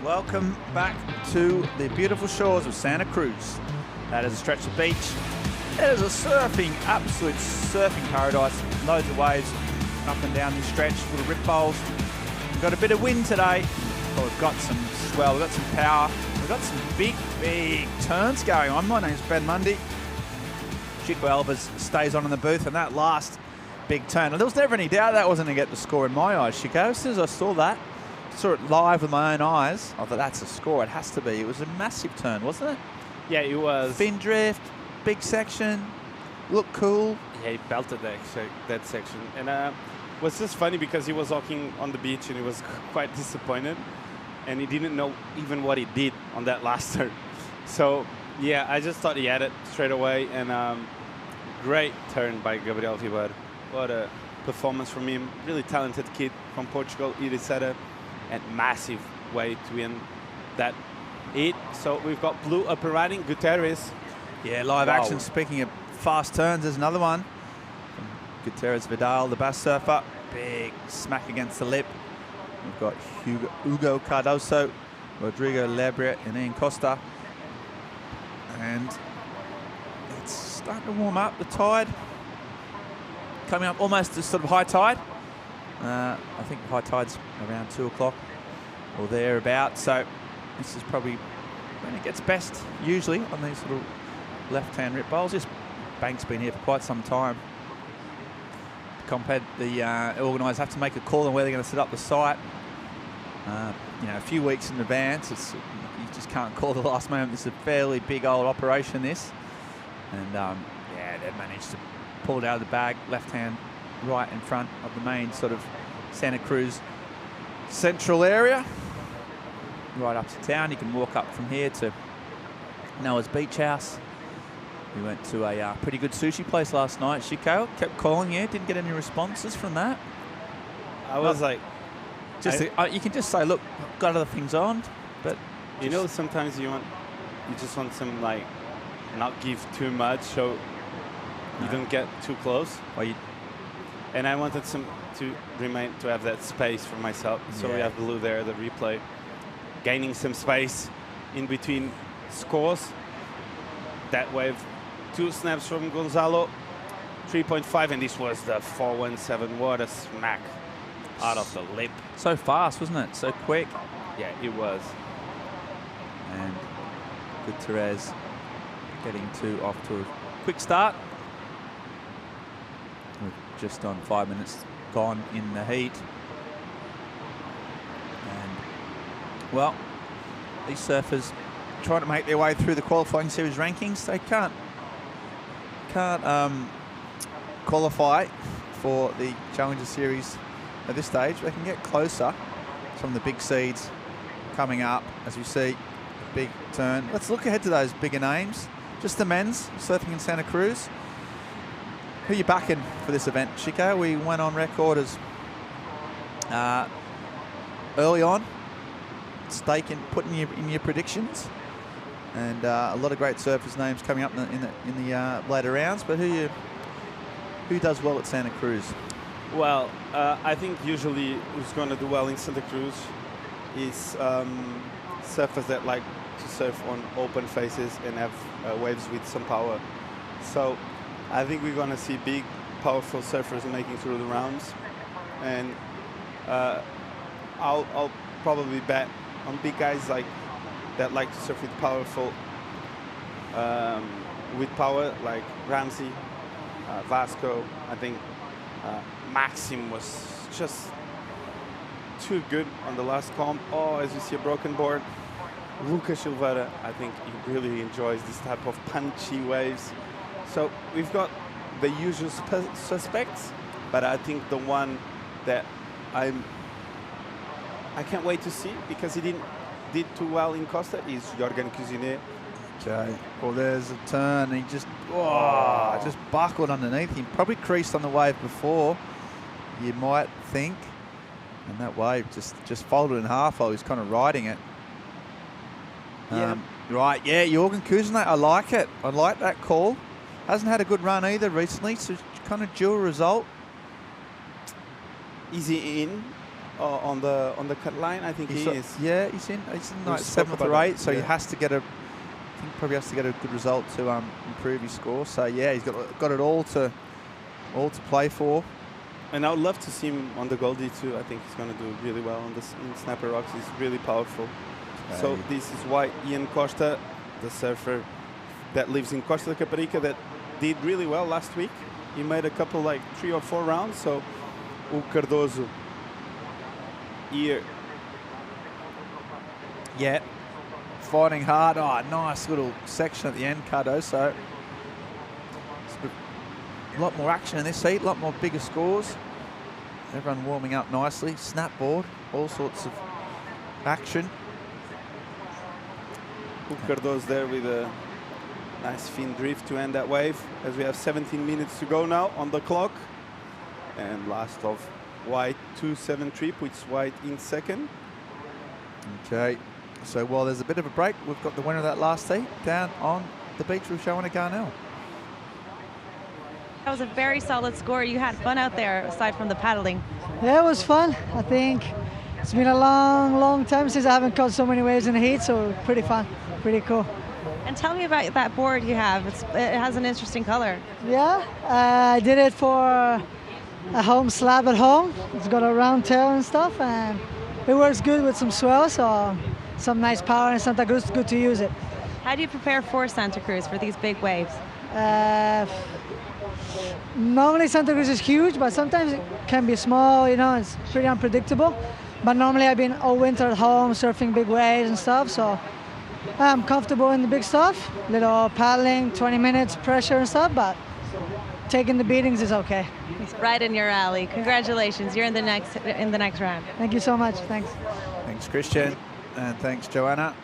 Welcome back to the beautiful shores of Santa Cruz. That is a stretch of beach. It is a absolute surfing paradise. Loads of waves. up and down this stretch, little rip bowls. We've got a bit of wind today, but we've got some swell, we've got some power, we've got some big turns going on. My name's Ben Mundy. Chico Alves stays on in the booth, and that last big turn. And there was never any doubt that wasn't going to get the score in my eyes, Chico. As soon as I saw it live with my own eyes, I thought that's a score. It has to be. It was a massive turn, wasn't it? Yeah, it was. Fin drift, big section, looked cool. Yeah, he belted that section. And it was just funny because he was walking on the beach and he was quite disappointed. And he didn't know even what he did on that last turn. So, yeah, I just thought he had it straight away. And great turn by Gabriel Vidal. What a performance from him. Really talented kid from Portugal, Iriceta, and massive way to win that heat. So we've got blue up and running. Gutierrez. Yeah, live action. Speaking of fast turns, there's another one. Gutierrez Vidal, the bass surfer. Big smack against the lip. We've got Hugo Cardoso, Rodrigo Lebria, and Ian Costa. And it's starting to warm up. The tide coming up almost to sort of high tide. I think high tide's around 2 o'clock or thereabouts. So this is probably when it gets best, usually, on these little left-hand rip bowls. This bank's been here for quite some time. The organisers have to make a call on where they're going to set up the site. A few weeks in advance. You just can't call the last moment. This is a fairly big old operation, this. And they've managed to pull it out of the bag, left hand right in front of the main sort of Santa Cruz central area. Right up to town. You can walk up from here to Noah's Beach House. We went to a pretty good sushi place last night. Chico kept calling you. Didn't get any responses from that. I was you can just say, look, I've got other things on, but sometimes you just want some not give too much, so you don't get too close. And I wanted to have that space for myself. So we have blue there, the replay, gaining some space in between scores. That wave, 2 snaps from Gonzalo, 3.5, and this was the 417. What a smack out of the lip. So fast, wasn't it? So quick. Yeah, it was. And Gutierrez getting off to a quick start. We're just on 5 minutes gone in the heat. And, well, these surfers trying to make their way through the qualifying series rankings. They can't qualify for the Challenger Series at this stage. They can get closer. Some of the big seeds coming up as we see a big turn. Let's look ahead to those bigger names. Just the men's surfing in Santa Cruz. Who are you backing for this event, Chico? We went on record as early on, putting in your predictions. And a lot of great surfers' names coming up in the later rounds. But who does well at Santa Cruz? Well, I think usually who's going to do well in Santa Cruz is surfers that like to surf on open faces and have waves with some power. So I think we're going to see big, powerful surfers making through the rounds. And I'll probably bet on big guys that like to surf with power, like Ramsey, Vasco. I think Maxim was just too good on the last comp. Oh, as you see, a broken board. Lucas Silva, I think he really enjoys this type of punchy waves. So we've got the usual suspects, but I think the one that I can't wait to see, because he did too well in Costa, is Jorgen Cuisinet. Okay, well, there's a turn. He just buckled underneath him. Probably creased on the wave before, you might think. And that wave just folded in half while he was kind of riding it. Right, yeah, Jorgen Cuisinet, I like it. I like that call. Hasn't had a good run either recently, so kind of dual result. Is he in on the cut line? I think he is. Yeah, he's in like 7th or 8th, so he has to get probably has to get a good result to improve his score. So yeah, he's got it all to play for. And I would love to see him on the Goldie too. I think he's going to do really well on this in Snapper Rocks. He's really powerful. Okay. So this is why Ian Costa, the surfer that lives in Costa da Caparica, that did really well last week. He made a couple, like 3 or 4 rounds. So o Cardoso here. Yeah, fighting hard. Oh, nice little section at the end, Cardoso. A lot more action in this heat, a lot more bigger scores. Everyone warming up nicely. Snapboard, all sorts of action. Cardoso there with a nice fin drift to end that wave, as we have 17 minutes to go now on the clock. And last of White 2-7 puts White in second. Okay, so while there's a bit of a break, we've got the winner of that last heat down on the beach with Joanna Garnell. That was a very solid score. You had fun out there, aside from the paddling. Yeah, it was fun. I think it's been a long time since I haven't caught so many waves in the heat, so pretty fun, pretty cool. And tell me about that board you have. It has an interesting color. Yeah, I did it for a home slab at home. It's got a round tail and stuff, and it works good with some swell, so some nice power in Santa Cruz. It's good to use it. How do you prepare for Santa Cruz, for these big waves? Normally Santa Cruz is huge, but sometimes it can be small, you know, it's pretty unpredictable. But normally I've been all winter at home surfing big waves and stuff, so I'm comfortable in the big stuff. Little paddling, 20 minutes, pressure and stuff, but taking the beatings is okay. It's right in your alley. Congratulations, you're in the next round. Thank you so much, thanks. Thanks, Christian, and thanks, Joanna.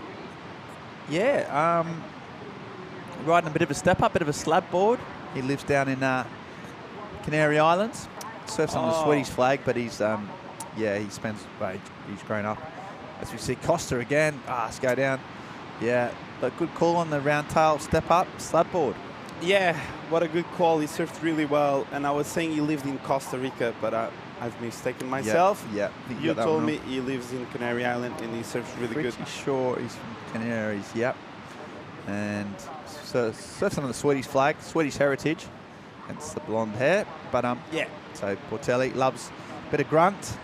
Yeah, riding a bit of a step up, bit of a slab board. He lives down in Canary Islands. Surfs on the Swedish flag, but he's yeah, he's grown up. As we see Costa again, let's go down. Yeah, but good call on the round tail step up slab board. Yeah, what a good call. He surfed really well, and I was saying he lived in Costa Rica, but I've mistaken myself. Yeah, you told me he lives in Canary Island and he surfs really good. Pretty sure he's from Canaries. Yep, and so surfs on the Swedish flag, Swedish heritage. Hence the blonde hair, but yeah. So Portelli loves a bit of grunt,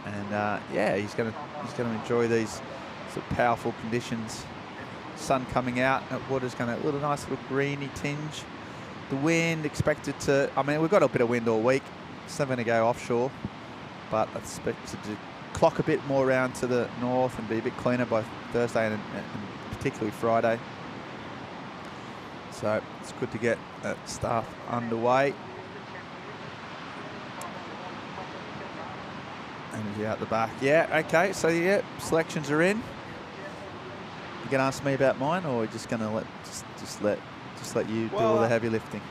and yeah, he's gonna enjoy these sort of powerful conditions. Sun coming out, that water's going to a little nice little greeny tinge. The wind expected to, I mean, we've got a bit of wind all week. It's never going to go offshore, but I expect to clock a bit more around to the north and be a bit cleaner by Thursday and particularly Friday. So it's good to get that stuff underway. And out the back. Yeah, okay, so yeah, selections are in. You gonna ask me about mine, or are you just gonna just let you do all the heavy lifting?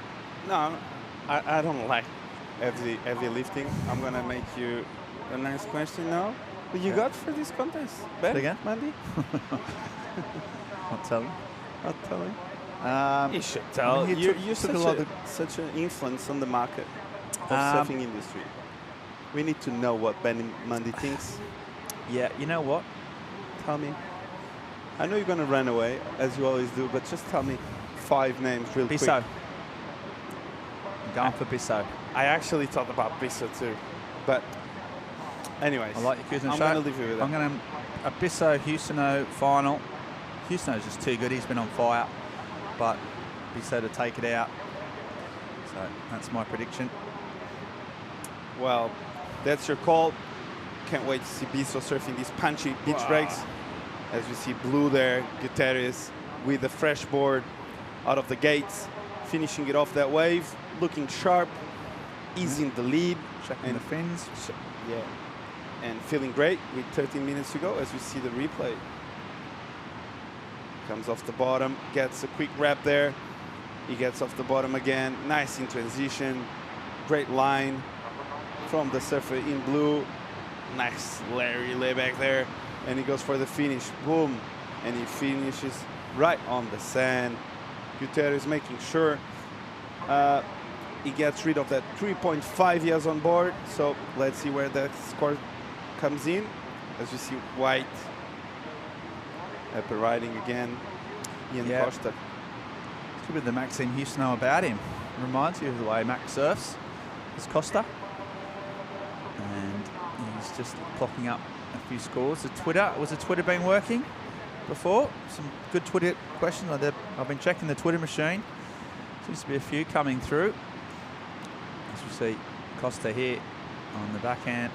No, I don't like heavy lifting. I'm gonna make you a nice question now. What you got for this contest, Ben? Again, Mandy? Not telling. Not telling. You should tell. You're such an influence on the market of surfing industry. We need to know what Ben and Mandy thinks. Yeah, you know what? Tell me. I know you're going to run away, as you always do, but just tell me 5 names real quick. Bissau. I'm going for Bissau. I actually thought about Bissau too. But anyways, I like your I'm going to leave you with that. I'm going to a Bissau Houston final. Houston's just too good. He's been on fire. But Bissau to take it out. So that's my prediction. Well, that's your call. Can't wait to see Bissau surfing these punchy beach breaks. As we see Blue there, Guterres with a fresh board out of the gates, finishing it off that wave, looking sharp, easy in the lead. Checking the fins. Yeah, and feeling great with 13 minutes to go as we see the replay. Comes off the bottom, gets a quick wrap there. He gets off the bottom again, nice in transition, great line from the surfer in blue. Nice Larry layback there. And he goes for the finish, boom, and he finishes right on the sand. Guterres making sure he gets rid of that 3.5 he has on board. So let's see where that score comes in. As you see White upper riding again, Ian Costa. It's a bit of the Maxime Houston about him. Reminds you of the way Max surfs. It's Costa. And he's just clocking up a few scores. Was the Twitter been working before? Some good Twitter questions. I've been checking the Twitter machine. Seems to be a few coming through. As we see Costa here on the backhand.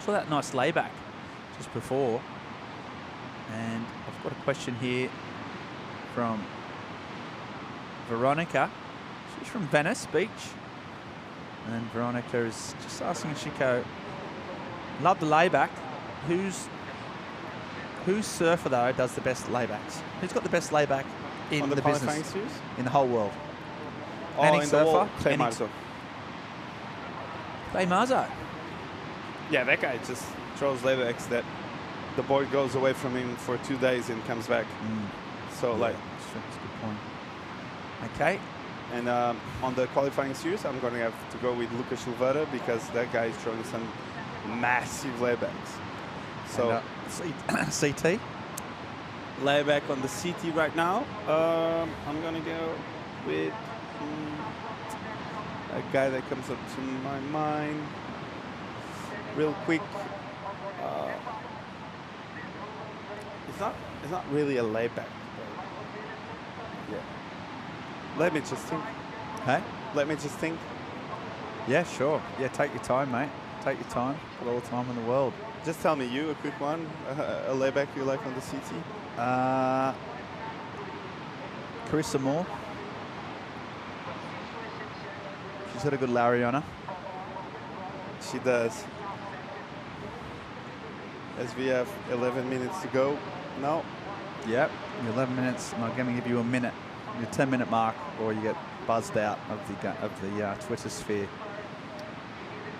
Saw that nice layback just before. And I've got a question here from Veronica. She's from Venice Beach. And Veronica is just asking Chico, love the layback. Whose surfer, though, does the best laybacks? Who's got the best layback in the business? Series? In the whole world? Oh, Any in surfer? the world? Clay Marzo. Clay Marzo? Yeah, that guy just throws laybacks that the boy goes away from him for 2 days and comes back. So, Yeah, like... that's a good point. Okay. And on the qualifying series, I'm going to have to go with Lucas Silveira because that guy is throwing some massive laybacks. So, CT? Layback on the CT right now. I'm going to go with a guy that comes up to my mind real quick. It's not really a layback. Yeah. Let me just think. Hey? Let me just think. Yeah, sure. Yeah, take your time, mate. Take your time. Got all the time in the world. Just tell me a quick one. A layback you like on the CT? Carissa Moore. She's got a good Larry on her. She does. As we have 11 minutes to go. No. Yep. 11 minutes. And I'm going to give you a minute. Your 10-minute mark, or you get buzzed out of the Twitter sphere.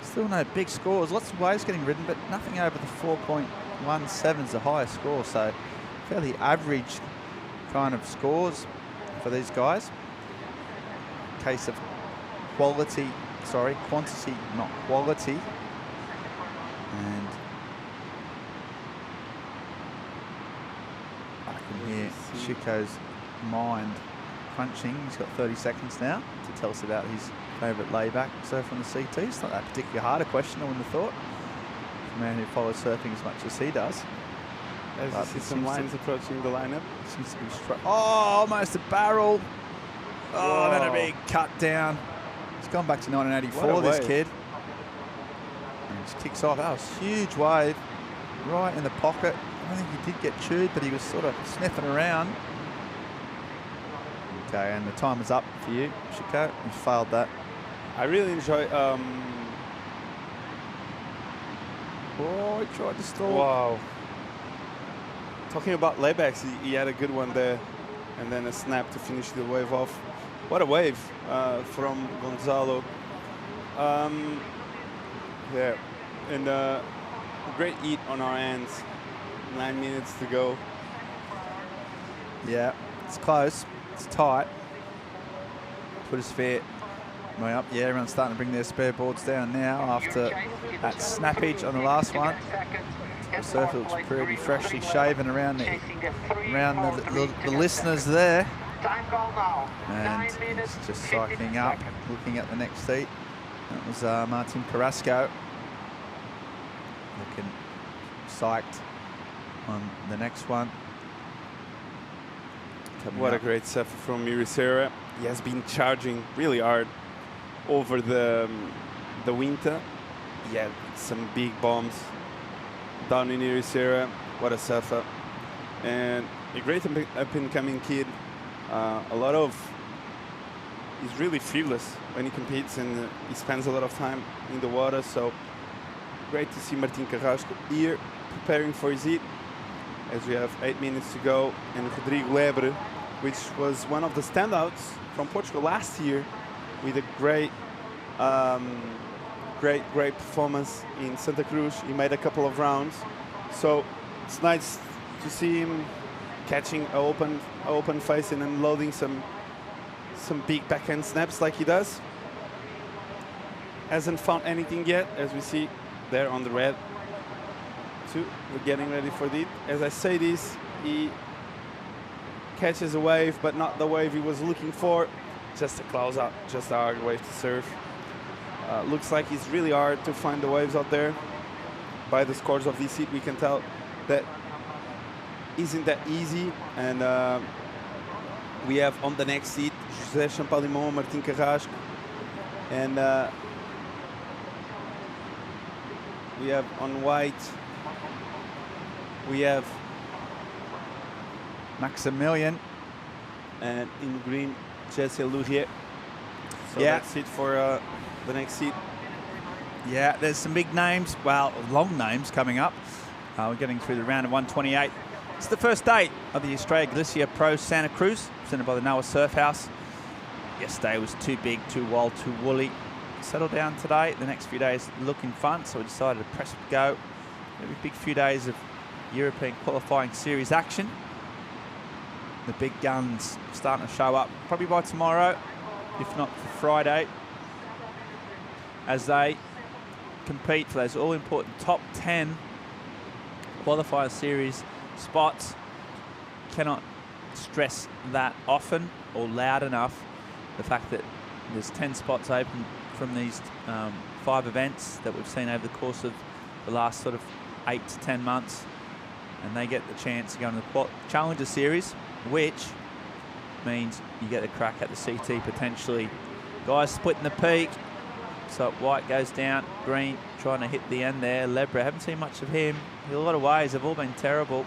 Still no big scores. Lots of waves getting ridden, but nothing over the 4.17 is the highest score. So fairly average kind of scores for these guys. Case of quantity, not quality. And I can hear Chico's mind crunching. He's got 30 seconds now to tell us about his favourite layback surf on the CT. It's not that particularly hard a question, I wouldn't have thought. A man who follows surfing as much as he does. As you see some lines approaching the lineup. Seems to be almost a barrel. Oh, then a big cut down. He's gone back to 1984, this kid. And just kicks off. That was a huge wave. Right in the pocket. I don't think he did get chewed, but he was sort of sniffing around. Okay, and the time is up for you, Chico. You failed that. I really enjoy... Oh, he tried to stall. Wow. Talking about laybacks, he had a good one there. And then a snap to finish the wave off. What a wave from Gonzalo. Yeah. And great eat on our ends. 9 minutes to go. Yeah, it's close. It's tight. Put his feet way up. Yeah, everyone's starting to bring their spare boards down now after that snappage on the last one. The surfer looks pretty freshly shaven around the listeners there. And he's just cycling up, looking at the next seat. That was Martin Carrasco. Looking psyched on the next one. What a great surfer from Ericeira. He has been charging really hard over the winter. He had some big bombs down in Ericeira. What a surfer. And a great up-and-coming kid. He's really fearless when he competes, and he spends a lot of time in the water. So great to see Martin Carrasco here preparing for his heat. As we have 8 minutes to go, and Rodrigo Lebre, which was one of the standouts from Portugal last year, with a great performance in Santa Cruz. He made a couple of rounds, so it's nice to see him catching an open face and unloading some big backhand snaps like he does. Hasn't found anything yet, as we see there on the red. We're getting ready for it. As I say this, he catches a wave, but not the wave he was looking for. Just a close out, just a hard wave to surf. Looks like it's really hard to find the waves out there. By the scores of this heat, we can tell that isn't that easy. And we have on the next seat José Champalimon, Martin Carrasco, and we have on white, we have Maximilian, and in green, Jesse Lourier. So Yeah. that's it for the next seat. Yeah, there's some big names, well, long names coming up. We're getting through the round of 128. It's the first day of the Estrella Galicia Pro Santa Cruz, presented by the Noah Surf House. Yesterday was too big, too wild, too woolly. Settled down today. The next few days looking fun, so we decided to press go. Maybe a big few days of European qualifying series action. The big guns starting to show up probably by tomorrow, if not for Friday, as they compete for those all-important top 10 qualifier series spots. Cannot stress that often or loud enough, the fact that there's 10 spots open from these 5 events that we've seen over the course of the last sort of 8 to 10 months, and they get the chance to go into the Challenger Series, which means you get a crack at the CT potentially. Guys splitting the peak, so white goes down, green trying to hit the end there. Lebre, haven't seen much of him. In a lot of ways, they've all been terrible.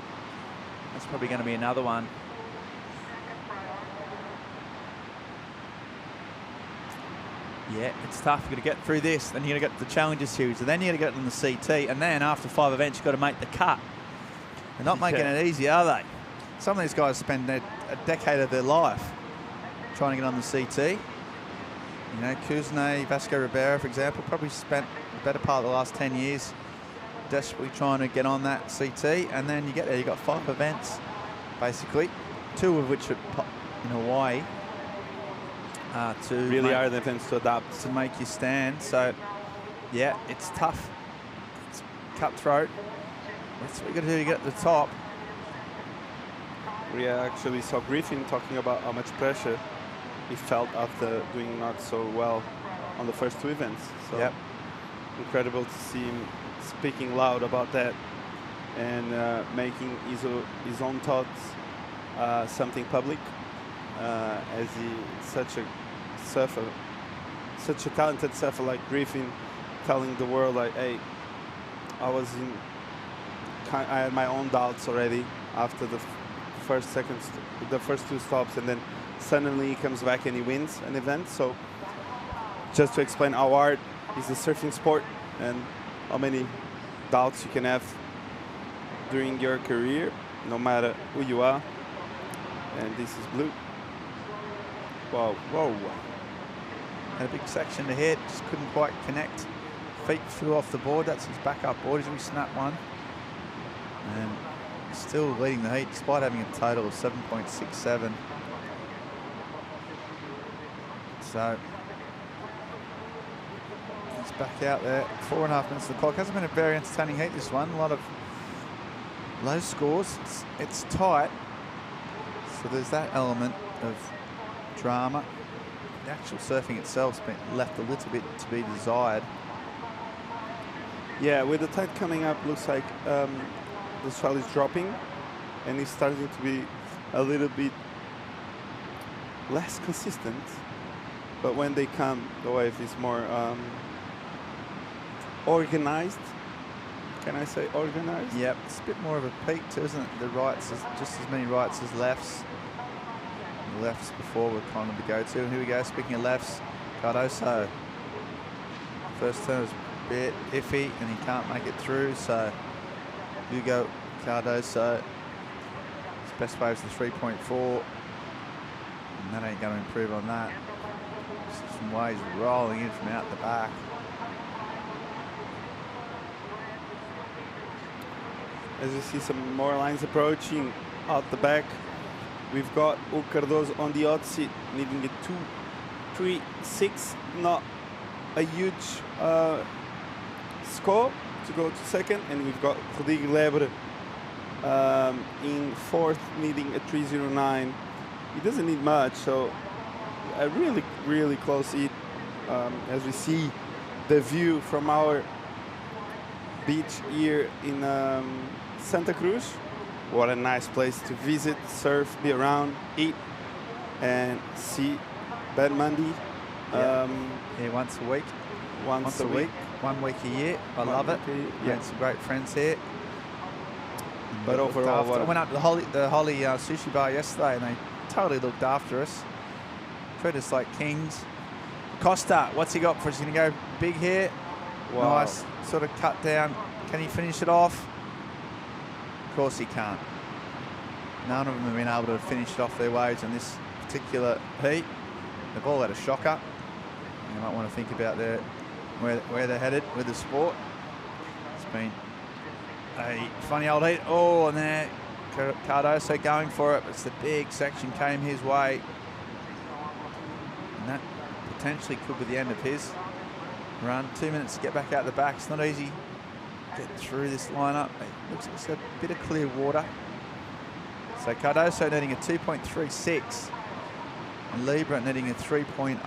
That's probably going to be another one. Yeah, it's tough. You've got to get through this, then you've got to get the Challenger Series, and then you've got to get on the CT, and then after 5 events, you've got to make the cut. They're not making it easy, are they? Some of these guys spend a decade of their life trying to get on the CT. You know, Kuzne, Vasco Ribeiro, for example, probably spent the better part of the last 10 years desperately trying to get on that CT, and then you get there, you've got 5 events, basically, 2 of which are in Hawaii. To really hard events to adapt. To make you stand. So, yeah, it's tough. It's cutthroat. That's what you got to do to get to the top. We actually saw Griffin talking about how much pressure he felt after doing not so well on the first 2 events. So yep. Incredible to see him speaking loud about that and making his own thoughts something public, as he's such a surfer, such a talented surfer like Griffin, telling the world like, hey, I had my own doubts already after the first 2 stops, and then suddenly he comes back and he wins an event. So just to explain how hard is the surfing sport and how many doubts you can have during your career, no matter who you are. And this is blue. Whoa, whoa. Had a big section to hit, just couldn't quite connect. Feet flew off the board, that's his backup board. He's only snapped one. And still leading the heat despite having a total of 7.67. So he's back out there. 4.5 minutes of the clock. Hasn't been a very entertaining heat, this one. A lot of low scores. It's tight. So there's that element of drama. The actual surfing itself's been left a little bit to be desired. Yeah, with the tide coming up, looks like the swell is dropping, and it's starting to be a little bit less consistent. But when they come, the wave is more organized. Can I say organized? Yep, it's a bit more of a peak too, isn't it? The rights, just as many rights as lefts. The lefts before were kind of the go-to. And here we go, speaking of lefts, Cardoso. First turn was a bit iffy and he can't make it through, so Hugo Cardoso. His best wave's the 3.4. And that ain't going to improve on that. Some waves rolling in from out the back. As you see some more lines approaching out the back, we've got U Cardoso on the hot seat, needing a 2.36, not a huge score to go to second, and we've got Rodrigo Lebre in fourth, needing a 3.09. He doesn't need much, so a really, really close heat, as we see the view from our beach here in Santa Cruz. What a nice place to visit, surf, be around, eat, and see Ben Mundy. Here once a week. Once a week. 1 week a year. I love it. Made some great friends here. But overall, I went up to the Holly sushi bar yesterday, and they totally looked after us. Treat us like kings. Costa, what's he got for us? He's going to go big here. Wow. Nice sort of cut down. Can he finish it off? Of course he can't. None of them have been able to finish it off their waves in this particular heat. They've all had a shocker. You might want to think about where they're headed with the sport. It's been a funny old heat. Oh, and there Cardoso going for it. It's the big section came his way. And that potentially could be the end of his run. 2 minutes to get back out the back. It's not easy to get through this lineup. It looks like it's a bit of clear water. So Cardoso netting a 2.36 and Libra netting a 3.09.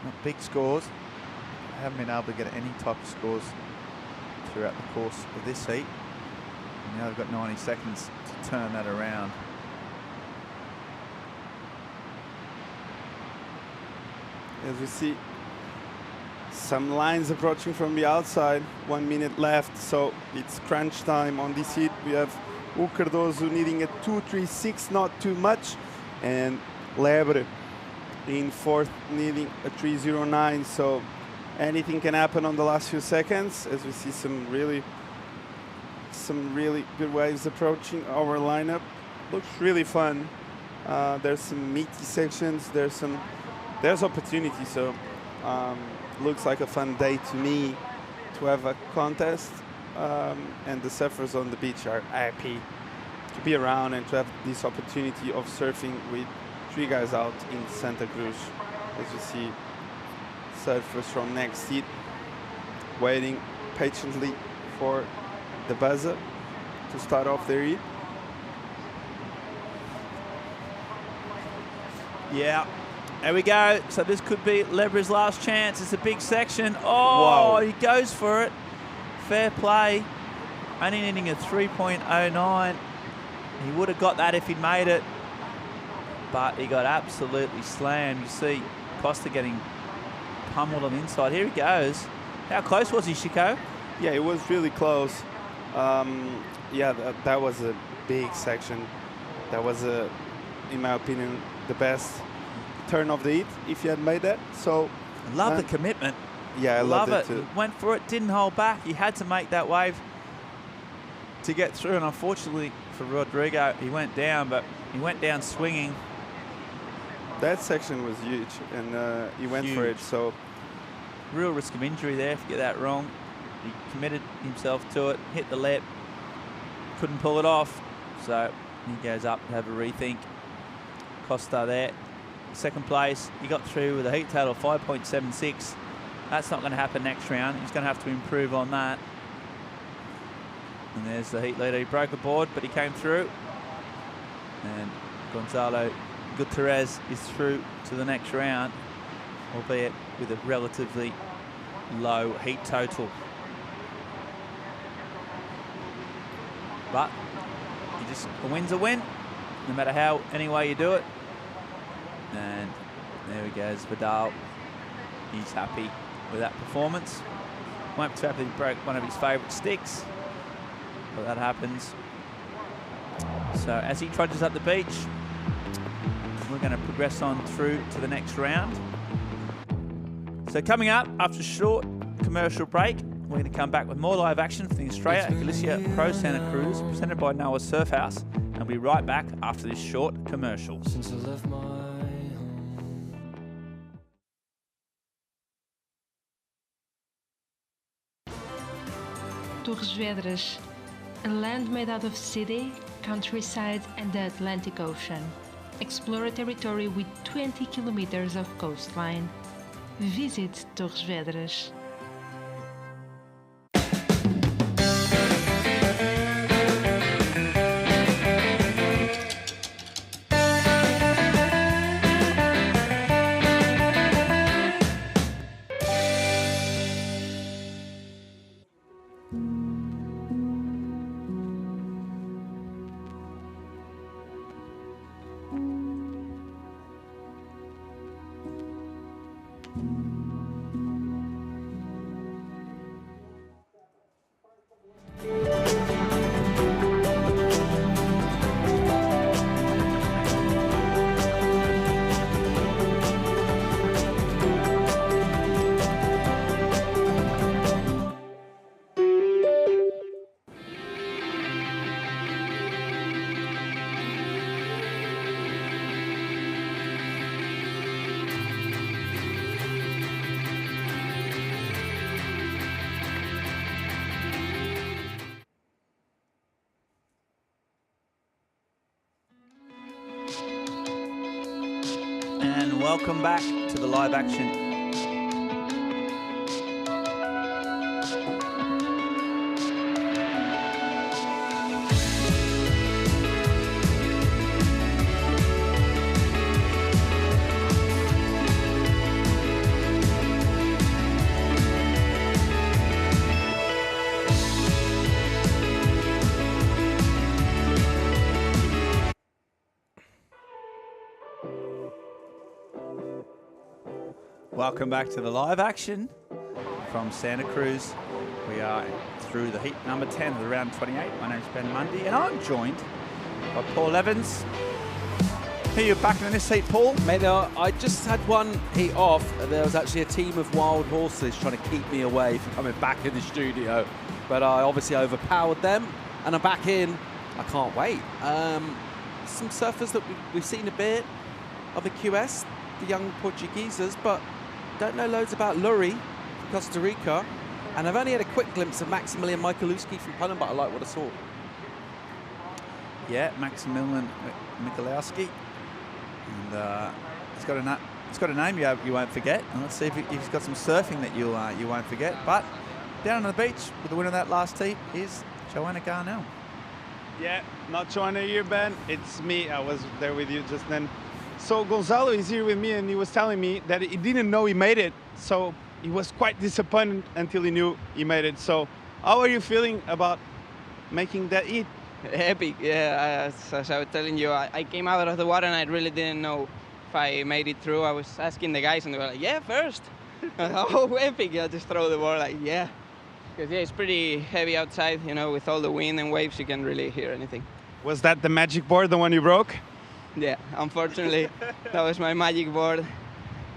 Not big scores. I haven't been able to get any type of scores throughout the course of this heat. And now they've got 90 seconds to turn that around. As we see some lines approaching from the outside, 1 minute left, so it's crunch time on this heat. We have Cardoso needing a 2.36, not too much, and Lebre in fourth needing a 3.09, so anything can happen on the last few seconds as we see some really good waves approaching our lineup. Looks really fun. There's some meaty sections, there's opportunity, so looks like a fun day to me to have a contest, and the surfers on the beach are happy to be around and to have this opportunity of surfing with 3 guys out in Santa Cruz. As you see surfers from next heat waiting patiently for the buzzer to start off their heat. Yeah, there we go. So this could be Lebre's last chance. It's a big section. Oh, wow. He goes for it. Fair play. Only needing a 3.09. He would have got that if he'd made it, but he got absolutely slammed. You see Costa getting pummeled on the inside. Here he goes. How close was he, Chico? Yeah, it was really close. Yeah, that was a big section. That was, in my opinion, the best turn of the heat if he had made that. So I love the commitment. Yeah, I love loved it. it too. Went for it, didn't hold back. He had to make that wave to get through, and unfortunately for Rodrigo, he went down, but he went down swinging. That section was huge, and he went for it. So real risk of injury there if you get that wrong. He committed himself to it, hit the lip, couldn't pull it off, so he goes up to have a rethink. Costa there, second place. He got through with a heat total of 5.76. That's not going to happen next round. He's going to have to improve on that. And there's the heat leader. He broke a board, but he came through. And Gonzalo Gutierrez is through to the next round, albeit with a relatively low heat total. But a win's a win, no matter how, any way you do it. And there he goes, Vidal. He's happy with that performance. Won't be too happy he broke one of his favourite sticks, but that happens. So as he trudges up the beach, we're going to progress on through to the next round. So coming up after a short commercial break, we're going to come back with more live action from the Estrella Galicia Pro Santa Cruz, presented by Noah Surf House, and we'll be right back after this short commercial. Since I left my home. Torres Vedras, a land made out of city, countryside and the Atlantic Ocean. Explore a territory with 20 kilometers of coastline. Visit Torres Vedras. welcome back to the live action. Welcome back to the live action from Santa Cruz. We are through the heat number 10 of the round 28. My name's Ben Mundy, and I'm joined by Paul Evans. Here you're back in this heat, Paul. Mate, I just had one heat off. There was actually a team of wild horses trying to keep me away from coming back in the studio, but I obviously overpowered them, and I'm back in. I can't wait. Some surfers that we've seen a bit of the QS, the young Portugueses, but don't know loads about Lurie from Costa Rica, and I've only had a quick glimpse of Maximilian Michalowski from Poland, but I like what I saw. Yeah, Maximilian Michalowski, and he's got a name you won't forget. And let's see if he's got some surfing that you won't forget. But down on the beach with the winner of that last heat is Joanna Garnell. Yeah, not Joanna here, Ben. It's me. I was there with you just then. So Gonzalo is here with me, and he was telling me that he didn't know he made it. So he was quite disappointed until he knew he made it. So how are you feeling about making that heat? Epic, yeah. As I was telling you, I came out of the water and I really didn't know if I made it through. I was asking the guys and they were like, yeah, first. Oh, epic. I just throw the board like, yeah. Because yeah, it's pretty heavy outside, you know, with all the wind and waves, you can't really hear anything. Was that the magic board, the one you broke? Yeah, unfortunately, that was my magic board.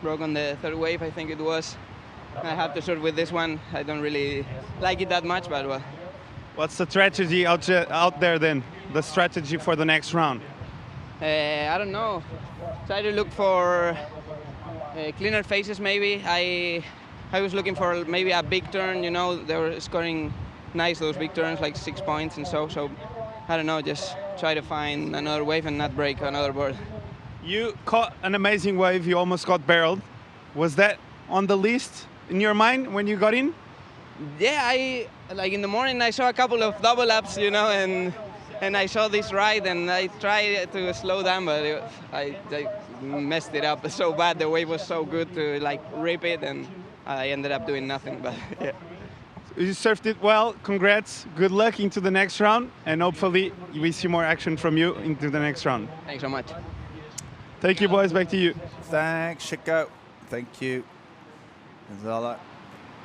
Broke on the third wave, I think it was. I have to surf with this one. I don't really like it that much, but well. What's the strategy out there then? The strategy for the next round? I don't know. Try to look for cleaner faces maybe. I was looking for maybe a big turn, you know, they were scoring nice, those big turns, like 6 points and so I don't know, just try to find another wave and not break another board. You caught an amazing wave, you almost got barreled. Was that on the list in your mind when you got in? Yeah, like in the morning I saw a couple of double laps, you know, and I saw this ride and I tried to slow down, but I messed it up so bad. The wave was so good to like rip it, and I ended up doing nothing, but yeah. You surfed it well, congrats, good luck into the next round, and hopefully we see more action from you into the next round. Thanks so much. Thank you, boys, back to you. Thanks, Chico. Thank you. Gonzalo.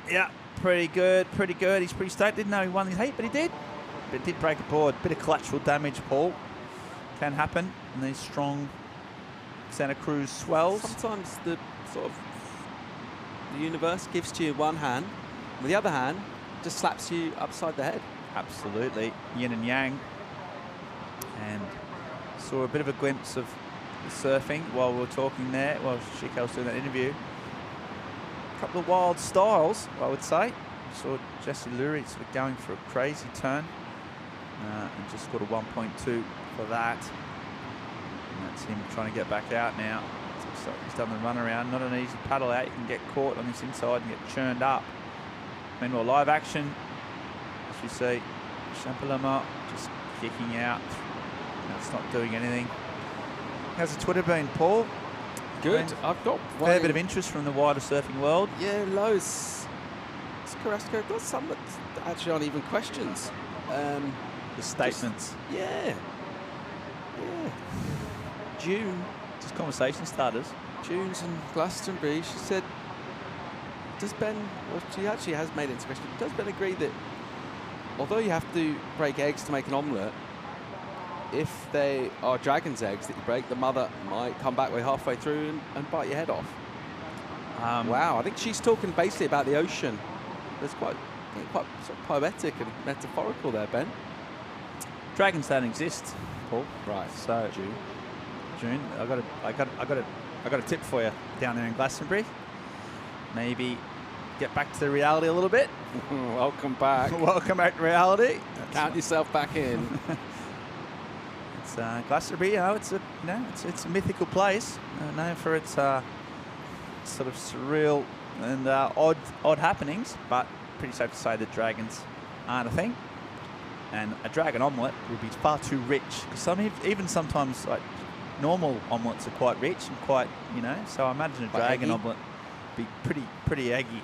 Yeah, pretty good, pretty good. He's pretty stoked. Didn't know he won his heat, but he did. But it did break a board. Bit of collateral damage, Paul. Can happen in these strong Santa Cruz swells. Sometimes the sort of the universe gives to you one hand, with the other hand just slaps you upside the head. Absolutely, yin and yang. And saw a bit of a glimpse of the surfing while we were talking there, while Chico was doing that interview. A couple of wild styles, I would say. Saw Jesse Lurie sort of going for a crazy turn and just scored a 1.2 for that. And that's him trying to get back out now. So he's done the run around, not an easy paddle out. You can get caught on this inside and get churned up. Meanwhile, live action, as you see, Champalama just kicking out. That's not doing anything. How's the Twitter been, Paul? Good. I've got a fair bit of interest from the wider surfing world. Yeah, loads. Carrasco got some that actually aren't even questions. The statements. Yeah. June. Just conversation starters. June's in Glastonbury. She said, does Ben, well, she actually has made it into question, does Ben agree that although you have to break eggs to make an omelette, if they are dragon's eggs that you break, the mother might come back way halfway through and bite your head off? Wow, I think she's talking basically about the ocean. That's quite sort of poetic and metaphorical there, Ben. Dragons don't exist, Paul. Right. So June, I got a tip for you down there in Glastonbury. Maybe get back to the reality a little bit. Welcome back. Welcome back to reality. Count yourself back in. It's Glastonbury, it's a it's a mythical place, known for its sort of surreal and odd happenings. But pretty safe to say that dragons aren't a thing, and a dragon omelette would be far too rich. Because even sometimes like normal omelettes are quite rich and quite So I imagine a dragon omelette would be pretty eggy.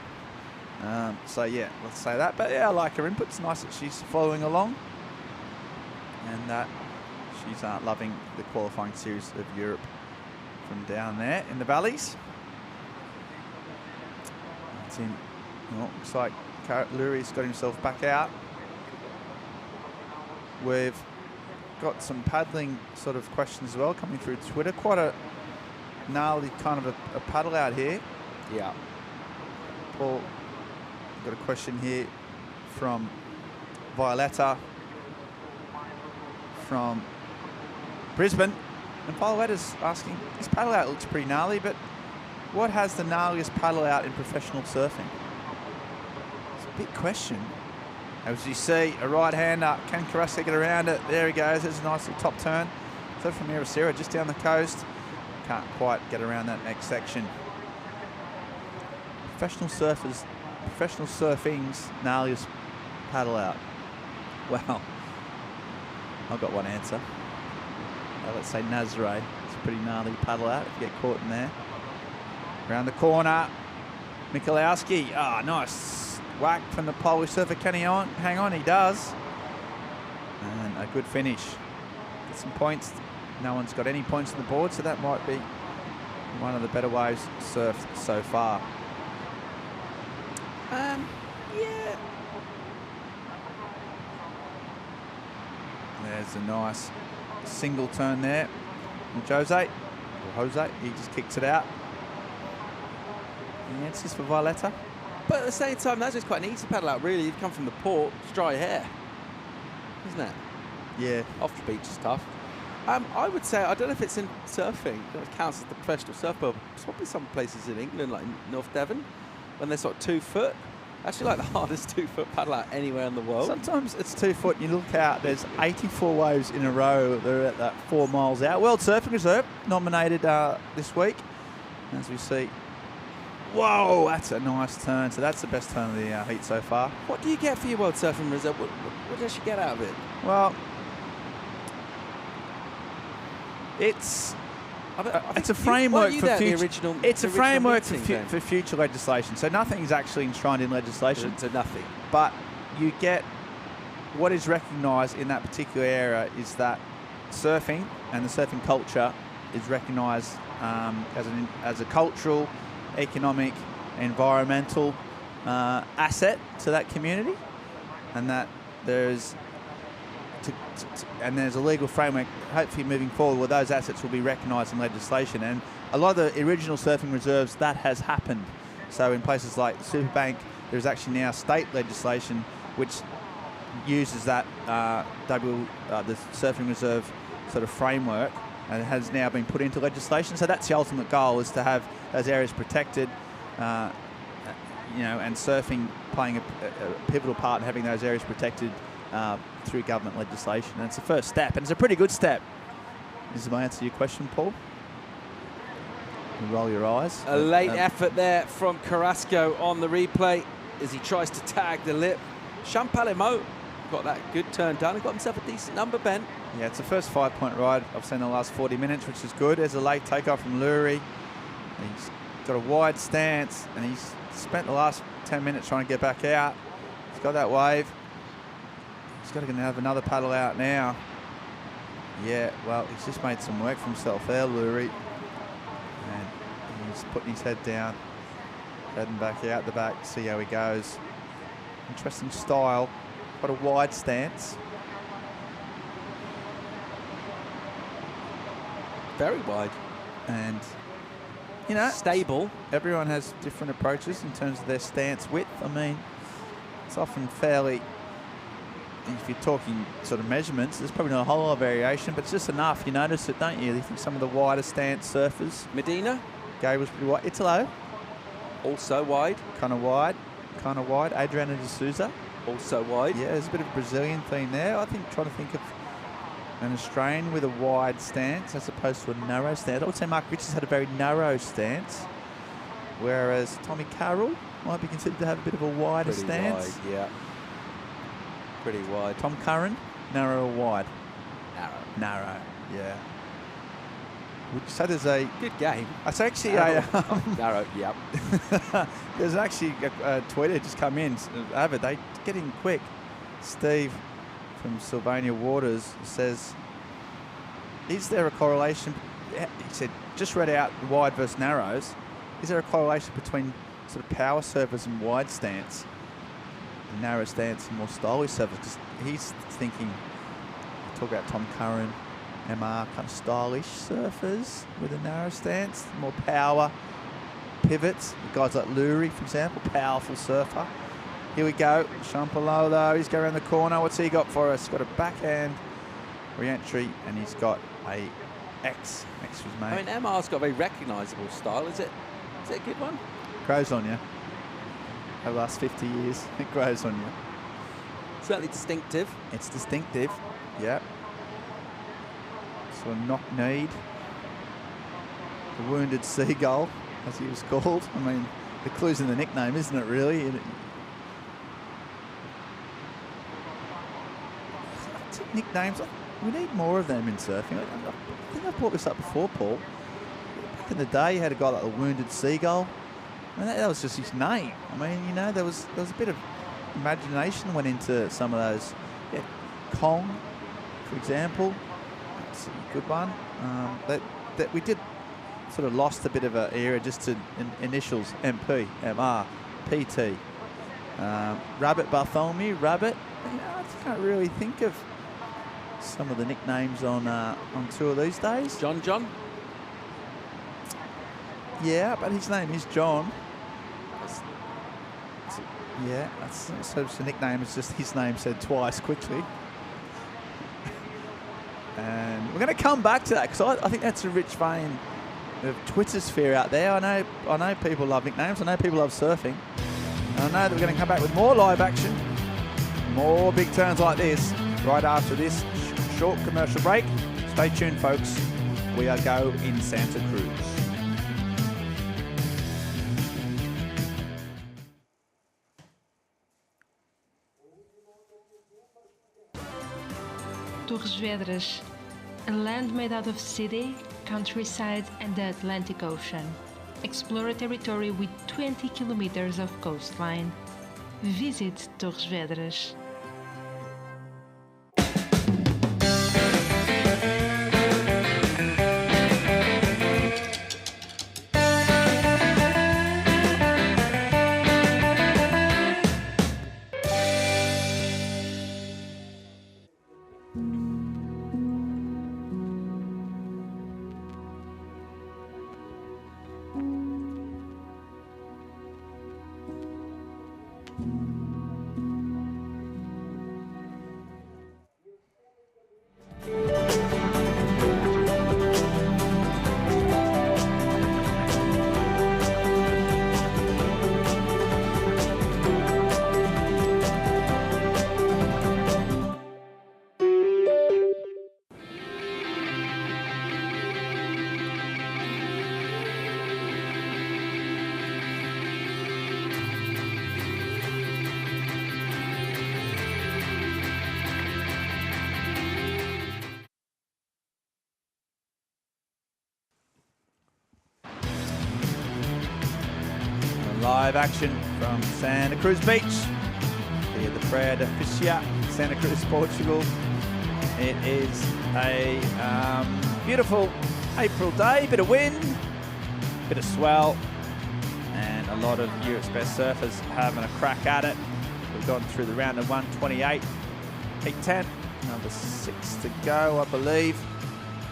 So yeah, let's say that. But yeah, I like her input. It's nice that she's following along, and that she's loving the qualifying series of Europe from down there in the valleys. It's in. Well, looks like Luri's got himself back out. We've got some paddling sort of questions as well coming through Twitter. Quite a gnarly kind of a paddle out here. Yeah. Paul, got a question here from Violetta from Brisbane. And Violetta's asking, this paddle out looks pretty gnarly, but what has the gnarliest paddle out in professional surfing? It's a big question. As you see, a right-hander. Can Carrasco get around it? There he goes. There's a nice little top turn. So from Irasira, just down the coast. Can't quite get around that next section. Professional surfing's gnarliest paddle out. Well, I've got one answer. Let's say Nazare. It's a pretty gnarly paddle out if you get caught in there. Around the corner, Michalowski. Nice whack from the Polish surfer. Can he hang on? He does. And a good finish. Get some points. No one's got any points on the board, so that might be one of the better waves surfed so far. Yeah. There's a nice single turn there. And Jose, he just kicks it out. And it's just for Violetta. But at the same time, that's just quite an easy paddle out, really. You've come from the port, it's dry hair, isn't it? Yeah. Off the beach is tough. I would say, I don't know if it's in surfing, it counts as the professional surf, but there's probably some places in England, like in North Devon, when they're sort of 2 foot. Actually, like the hardest 2 foot paddle out anywhere in the world. Sometimes it's 2 foot and you look out, there's 84 waves in a row. They're at that 4 miles out. World Surfing Reserve nominated this week, as we see. Whoa, that's a nice turn. So that's the best turn of the heat so far. What do you get for your World Surfing Reserve? What does you get out of it? Well, it's a framework for future. It's a framework for future legislation. So nothing is actually enshrined in legislation. So nothing. But you get what is recognised in that particular area is that surfing and the surfing culture is recognised as a cultural, economic, environmental asset to that community, and that there's a legal framework hopefully moving forward where those assets will be recognised in legislation. And a lot of the original surfing reserves, that has happened. So in places like Superbank, there's actually now state legislation which uses that the surfing reserve sort of framework, and it has now been put into legislation. So that's the ultimate goal, is to have those areas protected, and surfing playing a pivotal part in having those areas protected through government legislation. And it's the first step, and it's a pretty good step. This is my answer to your question, Paul. You roll your eyes. A late effort there from Carrasco on the replay as he tries to tag the lip. Champalimo got that good turn done and got himself a decent number, Ben. Yeah, it's the first 5-point ride I've seen in the last 40 minutes, which is good. There's a late takeoff from Luri. He's got a wide stance, and he's spent the last 10 minutes trying to get back out. He's got that wave. He's got to have another paddle out now. Yeah, well, he's just made some work for himself there, Luri. And he's putting his head down, heading back out the back, see how he goes. Interesting style, quite a wide stance. Very wide. And, stable. Everyone has different approaches in terms of their stance width. I mean, it's often fairly, if you're talking sort of measurements, there's probably not a whole lot of variation, but it's just enough. You notice it, don't you? You think some of the wider stance surfers. Medina? Gable's pretty wide. Italo. Also wide. Kind of wide. Adriana de Souza. Also wide. Yeah, there's a bit of a Brazilian theme there. I think trying to think of an Australian with a wide stance as opposed to a narrow stance. I would say Mark Richards had a very narrow stance, whereas Tommy Carroll might be considered to have a bit of a wider stance. Wide, yeah. Pretty wide. Tom Curran, narrow or wide? Narrow. Narrow, yeah. Would you say there's a... Good game. That's actually narrow, yep. There's actually a tweeter just come in. They get in quick. Steve from Sylvania Waters says, is there a correlation? He said, just read out wide versus narrows. Is there a correlation between sort of power servers and wide stance, and narrow stance and more stylish servers? Because he's thinking, talk about Tom Curran, MR, kind of stylish surfers with a narrow stance, more power, pivots. Guys like Lurie, for example, powerful surfer. Here we go. Shampalolo, he's going around the corner. What's he got for us? Got a backhand re-entry, and he's got a X. X was made. I mean, MR's got a very recognisable style. Is it a good one? Grows on you. Over the last 50 years, it grows on you. Certainly distinctive. It's distinctive, yeah. So a knock-kneed. The wounded seagull, as he was called. I mean, the clue's in the nickname, isn't it, really? Nicknames, we need more of them in surfing. I think I've brought this up before, Paul. Back in the day, you had a guy like the Wounded Seagull. I mean, that was just his name. I mean, you know, there was a bit of imagination went into some of those. Yeah, Kong, for example, that's a good one. That we did sort of lost a bit of an era just to initials MP, MR, PT. Rabbit Bartholomew, Rabbit. You know, I can't really think of some of the nicknames on tour these days. John? Yeah, but his name is John. Yeah, so the nickname is just his name said twice quickly. And we're going to come back to that because I think that's a rich vein of Twitter sphere out there. I know people love nicknames. I know people love surfing. And I know that we're going to come back with more live action, more big turns like this right after this short commercial break. Stay tuned, folks. We are go in Santa Cruz. Torres Vedras, a land made out of city, countryside and the Atlantic Ocean. Explore a territory with 20 kilometers of coastline. Visit Torres Vedras. Live action from Santa Cruz Beach. Here at the Praia da Ficha, Santa Cruz, Portugal. It is a beautiful April day, bit of wind, bit of swell, and a lot of Europe's best surfers having a crack at it. We've gone through the round of 128, heat 10, number 6 to go, I believe.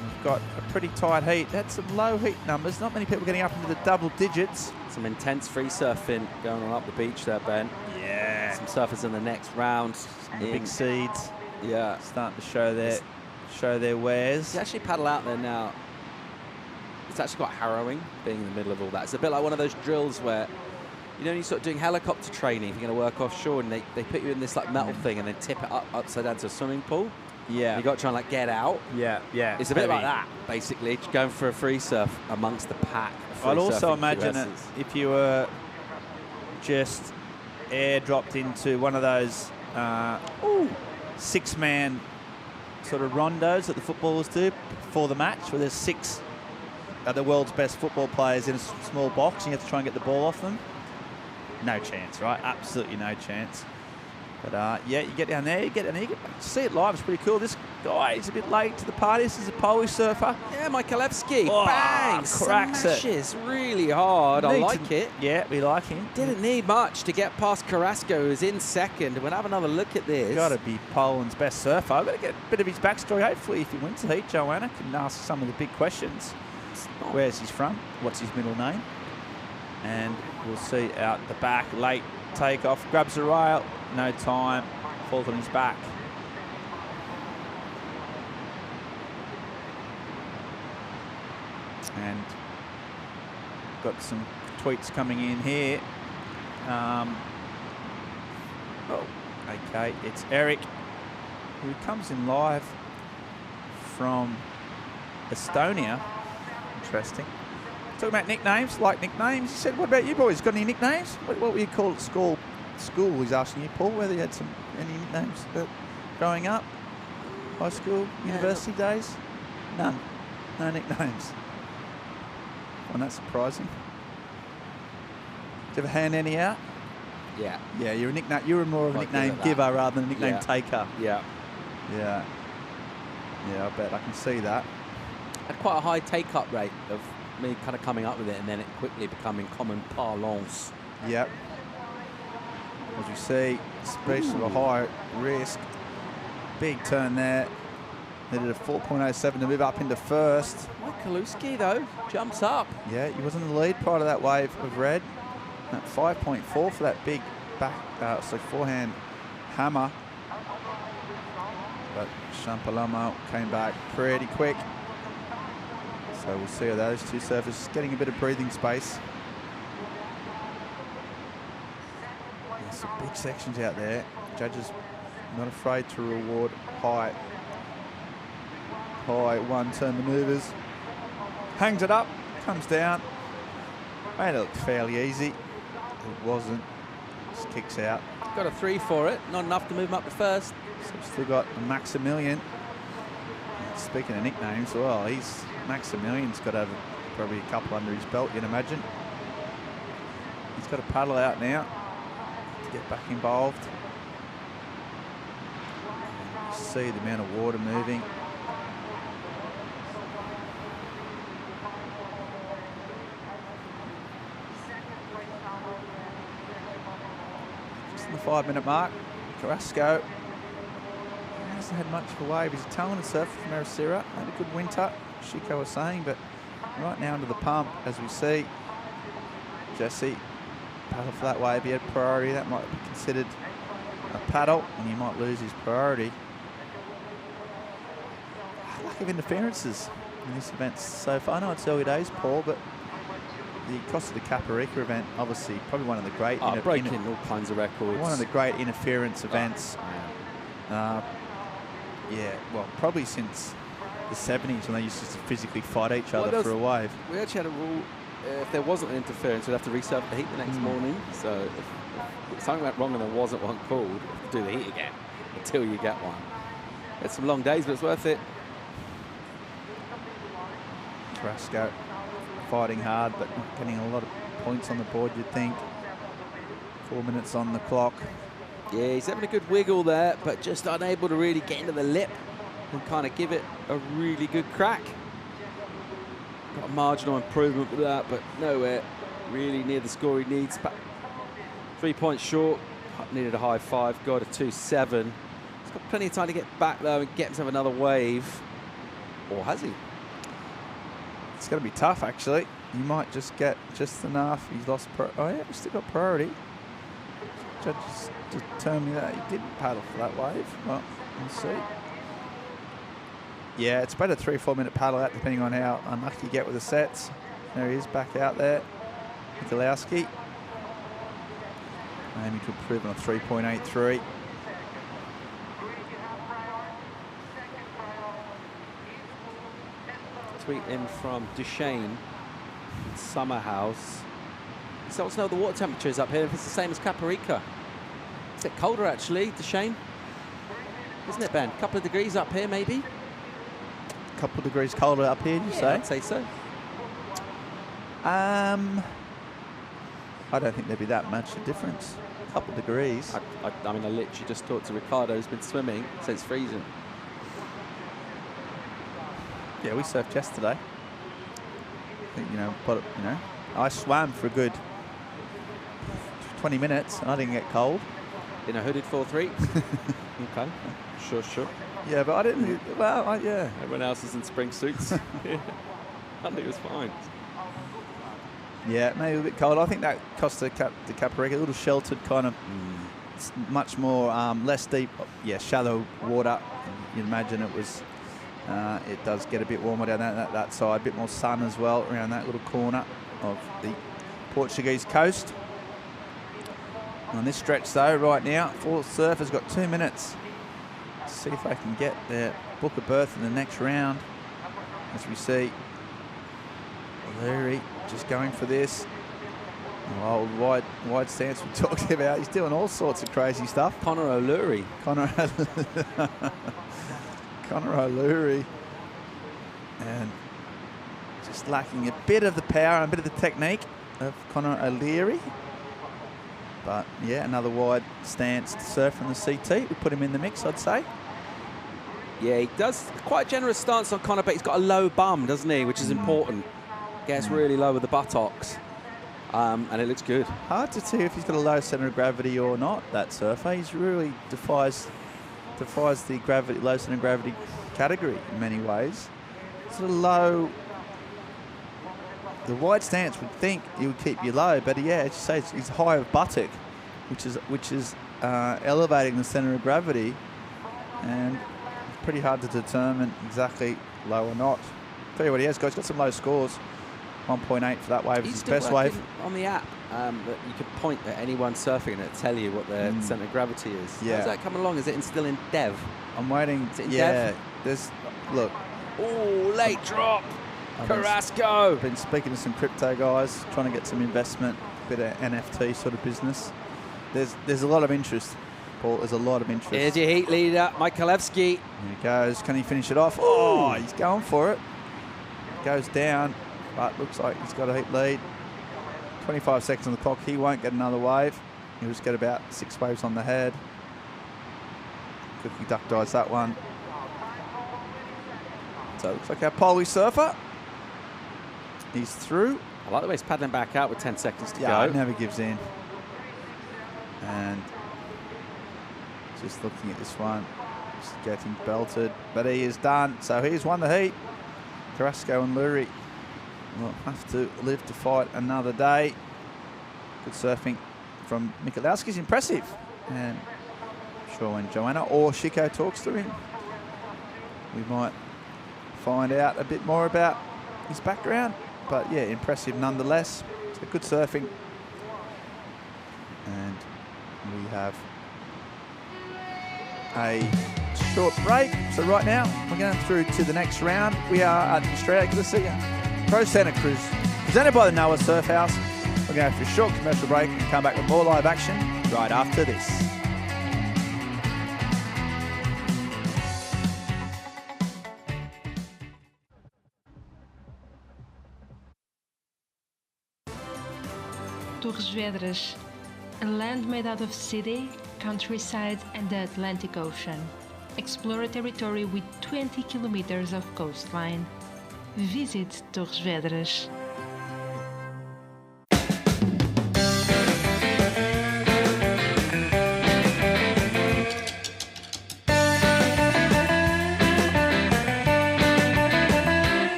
We've got a pretty tight heat. That's some low heat numbers. Not many people getting up into the double digits. Some intense free surfing going on up the beach there, Ben. Yeah. Some surfers in the next round. Some big seeds. Yeah. Starting to show their wares. You actually paddle out there now. It's actually quite harrowing being in the middle of all that. It's a bit like one of those drills where, you know, you're sort of doing helicopter training if you're going to work offshore and they put you in this like metal thing and then tip it upside down to a swimming pool. Yeah. You got to try and like get out. Yeah, yeah. It's a bit like that, basically, just going for a free surf amongst the pack. I'd also imagine that if you were just airdropped into one of those 6-man sort of rondos that the footballers do before the match, where there's 6 of the world's best football players in a small box, and you have to try and get the ball off them. No chance, right? Absolutely no chance. But yeah, you get down there, you get to see it live. It's pretty cool. This guy is a bit late to the party. This is a Polish surfer. Yeah, Michaelewski. Oh, Bang! cracks it. Smashes really hard. I like it. Yeah, we like him. Didn't need much to get past Carrasco, who's in second. We'll have another look at this. Got to be Poland's best surfer. I've got to get a bit of his backstory. Hopefully, if he wins the heat, Joanna can ask some of the big questions. Where's he from? What's his middle name? And we'll see out the back. Late takeoff. Grabs the rail. No time. Falls on his back. And got some tweets coming in here. Okay, it's Eric, who comes in live from Estonia. Interesting. Talking about nicknames, like nicknames. He said, what about you boys? Got any nicknames? What were you called at school? School, he's asking you, Paul, whether you had any nicknames growing up? High school, university days? None. No nicknames. Well, that's surprising. Did you ever hand any out? Yeah. Yeah, you're a nickname. You're more of a nickname giver rather than a nickname taker. Yeah. Yeah. Yeah, I bet I can see that. Had quite a high take-up rate of me kind of coming up with it and then it quickly becoming common parlance. Yep. As you see, space of a high risk. Big turn there. They did a 4.07 to move up into first. Michaelewski, though, jumps up. Yeah, he was in the lead part of that wave of red. That 5.4 for that big back, forehand hammer. But Champalamo came back pretty quick. So we'll see how those two surfers getting a bit of breathing space. There's some big sections out there. Judges not afraid to reward high one-turn maneuvers. Hangs it up, comes down. Made it look fairly easy. It wasn't. Just kicks out. Got a 3 for it. Not enough to move him up to first. So we've still got a Maximilian. Speaking of nicknames, well, Maximilian's got over probably a couple under his belt, you'd imagine. He's got to paddle out now to get back involved. See the amount of water moving. Just in the 5-minute mark, Carrasco hasn't had much of a wave. He's a talented surfer from Aracira. Had a good winter, Chico was saying, but right now under the pump, as we see, Jesse paddle for that wave. He had priority. That might be considered a paddle, and he might lose his priority. Lack of interferences in this event so far. I know it's early days, Paul, but the Costa de Caparica event, obviously, probably one of the great... breaking all kinds of records. One of the great interference events. Yeah, well, probably since the 70s when they used to physically fight each other for a wave. We actually had a rule, if there wasn't an interference, we'd have to resurf the heat the next morning. So if something went wrong and there wasn't one called, you have to do the heat again until you get one. It's some long days, but it's worth it. Carrasco fighting hard, but not getting a lot of points on the board, you'd think. 4 minutes on the clock. Yeah, he's having a good wiggle there, but just unable to really get into the lip and kind of give it a really good crack. Got a marginal improvement with that, but nowhere really near the score he needs. 3 points short, needed a high 5, got a 2.7. He's got plenty of time to get back though and get himself another wave. Or has he? It's going to be tough, actually. He might just get just enough. He's lost. Oh yeah, he's still got priority. Judges determined that he didn't paddle for that wave. Well, we'll see. Yeah, it's about a 3 or 4 minute paddle out, depending on how unlucky you get with the sets. There he is, back out there. Michalowski. Aiming to improve on a 3.83. tweet in from Duchesne, Summerhouse. He wants to know what the water temperature is up here, if it's the same as Caparica. It's a bit colder, actually, Duchesne. Isn't it, Ben? A couple of degrees up here, maybe? A couple of degrees colder up here, you say? I'd say so. I don't think there'd be that much a difference. A couple of degrees. I mean, I literally just talked to Ricardo, who's been swimming, so it's freezing. Yeah, we surfed yesterday. I think, I swam for a good 20 minutes and I didn't get cold. In a hooded 4-3? Okay. Sure. Yeah, but I didn't. Well, yeah. Everyone else is in spring suits. Yeah. I think it was fine. Yeah, maybe a bit cold. I think that Costa de Caparica, a little sheltered kind of, it's much more, less deep, shallow water. You'd imagine it was, it does get a bit warmer down that side, a bit more sun as well around that little corner of the Portuguese coast. On this stretch though, right now, four surfers got 2 minutes. Let's see if they can get their book a berth in the next round. As we see, O'Leary just going for this. Old wide stance we talked about. He's doing all sorts of crazy stuff. Connor O'Leary. Connor O'Leary. And just lacking a bit of the power and a bit of the technique of Connor O'Leary. But yeah, another wide stance surf from the CT. We put him in the mix, I'd say. Yeah, he does quite a generous stance on Connor, but he's got a low bum, doesn't he? Which is important. Gets really low with the buttocks. And it looks good. Hard to see if he's got a low centre of gravity or not, that surfer. He's really defies the low centre of gravity category in many ways. It's a low. The wide stance would think he would keep you low, but yeah, as you say, he's high of buttock, which is elevating the centre of gravity, and it's pretty hard to determine exactly low or not. Tell you what he has got. He's got some low scores. 1.8 for that wave. He's his best wave. On the app, that you could point at anyone surfing and it'll tell you what their centre of gravity is. Yeah. How's that coming along? Is it still in dev? I'm waiting. Is it in dev? Dev? Look. Oh, late drop. Carrasco. I've been speaking to some crypto guys, trying to get some investment, a bit of NFT sort of business. There's a lot of interest, Paul. There's a lot of interest. Here's your heat leader, Michaelewski. Here he goes. Can he finish it off? Oh, he's going for it. Goes down, but looks like he's got a heat lead. 25 seconds on the clock. He won't get another wave. He'll just get about 6 waves on the head. Quickly duck dives that one. So it looks like our Polish surfer. He's through. I like the way he's paddling back out with 10 seconds to go. Yeah, never gives in. And just looking at this one, just getting belted. But he is done. So he's won the heat. Carrasco and Lurie will have to live to fight another day. Good surfing from Michalowski's impressive. And I'm sure when Joanna or Chico talks to him, we might find out a bit more about his background. But yeah, impressive nonetheless. So good surfing. And we have a short break. So right now, we're going through to the next round. We are at Estrella, Galicia, Pro Santa Cruz, presented by the Noah Surf House. We're going for a short commercial break and come back with more live action right after this. Torres Vedras, a land made out of city, countryside and the Atlantic Ocean. Explore a territory with 20 kilometers of coastline. Visit Torres Vedras.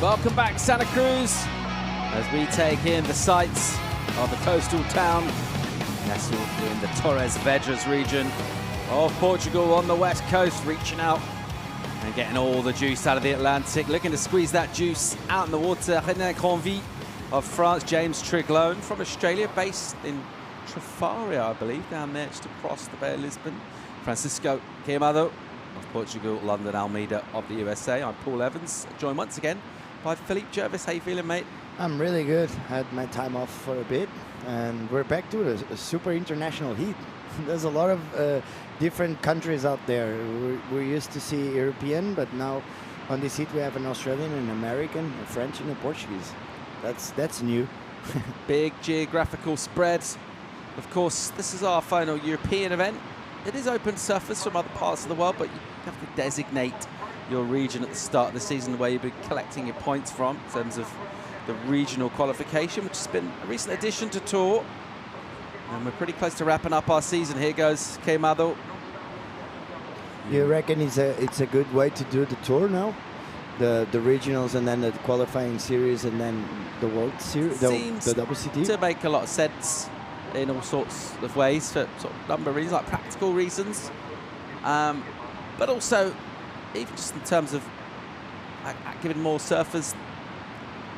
Welcome back, Santa Cruz, as we take in the sights of the coastal town nestled in the Torres Vedras region of Portugal on the west coast, reaching out and getting all the juice out of the Atlantic, looking to squeeze that juice out in the water. René Granville of France, James Triglone from Australia, based in Trafaria, I believe, down there just across the Bay of Lisbon. Francisco Queimado of Portugal, London Almeida of the USA. I'm Paul Evans, joined once again by Philippe Jarvis. How you feeling, mate? I'm really good. Had my time off for a bit, and we're back to a super international heat. There's a lot of different countries out there. We're used to see European, but now on this heat we have an Australian, an American, a French, and a Portuguese. That's new. Big geographical spread. Of course, this is our final European event. It is open to surfers from other parts of the world, but you have to designate your region at the start of the season where you'll be collecting your points from in terms of the regional qualification, which has been a recent addition to Tour. And we're pretty close to wrapping up our season. Here goes Queimado. You reckon it's a good way to do the Tour now? The regionals and then the qualifying series and then the World Series, the WCT? To make a lot of sense in all sorts of ways, for sort of number of reasons, like practical reasons, but also even just in terms of giving more surfers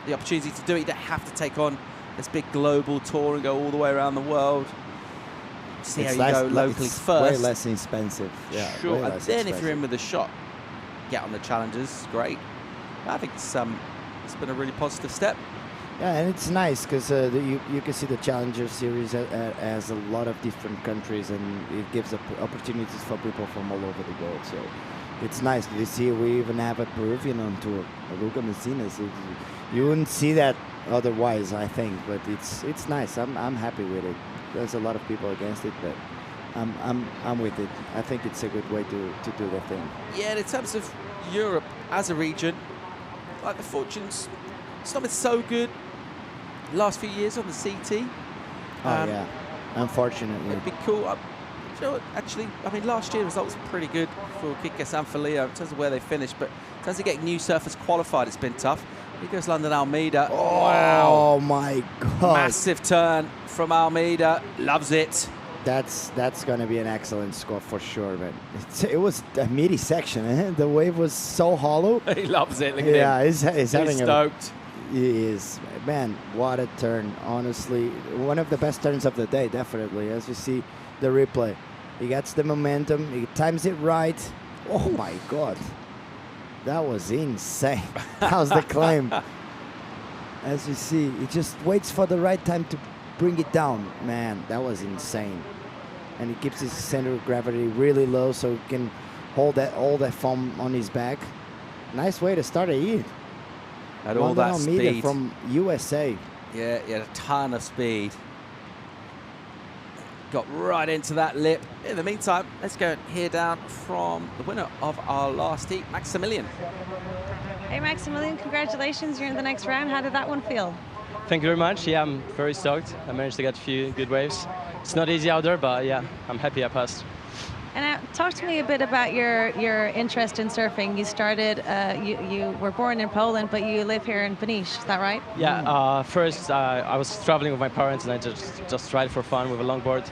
the opportunity to do it. You don't have to take on this big global tour and go all the way around the world. See how you go locally first. Way less expensive. Yeah, sure. And then if you're in with a shot, get on the challenges. Great. I think it's been a really positive step. Yeah, and it's nice because you can see the Challenger Series as a lot of different countries, and it gives opportunities for people from all over the world. So it's nice. This year we even have a Peruvian on tour, Luca Messinas. You wouldn't see that otherwise, I think, but it's nice. I'm happy with it. There's a lot of people against it, but I'm with it. I think it's a good way to do the thing. Yeah, in terms of Europe as a region, like the fortunes, it's not been so good last few years on the CT. Yeah, unfortunately. It'd be cool. You know, actually, I mean, last year results were pretty good for Quiques and for Leo in terms of where they finished, but in terms of getting new surfers qualified, it's been tough. Here goes London Almeida. Oh my God! Massive turn from Almeida. Loves it. That's going to be an excellent score for sure, man. It was a meaty section. Eh? The wave was so hollow. He loves it. Look at him. He's having stoked. He is. Man, what a turn. Honestly, one of the best turns of the day, definitely. As you see the replay, he gets the momentum. He times it right. Oh my God. That was insane. How's the climb? As you see, he just waits for the right time to bring it down. Man, that was insane. And he keeps his center of gravity really low so he can hold all that foam on his back. Nice way to start a heat. At all that speed. From USA. Yeah, he had a ton of speed. Got right into that lip. In the meantime, let's go and hear down from the winner of our last heat, Maximilian. Hey, Maximilian, congratulations. You're in the next round. How did that one feel? Thank you very much. Yeah, I'm very stoked. I managed to get a few good waves. It's not easy out there, but yeah, I'm happy I passed. And talk to me a bit about your interest in surfing. You started, you were born in Poland, but you live here in Peniche, is that right? Yeah, first I was traveling with my parents and I just tried for fun with a longboard.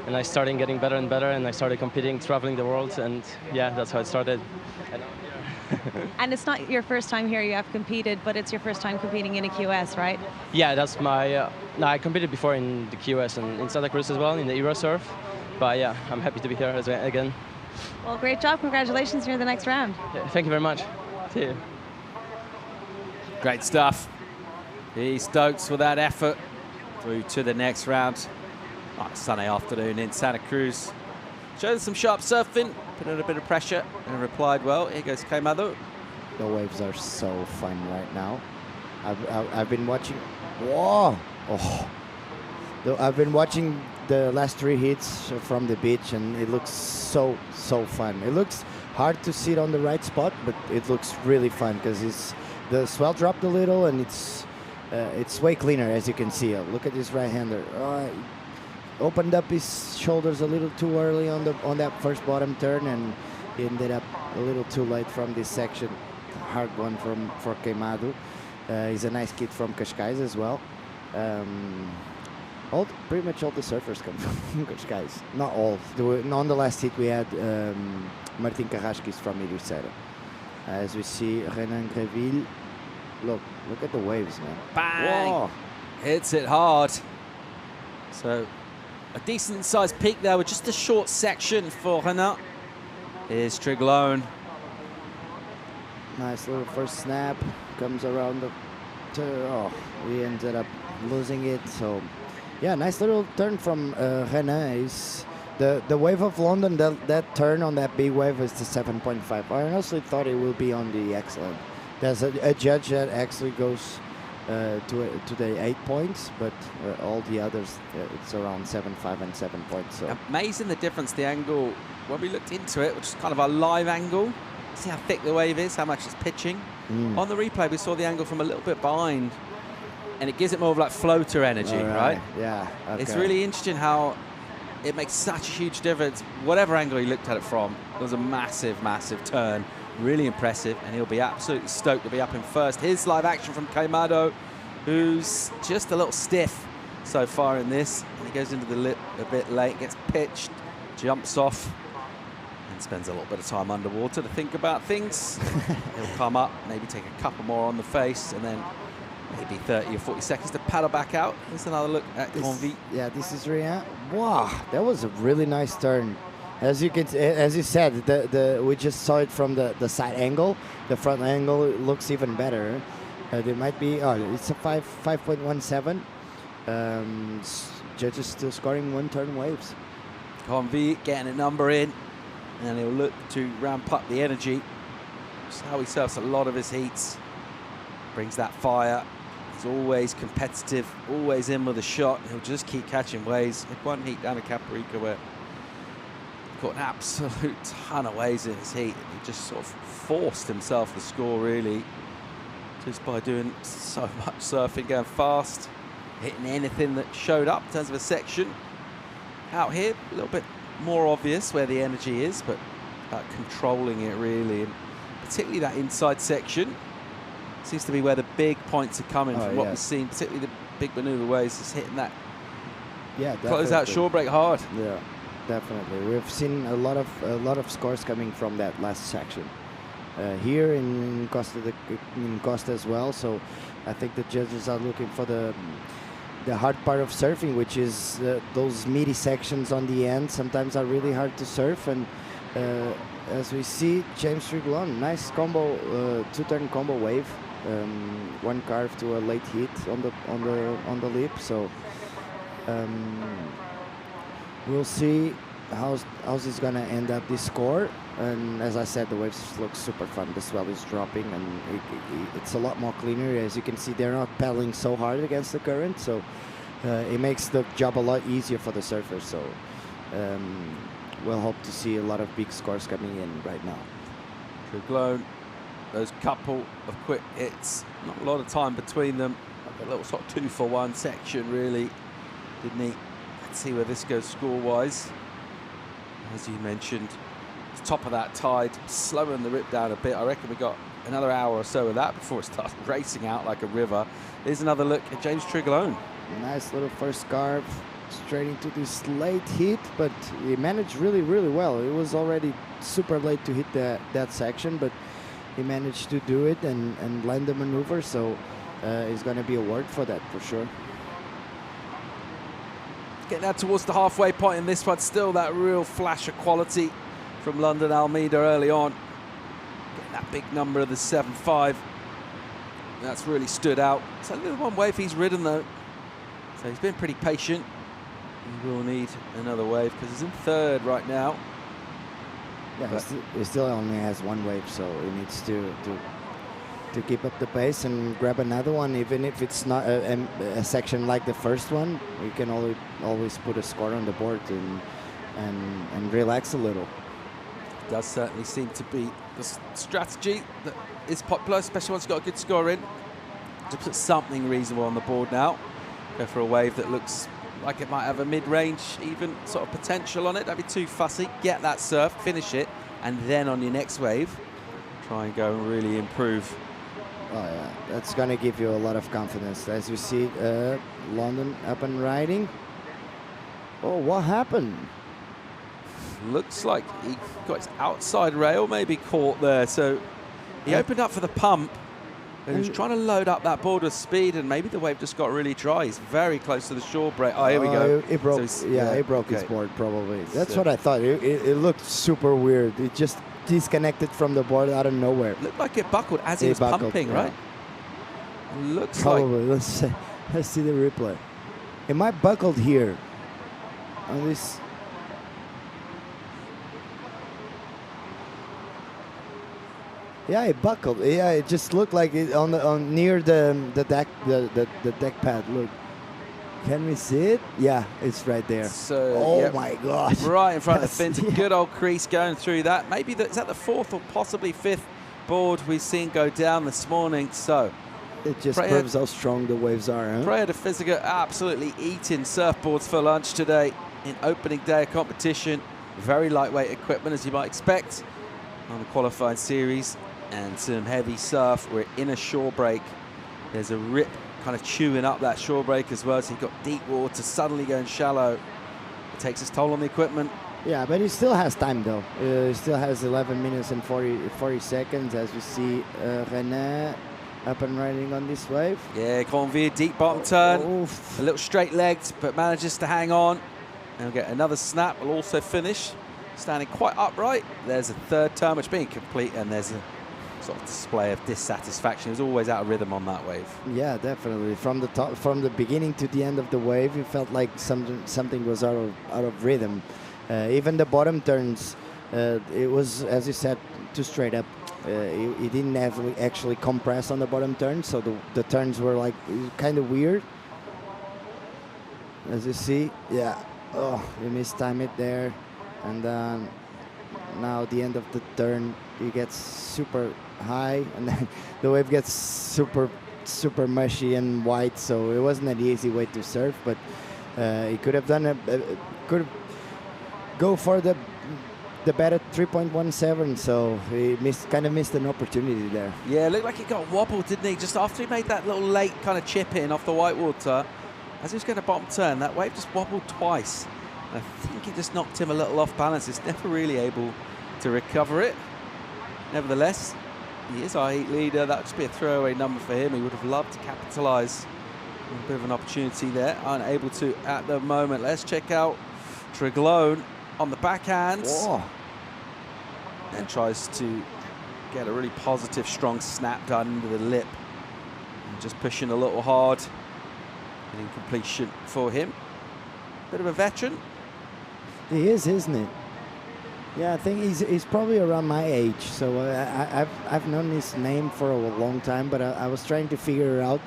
And I started getting better and better and I started competing, traveling the world, and yeah, that's how it started. And it's not your first time here, you have competed, but it's your first time competing in a QS, right? Yeah, that's my, no, I competed before in the QS and in Santa Cruz as well, in the Euro Surf. But yeah, I'm happy to be here again. Well, great job. Congratulations. You're in the next round. Yeah, thank you very much. See you. Great stuff. He's stoked for that effort through to the next round. On a sunny afternoon in Santa Cruz. Showed some sharp surfing, put under a bit of pressure, and replied well. Here goes Queimado. The waves are so fun right now. I've been watching. Whoa! Oh. I've been watching the last 3 hits from the beach, and it looks so fun. It looks hard to sit on the right spot, but it looks really fun because the swell dropped a little, and it's way cleaner, as you can see. Look at this right-hander. Opened up his shoulders a little too early on that first bottom turn, and he ended up a little too late from this section. Hard one for Queimado. He's a nice kid from Cascais as well. Pretty much all the surfers come from Cascais. Not all. On the last hit we had Martin Carrasquis from Irucera. As we see Renan Greville. Look at the waves, man. Bang! Whoa. Hits it hard. So a decent sized peak there with just a short section for Renan. Here's Triglone. Nice little first snap. Comes around we ended up losing it. So yeah, nice little turn from Renan. The wave of London, that turn on that big wave is the 7.5. I honestly thought it will be on the excellent. There's a judge that actually goes to the 8 points, but all the others, it's around 7.5 and 7 points. So amazing the difference, the angle. When we looked into it, which is kind of our live angle, see how thick the wave is, how much it's pitching. On the replay, we saw the angle from a little bit behind, and it gives it more of like floater energy, right? Yeah. Okay. It's really interesting how it makes such a huge difference. Whatever angle he looked at it from, it was a massive, massive turn. Really impressive, and he'll be absolutely stoked to be up in first. Here's live action from Queimado, who's just a little stiff so far in this, and he goes into the lip a bit late, gets pitched, jumps off, and spends a little bit of time underwater to think about things. He'll come up, maybe take a couple more on the face, and then maybe 30 or 40 seconds to paddle back out. Here's another look at Convi. Yeah, this is Rian. Wow, that was a really nice turn. As you said, we just saw it from the side angle. The front angle looks even better. There might be, it's a 5.17. Judges still scoring one-turn waves. Convi getting a number in, and he'll look to ramp up the energy. That's how he surfs a lot of his heats. Brings that fire. He's always competitive, always in with a shot. He'll just keep catching waves. Like one heat down at Caparica where got an absolute ton of waves in his heat. He just sort of forced himself to score, really, just by doing so much surfing, going fast, hitting anything that showed up in terms of a section. Out here, a little bit more obvious where the energy is, but controlling it, really, and particularly that inside section seems to be where the big points are coming from what we've seen, particularly the big maneuver waves, is hitting that close out shore break hard. Yeah. Definitely, we've seen a lot of scores coming from that last section here in Costa as well. So I think the judges are looking for the hard part of surfing, which is those meaty sections on the end. Sometimes are really hard to surf, and as we see, James Triglone, nice combo, two-turn combo wave, one carve to a late hit on the lip. So. We'll see how's this gonna end up this score, and as I said, the waves look super fun. The swell is dropping, and it's a lot more cleaner. As you can see, they're not paddling so hard against the current, so it makes the job a lot easier for the surfers. So we'll hope to see a lot of big scores coming in right now. Triglone, those couple of quick hits, not a lot of time between them. Like a little sort of 2-for-1 section, really, didn't he? Let's see where this goes score-wise. As you mentioned, top of that tide, slowing the rip down a bit. I reckon we got another hour or so of that before it starts racing out like a river. Here's another look at James Triglone. Nice little first carve, straight into this late hit, but he managed really, really well. It was already super late to hit that section, but he managed to do it and land the maneuver, so he's going to be awarded for that for sure. Getting out towards the halfway point in this one, still that real flash of quality from London Almeida early on. Getting that big number of the 7.5. That's really stood out. It's only the one wave he's ridden though. So he's been pretty patient. He will need another wave because he's in third right now. Yeah, he still only has one wave, so he needs to keep up the pace and grab another one, even if it's not a section like the first one. You can always put a score on the board and relax a little. It does certainly seem to be the strategy that is popular, especially once you've got a good score in, to put something reasonable on the board now. Go for a wave that looks like it might have a mid-range even sort of potential on it. Don't be too fussy. Get that surf, finish it, and then on your next wave, try and go and really improve Oh yeah, that's gonna give you a lot of confidence. As you see, London up and riding. Oh, what happened? Looks like he got his outside rail maybe caught there. So he opened up for the pump. And he was trying to load up that board with speed, and maybe the wave just got really dry. He's very close to the shore break. Oh, here we go. It broke. So it broke his board probably. That's what I thought. It looked super weird. It just disconnected from the board out of nowhere. Looked like it buckled as he was pumping, yeah. right? Looks probably. like. Let's see the replay. It might buckled here. On this. Yeah, it buckled. Yeah, it just looked like it on near the deck the deck pad. Look, can we see it? Yeah, it's right there. So, oh my gosh! Right in front of the fins. A good old crease going through that. Maybe is that the 4th or possibly 5th board we've seen go down this morning. So it just proves how strong the waves are. Huh? Praia de Física absolutely eating surfboards for lunch today in opening day of competition. Very lightweight equipment, as you might expect, on the qualifying series. And some heavy surf. We're in a shore break. There's a rip kind of chewing up that shore break as well. So you've got deep water suddenly going shallow. It takes its toll on the equipment. Yeah, but he still has time though. He still has 11 minutes and 40 seconds as we see René up and riding on this wave. Yeah, Convir, deep bottom turn. A little straight legged, but manages to hang on. And we'll get another snap. We'll also finish standing quite upright. There's a 3rd turn, which being complete, and there's a sort of display of dissatisfaction. He was always out of rhythm on that wave. Yeah, definitely. From the top, from the beginning to the end of the wave, it felt like something was out of rhythm. Even the bottom turns, it was, as you said, too straight up. He didn't actually compress on the bottom turn, so the turns were like kind of weird. As you see, yeah. Oh, you mistimed it there, and now the end of the turn, he gets super high, and then the wave gets super mushy and white. So it wasn't an easy way to surf, but he could have done could go for the bet at 3.17. So he kind of missed an opportunity there. Yeah, it looked like he got wobbled, didn't he? Just after he made that little late kind of chip in off the white water, as he was going to bottom turn, that wave just wobbled twice. I think it just knocked him a little off balance. He's never really able to recover it. Nevertheless, he is our heat leader. That would just be a throwaway number for him. He would have loved to capitalise on a bit of an opportunity there. Unable to at the moment. Let's check out Treglone on the backhand. Whoa. And tries to get a really positive, strong snap done into the lip. And just pushing a little hard. Getting completion for him. Bit of a veteran. He is, isn't it? Yeah, I think he's probably around my age. So I've known his name for a long time, but I was trying to figure out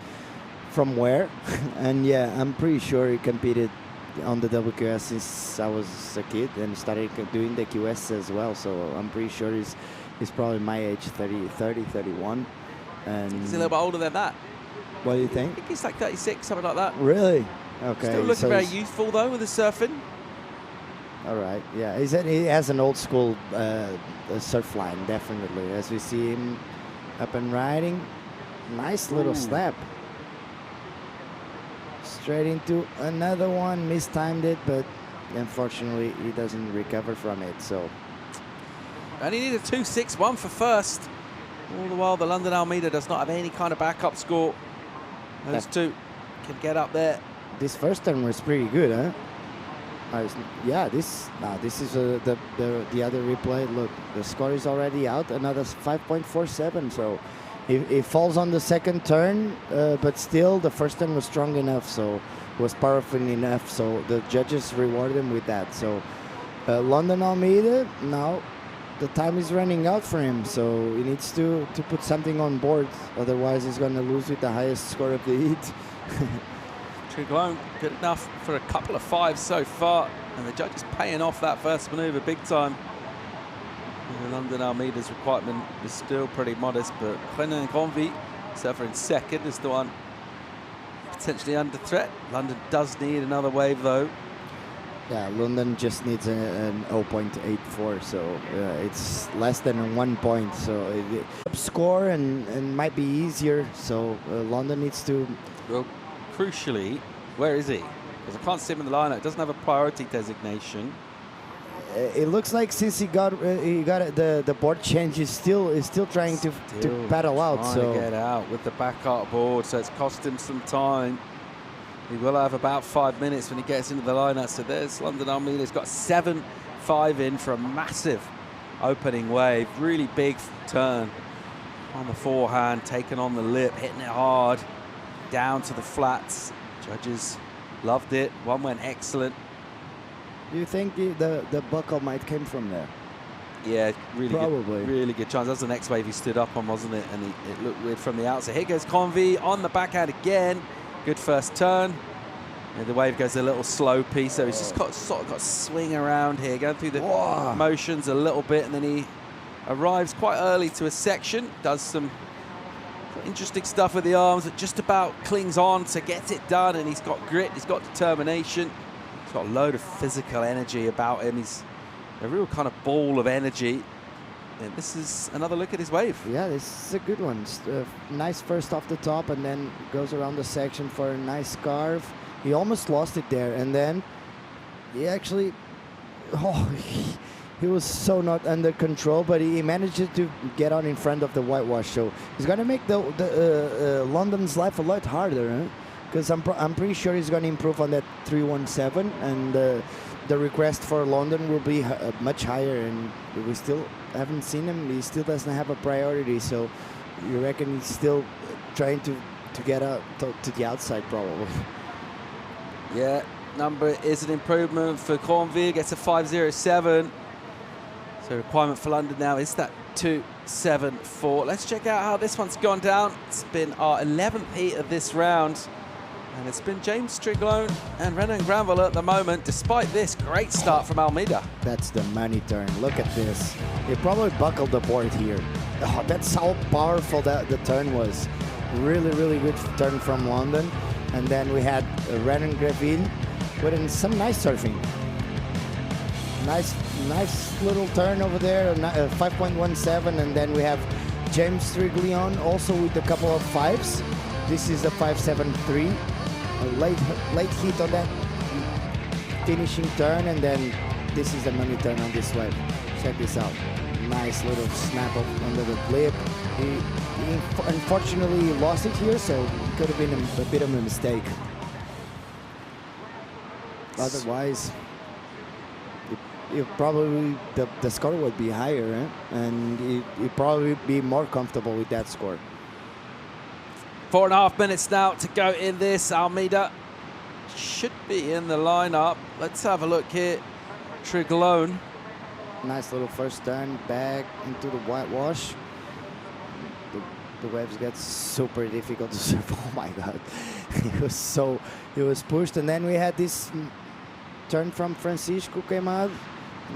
from where. And yeah, I'm pretty sure he competed on the WQS since I was a kid and started doing the QS as well. So I'm pretty sure he's probably my age, 30, 31. And he's a little bit older than that. What do you think? I think he's like 36, something like that. Really? Okay. Still looking very youthful though with the surfing. All right, yeah, he has an old school surf line, definitely. As we see him up and riding, nice little snap. Straight into another one, mistimed it, but unfortunately he doesn't recover from it. So, and he needed a 2.61 for first. All the while, the London Almeida does not have any kind of backup score. Those two can get up there. This first turn was pretty good, huh? Yeah, this is the other replay. Look, the score is already out. Another 5.47. So it falls on the second turn, but still the first turn was strong enough, so was powerful enough. So the judges reward him with that. So London Almeida, now the time is running out for him. So he needs to put something on board. Otherwise, he's going to lose with the highest score of the heat. Treglone, good enough for a couple of fives so far, and the judge is paying off that first manoeuvre big time. And London Almeida's requirement is still pretty modest, but René Convi, surfer in second, is the one potentially under threat. London does need another wave though. Yeah, London just needs an 0.84, so it's less than 1 point. So it score and might be easier. So London needs to. Well, crucially, where is he? Because I can't see him in the lineup. Doesn't have a priority designation. It looks like since he got the board change, he's still trying to paddle out. Trying So to get out with the backup board, so it's cost him some time. He will have about 5 minutes when he gets into the lineup. So there's London Almeida. He's got 7-5 in for a massive opening wave. Really big turn on the forehand, taken on the lip, hitting it hard, down to the flats. Judges loved it. One went excellent. do you think the buckle might came from there? Yeah, really Probably. good, really good chance. That's the next wave he stood up on, wasn't it? And it looked weird from the outside. Here goes Convy on the backhand again. Good first turn. And the wave goes a little slopey, so he's just sort of got to swing around here, going through the motions a little bit, and then he arrives quite early to a section, does some interesting stuff with the arms, that just about clings on to get it done, and he's got grit, he's got determination, he's got a load of physical energy about him. He's a real kind of ball of energy. And this is another look at his wave. Yeah, this is a good one. Nice first off the top, and then goes around the section for a nice carve. He almost lost it there, and then he actually, he was so not under control, but he managed to get on in front of the whitewash. So he's going to make the London's life a lot harder, because I'm pretty sure he's going to improve on that 317, and the request for London will be much higher, and we still haven't seen him. He still doesn't have a priority, so you reckon he's still trying to get out to the outside, probably. Yeah, number is an improvement for Cornville, gets a 5.07. So requirement for London now is that 2.74. Let's check out how this one's gone down. It's been our 11th heat of this round. And it's been James Triglone and Renan Granville at the moment. Despite this, great start from Almeida. That's the money turn. Look at this. He probably buckled the board here. Oh, that's how powerful the turn was. Really, really good turn from London. And then we had Renan Granville with some nice surfing. Nice little turn over there, 5.17. And then we have James Triglone also with a couple of fives. This is a 5.73. A late hit on that finishing turn, and then this is the money turn on this wave. Check this out. Nice little snap under the lip. He unfortunately lost it here, so it could have been a bit of a mistake. Otherwise, it probably the score would be higher, and he'd probably be more comfortable with that score. 4.5 minutes now to go in this. Almeida should be in the lineup. Let's have a look here. Triglone. Nice little first turn back into the whitewash. The waves get super difficult to surf. Oh my God. He was pushed. And then we had this turn from Francisco came out.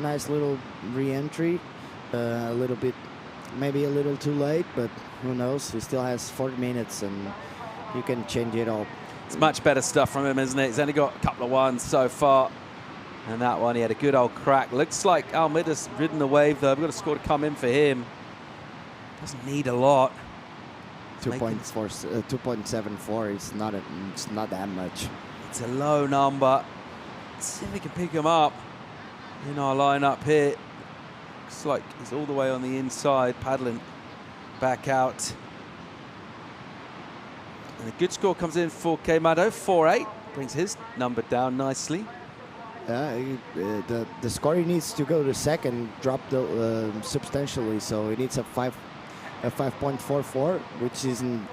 Nice little re-entry. A little bit, maybe a little too late, but who knows? He still has 40 minutes, and you can change it all. It's much better stuff from him, isn't it? He's only got a couple of ones so far. And that one, he had a good old crack. Looks like Almeida's ridden the wave, though. We've got a score to come in for him. Doesn't need a lot. 2.74. It's not that much. It's a low number. Let's see if we can pick him up in our lineup here. Looks like he's all the way on the inside, paddling back out. And a good score comes in for Queimado, 4.8. Brings his number down nicely. The score he needs to go to second dropped substantially, so he needs a 5.44, which isn't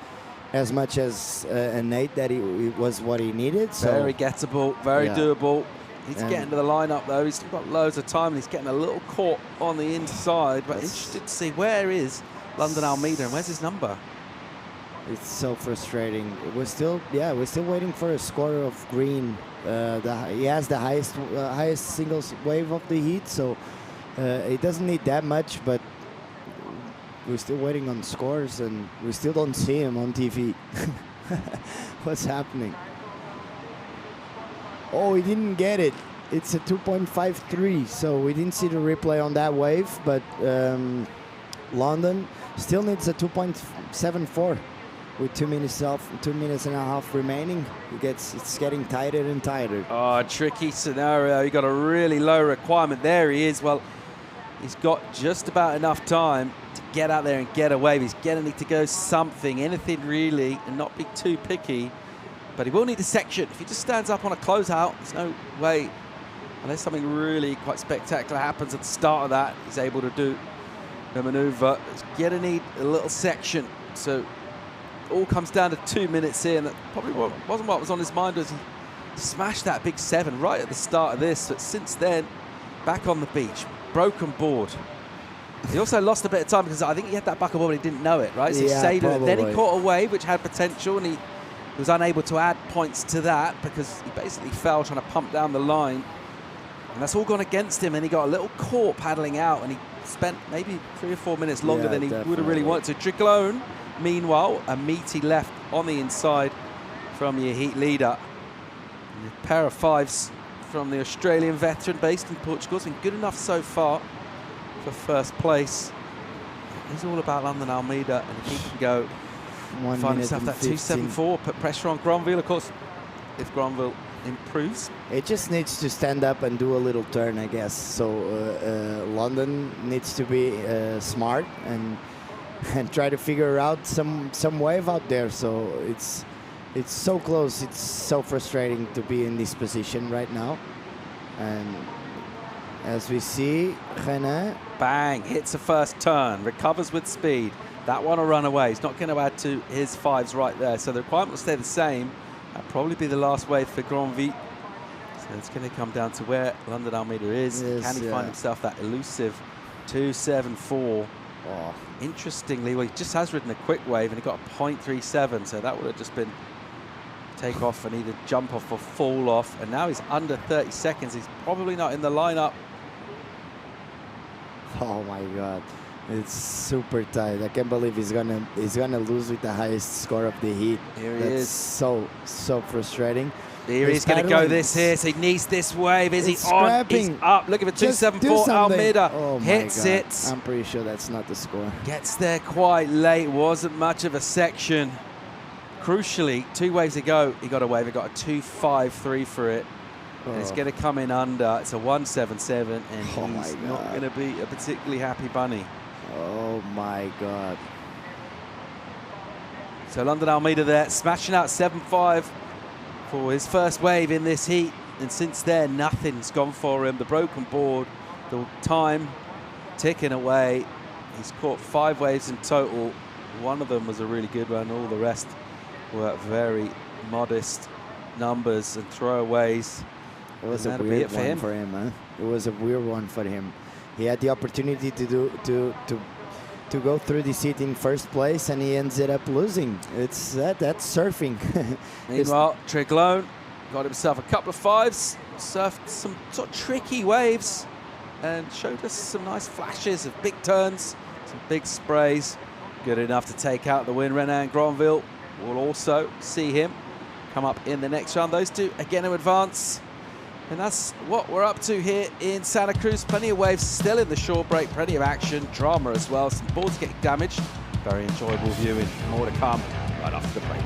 as much as an 8 that it was what he needed. So very gettable, very doable. Needs to get into the lineup though. He's still got loads of time, and he's getting a little caught on the inside. But interested to see, where is London Almeida and where's his number? It's so frustrating. We're still waiting for a score of green. He has the highest singles wave of the heat, so it doesn't need that much. But we're still waiting on scores, and we still don't see him on TV. What's happening? Oh, he didn't get it. it's a 2.53, so we didn't see the replay on that wave, but London still needs a 2.74 with 2 minutes off, 2 minutes and a half remaining. It's getting tighter and tighter. Oh, tricky scenario. He got a really low requirement. There he is. Well, he's got just about enough time to get out there and get a wave. He's going to need to go something, anything really, and not be too picky. But he will need a section. If he just stands up on a closeout, there's no way, unless something really quite spectacular happens at the start of that, he's able to do the maneuver. He's going to need a little section. So all comes down to 2 minutes here, and that probably wasn't what was on his mind. Was he smashed that big 7 right at the start of this, but since then, back on the beach, broken board. He also lost a bit of time because I think he had that bucket board and he didn't know it, right? So he stayed with it. Then he caught a wave which had potential, and he was unable to add points to that because he basically fell trying to pump down the line. And that's all gone against him, and he got a little caught paddling out, and he spent maybe 3 or 4 minutes longer than he would have really wanted to. Triclone, meanwhile, a meaty left on the inside from your heat leader. And a pair of 5s from the Australian veteran based in Portugal. It's been good enough so far for first place. It's all about London Almeida, and if he can go find himself that 2.74, put pressure on Granville. Of course, if Granville improves, it just needs to stand up and do a little turn, I guess. So London needs to be smart and try to figure out some wave out there. So it's so close. It's so frustrating to be in this position right now. And as we see, René, bang, hits the first turn, recovers with speed. That one will run away. He's not going to add to his 5s right there. So the requirement will stay the same. That'll probably be the last wave for Granville. So it's going to come down to where London Almeida is. Can he find himself that elusive 2.74? Oh. Interestingly, well, he just has ridden a quick wave and he got a 0.37. So that would have just been take off and either jump off or fall off. And now he's under 30 seconds. He's probably not in the lineup. Oh my God. It's super tight. I can't believe he's gonna lose with the highest score of the heat. Here he is. So frustrating. Here he's going to go this here. So he needs this wave. Is he on? He's up. Looking for 2.74. Almeida hits it. I'm pretty sure that's not the score. Gets there quite late. Wasn't much of a section. Crucially, 2 waves ago, he got a wave. He got a 2.53 for it. And it's going to come in under. It's a 1.77, and he's not going to be a particularly happy bunny. Oh my God. So London Almeida there, smashing out 7.5 for his first wave in this heat. And since then, nothing's gone for him. The broken board, the time ticking away. He's caught 5 waves in total. One of them was a really good one. All the rest were very modest numbers and throwaways. It was a weird one for him, man. It was a weird one for him. He had the opportunity to go through the seat in first place, and he ended up losing. That's surfing. Meanwhile, Triclone got himself a couple of 5s, surfed some sort of tricky waves, and showed us some nice flashes of big turns, some big sprays. Good enough to take out the win. Renan Granville will also see him come up in the next round. Those two again to advance. And that's what we're up to here in Santa Cruz. Plenty of waves still in the short break, plenty of action, drama as well. Some boards getting damaged. Very enjoyable viewing. More to come right after the break.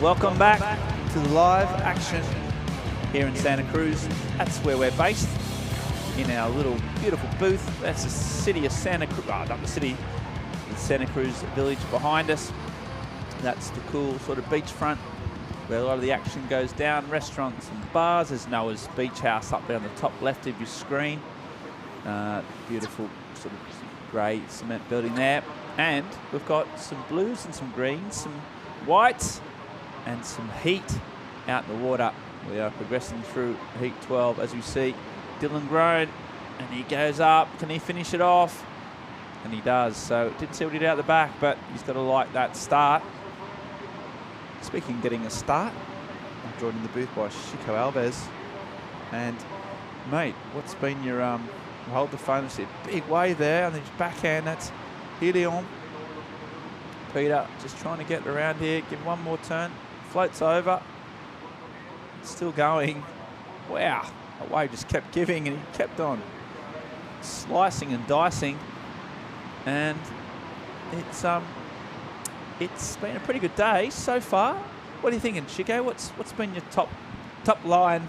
Welcome back to the live action here in Santa Cruz. That's where we're based, in our little beautiful booth. That's the city of Santa Cruz, not the city, the Santa Cruz village behind us. That's the cool sort of beachfront where a lot of the action goes down. Restaurants and bars. There's Noah's Beach House up there on the top left of your screen. Beautiful sort of grey cement building there. And we've got some blues and some greens, some whites and some heat out in the water. We are progressing through heat 12 as we see Dylan Groen, and he goes up. Can he finish it off? And he does. So didn't see what he did out the back, but he's got to like that start. Speaking of getting a start, I'm joined in the booth by Chico Alves. And mate, what's been your hold the phone? See a big wave there, and then his backhand. That's Helion. Peter just trying to get around here. Give one more turn. Floats over. Still going. Wow. That wave just kept giving, and he kept on slicing and dicing. And it's been a pretty good day so far. What are you thinking, Chico? What's been your top line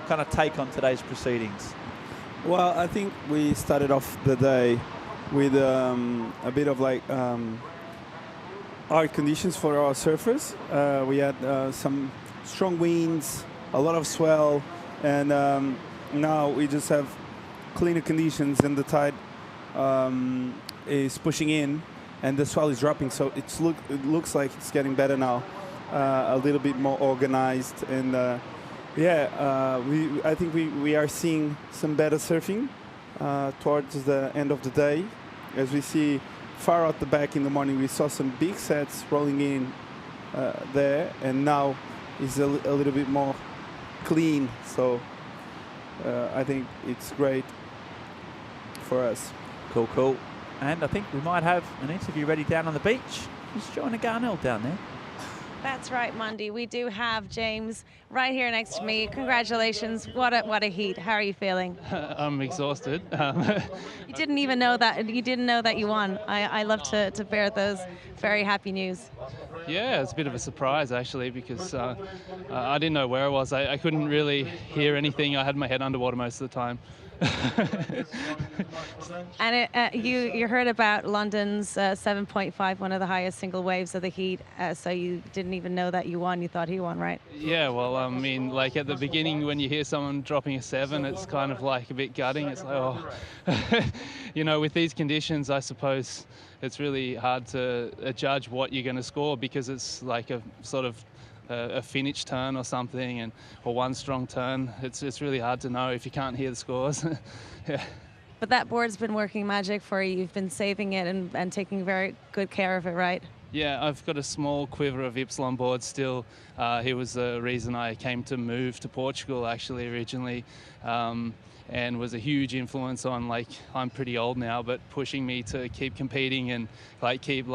kind of take on today's proceedings? Well, I think we started off the day with a bit of like hard conditions for our surfers. We had some strong winds, a lot of swell, and now we just have cleaner conditions, and the tide is pushing in, and the swell is dropping. So it looks like it's getting better now, a little bit more organized, and I think we are seeing some better surfing towards the end of the day. As we see far out the back in the morning, we saw some big sets rolling in there, and now it's a little bit more clean. So I think it's great for us. Cool. And I think we might have an interview ready down on the beach. Is Joanna Garnell down there? That's right, Mundy. We do have James right here next to me. Congratulations. What a heat. How are you feeling? I'm exhausted. You didn't even know that. You didn't know that you won. I love to bear those very happy news. Yeah, it's a bit of a surprise, actually, because I didn't know where I was. I couldn't really hear anything. I had my head underwater most of the time. And you heard about London's 7.5, one of the highest single waves of the heat, so you didn't even know that you won. You thought he won, right? Yeah, well, I mean, like at the beginning when you hear someone dropping a 7, it's kind of like a bit gutting. It's like, oh, you know, with these conditions, I suppose it's really hard to judge what you're going to score, because it's like a sort of a finish turn or something, or one strong turn. It's really hard to know if you can't hear the scores. Yeah. But that board's been working magic for you. You've been saving it and taking very good care of it, right? Yeah, I've got a small quiver of Ypsilon board still. He was the reason I came to move to Portugal, actually, originally. And was a huge influence on, like, I'm pretty old now, but pushing me to keep competing and keep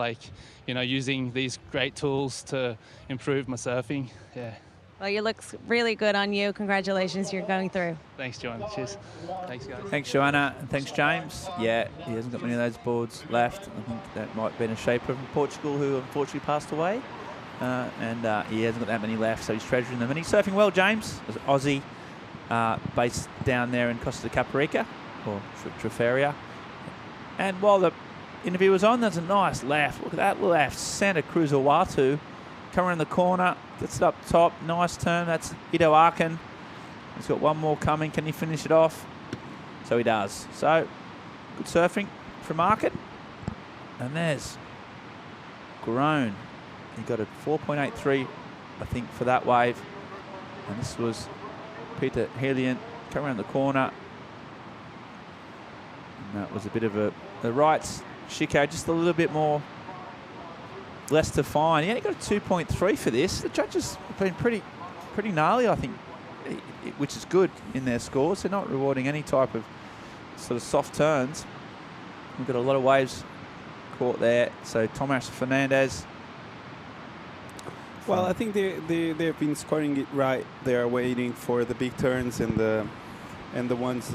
using these great tools to improve my surfing. Yeah. Well, you look really good on you. Congratulations, you're going through. Thanks, Joanna. Cheers. Thanks, guys. Thanks, Joanna, and thanks, James. Yeah, he hasn't got many of those boards left. I think that might have been a shaper from Portugal who unfortunately passed away. And he hasn't got that many left, so he's treasuring them. And he's surfing well, James, as Aussie. Based down there in Costa Caparica, or Treferia. And while the interview was on, there's a nice left. Look at that left. Santa Cruz Owatu coming in the corner, gets it up top. Nice turn. That's Ido Arkin. He's got one more coming. Can he finish it off? So he does. So good surfing from Arkin. And there's Groen. He got a 4.83, I think, for that wave. And this was Peter Helion come around the corner. And that was a bit of the rights. Chico just a little bit more, less to find. He only got a 2.3 for this. The judges have been pretty gnarly, I think, which is good in their scores. They're not rewarding any type of sort of soft turns. We've got a lot of waves caught there. So Tomas Fernandez. Well, I think they've been scoring it right. They are waiting for the big turns, and the ones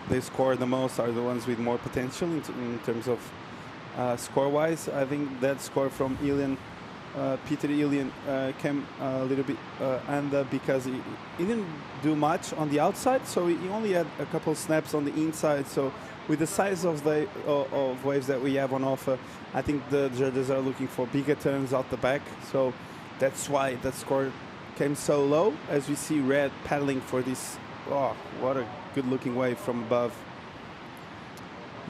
they score the most are the ones with more potential in terms of score-wise. I think that score from Ilian Peter Ilian came a little bit under because he didn't do much on the outside, so he only had a couple snaps on the inside. So with the size of the of waves that we have on offer, I think the judges are looking for bigger turns out the back. So that's why that score came so low. As we see Red paddling for this. Oh, what a good-looking wave from above.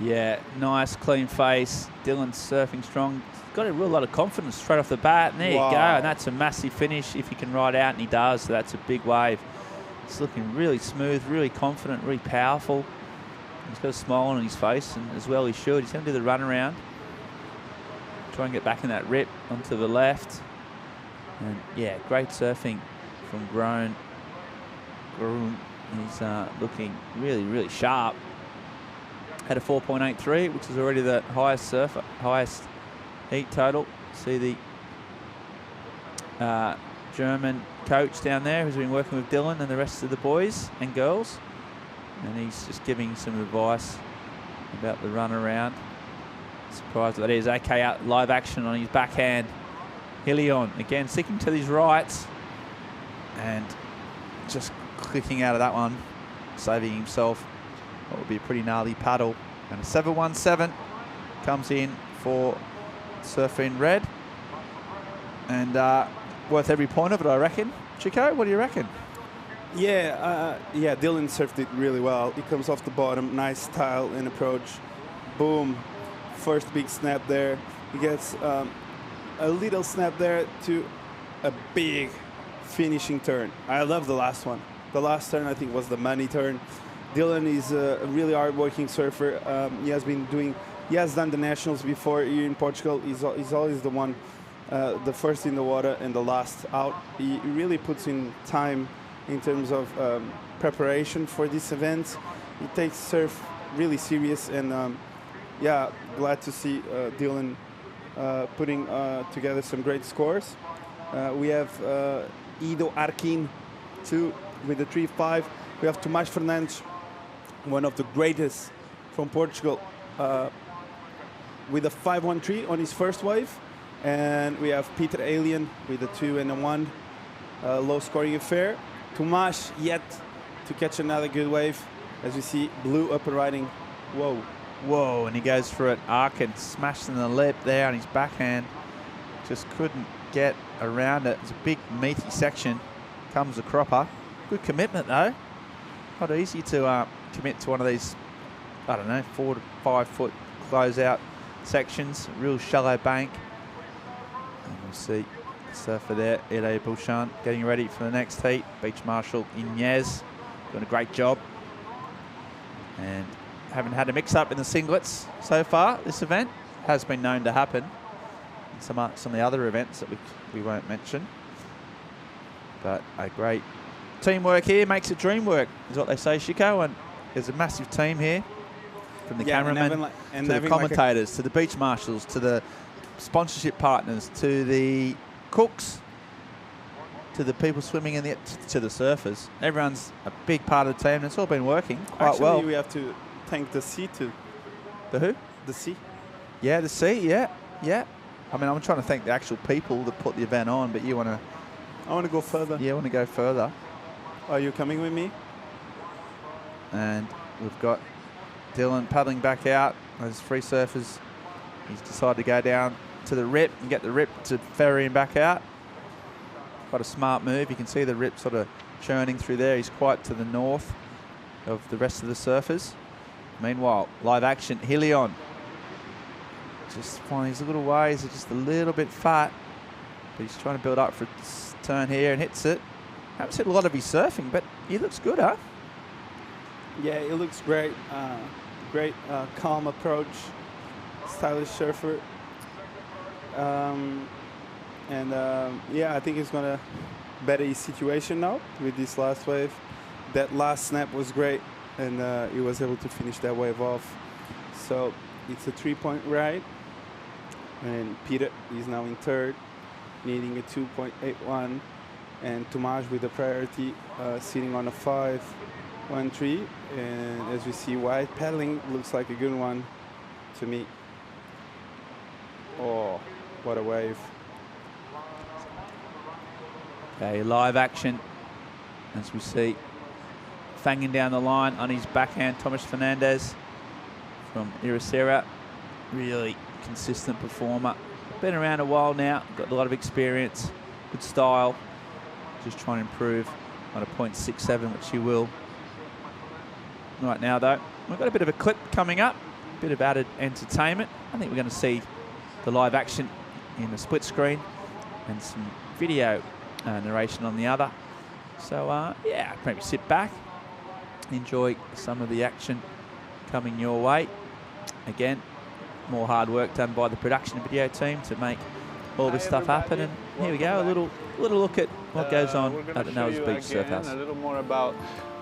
Yeah, nice, clean face. Dylan's surfing strong. Got a real lot of confidence straight off the bat. And there you go. And that's a massive finish if he can ride out, and he does. So that's a big wave. It's looking really smooth, really confident, really powerful. He's got a smile on his face, and as well he should. He's going to do the run around. Try and get back in that rip onto the left. And yeah, great surfing from Groen. He's looking really, really sharp. Had a 4.83, which is already the highest heat total. See the German coach down there who's been working with Dylan and the rest of the boys and girls. And he's just giving some advice about the run around. Surprised that is. Okay, out live action on his backhand. Ilion again sticking to these rights and just clicking out of that one, saving himself what would be a pretty gnarly paddle. And a 717 comes in for Surfing Red, and worth every point of it, I reckon. Chico, what do you reckon? Yeah, Dylan surfed it really well. He comes off the bottom, nice style and approach. Boom, first big snap there. He gets a little snap there to a big finishing turn. I love the last one. The last turn, I think, was the money turn. Dylan is a really hard-working surfer. He has done the nationals before here in Portugal. He's always the one, the first in the water and the last out. He really puts in time in terms of preparation for this event. He takes surf really serious, and yeah, glad to see Dylan putting together some great scores. We have Ido Arkin, too, with the 3.5. We have Tomás Fernandes, one of the greatest from Portugal, with a 5.13 on his first wave. And we have Peter Ilian with a 2 and a 1, low scoring affair. Tomás yet to catch another good wave. As we see, blue upper riding. Whoa. Whoa, and he goes for it. Arkin smashed in the lip there on his backhand. Just couldn't get around it. It's a big meaty section. Comes a cropper. Good commitment though. Not easy to commit to one of these, I don't know, 4 to 5 foot closeout sections. Real shallow bank. And we'll see the surfer there, Ede Bouchon, getting ready for the next heat. Beach Marshal Inez doing a great job. And haven't had a mix-up in the singlets so far. This event has been known to happen in some of the other events that we won't mention. But a great teamwork here makes a dream work, is what they say, Chico. And there's a massive team here, from the cameramen to the commentators, to the beach marshals, to the sponsorship partners, to the cooks, to the people swimming in to the surfers. Everyone's a big part of the team, and it's all been working quite well. Actually, we have to thank the sea too. The who? The sea. Yeah, the sea. Yeah. I mean, I'm trying to thank the actual people that put the event on, but you want to... I want to go further. Yeah, I want to go further. Are you coming with me? And we've got Dylan paddling back out. Those free surfers, he's decided to go down to the rip and get the rip to ferry him back out. Quite a smart move. You can see the rip sort of churning through there. He's quite to the north of the rest of the surfers. Meanwhile, live action, Ilion. Just finding his little ways are just a little bit fat. But he's trying to build up for a turn here and hits it. Haven't seen a lot of his surfing, but he looks good, huh? Yeah, he looks great. Great, calm approach. Stylish surfer. Yeah, I think he's going to better his situation now with this last wave. That last snap was great, and he was able to finish that wave off. So it's a 3-point ride, and Peter is now in third, needing a 2.81, and Tomás with the priority, sitting on a 5.13. And as we see, White paddling looks like a good one to me. Oh, what a wave. Okay, live action as we see fanging down the line on his backhand, Thomas Fernandez from Estrella. Really consistent performer. Been around a while now, got a lot of experience, good style. Just trying to improve on a .67, which he will. Right now, though, we've got a bit of a clip coming up, a bit of added entertainment. I think we're going to see the live action in the split screen and some video narration on the other. So, yeah, maybe sit back, enjoy some of the action coming your way. Again, more hard work done by the production and video team to make all this stuff happen. And here we go, a little look at what goes on at the Noah's Beach Surf House. A little more about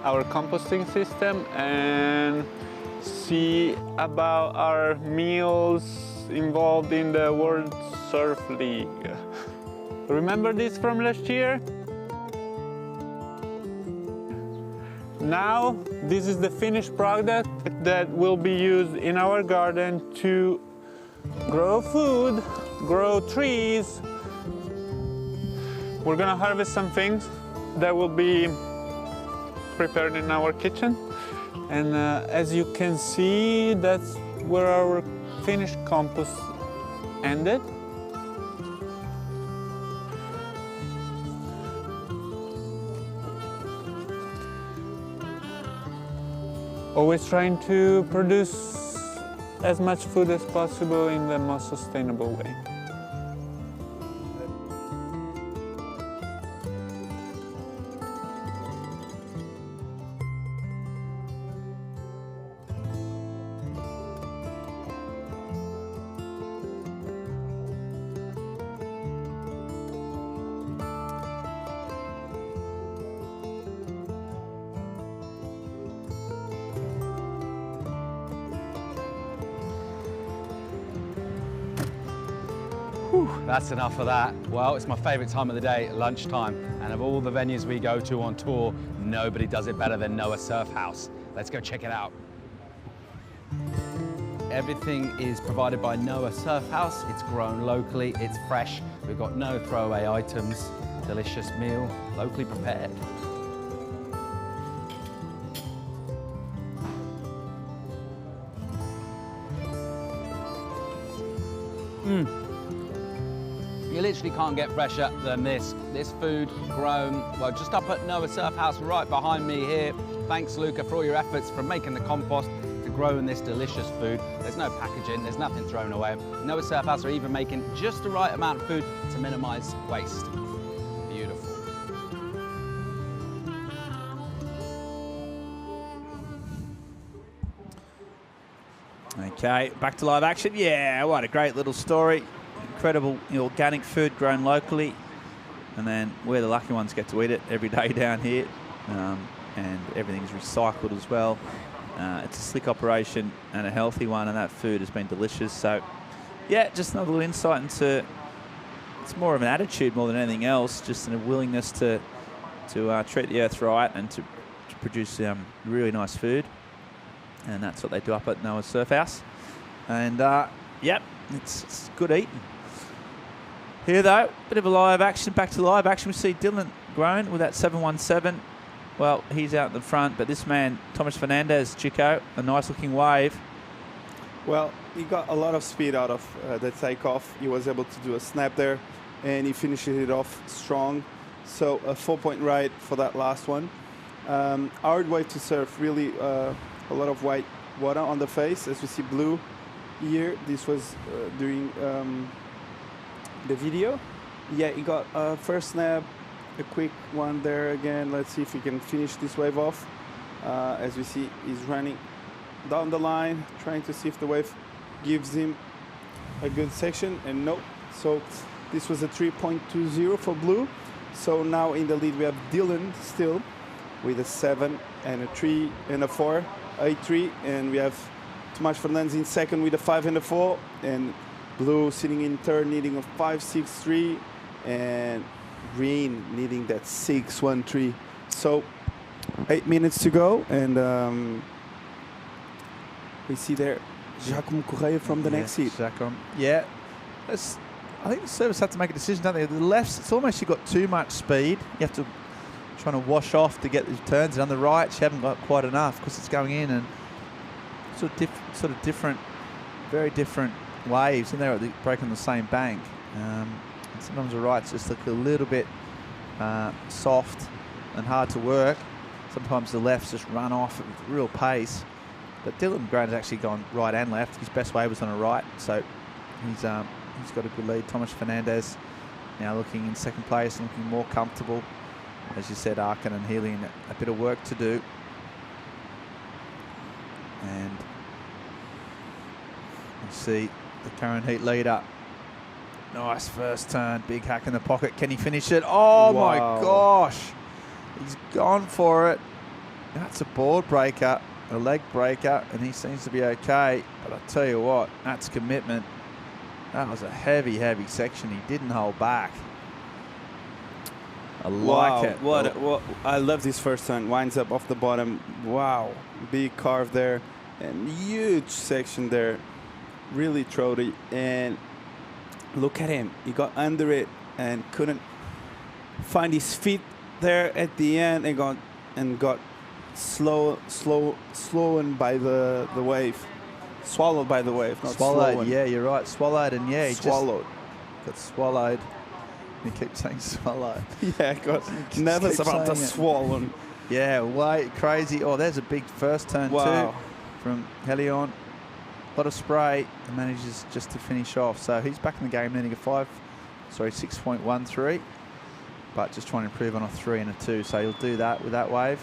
our composting system and see about our meals involved in the World Surf League. Remember this from last year? Now, this is the finished product that will be used in our garden to grow food, grow trees. We're gonna harvest some things that will be prepared in our kitchen. And as you can see, that's where our finished compost ended. Always trying to produce as much food as possible in the most sustainable way. That's enough of that. Well, it's my favourite time of the day, lunchtime. And of all the venues we go to on tour, nobody does it better than Noah Surf House. Let's go check it out. Everything is provided by Noah Surf House. It's grown locally, it's fresh. We've got no throwaway items. Delicious meal, locally prepared. You literally can't get fresher than this. This food grown, well, just up at Noah Surf House right behind me here. Thanks, Luca, for all your efforts from making the compost to growing this delicious food. There's no packaging, there's nothing thrown away. Noah Surf House are even making just the right amount of food to minimize waste. Beautiful. Okay, back to live action. Yeah, what a great little story. Incredible organic food grown locally, and then we're the lucky ones get to eat it every day down here, and everything's recycled as well. It's a slick operation and a healthy one, and that food has been delicious. So yeah, just another little insight into, it's more of an attitude more than anything else, just a willingness to treat the earth right and to produce really nice food, and that's what they do up at Noah's Surf House. And yep, it's good eating. Here though, bit of a live action, back to live action. We see Dylan Groen with that 717. Well, he's out in the front, but this man, Thomas Fernandez, Chico, a nice looking wave. Well, he got a lot of speed out of the takeoff. He was able to do a snap there, and he finished it off strong. So a 4-point ride for that last one. Hard wave to surf, really a lot of white water on the face, as we see blue here. This was during the video. Yeah, he got a first snap, a quick one there again. Let's see if he can finish this wave off. As we see, he's running down the line, trying to see if the wave gives him a good section, and nope. So this was a 3.20 for blue. So now in the lead we have Dylan still with a 7 and a 3 and a 4, 8-3, and we have Tomas Fernandez in second with a 5 and a 4, and blue sitting in third needing a 5-6-3, and green needing that 6-1-3. So 8 minutes to go, and we see there Giacomo Correia from the next seat. Yeah, that's I think the service have to make a decision, don't they? The lefts, it's almost you've got too much speed. You have to trying to wash off to get these turns. And on the right, you haven't got quite enough because it's going in and sort of different, very different waves. And they're breaking the same bank. And sometimes the rights just look a little bit soft and hard to work. Sometimes the lefts just run off at real pace. But Dylan Grant has actually gone right and left. His best wave was on the right, so he's got a good lead. Thomas Fernandez now looking in second place and looking more comfortable. As you said, Arkin and Healy a bit of work to do. And you see the current heat leader. Nice first turn, big hack in the pocket. Can he finish it? Oh my gosh. He's gone for it. That's a board breaker, a leg breaker, and he seems to be okay. But I tell you what, that's commitment. That was a heavy, heavy section. He didn't hold back. I like it. What I love this first turn. Winds up off the bottom. Wow. Big carve there. And huge section there. Really throaty. And look at him. He got under it and couldn't find his feet there at the end and got slowen by the wave. Swallowed by the wave, not swallowed. Slowen. Yeah, you're right. Swallowed, and yeah, he swallowed. Got swallowed. He keeps saying swallowed. Yeah, got nervous about the swollen. Yeah, way crazy. Oh, there's a big first turn too from Helion. A lot of spray and manages just to finish off. So he's back in the game, needing a 6.13, but just trying to improve on a 3 and a 2. So he'll do that with that wave.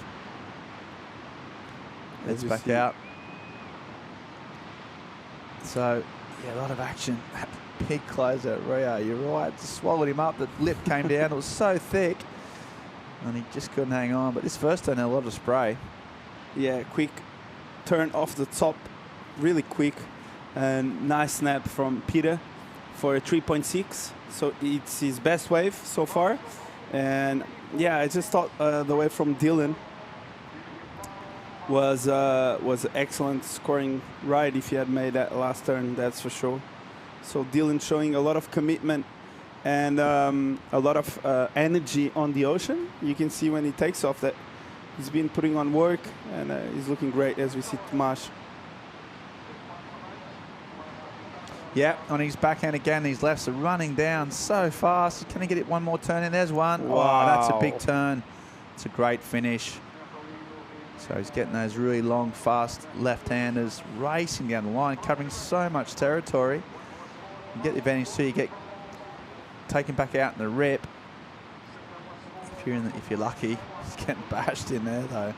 Let's back out. So yeah, a lot of action. Big closer at Rio. You're right. Just swallowed him up. The lip came down. It was so thick, and he just couldn't hang on. But this first turn had a lot of spray. Yeah, quick turn off the top, really quick, and nice snap from Peter for a 3.6. So it's his best wave so far. And yeah, I just thought the wave from Dylan was excellent, scoring right if he had made that last turn, that's for sure. So Dylan showing a lot of commitment and a lot of energy on the ocean. You can see when he takes off that he's been putting on work, and he's looking great as we see Tomas. Yeah, on his backhand again, these lefts are running down so fast. Can he get it one more turn in? There's one. Wow. Oh, that's a big turn. It's a great finish. So he's getting those really long, fast left-handers racing down the line, covering so much territory. You get the advantage too. You get taken back out in the rip. If you're lucky, he's getting bashed in there though.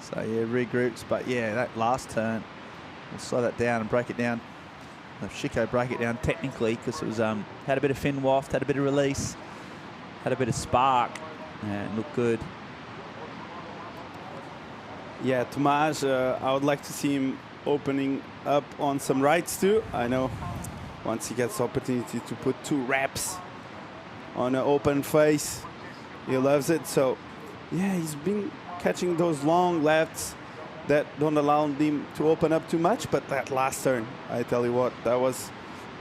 So yeah, regroups. But yeah, that last turn, we'll slow that down and break it down. Let Chico break it down technically because it was had a bit of fin waft, had a bit of release, had a bit of spark, and looked good. Yeah, Tomas, I would like to see him opening up on some rights too. I know once he gets the opportunity to put 2 reps on an open face, he loves it. So yeah, he's been catching those long lefts that don't allow him to open up too much. But that last turn, I tell you what, that was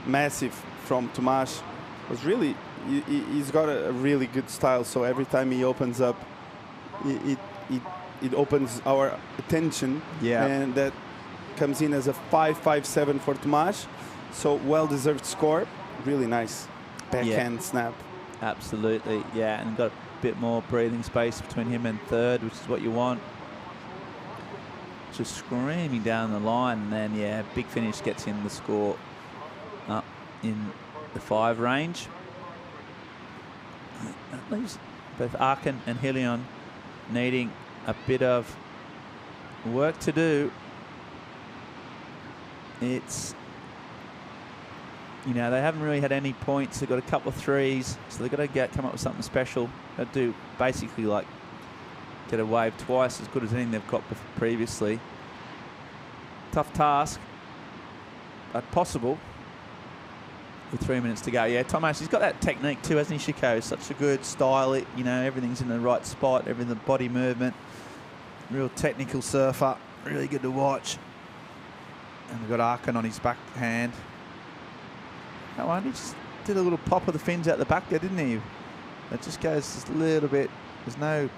massive from Tomas. Was really, he's got a really good style. So every time he opens up, it opens our attention. Yeah. And that comes in as a 5.57 for Tomas. So well-deserved score. Really nice backhand snap. Absolutely, yeah. And got a bit more breathing space between him and third, which is what you want. Just screaming down the line, and then yeah, big finish gets him the score up in the 5 range. That leaves both Arkin and Helion needing a bit of work to do. It's, you know, they haven't really had any points. They've got a couple of 3s, so they've got to come up with something special. They'll do basically like get a wave twice as good as anything they've got previously. Tough task, but possible with 3 minutes to go. Yeah, Tomas, he's got that technique too, hasn't he, Chico? Such a good style. You know, everything's in the right spot, everything, the body movement. Real technical surfer, really good to watch. And we've got Arkin on his backhand. Come on, he just did a little pop of the fins out the back there, didn't he? It just goes just a little bit. There's no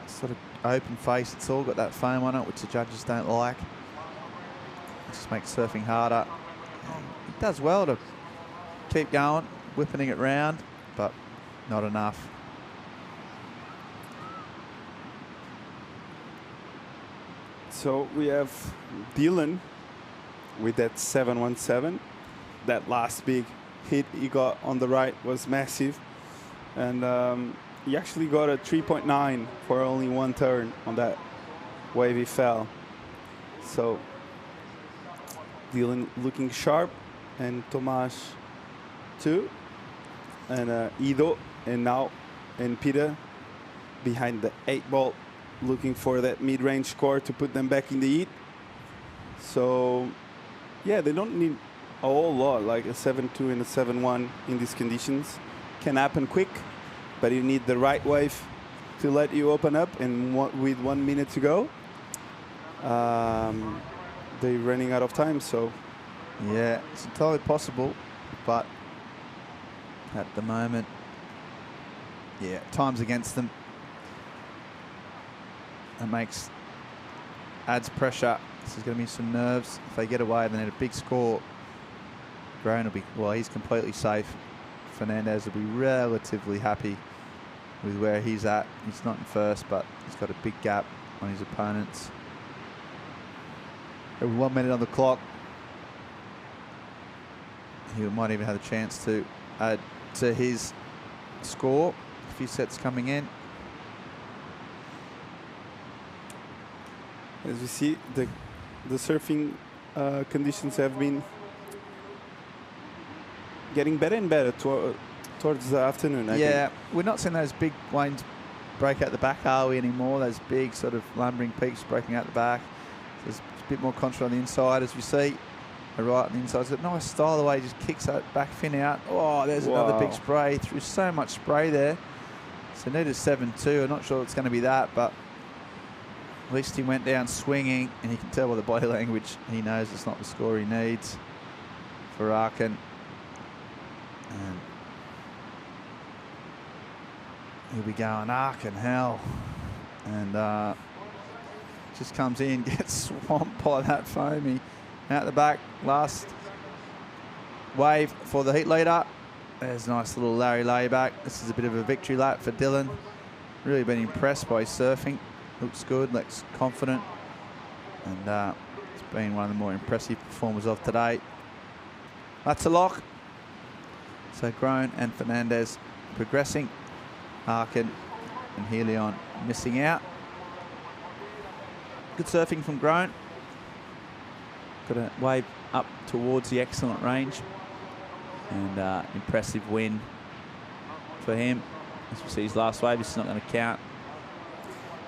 sort of open face. It's all got that foam on it, which the judges don't like. It just makes surfing harder. And he does well to keep going, whipping it round, but not enough. So we have Dylan with that 717. That last big hit he got on the right was massive. And he actually got a 3.9 for only one turn on that wave he fell. So Dylan looking sharp, and Tomas too. And Ido and Peter behind the 8-ball, looking for that mid-range score to put them back in the heat. So, yeah, they don't need a whole lot, like a 7-2 and a 7-1 in these conditions. Can happen quick, but you need the right wave to let you open up, and with 1 minute to go, they're running out of time, so. Yeah, it's entirely possible, but at the moment, yeah, time's against them. It adds pressure. This is going to be some nerves. If they get away, then at a big score, Groen will be, well, he's completely safe. Fernandez will be relatively happy with where he's at. He's not in first, but he's got a big gap on his opponents. 1 minute on the clock. He might even have a chance to add to his score. A few sets coming in. As we see, the surfing conditions have been getting better and better towards the afternoon. I think. We're not seeing those big waves break out the back, are we, anymore? Those big sort of lumbering peaks breaking out the back. There's a bit more control on the inside, as we see. Right on the inside. It's a nice style the way he just kicks that back fin out. Oh, there's another big spray. Threw so much spray there. So needed 7-2. I'm not sure it's going to be that, but at least he went down swinging, and you can tell by the body language he knows it's not the score he needs for Arkin. And he'll be going, Arkin, hell. And just comes in, gets swamped by that foamy. Out the back, last wave for the heat leader. There's a nice little Larry layback. This is a bit of a victory lap for Dylan. Really been impressed by his surfing. Looks good, looks confident. And it's been one of the more impressive performers of today. That's a lock. So Groen and Fernandez progressing. Arkin and Helion missing out. Good surfing from Groen. Got a wave up towards the excellent range. And impressive win for him. As we see his last wave, this is not going to count.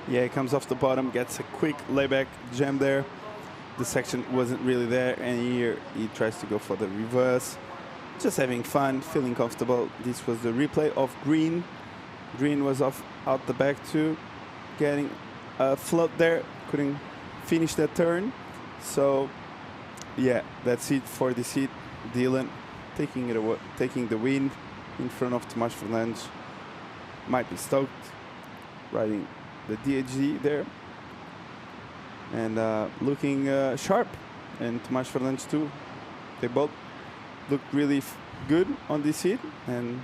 Yeah, he comes off the bottom, gets a quick layback jam there. The section wasn't really there, and here he tries to go for the reverse. Just having fun, feeling comfortable. This was the replay of Green. Green was off out the back too, getting a float there. Couldn't finish that turn. So, yeah, that's it for this heat. Dylan taking it away, taking the win in front of Tomas Fernandes. Might be stoked, riding the DHD there, and looking sharp. And Tomas Fernandes too. They both looked really good on this heat, and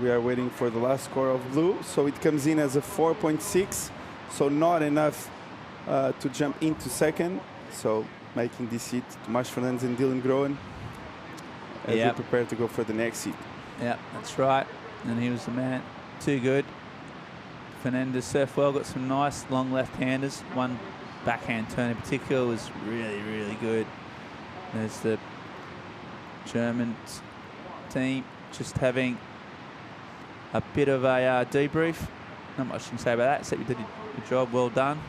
we are waiting for the last score of blue. So it comes in as a 4.6, so not enough to jump into second. So making this heat Tomas Fernandes and Dylan Groen as we prepare to go for the next heat. Yeah, that's right. And he was the man. Too good. Fernandez surfed well, got some nice long left-handers. One backhand turn in particular was really, really good. There's the German team just having a bit of a debrief. Not much to say about that, except you did a job, well done.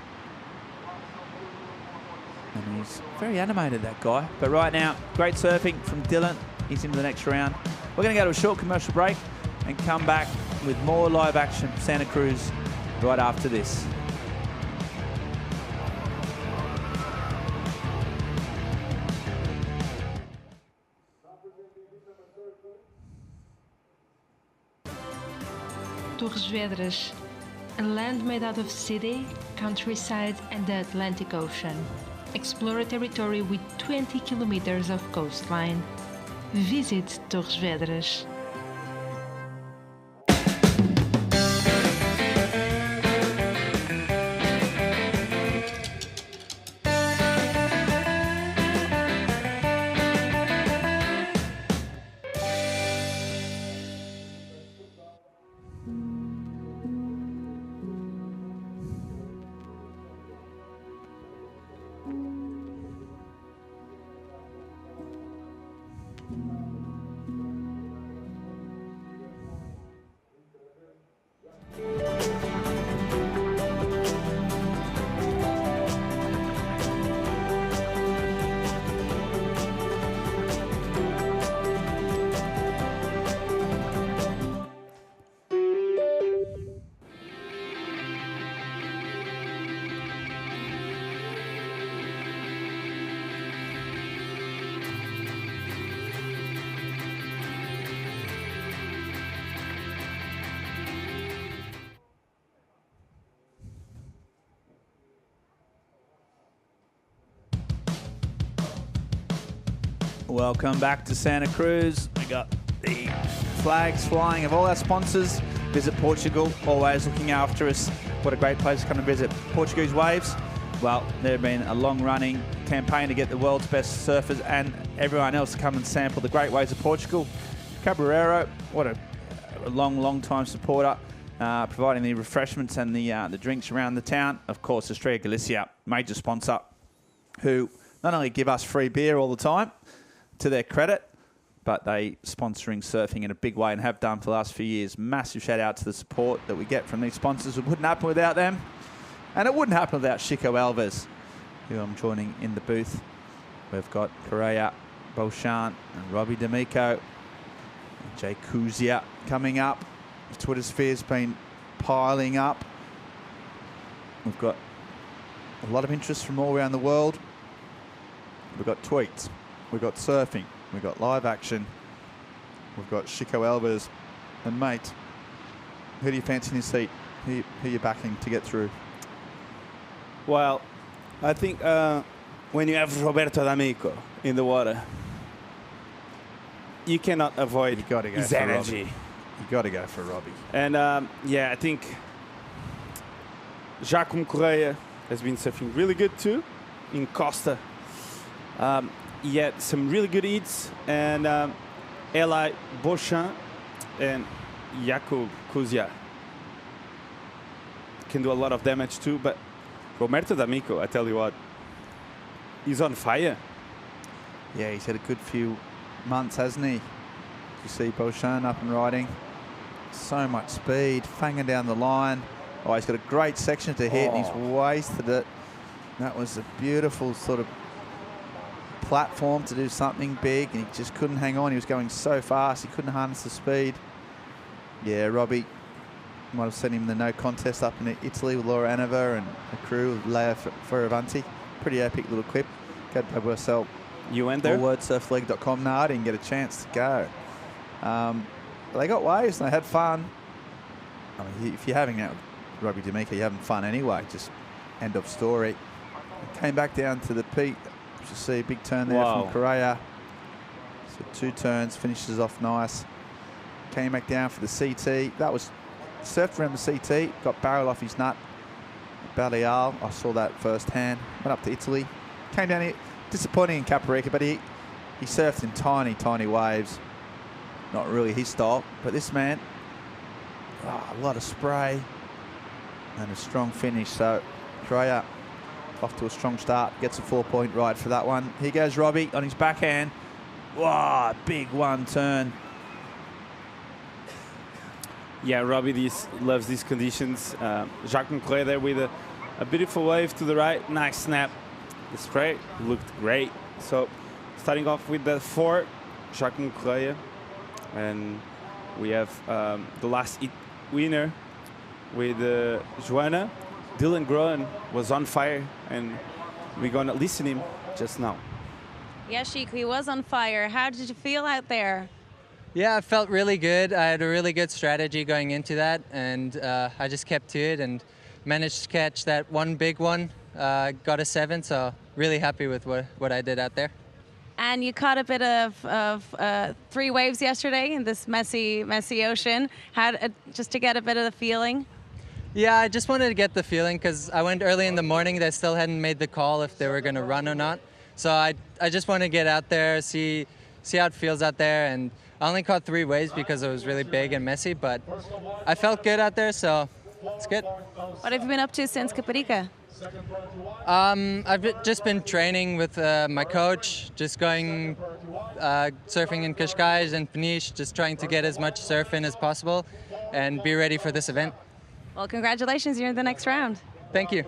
And he's very animated, that guy. But right now, great surfing from Dylan. He's into the next round. We're going to go to a short commercial break and come back with more live action from Santa Cruz right after this. Torres Vedras, a land made out of city, countryside and the Atlantic Ocean. Explore a territory with 20 kilometers of coastline. Visit Torres Vedras. Welcome back to Santa Cruz. We got the flags flying of all our sponsors. Visit Portugal, always looking after us. What a great place to come and visit. Portuguese Waves, well, they've been a long-running campaign to get the world's best surfers and everyone else to come and sample the great waves of Portugal. Caballero, what a long time supporter, providing the refreshments and the drinks around the town. Of course, Estrella Galicia, major sponsor, who not only give us free beer all the time, to their credit, but they sponsoring surfing in a big way and have done for the last few years. Massive shout out to the support that we get from these sponsors. It wouldn't happen without them. And it wouldn't happen without Chico Alves, who I'm joining in the booth. We've got Correa, Beauchamp and Robbie D'Amico. Jay Kuzia coming up. The Twitter sphere's been piling up. We've got a lot of interest from all around the world. We've got tweets. We've got surfing, we've got live action, we've got Chico Alves and mate. Who do you fancy in your seat? Who you backing to get through? Well, I think when you have Roberto D'Amico in the water, you cannot avoid his energy. You got to go for Robbie. And yeah, I think Jacome Correa has been surfing really good too in Costa. He had some really good hits, and Eli Beauchamp and Jakub Kuzia can do a lot of damage too. But Roberto D'Amico, I tell you what, he's on fire. Yeah, he's had a good few months, hasn't he? You see Beauchamp up and riding. So much speed, fanging down the line. Oh, he's got a great section to hit, and he's wasted it. That was a beautiful sort of platform to do something big, and he just couldn't hang on. He was going so fast, he couldn't harness the speed. Yeah, Robbie might have sent him the no contest up in Italy with Laura Anova and a crew with Lea Fioravanti. Pretty epic little clip. Go to Websell. You went there? Wordsurfleague.com. No, I didn't get a chance to go. But they got waves and they had fun. I mean, if you're having out with Robbie D'Amico, you're having fun anyway. Just end of story. Came back down to the peak. You see a big turn there from Correa. So 2 turns, finishes off nice. Came back down for the CT. That was surfed around the CT, got barrel off his nut. Baleal, I saw that firsthand. Went up to Italy. Came down here, disappointing in Caparica, but he surfed in tiny waves. Not really his style, but this man, a lot of spray and a strong finish. So Correa off to a strong start, gets a 4-point ride for that one. Here goes Robbie on his backhand. Wow, big one turn. Yeah, Robbie loves these conditions. Jacome Correa there with a beautiful wave to the right. Nice snap. The spray looked great. So starting off with the 4, Jacome Correa. And we have the last winner with Joanna. Dylan Groen was on fire, and we're going to listen to him just now. Yeah, Chico, he was on fire. How did you feel out there? Yeah, it felt really good. I had a really good strategy going into that, and I just kept to it and managed to catch that one big one. Got a 7, so really happy with what I did out there. And you caught a bit of 3 waves yesterday in this messy ocean. Just to get a bit of the feeling? Yeah, I just wanted to get the feeling because I went early in the morning. They still hadn't made the call if they were going to run or not. So I just want to get out there, see how it feels out there. And I only caught 3 waves because it was really big and messy, but I felt good out there, so it's good. What have you been up to since Caparica? I've just been training with my coach, just going surfing in Cascais and Peniche, just trying to get as much surf in as possible and be ready for this event. Well, congratulations, you're in the next round. Thank you.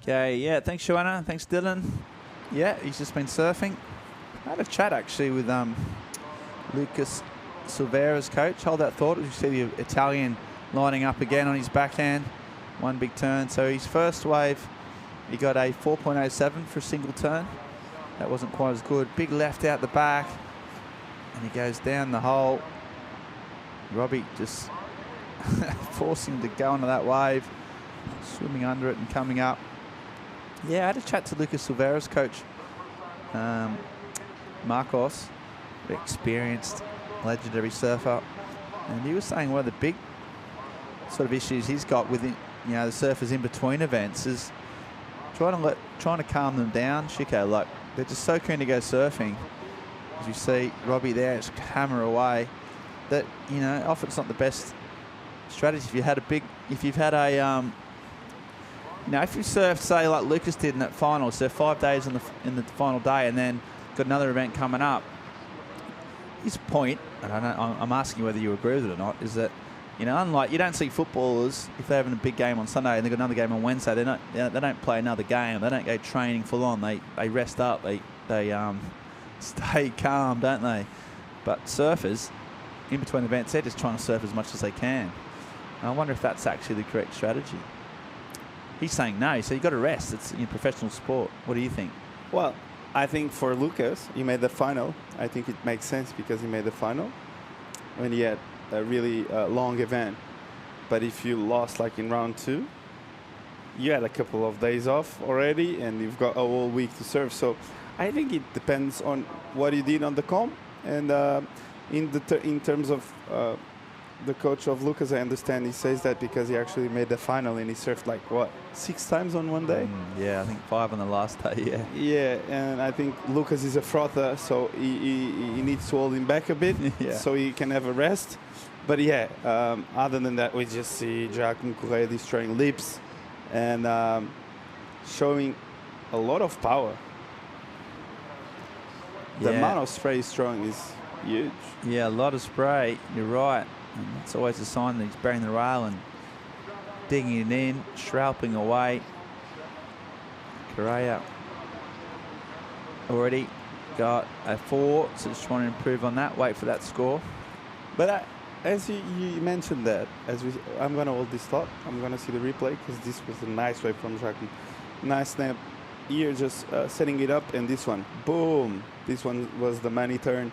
Okay, yeah, thanks, Joanna. Thanks, Dylan. Yeah, he's just been surfing. I had a chat, actually, with Lucas Silvera's coach. Hold that thought. You see the Italian lining up again on his backhand. One big turn. So his first wave, he got a 4.07 for a single turn. That wasn't quite as good. Big left out the back. And he goes down the hole. Robbie just forcing him to go into that wave. Swimming under it and coming up. Yeah, I had a chat to Lucas Silvera's coach, Marcos, experienced, legendary surfer. And he was saying one of the big sort of issues he's got with the surfers in between events is trying to calm them down, Chico. Like, they're just so keen to go surfing. As you see Robbie there, just hammer away. That, often it's not the best strategy. If you've had if you surfed, say, like Lucas did in that final, so 5 days in the final day, and then got another event coming up. His point, and I'm asking whether you agree with it or not, is that unlike you don't see footballers if they're having a big game on Sunday and they've got another game on Wednesday, they don't play another game. They don't go training full on. They rest up. They stay calm, don't they? But surfers, in between events, they're just trying to surf as much as they can. And I wonder if that's actually the correct strategy. He's saying no, so you've got to rest. It's professional sport. What do you think? Well, I think for Lucas, he made the final. I think it makes sense because he made the final when he had a really long event. But if you lost like in round 2, you had a couple of days off already and you've got a whole week to surf. So I think it depends on what you did on the comp. And in terms of the coach of Lucas, I understand he says that because he actually made the final and he surfed like, 6 times on one day? Yeah, I think 5 on the last day, yeah. Yeah, and I think Lucas is a frother, so he needs to hold him back a bit so he can have a rest. But yeah, other than that, we just see Joaquim Correa destroying lips and showing a lot of power. The amount of spray he's throwing is huge. Yeah, a lot of spray, you're right. And it's always a sign that he's burying the rail and digging it in, shrouping away. Correa already got a 4, so just trying to improve on that. Wait for that score. But as you mentioned that, I'm going to hold this thought. I'm going to see the replay because this was a nice wave from Joaquim. Nice snap here, just setting it up, and this one, boom. This one was the money turn,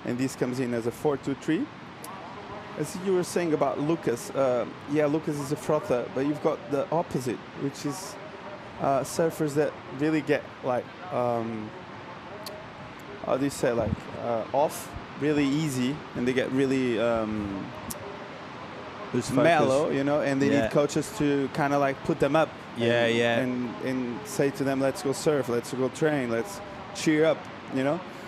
and this comes in as a 4-2-3. As you were saying about Lucas, Lucas is a frother, but you've got the opposite, which is surfers that really get like, how do you say, like off really easy, and they get really mellow, and they need coaches to kind of like put them up. And say to them, let's go surf, let's go train, let's cheer up,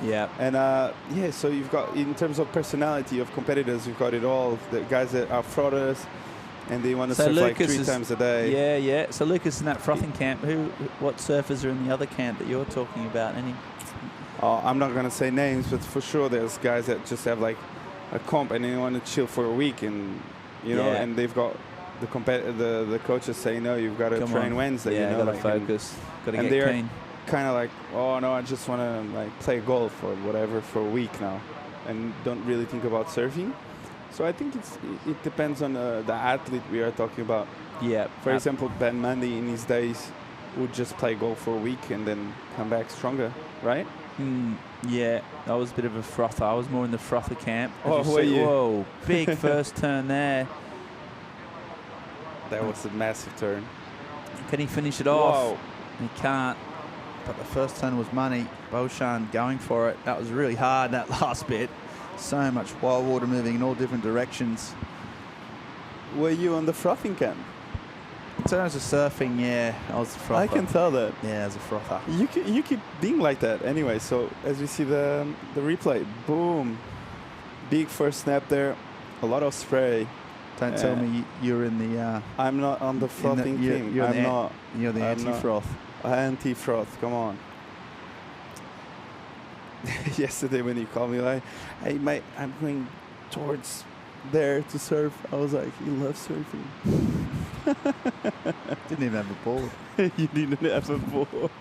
Yeah. And so you've got, in terms of personality of competitors, you've got it all. The guys that are frothers and they want to surf like 3 times a day. Yeah. So Lucas in that frothing camp, what surfers are in the other camp that you're talking about? Any? I'm not going to say names, but for sure there's guys that just have like a comp and they want to chill for a week, and and they've got the coaches say, no, you've got to train Wednesday. Yeah, got to focus, got to get keen. Kind of like, oh no, I just want to like play golf or whatever for a week now, and don't really think about surfing. So I think it depends on the athlete we are talking about. Yeah. For example, Ben Mundy in his days would just play golf for a week and then come back stronger, right? Yeah, that was a bit of a frother. I was more in the frother camp. Oh, were you? Whoa, big first turn there. That was a massive turn. Can he finish it off? Whoa. He can't. But the first turn was money. Beauchamp going for it. That was really hard, that last bit. So much wild water moving in all different directions. Were you on the frothing camp? In terms of surfing, yeah, I was a frother. I can tell that. Yeah, as a frother. You keep being like that anyway. So as we see the replay, boom, big first snap there, a lot of spray. Don't tell me you're in the. I'm not on the frothing team. You're I'm not. You're the anti-froth. Anti-froth. Come on. Yesterday when you called me like, hey mate, I'm going towards there to surf. I was like, you love surfing. Didn't even have a board. You didn't have a board.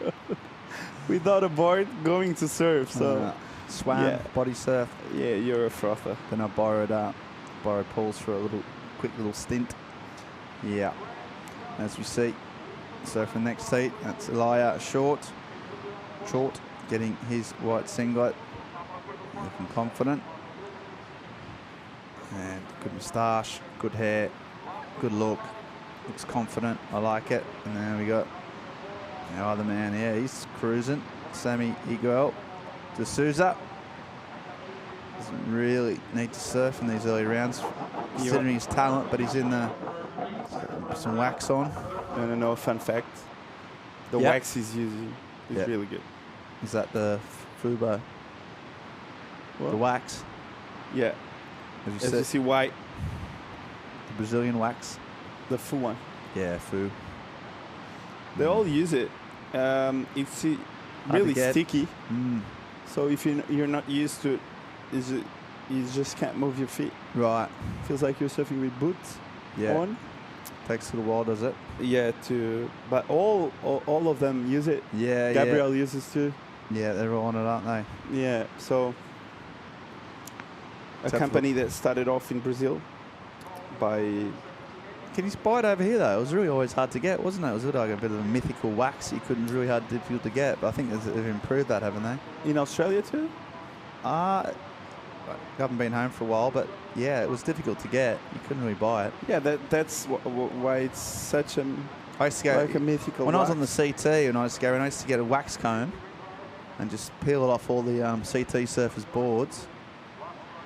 Without a board, going to surf. So swam, body surf. Yeah, you're a frother. Then I borrowed Paul's for a quick little stint. Yeah, as we see, surfing next heat. That's Elia Short, getting his white singlet, looking confident. And good moustache, good hair, good look. Looks confident. I like it. And then we got our other man here. He's cruising. Sammy Igor to Souza. Doesn't really need to surf in these early rounds, considering his talent, but he's in the some wax on. No, fun fact. The wax he's using is really good. Is that the Fubo? What? The wax? Yeah. As you see white. The Brazilian wax? The Fu one. Yeah, Fu. They all use it. It's really sticky. So if you're not used to it, you just can't move your feet. Right. Feels like you're surfing with boots on. Takes a little while, does it? Yeah, but all of them use it. Yeah, Gabriel uses too. Yeah, they're all on it, aren't they? Yeah, so a company that started off in Brazil by... Can you buy it over here though? It was really always hard to get, wasn't it? It was like a bit of a mythical wax you couldn't really difficult to get, but I think they've improved that, haven't they? In Australia too? I haven't been home for a while, but yeah, it was difficult to get. You couldn't really buy it. Yeah, that's why it's such a mythical when wax. I was on the CT and I used to get a wax comb and just peel it off all the CT surfers' boards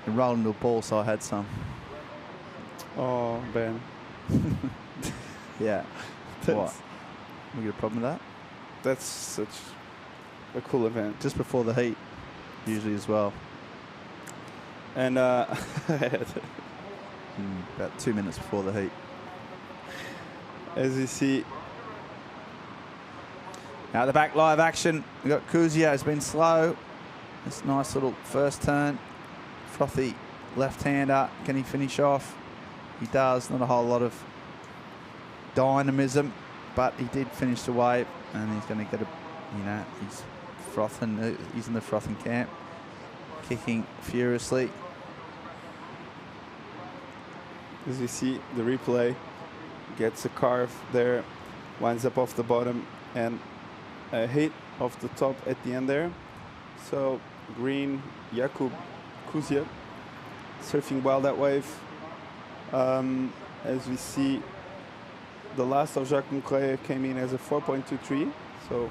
and roll into a ball, so I had some. Oh, Ben. Yeah. What? We got a problem with that? That's such a cool event. Just before the heat, usually as well. And about 2 minutes before the heat. As you see, out the back, live action. We got Kuzia has been slow. This nice little first turn. Frothy left-hander. Can he finish off? He does. Not a whole lot of dynamism, but he did finish the wave, and he's going to get he's frothing. He's in the frothing camp, kicking furiously. As you see, the replay gets a carve there, winds up off the bottom, and a hit off the top at the end there. So green, Jakub Kuzia surfing well that wave. As we see, the last of Jacques Correa came in as a 4.23. So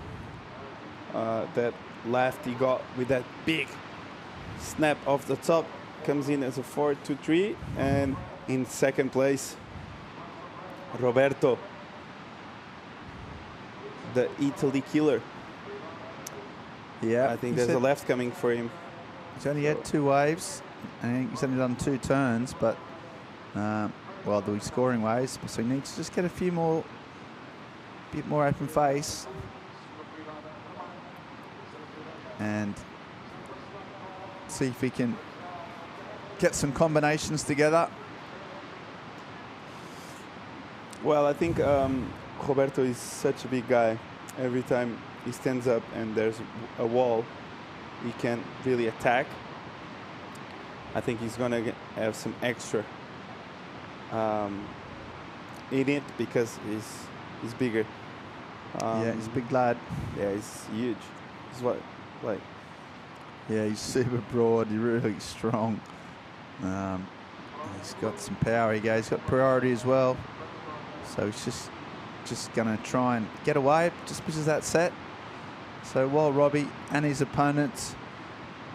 that left he got with that big snap off the top comes in as a 4.23, and in second place, Roberto, the Italy killer. Yeah, I think there's a left coming for him. He's only had 2 waves. I think he's only done 2 turns, but well, the scoring waves, so he needs to just get a bit more open face, and see if he can get some combinations together. Well, I think Roberto is such a big guy. Every time he stands up and there's a wall, he can really attack. I think he's going to have some extra in it because he's bigger. Yeah, he's a big lad. Yeah, he's huge. He's what, like Yeah, he's super broad. He's really strong. He's got some power. He goes. He's got priority as well. So he's just going to try and get away. Just misses that set. So while Robbie and his opponents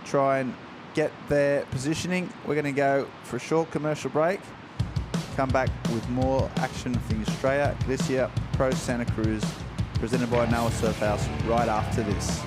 try and get their positioning, we're going to go for a short commercial break. Come back with more action from Estrella, Galicia, Pro Santa Cruz, presented by Noah Surf House right after this.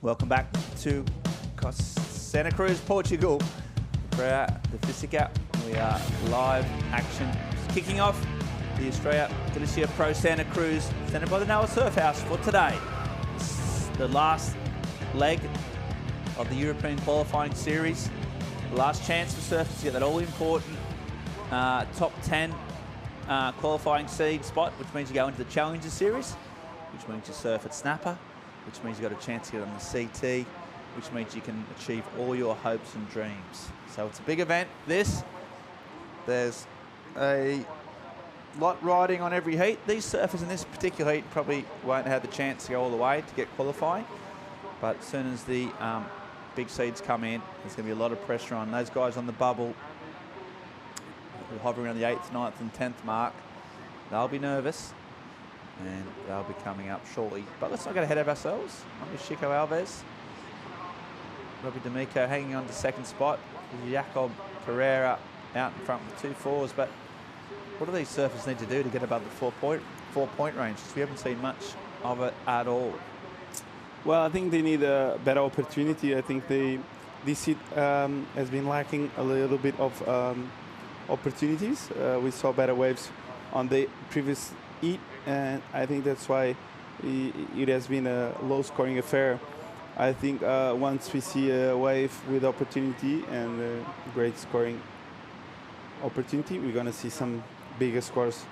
Welcome back to Santa Cruz, Portugal. For the Fisica, we are live action. Kicking off the Estrella Galicia Pro Santa Cruz, presented by the Noah Surf House for today. It's the last leg of the European qualifying series. The last chance for surfers to get that all-important top 10 qualifying seed spot, which means you go into the Challenger Series, which means you surf at Snapper, which means you've got a chance to get on the CT, which means you can achieve all your hopes and dreams. So it's a big event, this. There's a lot riding on every heat. These surfers in this particular heat probably won't have the chance to go all the way to get qualifying. But as soon as the big seeds come in, there's going to be a lot of pressure on those guys on the bubble who are hovering around the 8th, 9th and 10th mark. They'll be nervous and they'll be coming up shortly. But let's not get ahead of ourselves. Chico Alves, Robbie D'Amico hanging on to second spot. Jacob Pereira out in front with 2 4s. But what do these surfers need to do to get above the 4 point range? Because we haven't seen much of it at all. Well, I think they need a better opportunity. I think this heat has been lacking a little bit of opportunities. We saw better waves on the previous heat, and I think that's why it has been a low-scoring affair. I think once we see a wave with opportunity and a great scoring opportunity, we're going to see some bigger scores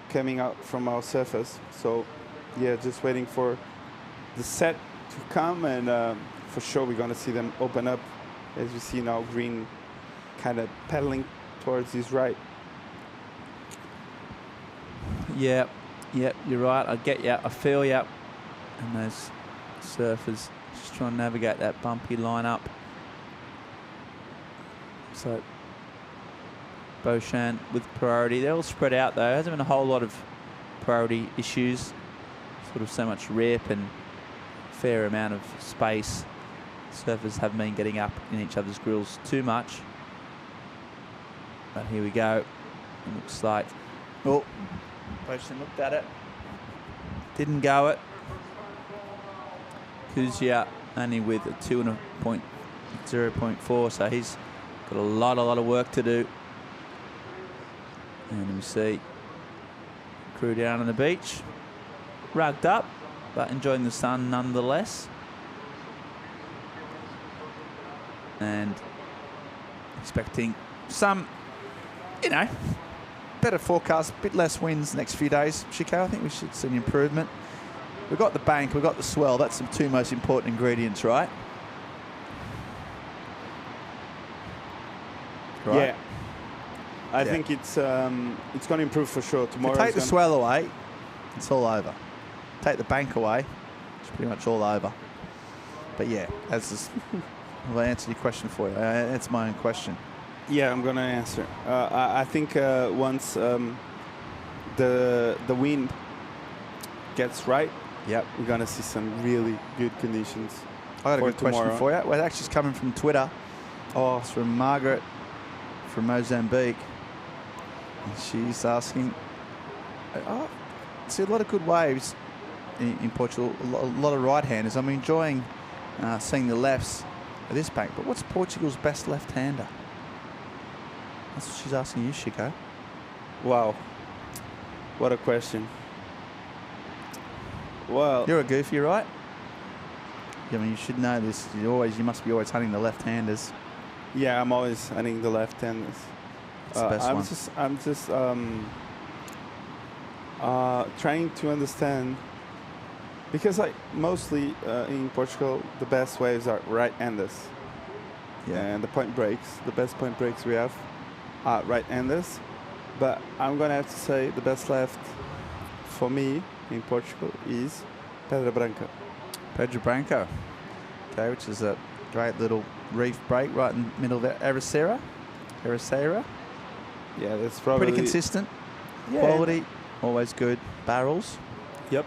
coming out from our surfers. So, yeah, just waiting for the set to come, and for sure we're going to see them open up, as you see now, Green kind of pedaling towards his right. Yeah, you're right. I get you. I feel you. And those surfers just trying to navigate that bumpy line up. So Beauchamp with priority. They're all spread out though. There hasn't been a whole lot of priority issues. Sort of so much rip and fair amount of space. Surfers haven't been getting up in each other's grills too much. But here we go. It looks like, oh, Beauchamp looked at it. Didn't go it. Kuzia only with a 2.0.4, so he's got a lot of work to do. And we see crew down on the beach, rugged up, but enjoying the sun nonetheless. And expecting some, you know, better forecast, a bit less winds next few days. Chico, I think we should see an improvement. we've got the bank, we've got the swell. That's the two most important ingredients, right? Yeah. I think it's going to improve for sure. Tomorrow. If you take the swell away, it's all over. Take the bank away, it's pretty much all over. But yeah, I'll answer your question for you. It's my own question. Yeah, I'm going to answer. I think once the wind gets right, we're going to see some really good conditions. I got a good tomorrow. question for you. Well, actually, it's coming from Twitter. Oh, it's from Margaret from Mozambique. And she's asking, see a lot of good waves in Portugal, a lot of right-handers. I'm enjoying seeing the lefts of this bank, but what's Portugal's best left-hander? That's what she's asking you, Chico. Wow. What a question. Well, you're a goofy, right? I mean, you should know this. You must be always hunting the left-handers. Yeah, I'm always hunting the left-handers. It's the best one. I'm just trying to understand, because like mostly in Portugal, the best waves are right-handers. Yeah. And the best point breaks we have are right-handers. But I'm gonna have to say the best left for me in Portugal is Pedra Branca. Pedra Branca, okay, which is a great little reef break right in the middle of Ericeira. Yeah, that's probably pretty consistent. Yeah. Quality, always good. Barrels. Yep,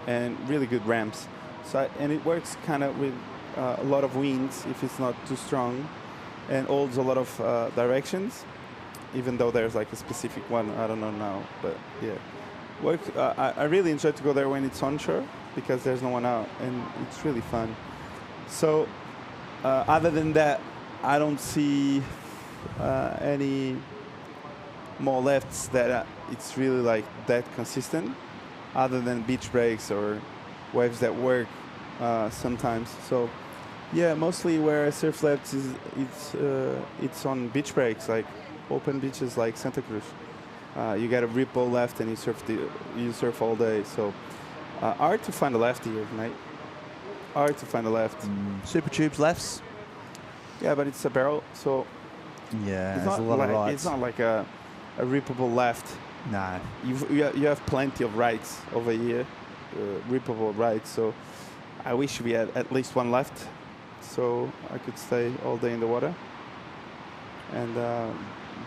and really good ramps. So and it works kind of with a lot of winds if it's not too strong, and holds a lot of directions. Even though there's like a specific one, I don't know now, but yeah, I really enjoy to go there when it's onshore because there's no one out and it's really fun. So other than that, I don't see any more lefts that it's really like that consistent, other than beach breaks or waves that work sometimes. So yeah, mostly where I surf lefts is it's on beach breaks, like open beaches like Santa Cruz. You get a ripple left and you surf all day. So hard to find a left here, mate. Hard to find a left. Super tubes lefts. Yeah, but it's a barrel, so yeah, it's there's not a lot like, of rights. It's not like a rippable left. No. You have plenty of rights over here, rippable rights. So I wish we had at least one left, so I could stay all day in the water and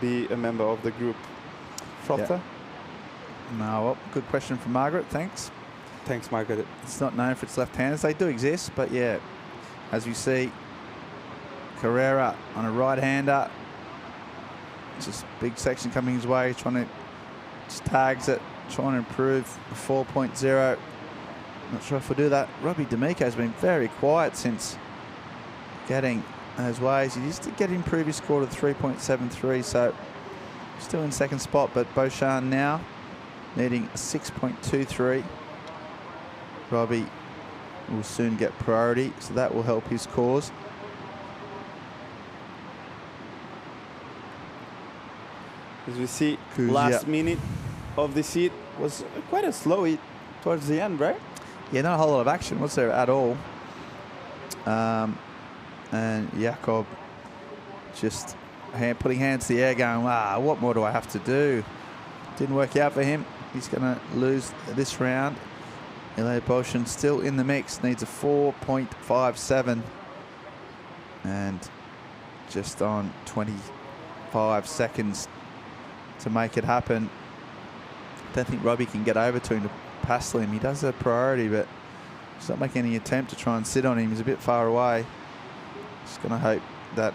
be a member of the group. Frota. Yeah. No, well, good question from Margaret. Thanks. Thanks, Margaret. It's not known for its left-handers. They do exist, but yeah, as we see, Carrera on a right-hander. Just big section coming his way, trying to just tags it, trying to improve the 4.0. Not sure if we'll do that. Robbie D'Amico has been very quiet since getting those waves. He used to get improve his score to 3.73, so still in second spot, but Beauchamp now needing a 6.23. Robbie will soon get priority, so that will help his cause. As we see, last minute of this heat was quite a slow heat towards the end, right? Yeah, not a whole lot of action, was there, at all? And Jakob just putting hands to the air going, what more do I have to do? Didn't work out for him. He's going to lose this round. Ile Beauchamp still in the mix, needs a 4.57 and just on 25 seconds to make it happen. Don't think Robbie can get over to him to pass him. He does have priority, but he's not making any attempt to try and sit on him. He's a bit far away. Just going to hope that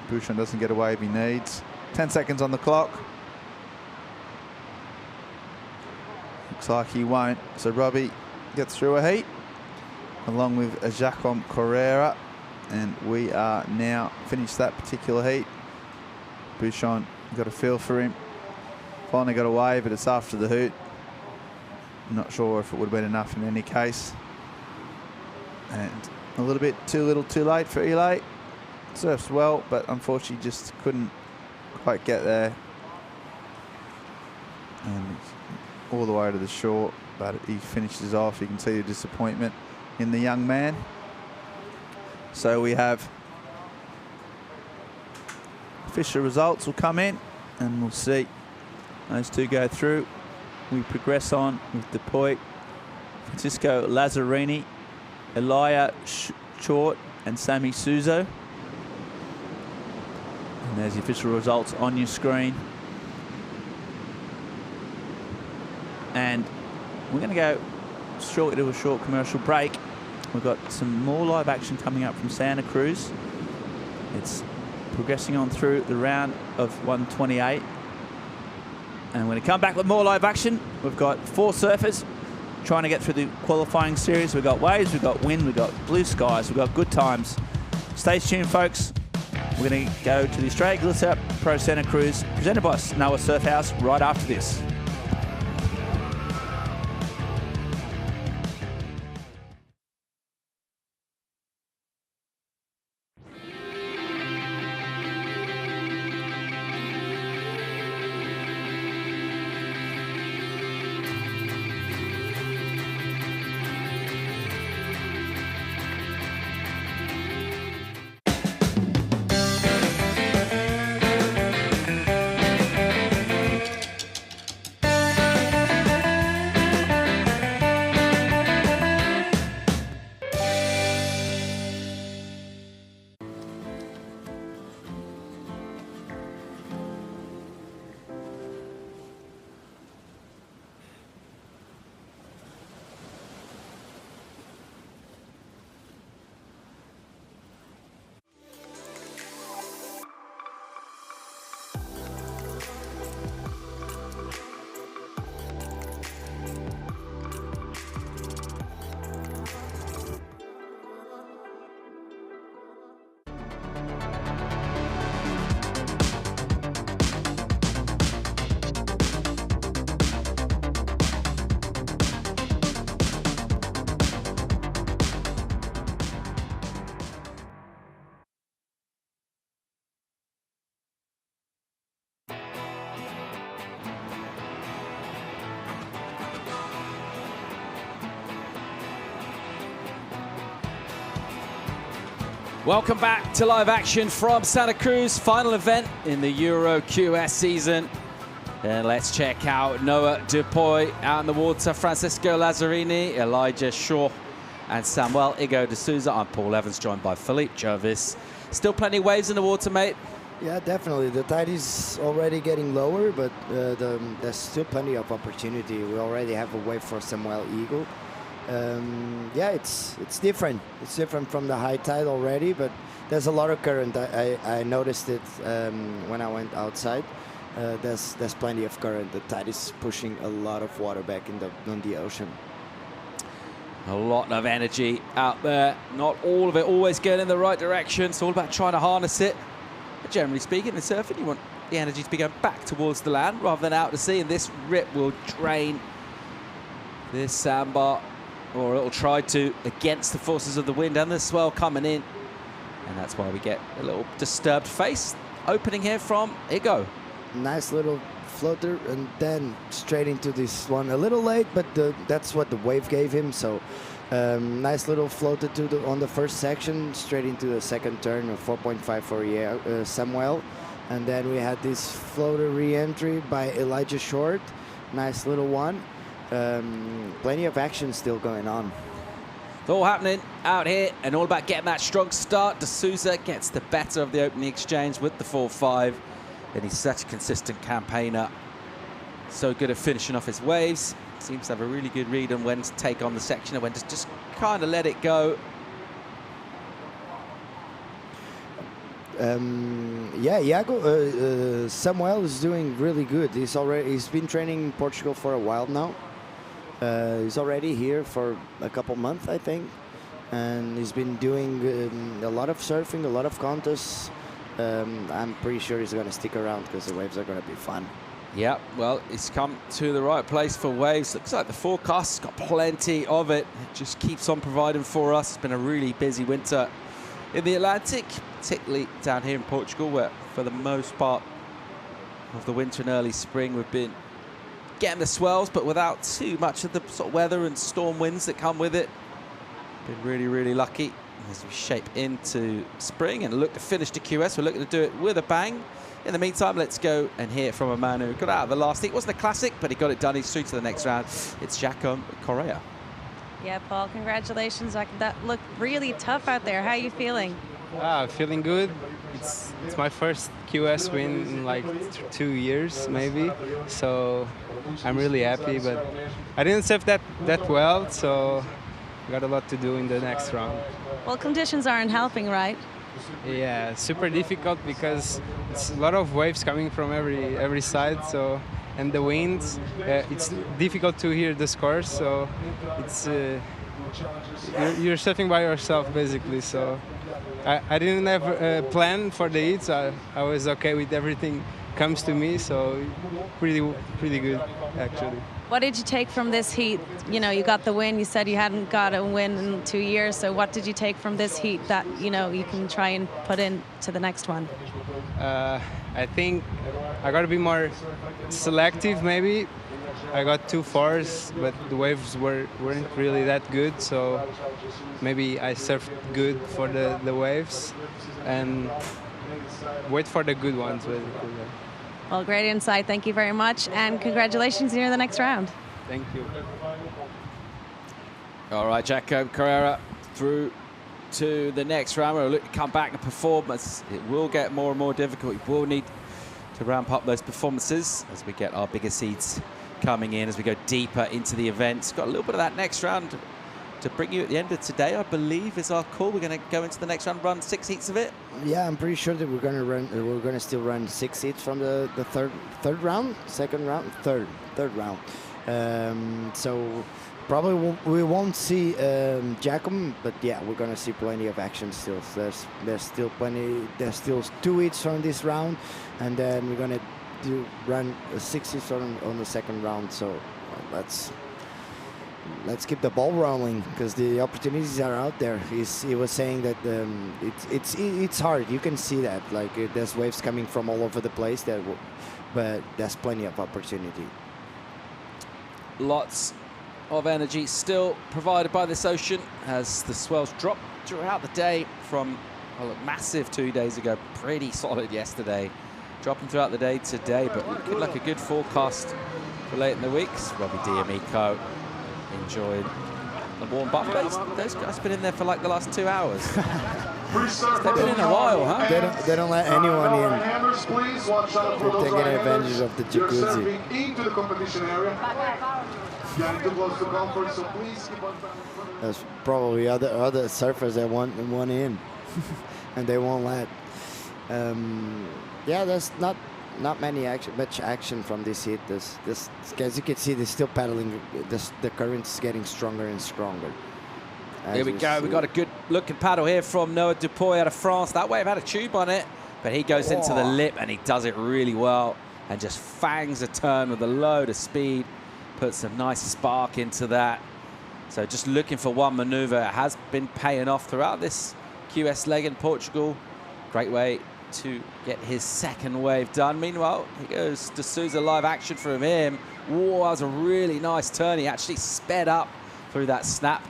Beauchamp doesn't get away if he needs. 10 seconds on the clock. Looks like he won't. So Robbie gets through a heat along with Jacom Correa, and we are now finished that particular heat. Beauchamp got a feel for him. Finally got away, but it's after the hoot. Not sure if it would have been enough in any case. And a little bit too little too late for Ile. Surfs well, but unfortunately just couldn't quite get there. And all the way to the shore. but he finishes off. You can see the disappointment in the young man. So we have official results will come in, and we'll see those two go through. We progress on with Dupuy, Francisco Lazzarini, Elia Short, and Sammy Souza. And there's the official results on your screen. And we're going to go shortly to a short commercial break. We've got some more live action coming up from Santa Cruz. It's progressing on through the round of 128. And we're going to come back with more live action. We've got 4 surfers trying to get through the qualifying series. We've got waves, we've got wind, we've got blue skies, we've got good times. Stay tuned, folks. We're going to go to the Australia Galicia Pro Santa Cruz, presented by Noah Surf House, right after this. Welcome back to live action from Santa Cruz, final event in the Euro QS season. And let's check out Noah Dupuy out in the water, Francisco Lazzarini, Elijah Shaw, and Samuel Igor de Souza. I'm Paul Evans, joined by Philippe Jarvis. Still plenty of waves in the water, mate? Yeah, definitely. The tide is already getting lower, but there's still plenty of opportunity. We already have a wave for Samuel Igor. Yeah, it's different. It's different from the high tide already, but there's a lot of current. I noticed it when I went outside. There's plenty of current. The tide is pushing a lot of water back on the ocean. A lot of energy out there. Not all of it always going in the right direction. It's all about trying to harness it. But generally speaking, in surfing, you want the energy to be going back towards the land rather than out to sea. And this rip will drain this sandbar, or it'll try to, against the forces of the wind and the swell coming in. And that's why we get a little disturbed face opening here from Igor. Nice little floater, and then straight into this one. A little late, but that's what the wave gave him. So nice little floater on the first section, straight into the second turn of 4.5 for Samuel. And then we had this floater re-entry by Elijah Short. Nice little one. Plenty of action still going on. It's all happening out here, and all about getting that strong start. De Souza gets the better of the opening exchange with the 4-5, and he's such a consistent campaigner. So good at finishing off his waves. Seems to have a really good read on when to take on the section and when to just kind of let it go. Yeah, Iago, Samuel is doing really good. He's been training in Portugal for a while now. He's already here for a couple months, I think, and he's been doing a lot of surfing, a lot of contests. I'm pretty sure he's going to stick around because the waves are going to be fun. Yeah, well, he's come to the right place for waves. Looks like the forecast's got plenty of it. It just keeps on providing for us. It's been a really busy winter in the Atlantic, particularly down here in Portugal, where for the most part of the winter and early spring we've been getting the swells, but without too much of the sort of weather and storm winds that come with it. Been really, really lucky as we shape into spring and look to finish the QS. We're looking to do it with a bang. In the meantime, let's go and hear from a man who got out of the last heat. It wasn't a classic, but he got it done. He's through to the next round. It's Jaco Correa. Yeah, Paul, congratulations. That looked really tough out there. How are you feeling? Feeling good. It's my first QS win in like 2 years, maybe. So I'm really happy, but I didn't surf that well, so got a lot to do in the next round. Well, conditions aren't helping, right? Yeah, super difficult because it's a lot of waves coming from every side. So, and the winds, it's difficult to hear the scores. So, it's you're surfing by yourself basically. So, I didn't have a plan for the heats. I was okay with everything comes to me. So, pretty good actually. What did you take from this heat? You know, you got the win. You said you hadn't got a win in 2 years. So what did you take from this heat that, you know, you can try and put into the next one? I think I got to be more selective maybe. I got 2 fours, but the waves weren't really that good. So maybe I surfed good for the waves and wait for the good ones. Basically. Well, great insight. Thank you very much. And congratulations, you're in the next round. Thank you. All right, Jaco Correa through to the next round. We'll look to come back and perform as it will get more and more difficult. We will need to ramp up those performances as we get our bigger seeds coming in, as we go deeper into the events. Got a little bit of that next round to bring you at the end of today, I believe, is our call. We're going to go into the next round, run 6 heats of it. Yeah, I'm pretty sure that we're going to still run 6 heats from the third round, second round, third round. So probably we won't see Jaco, but yeah, we're going to see plenty of action still. So there's still plenty. There's still 2 heats from this round, and then we're going to run 6 heats on the second round. So let's keep the ball rolling because the opportunities are out there. He was saying that it's hard. You can see that, like there's waves coming from all over the place. But there's plenty of opportunity. Lots of energy still provided by this ocean as the swells drop throughout the day from massive 2 days ago, pretty solid yesterday, dropping throughout the day today, but looking like a good forecast for late in the weeks. Robbie D'Amico enjoyed the warm bath. Those guys have been in there for like the last 2 hours. They've been in a while, huh? They don't let anyone in. They're taking advantage of the jacuzzi. There's probably other surfers that want in, and they won't let. Yeah, there's not much action from this heat. This, as you can see, they're still paddling. The current's getting stronger and stronger. Here we go. We've got a good looking paddle here from Noah Dupuy out of France. That wave had a tube on it, but he goes into the lip and he does it really well and just fangs a turn with a load of speed. Puts some nice spark into that. So just looking for one maneuver. It has been paying off throughout this QS leg in Portugal. Great way to get his second wave done. Meanwhile, he goes to Souza live action from him. Whoa, that was a really nice turn. He actually sped up through that snap.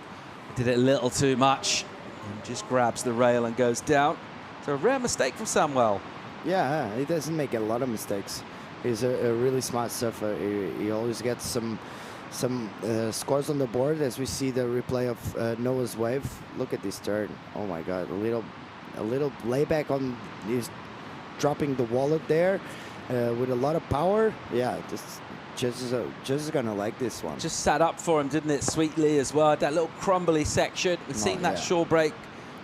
Did it a little too much and just grabs the rail and goes down. So a rare mistake from Samuel. Yeah, he doesn't make a lot of mistakes. He's a really smart surfer. He always gets some scores on the board as we see the replay of Noah's wave. Look at this turn. Oh my God, a little layback on. He's dropping the wallet there with a lot of power. Yeah, just gonna like this one. Just sat up for him, didn't it, sweetly as well. That little crumbly section. We've seen that shore break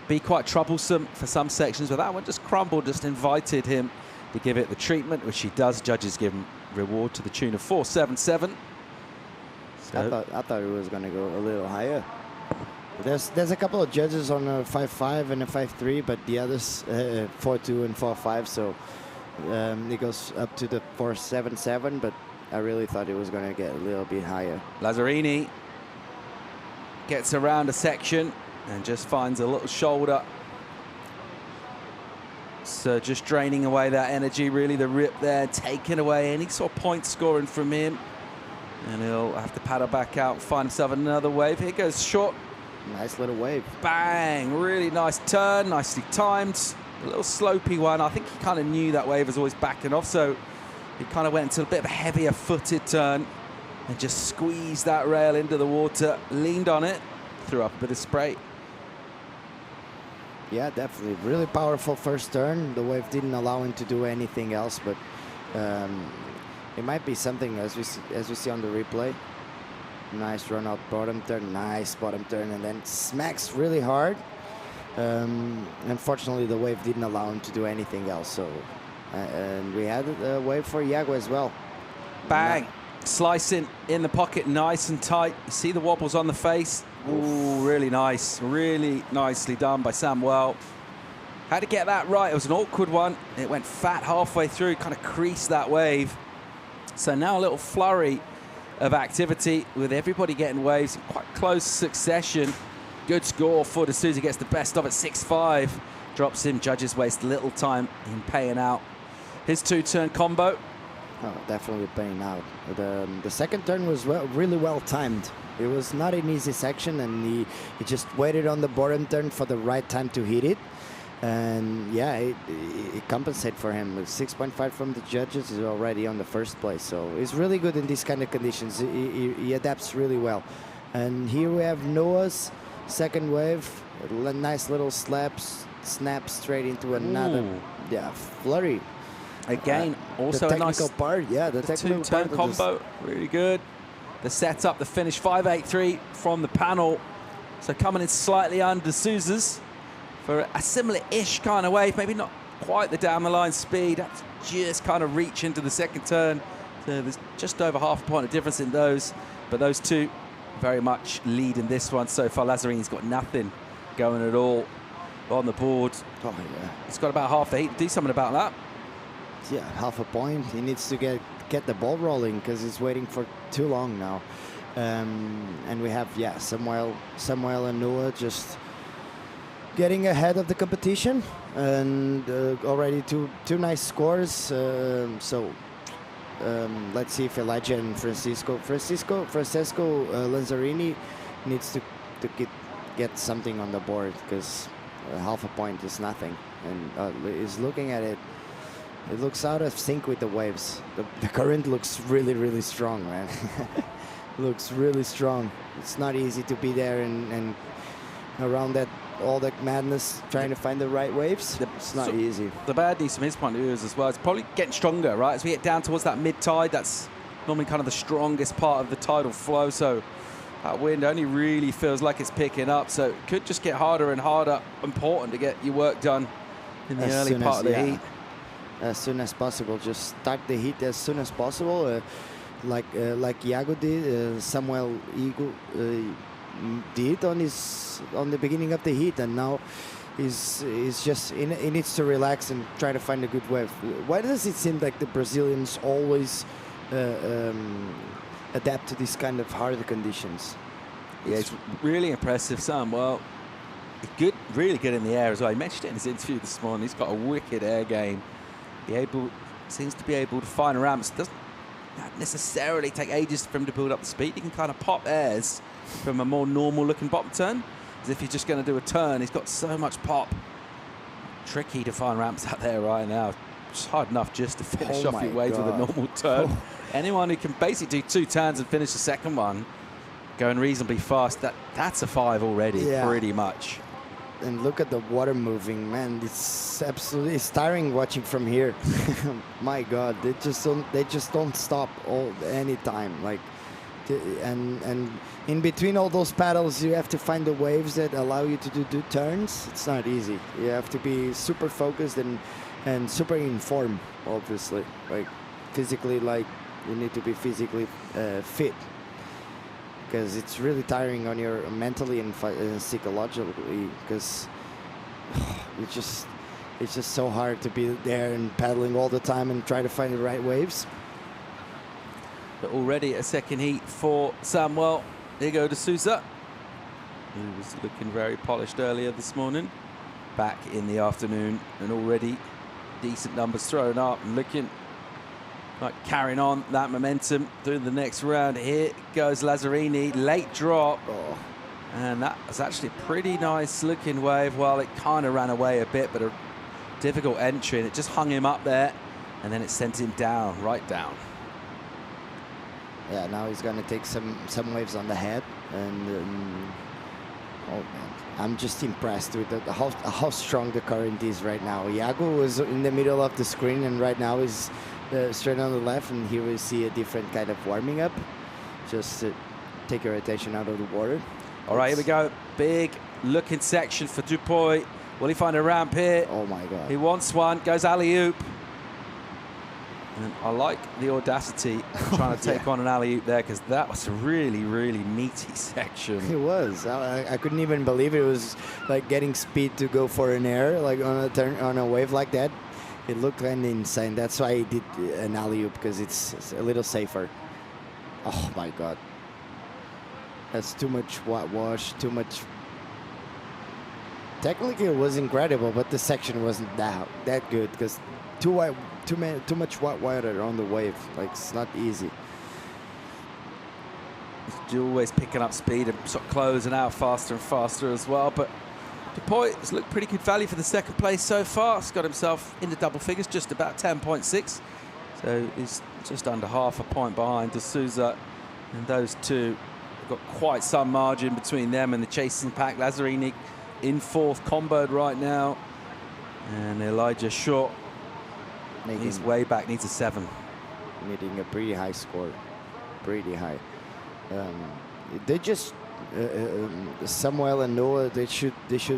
be quite troublesome for some sections, but that one just crumbled, just invited him to give it the treatment, which he does. Judges give him reward to the tune of 477. So I thought it was gonna go a little higher. There's a couple of judges on a 5.5 and a 5.3, but the others 4.2 and 4.5. So it goes up to the 4.77, but I really thought it was going to get a little bit higher. Lazzarini gets around a section and just finds a little shoulder. So just draining away that energy, really, the rip there, taking away any sort of point scoring from him. And he'll have to paddle back out, find himself another wave. Here goes short. Nice little wave. Bang! Really nice turn, nicely timed. A little slopey one. I think he kind of knew that wave was always backing off, so he kind of went into a bit of a heavier footed turn and just squeezed that rail into the water, leaned on it, threw up a bit of spray. Yeah, definitely. Really powerful first turn. The wave didn't allow him to do anything else, but it might be something as we see on the replay. Nice run out bottom turn, nice bottom turn, and then smacks really hard. Unfortunately, the wave didn't allow him to do anything else. So, and we had a wave for Iago as well. Bang! Slicing in the pocket, nice and tight. You see the wobbles on the face. Ooh, really nice. Really nicely done by Samuel. Had to get that right. It was an awkward one. It went fat halfway through, kind of creased that wave. So now a little flurry of activity with everybody getting waves in quite close succession. Good score for De Souza, gets the best of it, 6-5. Drops him, judges waste little time in paying out his two-turn combo. Oh, definitely paying out. The second turn was really well timed. It was not an easy section, and he just waited on the bottom turn for the right time to hit it. And yeah, it compensated for him. 6.5 from the judges is already on the first place. So he's really good in these kind of conditions. He adapts really well. And here we have Noah's second wave. A nice little snap straight into another flurry. Again, also the a nice technical part. Yeah, the technical two-turn part combo. Really good. The setup, the finish, 5.83 from the panel. So coming in slightly under Souza's for a similar-ish kind of wave, maybe not quite the down-the-line speed. That's just kind of reach into the second turn. So there's just over half a point of difference in those. But those two very much lead in this one so far. Lazarini's got nothing going at all on the board. Oh, yeah. He's got about half the heat. Do something about that. Yeah, half a point. He needs to get the ball rolling because he's waiting for too long now. And we have, Samuel and Noah just getting ahead of the competition, and already two nice scores. Let's see if Elijah and Francesco Lanzarini needs to get something on the board, because half a point is nothing. And he's looking at it. It looks out of sync with the waves. The current looks really, really strong, man. Looks really strong. It's not easy to be there and around all that madness, trying to find the right waves. It's not easy. The bad news from his point of view is as well, it's probably getting stronger, right? As we get down towards that mid-tide, that's normally kind of the strongest part of the tidal flow. So that wind only really feels like it's picking up. So it could just get harder and harder. Important to get your work done in the early part of the heat. As soon as possible, just start the heat as soon as possible, like Iago did, Samuel Igor did on the beginning of the heat, and now he's just he needs to relax and try to find a good wave. Why does it seem like the Brazilians always adapt to these kind of harder conditions? Yeah, it's really impressive, Samuel. Really good in the air as well. He mentioned it in his interview this morning. He's got a wicked air game. Seems to be able to find ramps. Doesn't necessarily take ages for him to build up the speed. He can kind of pop airs from a more normal looking bottom turn, as if he's just going to do a turn. He's got so much pop. Tricky to find ramps out there right now. It's hard enough just to finish off your waves with a normal turn. Anyone who can basically do 2 turns and finish the second one going reasonably fast, that's a 5 already, pretty much. And look at the water moving, man. It's absolutely tiring watching from here. My God, they just don't stop any time. Like, and in between all those paddles, you have to find the waves that allow you to do turns. It's not easy. You have to be super focused and super informed, obviously. Like physically, like you need to be physically fit, because it's really tiring on your mentally and psychologically, because it's just so hard to be there and paddling all the time and try to find the right waves. But already a second heat for Samuel. Igor de Souza, who was looking very polished earlier this morning, back in the afternoon, and already decent numbers thrown up and looking Like carrying on that momentum through the next round. Here goes Lazzarini, late drop. And that was actually a pretty nice looking wave. Well, it kind of ran away a bit, but a difficult entry, and it just hung him up there, and then it sent him down, right down. Yeah, now he's going to take some waves on the head, and oh man, I'm just impressed with how strong the current is right now. Iago was in the middle of the screen, and right now he's straight on the left, and here we see a different kind of warming up. Just take your attention out of the water. All right, here we go. Big looking section for Dupuy. Will he find a ramp here? Oh my God. He wants one, goes alley-oop. And I like the audacity of trying to take on an alley-oop there, because that was a really, really meaty section. It was. I couldn't even believe it was like getting speed to go for an air, like on a turn, on a wave like that. It looked kind of insane. That's why I did an alley-oop, because it's a little safer. Oh my God. That's too much whitewash, too much. Technically, it was incredible, but the section wasn't that good, because too much white water on the wave. Like, it's not easy. He's always picking up speed and sort of closing out faster and faster as well. But Dupuy has looked pretty good value for the second place so far. He's got himself in the double figures, just about 10.6. So he's just under half a point behind Souza. And those two have got quite some margin between them and the chasing pack. Lazzarini in fourth, comboed right now. And Elijah short. He's way back, needs a 7. Needing a pretty high score. Pretty high. They just Samuel and Noah, they should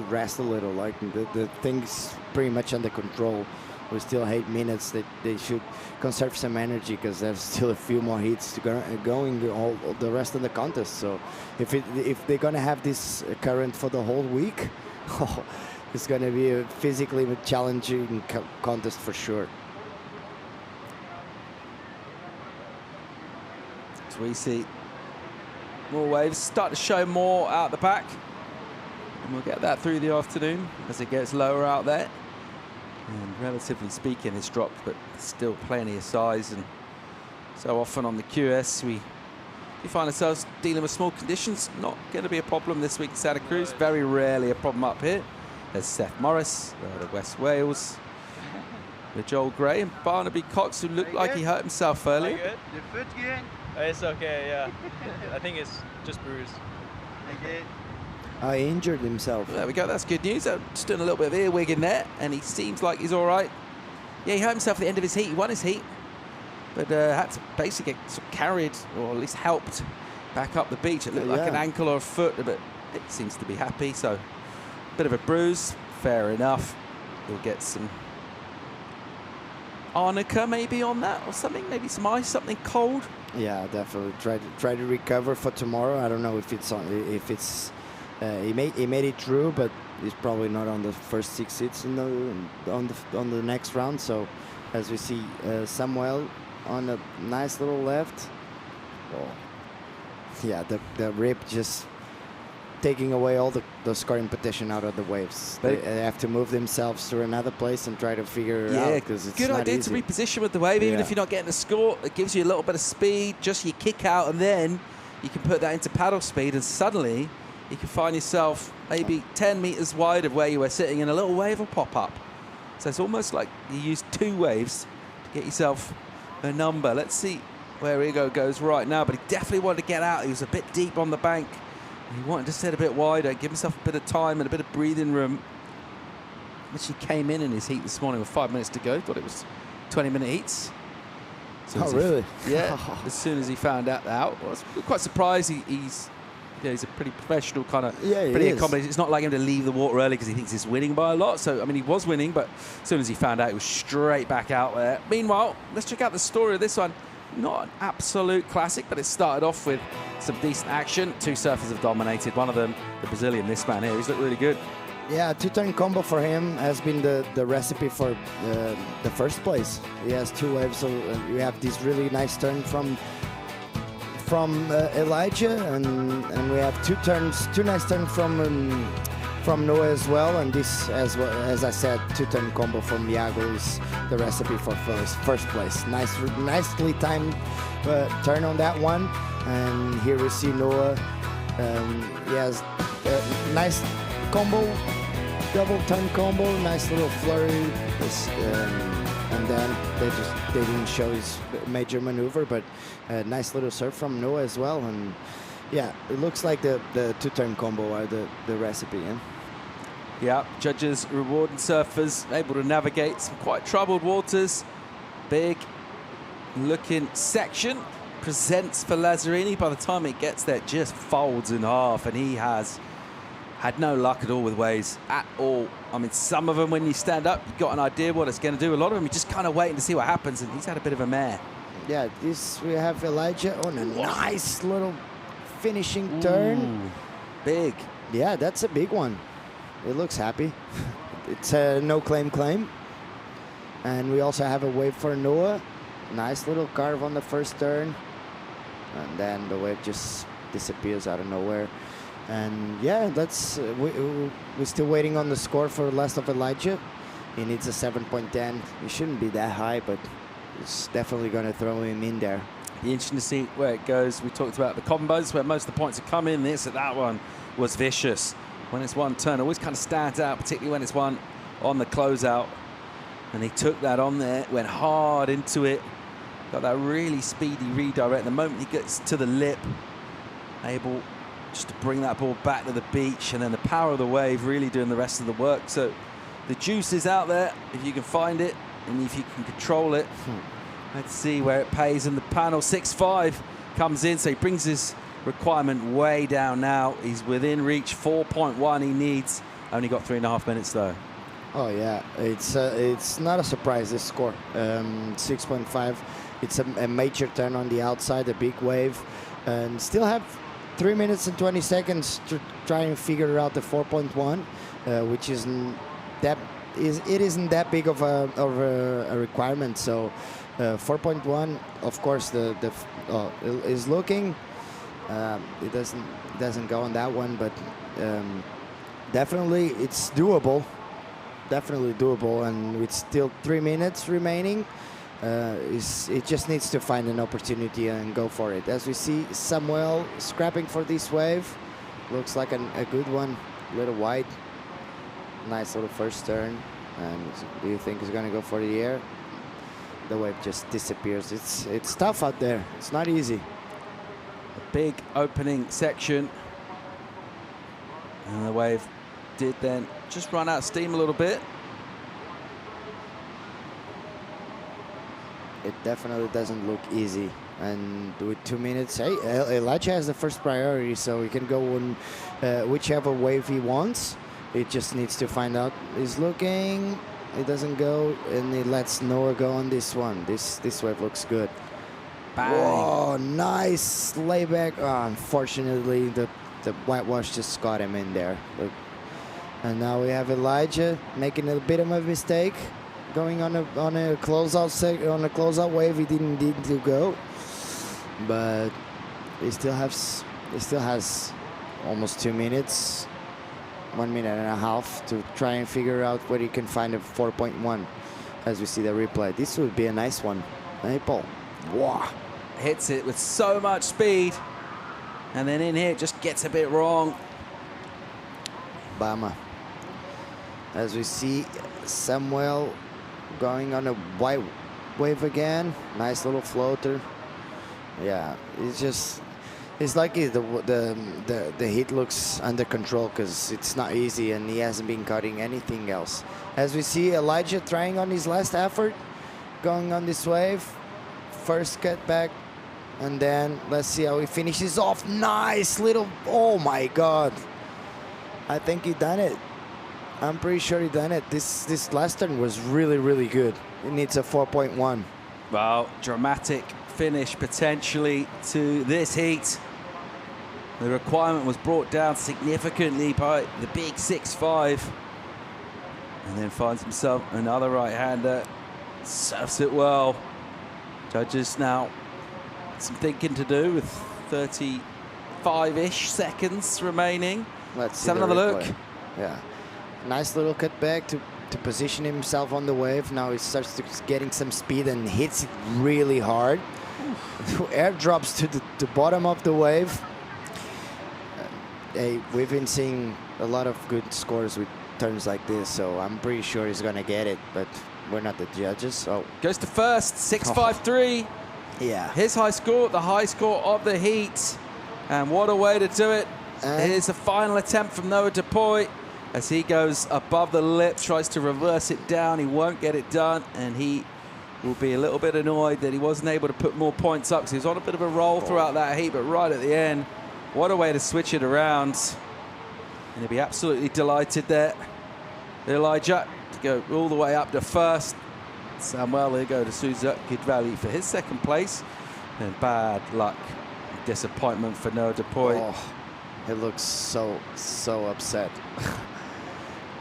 rest a little. Like the thing's pretty much under control. We still 8 minutes. They should conserve some energy, because there's still a few more heats to going all the rest of the contest. So if they're gonna have this current for the whole week, it's gonna be a physically challenging contest for sure. So we see more waves start to show more out the back, and we'll get that through the afternoon as it gets lower out there. And relatively speaking, it's dropped, but still plenty of size. And so often on the QS, we find ourselves dealing with small conditions. Not going to be a problem this week in Santa Cruz. Very rarely a problem up here. There's Seth Morris, the West Wales, with Joel Gray and Barnaby Cox, who looked like he hurt himself earlier. Your foot's good? It's okay, yeah. I think it's just bruised. He injured himself. There we go, that's good news. Just doing a little bit of earwig in there, and he seems like he's all right. Yeah, he hurt himself at the end of his heat. He won his heat, but had to basically get sort of carried, or at least helped, back up the beach. It looked like an ankle or a foot, but it seems to be happy. So, a bit of a bruise, fair enough. He'll get some arnica maybe on that, or something, maybe some ice, something cold. Yeah, definitely try to recover for tomorrow. I don't know if it's he made it through, but he's probably not on the first 6 hits on the next round. So as we see Samuel on a nice little left. Oh. Yeah, the rip just taking away all the scoring petition out of the waves. They have to move themselves to another place and try to figure it out, because it's good not idea easy. to reposition with the wave, even if you're not getting a score. It gives you a little bit of speed, just your kick out, and then you can put that into paddle speed, and suddenly you can find yourself maybe 10 meters wide of where you were sitting, and a little wave will pop up. So it's almost like you use 2 waves to get yourself a number. Let's see where Igor goes right now, but he definitely wanted to get out. He was a bit deep on the bank. He wanted to sit a bit wider, give himself a bit of time and a bit of breathing room. Which he came in his heat this morning with 5 minutes to go. Thought it was 20-minute heats. Oh, really? Yeah. As soon as he found out, I was quite surprised. He's a pretty professional kind of, pretty accomplished. It's not like him to leave the water early because he thinks he's winning by a lot. So, I mean, he was winning, but as soon as he found out, he was straight back out there. Meanwhile, let's check out the story of this one. Not an absolute classic, but it started off with some decent action. 2 surfers have dominated. One of them, the Brazilian, this man here, he's looked really good. Yeah, 2-turn combo for him has been the recipe for the first place. He has 2 waves, so you have this really nice turn from Elijah, and we have 2 nice turns from from Noah as well, and this, as I said, 2-turn combo from Iago is the recipe for first place. Nicely timed turn on that one, and here we see Noah. He has a nice combo, double turn combo, nice little flurry, and then they didn't show his major maneuver, but a nice little serve from Noah as well, and yeah, it looks like the 2-turn combo are the recipe. Yeah, judges rewarding surfers able to navigate some quite troubled waters. Big looking section presents for Lazzarini. By the time it gets there, it just folds in half, and he has had no luck at all with waves at all. I mean, some of them, when you stand up, you've got an idea what it's going to do. A lot of them, you're just kind of waiting to see what happens, and he's had a bit of a mare. Yeah, we have Elijah on a nice little finishing turn. Big. Yeah, that's a big one. It looks happy. It's a no claim. And we also have a wave for Noah. Nice little carve on the first turn. And then the wave just disappears out of nowhere. And yeah, we're still waiting on the score for last of Elijah. He needs a 7.10. He shouldn't be that high, but it's definitely going to throw him in there. Be interesting to see where it goes. We talked about the combos where most of the points have come in. That one was vicious. When it's one turn, it always kind of stands out, particularly when it's one on the closeout. And he took that on there, went hard into it, got that really speedy redirect. The moment he gets to the lip, able just to bring that ball back to the beach, and then the power of the wave really doing the rest of the work. So the juice is out there if you can find it and if you can control it. Let's see where it pays. And the panel 6.5 comes in, so he brings his requirement way down now. He's within reach, 4.1 he needs. Only got 3.5 minutes though. Oh yeah, it's not a surprise, this score. 6.5, it's a major turn on the outside, a big wave, and still have 3 minutes and 20 seconds to try and figure out the 4.1, which isn't that isn't that big of a requirement. So 4.1, of course, is looking. It doesn't go on that one, but definitely it's doable. Definitely doable, and with still 3 minutes remaining, it just needs to find an opportunity and go for it. As we see Samuel scrapping for this wave, looks like a good one, a little wide. Nice little first turn, and do you think he's going to go for the air? The wave just disappears. It's tough out there. It's not easy. A big opening section, and the wave did then just run out of steam a little bit. It definitely doesn't look easy, and with 2 minutes, hey, Elijah has the first priority, so he can go on whichever wave he wants. It just needs to find out. He's looking, it doesn't go, and he lets Noah go on this one. This wave looks good. Bang. Whoa, nice layback. Oh, unfortunately, the whitewash just got him in there. And now we have Elijah making a bit of a mistake, going on a closeout wave. He didn't need to go, but he still has almost 2 minutes, 1 minute and a half to try and figure out where he can find a 4.1. As we see the replay, this would be a nice one. Maple, wow, hits it with so much speed, and then in here it just gets a bit wrong. Bama. As we see Samuel going on a white wave again. Nice little floater. Yeah, it's like the heat looks under control because it's not easy and he hasn't been cutting anything else. As we see Elijah trying on his last effort, going on this wave. First cut back, and then let's see how he finishes off. Nice little, oh my God. I think he done it. I'm pretty sure he done it. This last turn was really, really good. It needs a 4.1. Well, dramatic finish potentially to this heat. The requirement was brought down significantly by the big 6.5. And then finds himself another right-hander. Surfs it well. Judges now some thinking to do with 35-ish seconds remaining. Let's have another look. Yeah. Nice little cutback to position himself on the wave. Now he starts to getting some speed and hits it really hard. Airdrops to the bottom of the wave. We've been seeing a lot of good scores with turns like this, so I'm pretty sure he's gonna get it, but we're not the judges. So goes to first, 6.53. Yeah. His high score, the high score of the heat. And what a way to do it. Here's a final attempt from Noah Dupuy as he goes above the lip, tries to reverse it down. He won't get it done, and he will be a little bit annoyed that he wasn't able to put more points up because he was on a bit of a roll throughout that heat, but right at the end, what a way to switch it around. And he'll be absolutely delighted there. Elijah to go all the way up to first. Samuel, there go to Souza, good value for his second place. And bad luck, disappointment for Noah Dupuy. Oh, he looks so upset.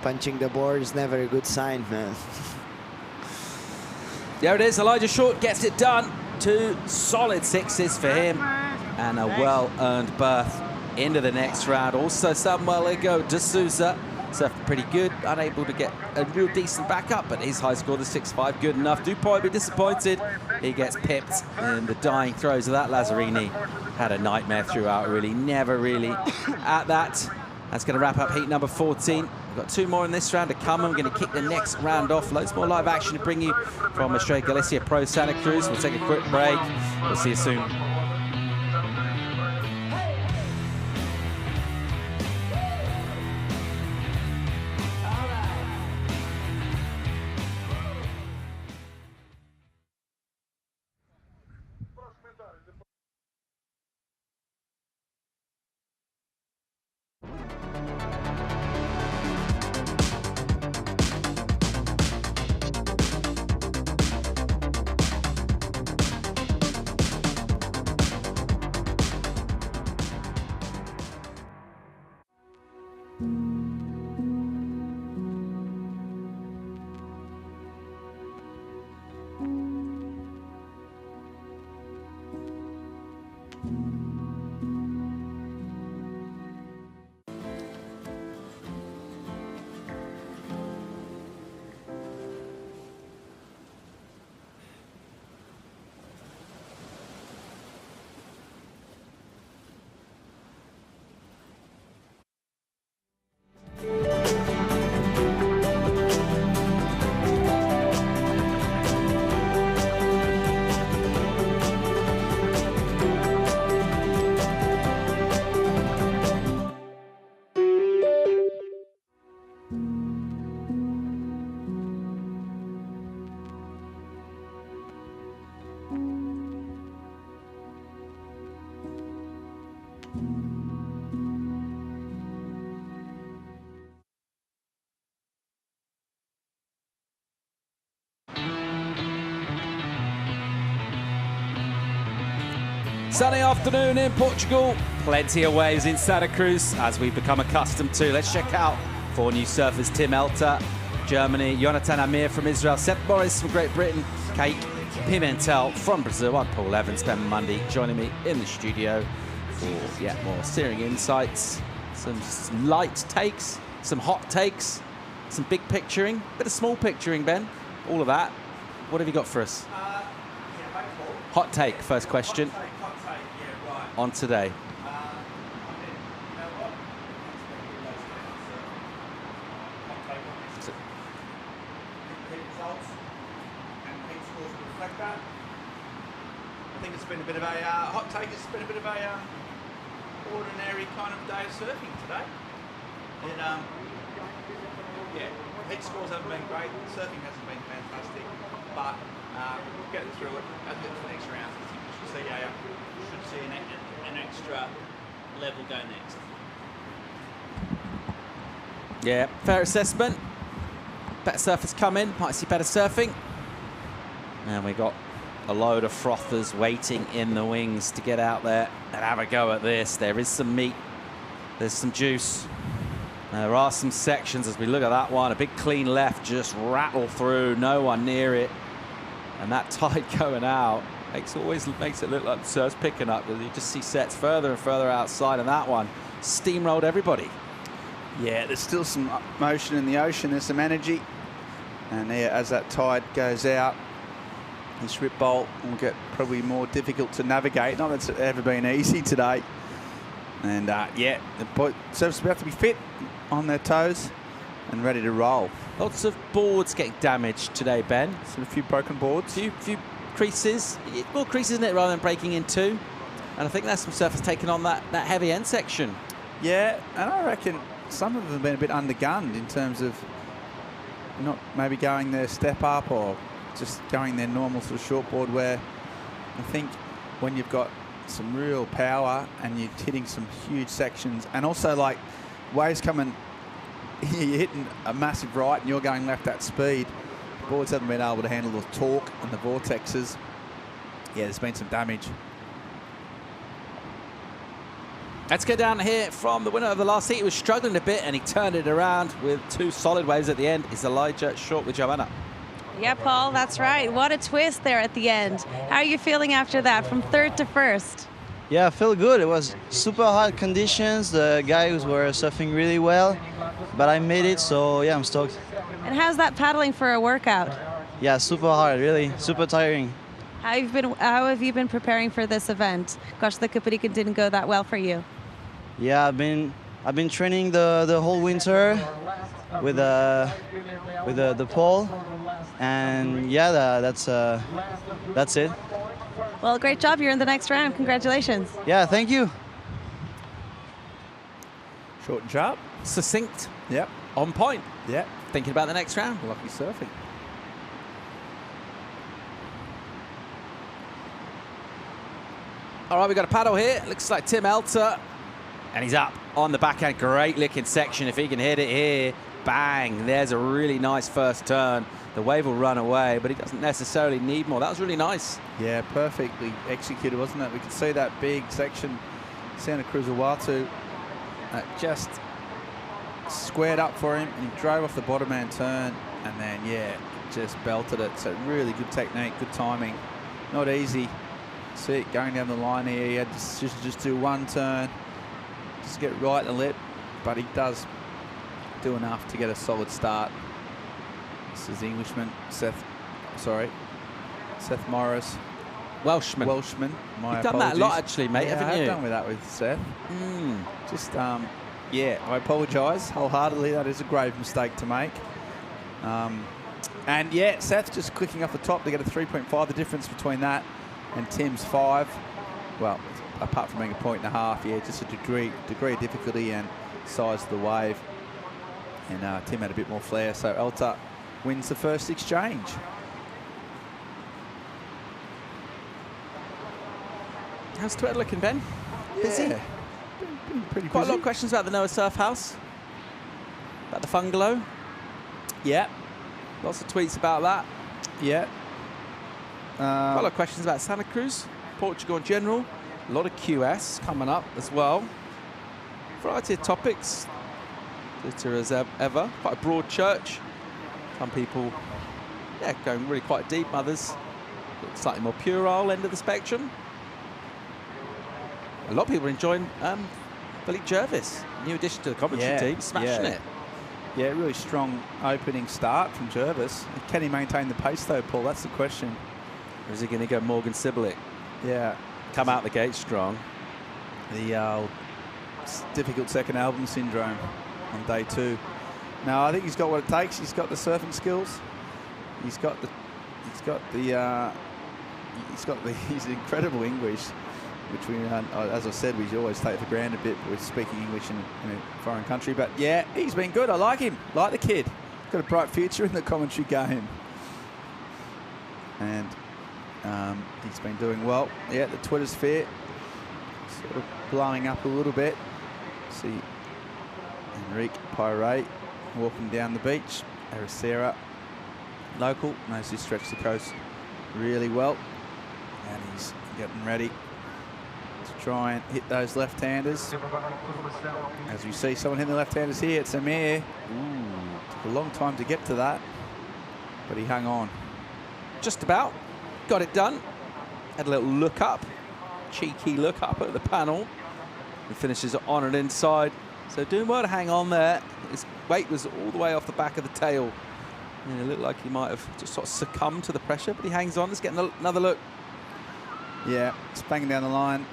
Punching the board is never a good sign, man. There it is, Elijah Short gets it done. 2 solid 6s for him. And a well-earned berth into the next round. Also, Samuel Igor de Souza, surfing pretty good, unable to get a real decent backup, but his high score, the 6.5, good enough. Dupuy be disappointed. He gets pipped in the dying throes of that. Lazzarini had a nightmare throughout, really. Never really at that. That's going to wrap up heat number 14. We've got 2 more in this round to come. I'm going to kick the next round off. Loads more live action to bring you from Estrella Galicia Pro Santa Cruz. We'll take a quick break. We'll see you soon. Sunny afternoon in Portugal. Plenty of waves in Santa Cruz, as we've become accustomed to. Let's check out 4 new surfers. Tim Elter, Germany. Jonathan Amir from Israel. Seth Morris from Great Britain. Kate Pimentel from Brazil. I'm Paul Evans, Ben Mundy, joining me in the studio for yet more steering insights. Some light takes, some hot takes, some big picturing, bit of small picturing, Ben. All of that. What have you got for us? Hot take, first question. On today. I think it's been a bit of a hot take. It's been a bit of a ordinary kind of day of surfing today. It, yeah, heat scores haven't been great. Surfing hasn't been fantastic, but getting through it. As we get to the next round, should see an extra level go next. Yeah, fair assessment. Better surfers come in, might see better surfing. And we got a load of frothers waiting in the wings to get out there and have a go at this. There is some meat, there's some juice. There are some sections as we look at that one. A big clean left, just rattle through, no one near it. And that tide going out always makes it look like the surf's picking up, because you just see sets further and further outside, and that one steamrolled everybody. Yeah, there's still some motion in the ocean. There's some energy. And yeah, as that tide goes out, this rip bolt will get probably more difficult to navigate. Not that it's ever been easy today. And yeah, the surfers about to be fit on their toes and ready to roll. Lots of boards getting damaged today, Ben. So a few broken boards. Few creases. More creases in it rather than breaking in two. And I think that's some surfers taking on that heavy end section. Yeah, and I reckon some of them have been a bit undergunned in terms of not maybe going their step up or just going their normal sort of shortboard, where I think when you've got some real power and you're hitting some huge sections, and also like waves coming, you're hitting a massive right and you're going left at speed, boards haven't been able to handle the torque and the vortexes. Yeah, there's been some damage. Let's go down here from the winner of the last heat. He was struggling a bit and he turned it around with two solid waves at the end. Is Elijah short with Joanna? Yeah, Paul, that's right. What a twist there at the end. How are you feeling after that, from third to first? Yeah, I feel good. It was super hot conditions. The guys were surfing really well, but I made it, so yeah, I'm stoked. And how's that paddling for a workout? Yeah, super hard, really, super tiring. How have you been preparing for this event? Gosh, the Caparica didn't go that well for you. Yeah, I've been training the whole winter with the pole, and yeah, that's it. Well, great job. You're in the next round. Congratulations. Yeah, thank you. Short and sharp. Succinct. Yep. On point. Yep. Thinking about the next round. Lucky surfing. All right, we've got a paddle here. Looks like Tim Elter. And he's up on the backhand. Great licking section. If he can hit it here, bang. There's a really nice first turn. The wave will run away, but he doesn't necessarily need more. That was really nice. Yeah, perfectly executed, wasn't it? We could see that big section, Santa Cruz Uatu, just squared up for him, and he drove off the bottom man turn, and then, yeah, just belted it. So really good technique, good timing. Not easy. See it going down the line here. He had to just do one turn, just get right in the lip, but he does do enough to get a solid start. This is the Englishman, Seth Morris. Welshman. My You've done that a lot, actually, mate, yeah, haven't you? I've done with that with Seth. Just, yeah, I apologise wholeheartedly. That is a grave mistake to make. And, yeah, Seth just clicking off the top to get a 3.5. The difference between that and Tim's 5, well, apart from being a 1.5, yeah, just a degree of difficulty and size of the wave. And Tim had a bit more flair, so Elter wins the first exchange. How's Twitter looking, Ben? Busy? Yeah, been pretty Quite busy. a lot of questions about the Noah Surf House, about the Fungalow. Yeah. Lots of tweets about that. Yeah. Quite a lot of questions about Santa Cruz, Portugal in general. A lot of QS coming up as well. Variety of topics. Glitter as ever. Quite a broad church. Some people, yeah, going really quite deep. Others, slightly more puerile end of the spectrum. A lot of people are enjoying Philippe Jarvis, new addition to the commentary team, smashing it. Yeah, really strong opening start from Jarvis. Can he maintain the pace though, Paul? That's the question. Or is he going to go Morgan Sibilic? Yeah. Come out the gate strong. The difficult second album syndrome on day 2. No, I think he's got what it takes. He's got the surfing skills. He's got his incredible English, which we, as I said, we always take for granted a bit. We're speaking English in a foreign country, but yeah, he's been good. I like him. Like the kid. Got a bright future in the commentary game, and he's been doing well. Yeah, the Twitter sphere sort of blowing up a little bit. See Enrique Pirate walking down the beach. Aracera, local, knows he stretched the coast really well, and he's getting ready to try and hit those left-handers. As we see someone hitting the left-handers here, it's Amir. Took a long time to get to that, but he hung on. Just about. Got it done. Had a little look up, cheeky look up at the panel. He finishes on and inside. So doing well to hang on there. His weight was all the way off the back of the tail. And it looked like he might have just sort of succumbed to the pressure, but he hangs on. Let's get another look. Yeah, it's banging down the line.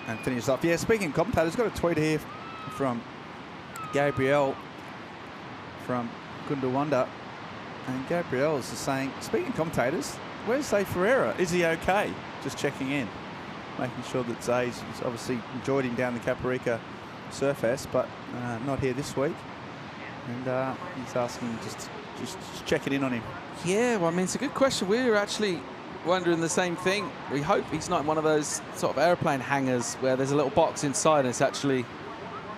And finishes off. Yeah, speaking of commentators, got a tweet here from Gabriel from Gundawanda. And Gabriel is saying, speaking of commentators, where's Zay Ferreira? Is he okay? Just checking in. Making sure that Zay's obviously enjoyed him down the Caparica Surf Fest, but not here this week. And he's asking just checking in on him. Yeah, well, I mean, it's a good question. We're actually wondering the same thing. We hope he's not in one of those sort of airplane hangars where there's a little box inside and it's actually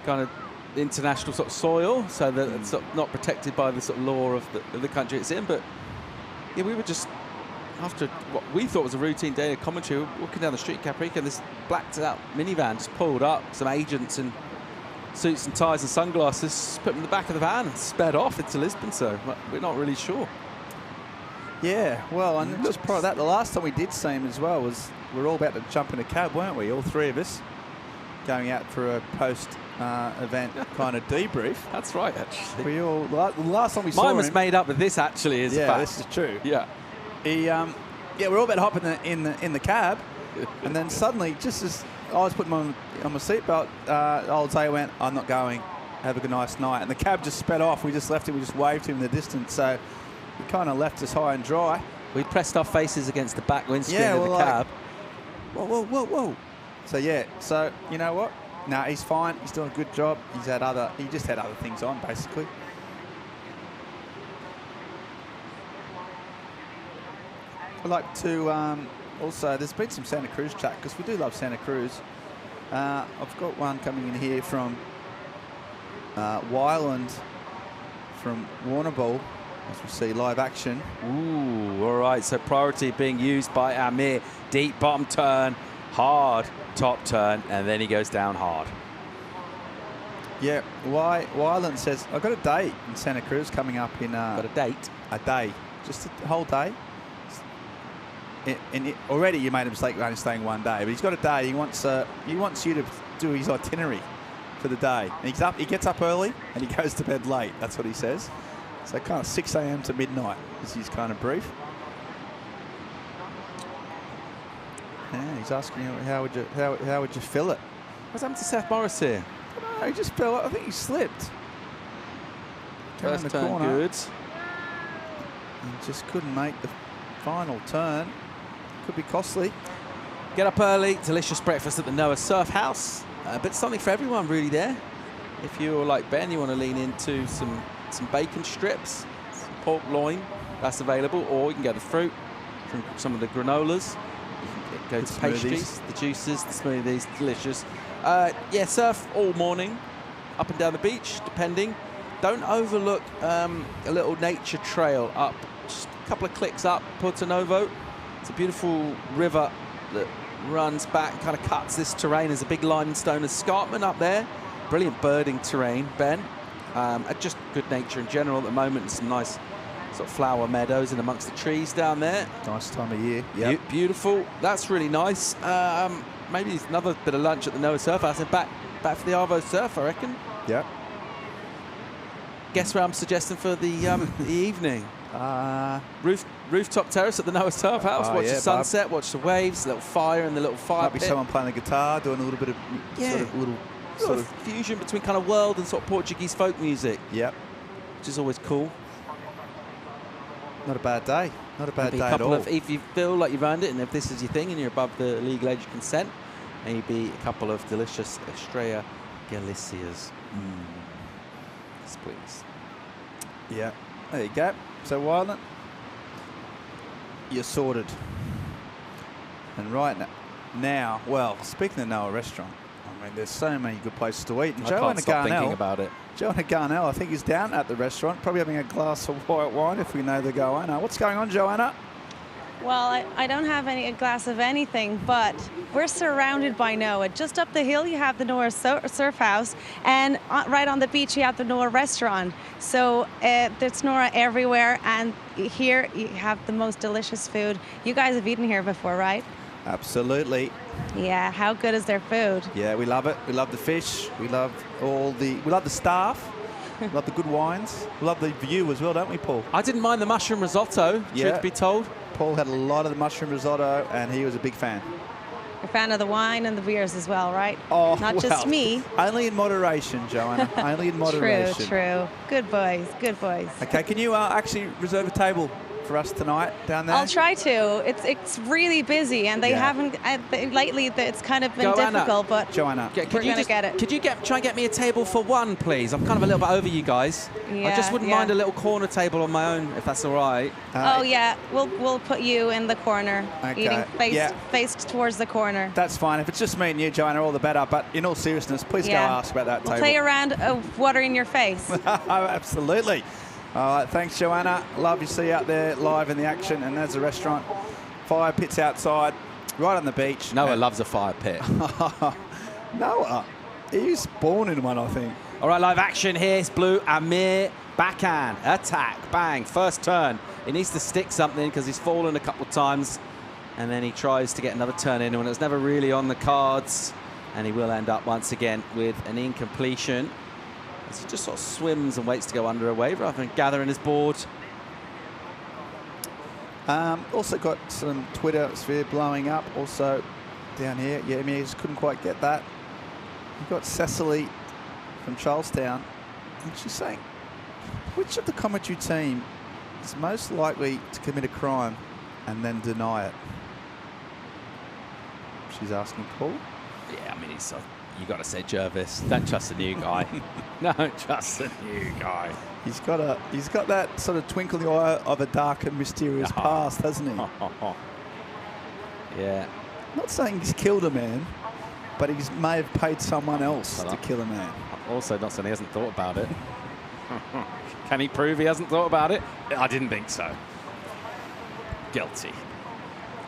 kind of international sort of soil, so that it's sort of not protected by the sort of law of the country it's in. But yeah, we were just, after what we thought was a routine day of commentary, we were walking down the street in Caparica, and this blacked out minivan just pulled up, some agents in suits and ties and sunglasses, put them in the back of the van and sped off into Lisbon, so we're not really sure. Yeah, well, and just prior to that, the last time we did see him as well was we were all about to jump in a cab, weren't we? All three of us going out for a post-event kind of debrief. That's right, actually. We all, the last time we saw him... Mine was made up, but this actually is fact. This is true. Yeah. He, we're all about to hop in the cab, and then suddenly, just as I was putting on my seatbelt, old Zay went, "I'm not going. Have a good nice night." And the cab just sped off. We just left him. We just waved him in the distance. So he kind of left us high and dry. We pressed our faces against the back windscreen of the cab. Whoa. So yeah. So you know what? No, he's fine. He's doing a good job. He just had other things on, basically. I'd like to also, there's been some Santa Cruz chat, because we do love Santa Cruz. I've got one coming in here from Wyland from Warrnambool, as we see live action. Ooh, all right, so priority being used by Amir. Deep bottom turn, hard top turn, and then he goes down hard. Yeah, Wyland says, I've got a date in Santa Cruz coming up in... got a date? A day, just a whole day. Already you made a mistake only staying one day, but he's got a day. He wants you to do his itinerary for the day. And he gets up early and he goes to bed late. That's what he says. So kind of 6 a.m. to midnight is his kind of brief. Yeah, he's asking you how would you fill it? What's happened to Seth Morris here? I don't know, he just fell. I think he slipped. First turn good. And just couldn't make the final turn. Could be costly. Get up early, delicious breakfast at the Noah Surf House. But something for everyone really there. If you're like Ben, you want to lean into some bacon strips, some pork loin, that's available. Or you can get the fruit from some of the granolas. You can go to pastries, the juices, the smoothies, delicious. Yeah, surf all morning, up and down the beach, depending. Don't overlook a little nature trail up, just a couple of clicks up, Porto Novo. It's a beautiful river that runs back and kind of cuts this terrain. There's a big limestone escarpment up there. Brilliant birding terrain, Ben. Just good nature in general at the moment. And some nice sort of flower meadows and amongst the trees down there. Nice time of year. Yeah. Beautiful. That's really nice. Maybe another bit of lunch at the Noah Surf House and back for the Arvo Surf, I reckon. Yeah. Guess where I'm suggesting for the evening? Rooftop terrace at the Noah Surf House. Watch the sunset, watch the waves, a little fire in the little fire Might be pit. someone playing the guitar, doing a little bit of sort of fusion between kind of world and sort of Portuguese folk music. Yep. Which is always cool. Not a bad day. Not a bad Maybe day at all. if you feel like you've earned it, and if this is your thing and you're above the legal age of consent, maybe a couple of delicious Estrella Galicias. Yes, please. Yeah. There you go. So, Wyland, you're sorted. And right now, well, speaking of Noah Restaurant, I mean, there's so many good places to eat. And I can't stop thinking about it. Joanna Garnell, I think, is down at the restaurant, probably having a glass of white wine if we know the goanna. What's going on, Joanna? Well, I don't have a glass of anything, but we're surrounded by Noah. Just up the hill, you have the Noah Surf House, and right on the beach, you have the Noah Restaurant. So there's Noah everywhere, and here you have the most delicious food. You guys have eaten here before, right? Absolutely. Yeah, how good is their food? Yeah, we love it. We love the fish. We love we love the staff. We love the good wines. We love the view as well, don't we, Paul? I didn't mind the mushroom risotto, truth be told. Paul had a lot of the mushroom risotto, and he was a big fan. You're a fan of the wine and the beers as well, right? Oh, not just me. Only in moderation, Joanna. Only in moderation. True. Good boys. Good boys. Okay, can you actually reserve a table for us tonight down there? I'll try to. It's really busy, and they haven't lately. It's kind of been difficult, but Joanna, we're gonna get it. Could you try and get me a table for one, please? I'm kind of a little bit over you guys. I just wouldn't mind a little corner table on my own, if that's all right. Oh yeah, we'll put you in the corner, eating faced towards the corner. That's fine. If it's just me and you, Joanna, all the better. But in all seriousness, please go ask about that We'll table. play a round of water in your face. Absolutely. All right, thanks, Joanna. Love you see you out there live in the action. And there's the restaurant. Fire pits outside, right on the beach. Noah loves a fire pit. Noah, he's born in one, I think. All right, live action here. It's blue. Amir, backhand, attack, bang, first turn. He needs to stick something because he's fallen a couple of times. And then he tries to get another turn in when it's never really on the cards. And he will end up once again with an incompletion. As he just sort of swims and waits to go under a wave rather than gathering his board. Also got some Twitter sphere blowing up also down here. Yeah, I mean, I just couldn't quite get that. We've got Cecily from Charlestown, and she's saying, which of the commentary team is most likely to commit a crime and then deny it? She's asking Paul. Yeah, I mean, you got to say Jarvis. Don't trust the new guy. Don't trust the new guy. He's got that sort of twinkle in the eye of a dark and mysterious past, hasn't he? Yeah. Not saying he's killed a man, but he may have paid someone else to kill a man. Also not saying he hasn't thought about it. Can he prove he hasn't thought about it? I didn't think so. Guilty.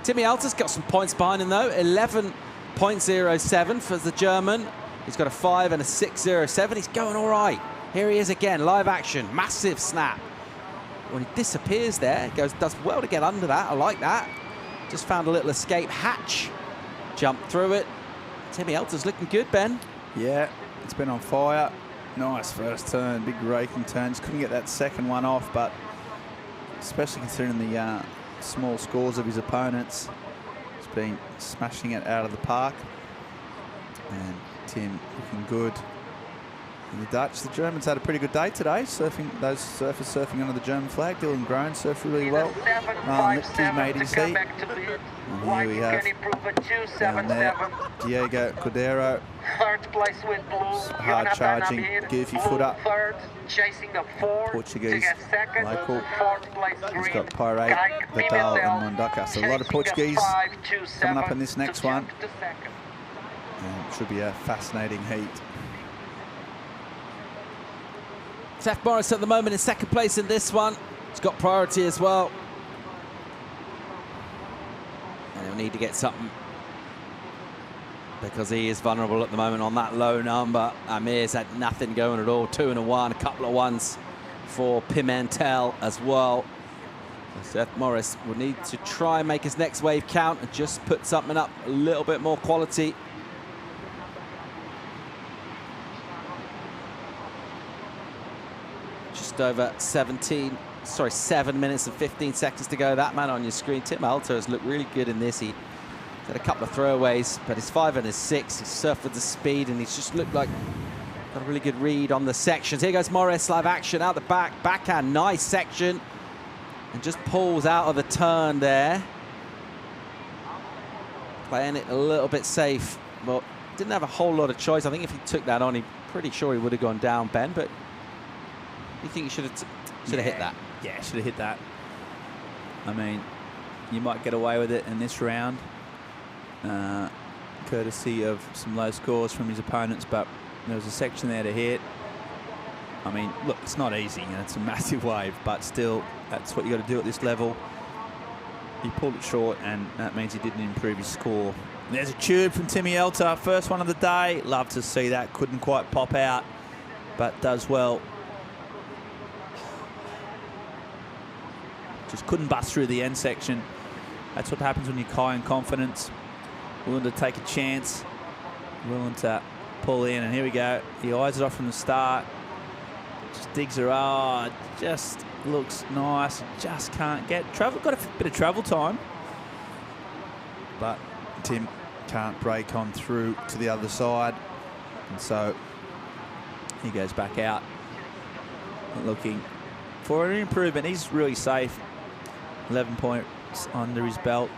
Timmy Alter's got some points behind him, though. 11.07 for the German. He's got a 5 and a 6.07. He's going all right. Here he is again, live action, massive snap. When he disappears there, does well to get under that. I like that. Just found a little escape hatch. Jumped through it. Timmy Alter's looking good, Ben. Yeah, it's been on fire. Nice first turn, big raking turns. Couldn't get that second one off, but especially considering the small scores of his opponents, he's been smashing it out of the park. And Tim looking good in the Dutch. The Germans had a pretty good day today, those surfers surfing under the German flag. Dylan Groen surfed really well. Lipke made his heat. And here we have down there Diego Cordero. Hard charging, goofy footer. Portuguese local. He's got Pirate, Vidal and Mondaka. So a lot of Portuguese coming up in this next one. And it should be a fascinating heat. Seth Morris at the moment in second place in this one. He's got priority as well. And he'll need to get something because he is vulnerable at the moment on that low number. Amir's had nothing going at all. 2 and a 1, a couple of ones for Pimentel as well. So Seth Morris will need to try and make his next wave count and just put something up a little bit more quality. Just over 7 minutes and 15 seconds to go. That man on your screen, Tim Alter, has looked really good in this. He had a couple of throwaways, but his 5 and his 6, he surfed with the speed, and he's just looked like got a really good read on the sections. Here goes Morris, live action out the back, backhand, nice section, and just pulls out of the turn there. Playing it a little bit safe, but didn't have a whole lot of choice. I think if he took that on, pretty sure he would have gone down, Ben, but you think he should have hit that? Yeah, should have hit that. I mean, you might get away with it in this round, courtesy of some low scores from his opponents, but there was a section there to hit. I mean, look, it's not easy, you know, it's a massive wave, but still, that's what you got to do at this level. He pulled it short, and that means he didn't improve his score. And there's a tube from Timmy Elter, first one of the day. Love to see that. Couldn't quite pop out, but does well. Just couldn't bust through the end section. That's what happens when you're high in confidence. willing to take a chance, willing to pull in, and here we go. He eyes it off from the start. Just digs her. Oh, just looks nice. Just can't get travel. Got a bit of travel time, but Tim can't break on through to the other side, and so he goes back out, looking for an improvement. He's really safe. 11 points under his belt,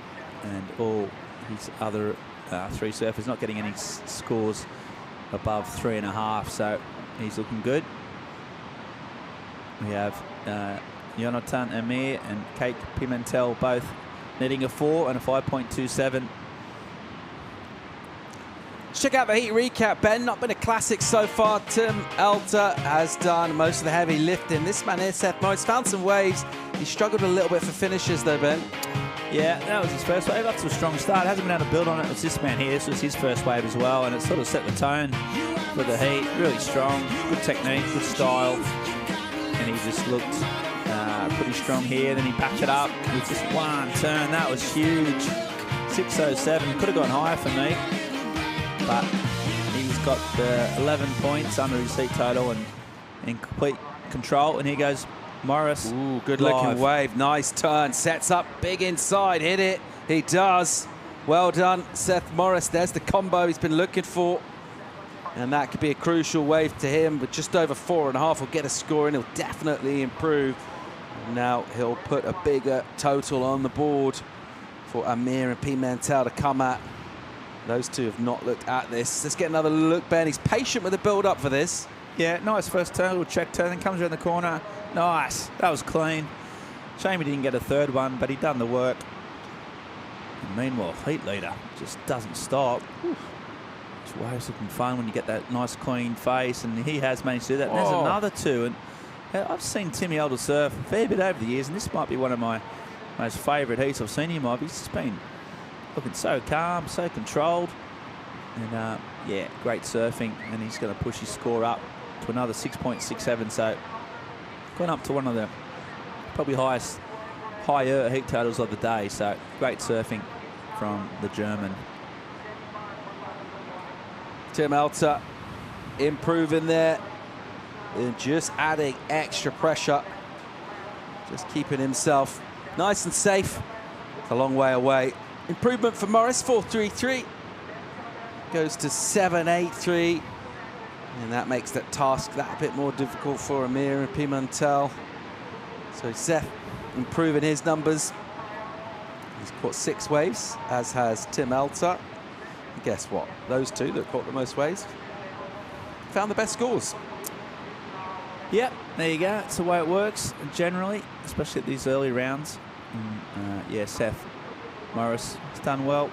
and all his other 3 surfers not getting any scores above 3.5, so he's looking good. We have Jonathan Amir and Kate Pimentel both netting a 4 and a 5.27. Let's check out the heat recap, Ben. Not been a classic so far. Tim Elter has done most of the heavy lifting. This man here, Seth Morris, found some waves. He struggled a little bit for finishes though, Ben. Yeah, that was his first wave. Up to a strong start. Hasn't been able to build on it. It's this man here. This was his first wave as well, and it sort of set the tone for the heat. Really strong, good technique, good style, and he just looked pretty strong here. Then he backed it up with just one turn. That was huge. 6.07. Could have gone higher for me, but he's got 11 points under his heat total and in complete control. And here goes Morris. Ooh, good looking wave. Nice turn. Sets up big inside. Hit it. He does. Well done, Seth Morris. There's the combo he's been looking for. And that could be a crucial wave to him. But just over 4.5 will get a score and he'll definitely improve. And now he'll put a bigger total on the board for Amir and Pimentel to come at. Those two have not looked at this. Let's get another look, Ben. He's patient with the build-up for this. Yeah, nice first turn, little check turn, then comes around the corner. Nice, that was clean. Shame he didn't get a third one, but he done the work. And meanwhile, heat leader just doesn't stop. This wave's looking fun when you get that nice clean face, and he has managed to do that. And there's another two, and I've seen Timmy Elder surf a fair bit over the years, and this might be one of my most favourite heats I've seen him of. He's just been looking so calm, so controlled, and yeah, great surfing, and he's going to push his score up to another 6.67, so going up to one of the probably higher heat totals of the day, so great surfing from the German. Tim Elter improving there and just adding extra pressure, just keeping himself nice and safe. It's a long way away. Improvement for Morris, 4.33. Goes to 7.83. And that makes that task that bit more difficult for Amir and Pimentel. So Seth improving his numbers. He's caught 6 waves, as has Tim Elter. And guess what? Those two that caught the most waves found the best scores. Yep, there you go. That's the way it works generally, especially at these early rounds. Yeah, Seth Morris has done well.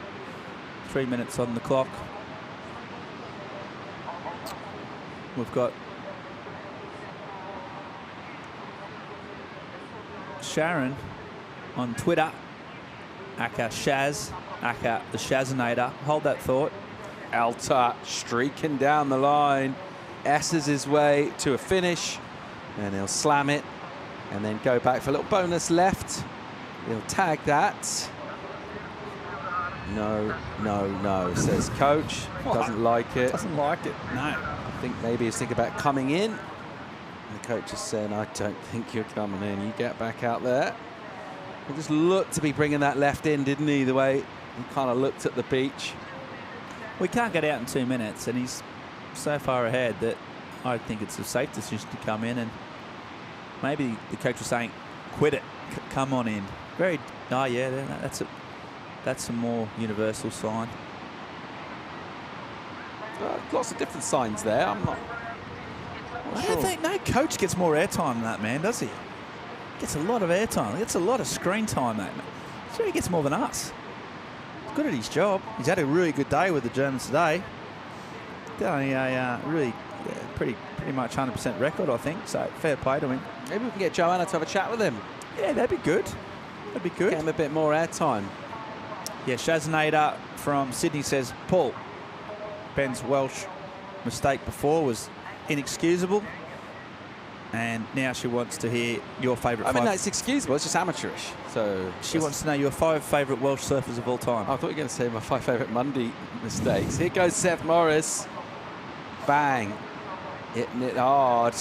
3 minutes on the clock. We've got Sharon on Twitter, aka Shaz, aka the Shazinator. Hold that thought. Elter streaking down the line, S's his way to a finish, and he'll slam it and then go back for a little bonus left. He'll tag that. No, no, no, says coach. Doesn't like it. Doesn't like it, no. I think maybe he's thinking about coming in. And the coach is saying, I don't think you're coming in. You get back out there. He just looked to be bringing that left in, didn't he? The way he kind of looked at the beach. We can't get out in 2 minutes, and he's so far ahead that I think it's a safe decision to come in. And maybe the coach was saying, quit it, come on in. Oh yeah, that's a more universal sign. Lots of different signs there. I'm not I sure. don't think no coach gets more airtime than that man, does he? Gets a lot of airtime. Gets a lot of screen time, that man. Sure, he gets more than us. He's good at his job. He's had a really good day with the Germans today. Done a really pretty much 100% record, I think. So fair play to him. Maybe we can get Joanna to have a chat with him. Yeah, that'd be good. That'd be good. Get him a bit more airtime. Yeah, Shazinator from Sydney says, Paul, Ben's Welsh mistake before was inexcusable. And now she wants to hear your favourite. I mean, that's excusable. It's just amateurish. So she wants to know your 5 favourite Welsh surfers of all time. I thought you were going to say my 5 favourite Monday mistakes. Here goes Seth Morris. Bang. Hitting it hard.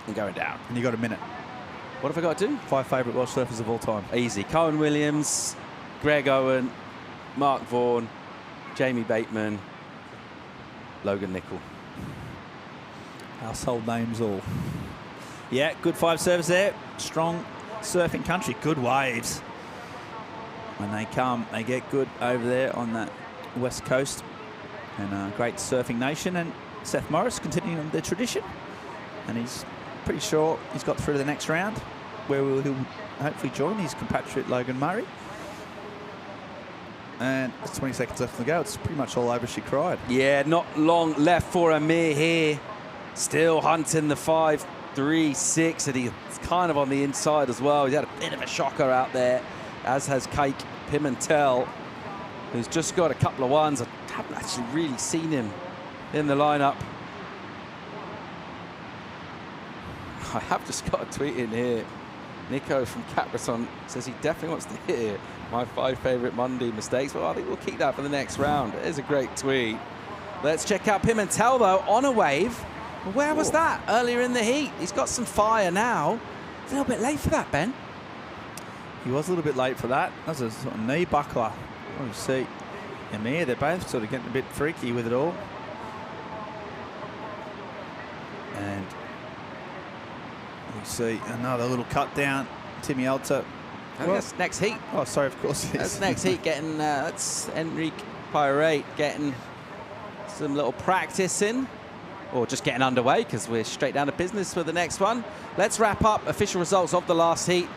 And going down. And you got a minute. What have I got to do? 5 favourite Welsh surfers of all time. Easy. Cohen Williams, Greg Owen, Mark Vaughan, Jamie Bateman, Logan Nicol. Household names all. Yeah, good 5 servers there. Strong surfing country. Good waves. When they come, they get good over there on that west coast. And a great surfing nation. And Seth Morris continuing on their tradition. And he's pretty sure he's got through to the next round, where he'll hopefully join his compatriot Logan Murray. And it's 20 seconds left to go. It's pretty much all over, she cried. Yeah, not long left for Amir here. Still hunting the 5.36, and he's kind of on the inside as well. He's had a bit of a shocker out there, as has Cake Pimentel, who's just got a couple of ones. I haven't actually really seen him in the lineup. I have just got a tweet in here. Nico from Caprason says he definitely wants to hear my 5 favourite Monday mistakes. Well, I think we'll keep that for the next round. It is a great tweet. Let's check out Pimentel, though, on a wave. Where was that earlier in the heat? He's got some fire now. It's a little bit late for that, Ben. He was a little bit late for that. That was a sort of knee buckler. Oh, you see Amir, they're both sort of getting a bit freaky with it all. And we see another little cut down. Timmy Alter. That's next heat. Oh, sorry, of course it is. That's next heat. Getting that's Enrique Pirate getting some little practice in, or just getting underway, because we're straight down to business for the next one. Let's wrap up official results of the last heat.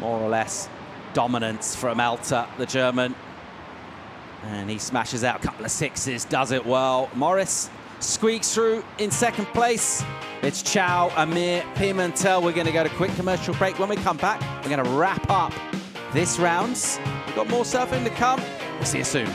More or less dominance from Alter, the German, and he smashes out a couple of 6s, does it well. Morris squeaks through in second place. It's Chow, Amir, Pimentel. We're going to go to a quick commercial break. When we come back, we're going to wrap up this round. We've got more surfing to come. We'll see you soon.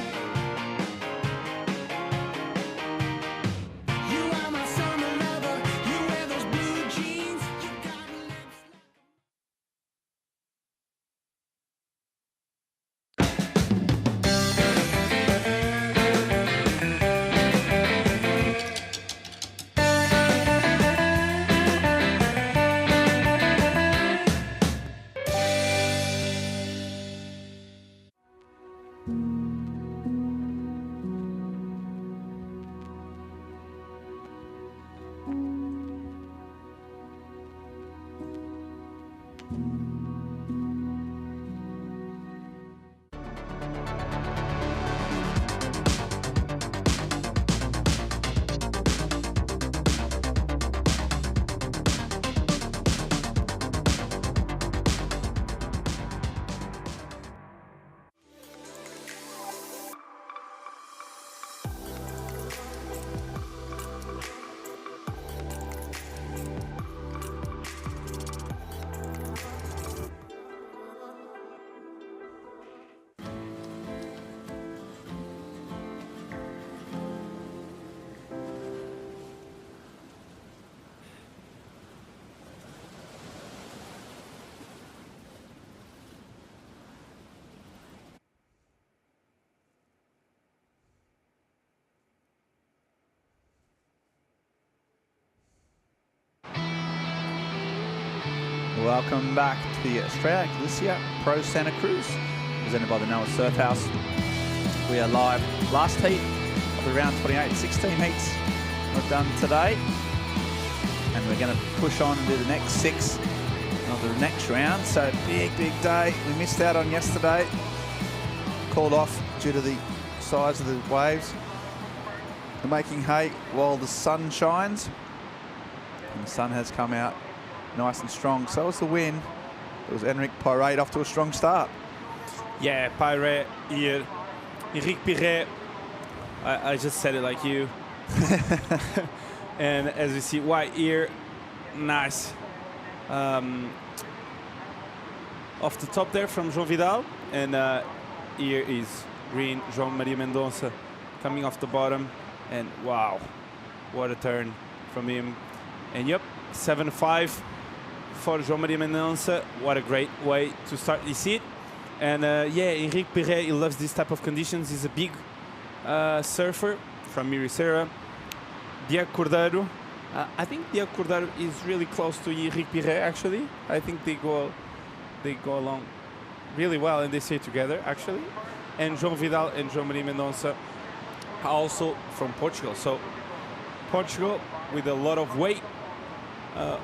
Welcome back to the Estrella Galicia Pro Santa Cruz, presented by the Noah Surf House. We are live. Last heat of the round 28, 16 heats we've done today. And we're going to push on and do the next 6 of the next round. So big day. We missed out on yesterday. Called off due to the size of the waves. We're making hay while the sun shines. And the sun has come out nice and strong. So was the win. It was Enrique Pirate off to a strong start. Yeah, Pirate here. Enrique Pirate. I just said it like you. And as you see, white ear, nice. Off the top there from João Vidal. And here is green, João Maria Mendonça coming off the bottom. And wow, What a turn from him. And yep, 7-5 for João Maria Mendonça. What a great way to start this heat. And yeah, Henrique Pirret, he loves this type of conditions. He's a big surfer from Miriceira. Diego Cordeiro. I think Diego Cordeiro is really close to Henrique Pirret, actually. I think they go along really well and they stay together, actually. And João Vidal and João Maria Mendonça are also from Portugal. So Portugal with a lot of weight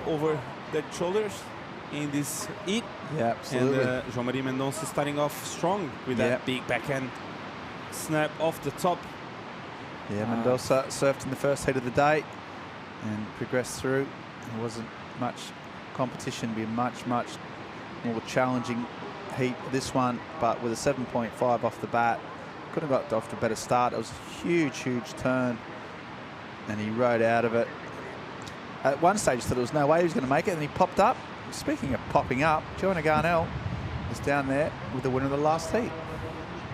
over their shoulders in this heat. Yeah, absolutely. And João Maria Mendonça starting off strong with that big backhand snap off the top. Yeah, Mendonça surfed in the first heat of the day and progressed through. There wasn't much competition, be a much more challenging heat this one, but with a 7.5 off the bat, could have got off to a better start. It was a huge turn, and he rode out of it. At one stage, thought there was no way he was going to make it, and he popped up. Speaking of popping up, Joanna Garnell is down there with the winner of the last heat.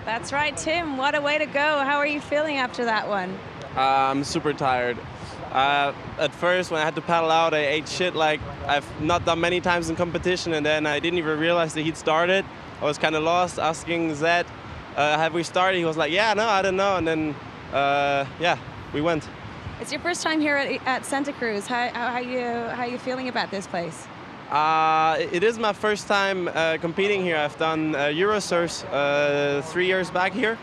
That's right, Tim. What a way to go. How are you feeling after that one? I'm super tired. At first, when I had to paddle out, I ate shit like I've not done many times in competition, and then I didn't even realize the heat started. I was kind of lost, asking Zed, have we started? He was like, yeah, no, I don't know. And then, yeah, we went. It's your first time here at Santa Cruz. How you feeling about this place? It is my first time competing here. I've done Eurosurfs 3 years back here.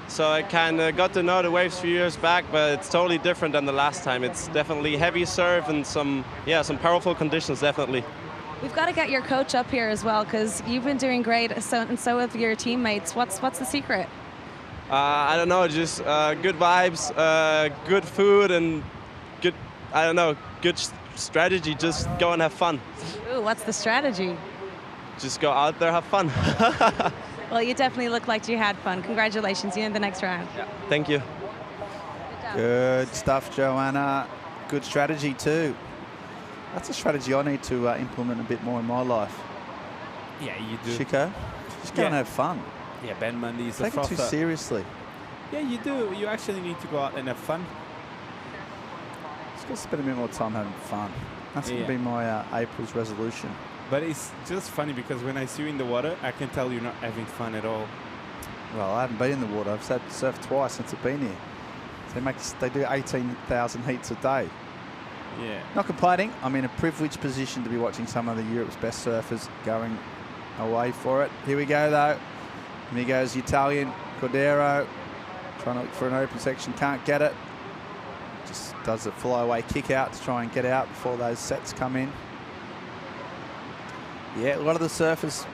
So I kind of got to know the waves 3 years back, but it's totally different than the last time. It's definitely heavy surf and some powerful conditions, definitely. We've got to get your coach up here as well, because you've been doing great, and so have your teammates. What's the secret? I don't know, just good vibes, good food, and good strategy. Just go and have fun. Ooh, what's the strategy? Just go out there, have fun. Well, you definitely look like you had fun. Congratulations, you're in the next round. Yeah. Thank you. Good stuff, Joanna. Good strategy too. That's a strategy I need to implement a bit more in my life. Yeah, you do. Chico, just go and have fun. Yeah, Ben Mundy is a Take it too frother. seriously. Yeah, you do. You actually need to go out and have fun. Just got to spend a bit more time having fun. That's going to be my April's resolution. But it's just funny because when I see you in the water, I can tell you're not having fun at all. Well, I haven't been in the water. I've surfed twice since I've been here. They do 18,000 heats a day. Yeah. Not complaining. I'm in a privileged position to be watching some of the Europe's best surfers going away for it. Here we go, though. And here goes the Italian, Cordero. Trying to look for an open section. Can't get it. Just does a flyaway kick out to try and get out before those sets come in. Yeah, a lot of the surfers,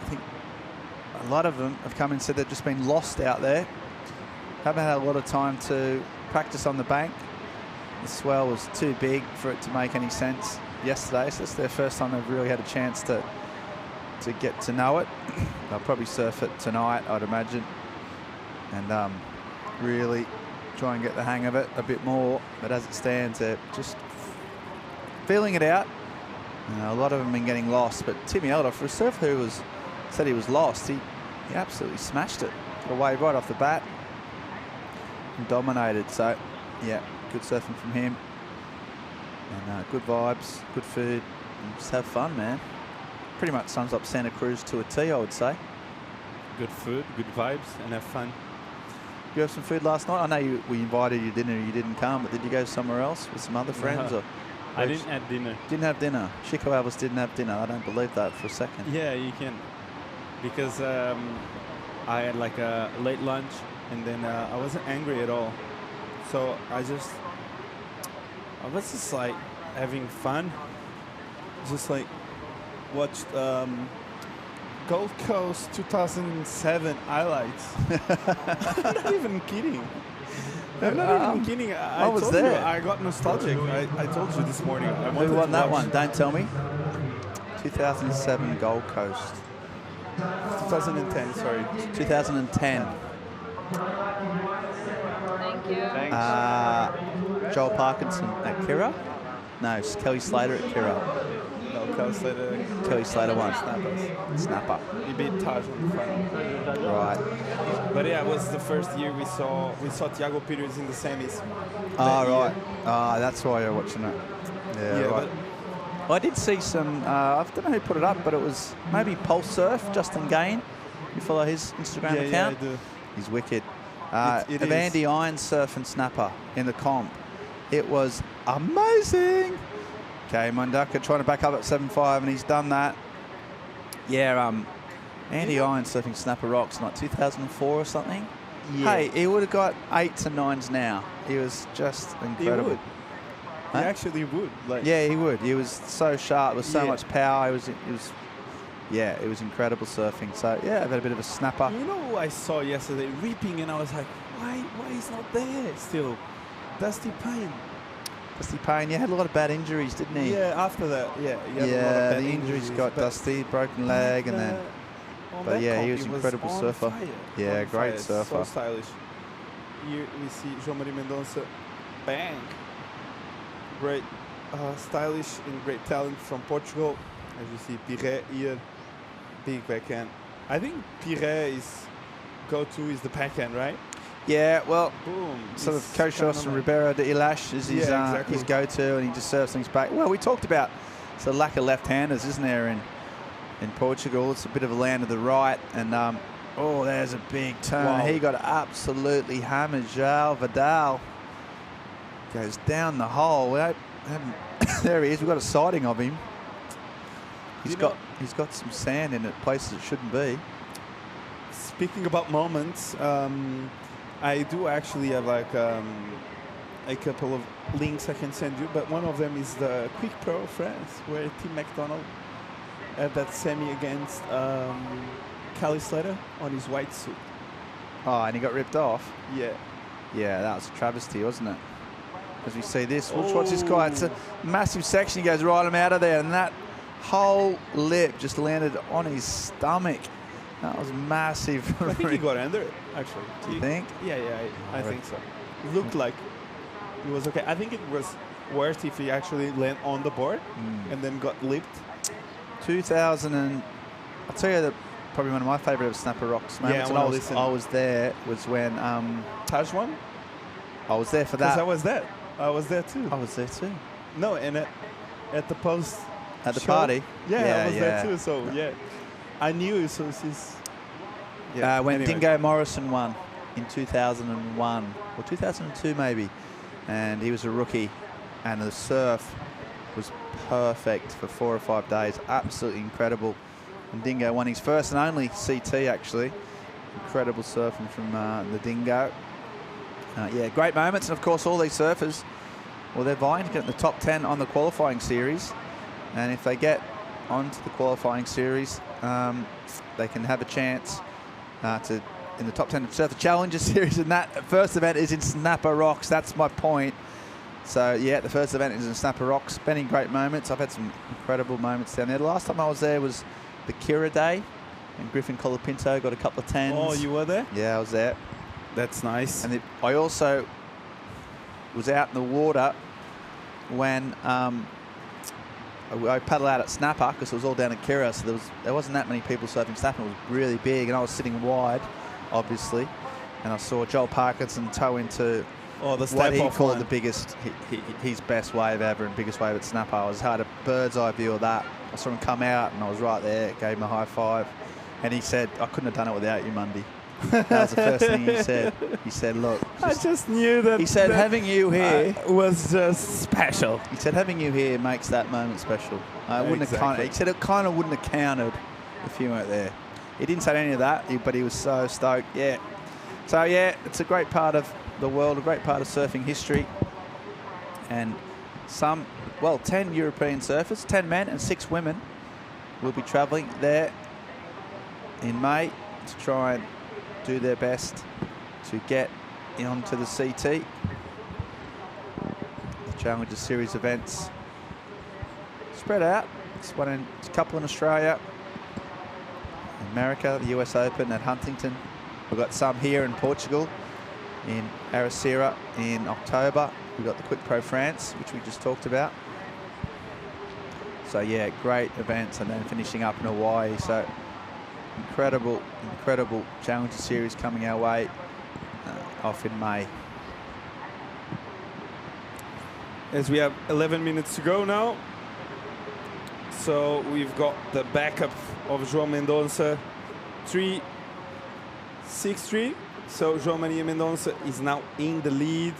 I think a lot of them have come and said they've just been lost out there. Haven't had a lot of time to practice on the bank. The swell was too big for it to make any sense yesterday, so it's their first time they've really had a chance to get to know it. They'll probably surf it tonight, I'd imagine, and really try and get the hang of it a bit more. But as it stands, they're just feeling it out. A lot of them have been getting lost, but Timmy Elder, for a surfer who said he was lost, he absolutely smashed it. Got away right off the bat and dominated. So, yeah, good surfing from him. And good vibes, good food, and just have fun, man. Pretty much sums up Santa Cruz to a T, I would say. Good food, good vibes, and have fun. You have some food last night? I know we invited you to dinner, you didn't come, but did you go somewhere else with some other friends? Or I didn't have dinner. Didn't have dinner. Chico Alves didn't have dinner. I don't believe that for a second. Yeah, you can. Because I had like a late lunch and then I wasn't angry at all. So I was just like having fun. Just like watched Gold Coast 2007 highlights. I'm not even kidding. I'm not even kidding. I was told there. You, I got nostalgic. I told you this morning. Who won that one? Don't tell me. 2007 Gold Coast. 2010, sorry. 2010. Thank you. Thanks. Joel Parkinson at Kira? No, it's Kelly Slater at Kira. No, Kelly Slater. Kelly Slater won. Snapper. Snapper. He beat Taj on the front. Right. But yeah, it was the first year we saw Thiago Pires in the semis. Oh, that right. year. Ah, that's why you're watching it. Yeah, right. I did see some, I don't know who put it up, but it was maybe Pulse Surf, Justin Gain. You follow his Instagram account? Yeah, I do. He's wicked. It is. Evander Iron Surf and Snapper in the comp. It was amazing. Okay, Mundaka trying to back up at 7.5, and he's done that. Yeah, Andy Iron surfing Snapper Rocks in like 2004 or something. Yeah. Hey, he would have got 8s and 9s now. He was just incredible. He would. He actually would. Like. Yeah, he would. He was so sharp. With so much power. It was incredible surfing. So yeah, I've had a bit of a snapper. You know who I saw yesterday ripping, and I was like, why is not there still? Dusty Payne. Dusty Payne, yeah, had a lot of bad injuries, didn't he? Yeah, after that, yeah. He had a lot of Yeah, bad the injuries got Dusty, broken leg, and then. on But that yeah, comp, he was an incredible on surfer. fire. Yeah, On great fire. surfer. So stylish. Here we see João Maria Mendonça. Bang. Great, stylish and great talent from Portugal. As you see, Pires here, big backhand. I think Pires' go-to is the backhand, right? Yeah, well, Boom. sort of It's Cochos kinda and Ribeiro de Ilash is his, exactly. his go-to, and he just serves things back. Well, we talked about the lack of left-handers, isn't there, in Portugal? It's a bit of a land of the right, and oh, there's a big turn. Wow. He got absolutely hammered. João Vidal goes down the hole. There he is. We've got a sighting of him. He's got some sand in it, places it shouldn't be. Speaking about moments, I do actually have like a couple of links I can send you, but one of them is the Quick Pro France, where Tim McDonald had that semi against Cali Slater on his white suit. Oh, and he got ripped off. Yeah. Yeah, that was a travesty, wasn't it? As we see this, watch this guy. It's a massive section. He goes right out of there, and that whole lip just landed on his stomach. That was massive. I think he got under it, actually. Do you think? Yeah, I think so. It looked like it was okay. I think it was worse if he actually landed on the board and then got lipped. 2000 and I'll tell you that probably one of my favourite Snapper Rocks moments. Yeah, and I was there was when Taj won. I was there for Because that. I was there. I was there too. I was there too. No, and at the post. At the show, party? Yeah, I was Yeah, there too. So yeah, I knew. So it's when anyway. Dingo Morrison won in 2001 or 2002 maybe, and he was a rookie, and the surf was perfect for 4 or 5 days. Absolutely incredible. And Dingo won his first and only CT actually. Incredible surfing from the Dingo. Yeah, great moments, and of course all these surfers, well, they're vying to get in the top 10 on the qualifying series, and if they get onto the qualifying series, they can have a chance to in the top 10 to surf the Challenger Series, and that first event is in Snapper Rocks. That's my point. So yeah, the first event is in Snapper Rocks. Many great moments. I've had some incredible moments down there. The last time I was there was the Kira Day, and Griffin Colapinto got a couple of 10s. Oh, you were there? Yeah, I was there. That's nice. And I also was out in the water when I paddled out at Snapper, because it was all down at Kira, so there wasn't that many people surfing Snapper. It was really big, and I was sitting wide, obviously, and I saw Joel Parkinson tow into what he called the biggest, his best wave ever and biggest wave at Snapper. I had a bird's eye view of that. I saw him come out, and I was right there, gave him a high five, and he said, "I couldn't have done it without you, Mundy." That was the first thing he said. He said, "Look, I just knew that." He said, "Having you here was just special." He said, "Having you here makes that moment special." Exactly. He said it kind of wouldn't have counted if you weren't there. He didn't say any of that, but he was so stoked. Yeah. So yeah, it's a great part of the world, a great part of surfing history, and 10 European surfers, 10 men and 6 women, will be travelling there in May to try and do their best to get onto the CT. The Challenger Series events spread out. It's a couple in Australia, America, the US Open at Huntington. We've got some here in Portugal, in Aracira in October. We've got the Quick Pro France, which we just talked about. So yeah, great events, and then finishing up in Hawaii. So incredible Challenger Series coming our way off in May. As we have 11 minutes to go now. So we've got the backup of João Mendonça, 3-6-3. So João Maria Mendonça is now in the lead.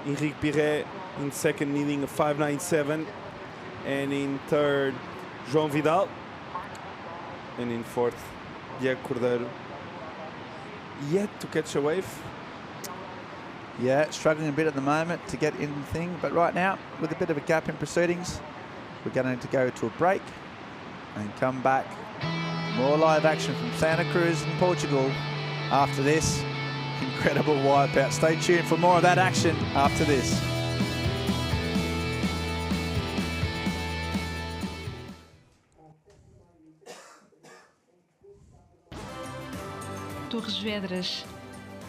Henrique Pirret in second, needing a 5.97. And in third, João Vidal. And in fourth, Diego Cordeiro. Yet to catch a wave. Yeah, struggling a bit at the moment to get in the thing, but right now, with a bit of a gap in proceedings, we're going to go to a break and come back. More live action from Santa Cruz in Portugal after this incredible wipeout. Stay tuned for more of that action after this. Torres Vedras,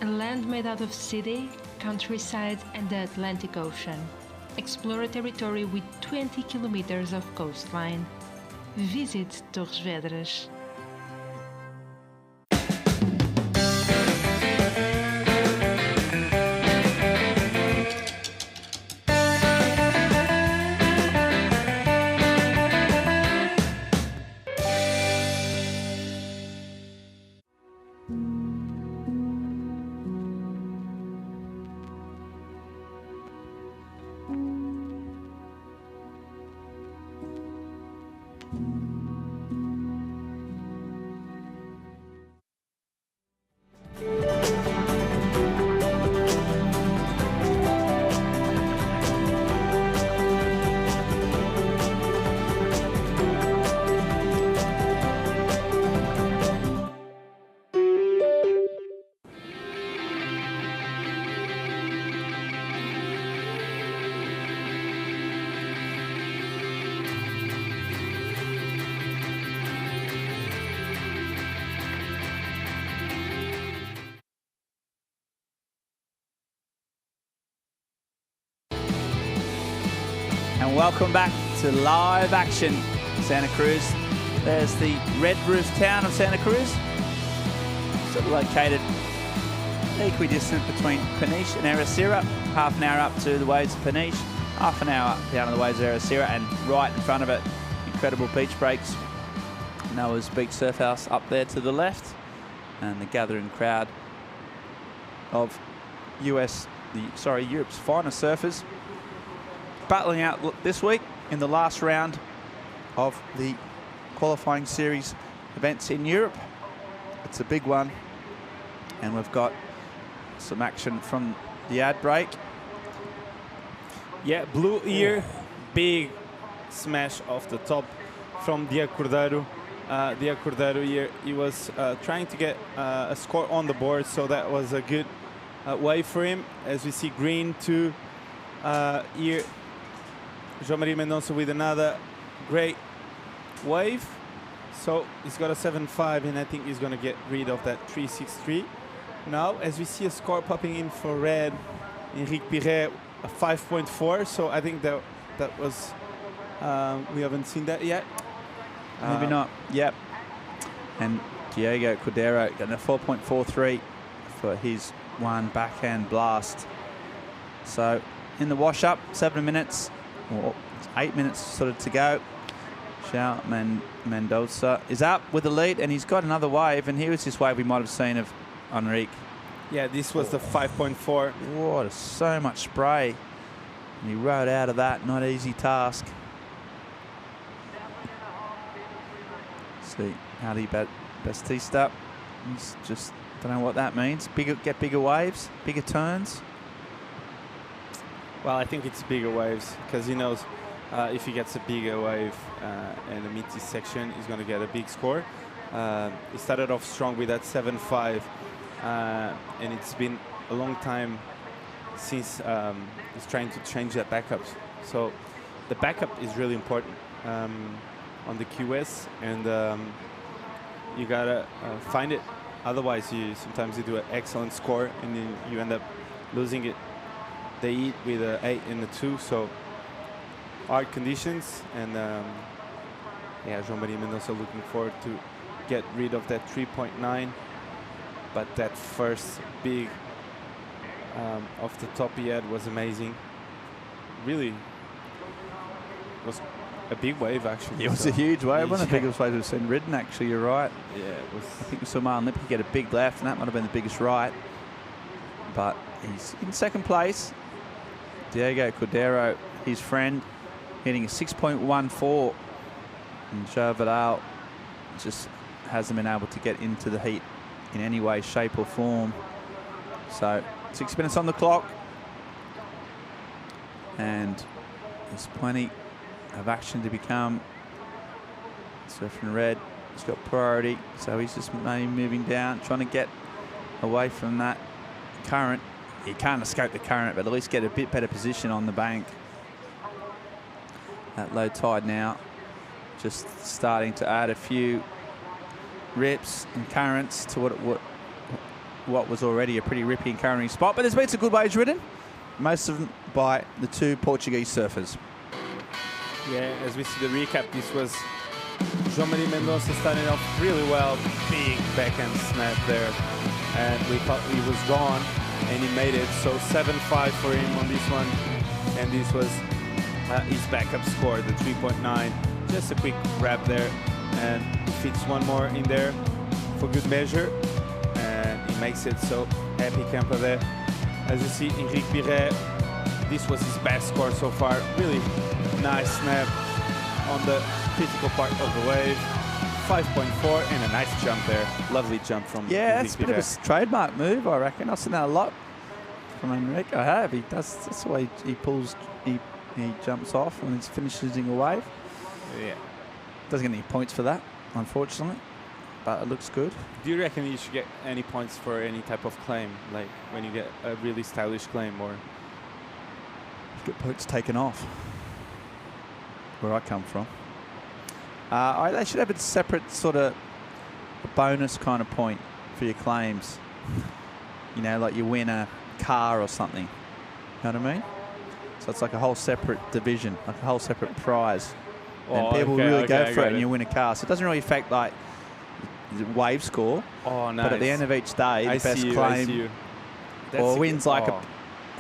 a land made out of city, countryside and the Atlantic Ocean. Explore a territory with 20 kilometers of coastline. Visit Torres Vedras. And welcome back to live action, Santa Cruz. There's the red roof town of Santa Cruz. Sort of located equidistant between Peniche and Ericeira. Half an hour up to the waves of Peniche, half an hour down to the waves of Ericeira, and right in front of it, incredible beach breaks. Noah's Beach Surf House up there to the left, and the gathering crowd of Europe's finest surfers battling out this week in the last round of the qualifying series events in Europe. It's a big one, and we've got some action from the ad break. Yeah, blue ear, big smash off the top from Diego Cordeiro. Diego Cordeiro here, he was trying to get a score on the board, so that was a good way for him. As we see green to here, João Maria Mendonça with another great wave. So he's got a 7.5, and I think he's going to get rid of that 3.63. Now, as we see a score popping in for red, Henrique Pirret, a 5.4. So I think that was, we haven't seen that yet. Maybe not. Yep. And Diego Cordeiro getting a 4.43 for his one backhand blast. So in the wash up, 7 minutes, or 8 minutes sort of to go. João Mendonça is up with the lead, and he's got another wave, and here was this wave we might have seen of Henrique. Yeah, this was the 5.4. What, so much spray. And he rode out of that, not an easy task. See, Ali Bastista. He's just, don't know what that means. Get bigger waves, bigger turns. Well, I think it's bigger waves, because he knows if he gets a bigger wave and a mid-T section, he's going to get a big score. He started off strong with that 7.5, and it's been a long time since he's trying to change that backup. So the backup is really important on the QS, and you got to find it. Otherwise, sometimes you do an excellent score, and then you end up losing it. They eat with an 8 and a 2, so hard conditions, and yeah, João Maria Mendonça looking forward to get rid of that 3.9, but that first big off the top he had was amazing. Really was a big wave, actually. It was a huge wave. One of the biggest waves we've seen ridden, actually. You're right. Yeah, it was. I think we saw Martin Lipke get a big left, and that might have been the biggest right. But he's in second place. Diego Cordero, his friend, hitting a 6.14. And Joe Vidal just hasn't been able to get into the heat in any way, shape or form. So 6 minutes on the clock. And there's plenty of action to become. Surfing red, he's got priority. So he's just maybe moving down, trying to get away from that current. He can't escape the current, but at least get a bit better position on the bank. At low tide now, just starting to add a few rips and currents to what was already a pretty rippy and currenting spot. But there's been some good waves ridden, most of them by the two Portuguese surfers. Yeah, as we see the recap, this was João Maria Mendonça starting off really well, big backhand snap there, and we thought he was gone, and he made it. So 7.5 for him on this one, and this was his backup score, the 3.9. Just a quick wrap there, and he fits one more in there for good measure, and he makes it. So happy camper there. As you see, Henrique Piret, this was his best score so far. Really nice snap on the critical part of the wave. 5.4 and a nice jump there. Lovely jump from Yeah, Henrique it's a bit of a trademark move, I reckon. I've seen that a lot from Henrique. I have. He does. That's the way he pulls. He jumps off and he's finishing a wave. Yeah. Doesn't get any points for that, unfortunately, but it looks good. Do you reckon you should get any points for any type of claim, like when you get a really stylish claim, or get points taken off? Where I come from, they should have a separate sort of bonus kind of point for your claims. You know, like you win a car or something. You know what I mean? So it's like a whole separate division, like a whole separate prize. And people really go for it, and you win a car. So it doesn't really affect like the wave score. Oh, nice. But at the end of each day, the best claim or wins like a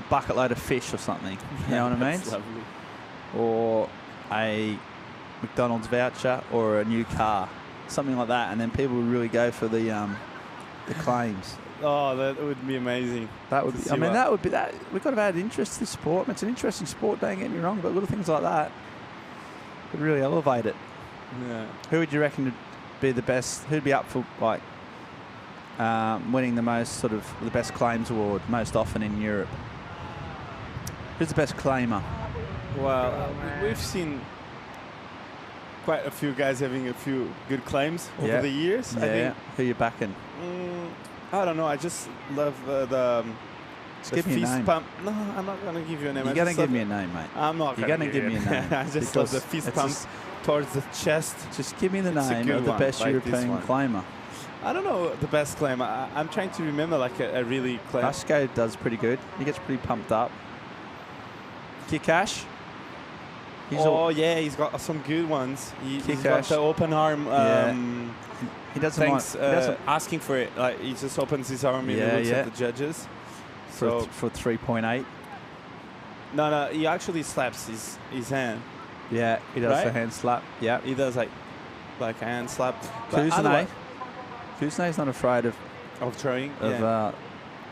bucket load of fish or something. You know what I mean? That's lovely. Or a McDonald's voucher or a new car, something like that. And then people would really go for the claims. Oh, that would be amazing. That would be. I mean, that would be that. We've got to add interest to the sport. I mean, it's an interesting sport. Don't get me wrong, but little things like that could really elevate it. Yeah. Who would you reckon would be the best? Who'd be up for like winning the best claims award most often in Europe? Who's the best claimer? Well, we've seen quite a few guys having a few good claims over the years. Yeah. I think. Who you backing? I don't know. I just love the give me a fist name. pump. No, I'm not going to give you a name. You're going to give me a name, mate. I'm not You're going to give me a name. I just love the fist pump towards the chest. Just give me the It's a name good of the one, best like this European one. claimer. I don't know the best claim. I'm trying to remember like a really claim. Vasco does pretty good. He gets pretty pumped up. Kikash. Yeah, he's got some good ones. He's got Kikash. the open arm. He doesn't thanks, he doesn't asking for it. Like he just opens his arm and he looks at the judges. for 3.8. No, he actually slaps his hand. Yeah, he does the hand slap. Yeah, he does like a hand slap. Kuzne's not afraid of throwing.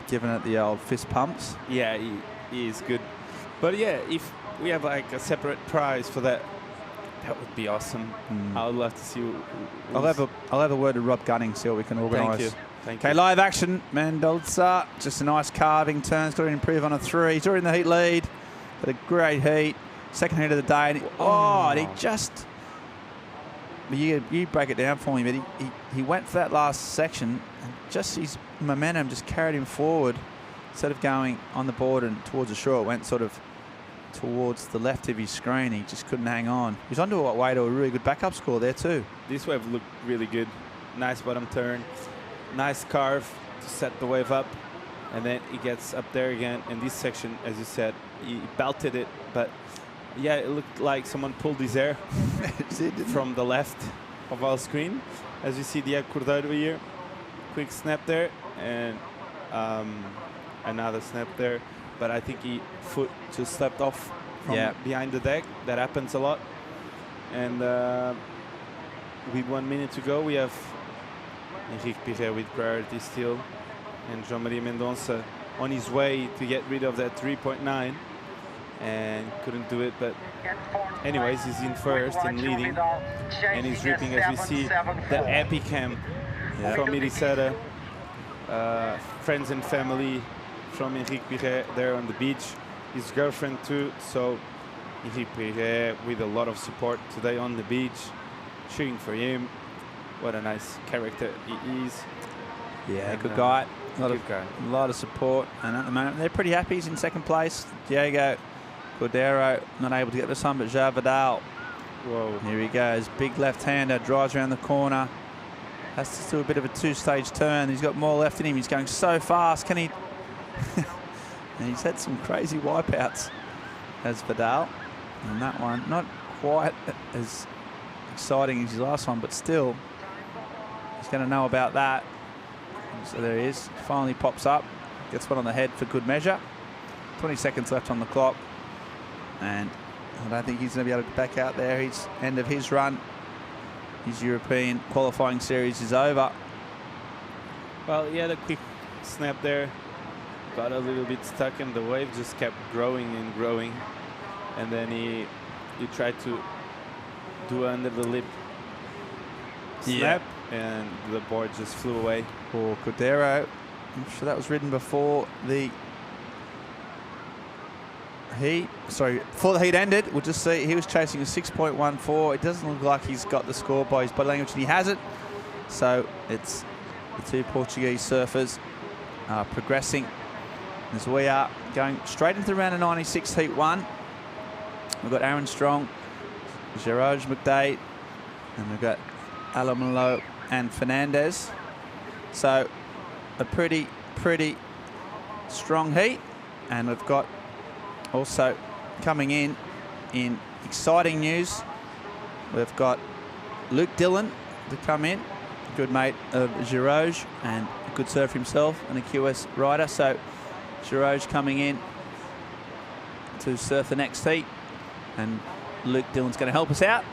Giving it the old fist pumps. Yeah, he is good. But yeah, if we have like a separate prize for that, that would be awesome. I would love to see. I'll have a word with Rob Gunning, see what we can organise. Thank you. Okay, live action. Mendonça, just a nice carving turn. He's got to improve on a 3. He's already in the heat lead. But a great heat. Second heat of the day. And and he just... You break it down for me, but he went for that last section, and just his momentum just carried him forward. Instead of going on the board and towards the shore, it went sort of towards the left of his screen. He just couldn't hang on. He's onto a way to a really good backup score there too. This wave looked really good. Nice bottom turn. Nice carve to set the wave up. And then he gets up there again. In this section, as you said, he belted it. But yeah, it looked like someone pulled his hair from the left of our screen. As you see, the Cordeiro here, quick snap there, and another snap there. But I think he foot just stepped off from behind the deck. That happens a lot. And with 1 minute to go, we have Henrique Pirret with priority still, and João Maria Mendonça on his way to get rid of that 3.9, and couldn't do it. But anyways, he's in first and leading, and he's ripping, as we see the epicam from Iriceira, friends and family from Henrique Pirret there on the beach, his girlfriend too. So Henrique Pirret with a lot of support today on the beach, cheering for him. What a nice character he is. Yeah, And, good guy. A lot of support, and at the moment they're pretty happy. He's in second place. Diego Cordeiro not able to get this one, but João Vidal. Whoa! Here he goes, big left-hander, drives around the corner. Has to do a bit of a two-stage turn. He's got more left in him. He's going so fast. Can he? And he's had some crazy wipeouts as Vidal, and that one not quite as exciting as his last one, but still he's going to know about that. So there he is, finally pops up, gets one on the head for good measure. 20 seconds left on the clock, and I don't think he's going to be able to get back out there. He's end of his run. His European qualifying series is over. Well, yeah, the quick snap there got a little bit stuck, and the wave just kept growing and growing, and then he tried to do under the lip snap, and the board just flew away. For Cordeiro, I'm sure that was ridden before the heat. Sorry, before the heat ended. We'll just see. He was chasing a 6.14. It doesn't look like he's got the score by his body language, and he hasn't. So it's the two Portuguese surfers progressing as we are going straight into the round of 96, heat 1. We've got Aaron Strong, Gerard McDade, and we've got Alamalo and Fernandez. So a pretty strong heat. And we've got also coming in exciting news, we've got Luke Dillon to come in, good mate of Giroge and a good surfer himself and a QS rider. So Giroge coming in to surf the next heat, and Luke Dillon's going to help us out.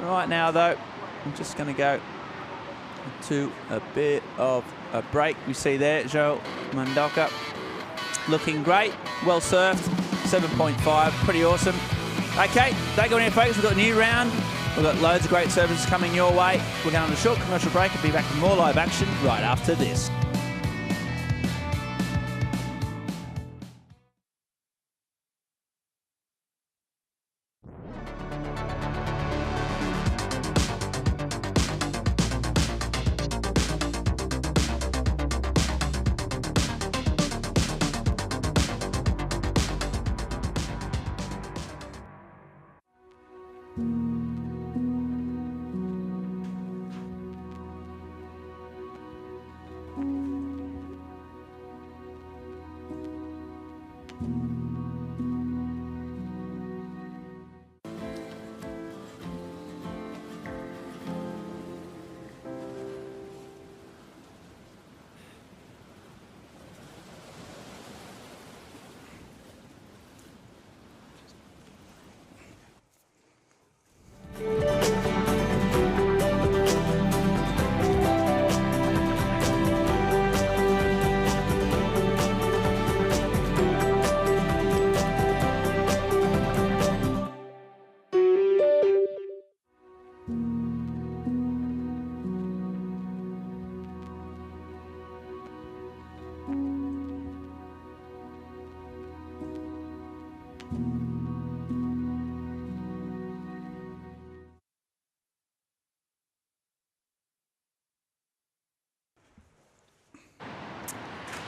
Right now though, I'm just going to go to a bit of a break. We see there João Mandoca looking great, well surfed, 7.5, pretty awesome. Okay, don't go anywhere folks, we've got a new round. We've got loads of great services coming your way. We're going on a short commercial break and be back with more live action right after this.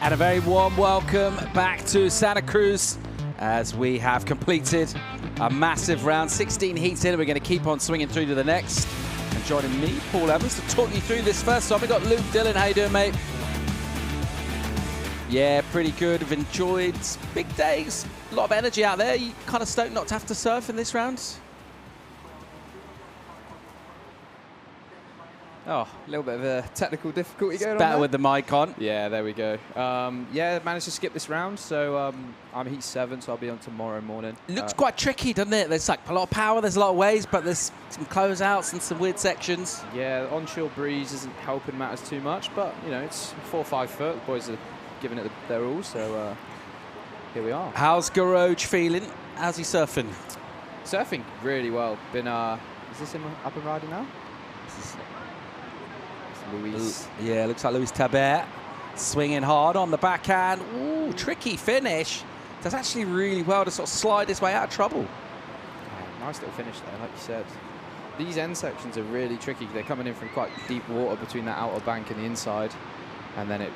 And a very warm welcome back to Santa Cruz as we have completed a massive round. 16 heats in, we're going to keep on swinging through to the next. And joining me, Paul Evans, to talk you through this first time. We've got Luke Dillon. How you doing, mate? Yeah, pretty good. I've enjoyed big days. A lot of energy out there. You kind of stoked not to have to surf in this round? Oh, a little bit of a technical difficulty going on Better there. with the mic on. Yeah, there we go. Yeah, managed to skip this round, so I'm heat 7, so I'll be on tomorrow morning. It looks quite tricky, doesn't it? There's like a lot of power, there's a lot of waves, but there's some closeouts and some weird sections. Yeah, the onshore breeze isn't helping matters too much, but, you know, it's 4 or 5 foot. The boys are giving it their all, so here we are. How's Garoj feeling? How's he surfing? Surfing really well. Been, is this him up and riding now? Luis. Yeah, looks like Luis Tabet swinging hard on the backhand. Ooh, tricky finish. Does actually really well to sort of slide his way out of trouble. Yeah, nice little finish there, like you said. These end sections are really tricky. They're coming in from quite deep water between that outer bank and the inside, and then it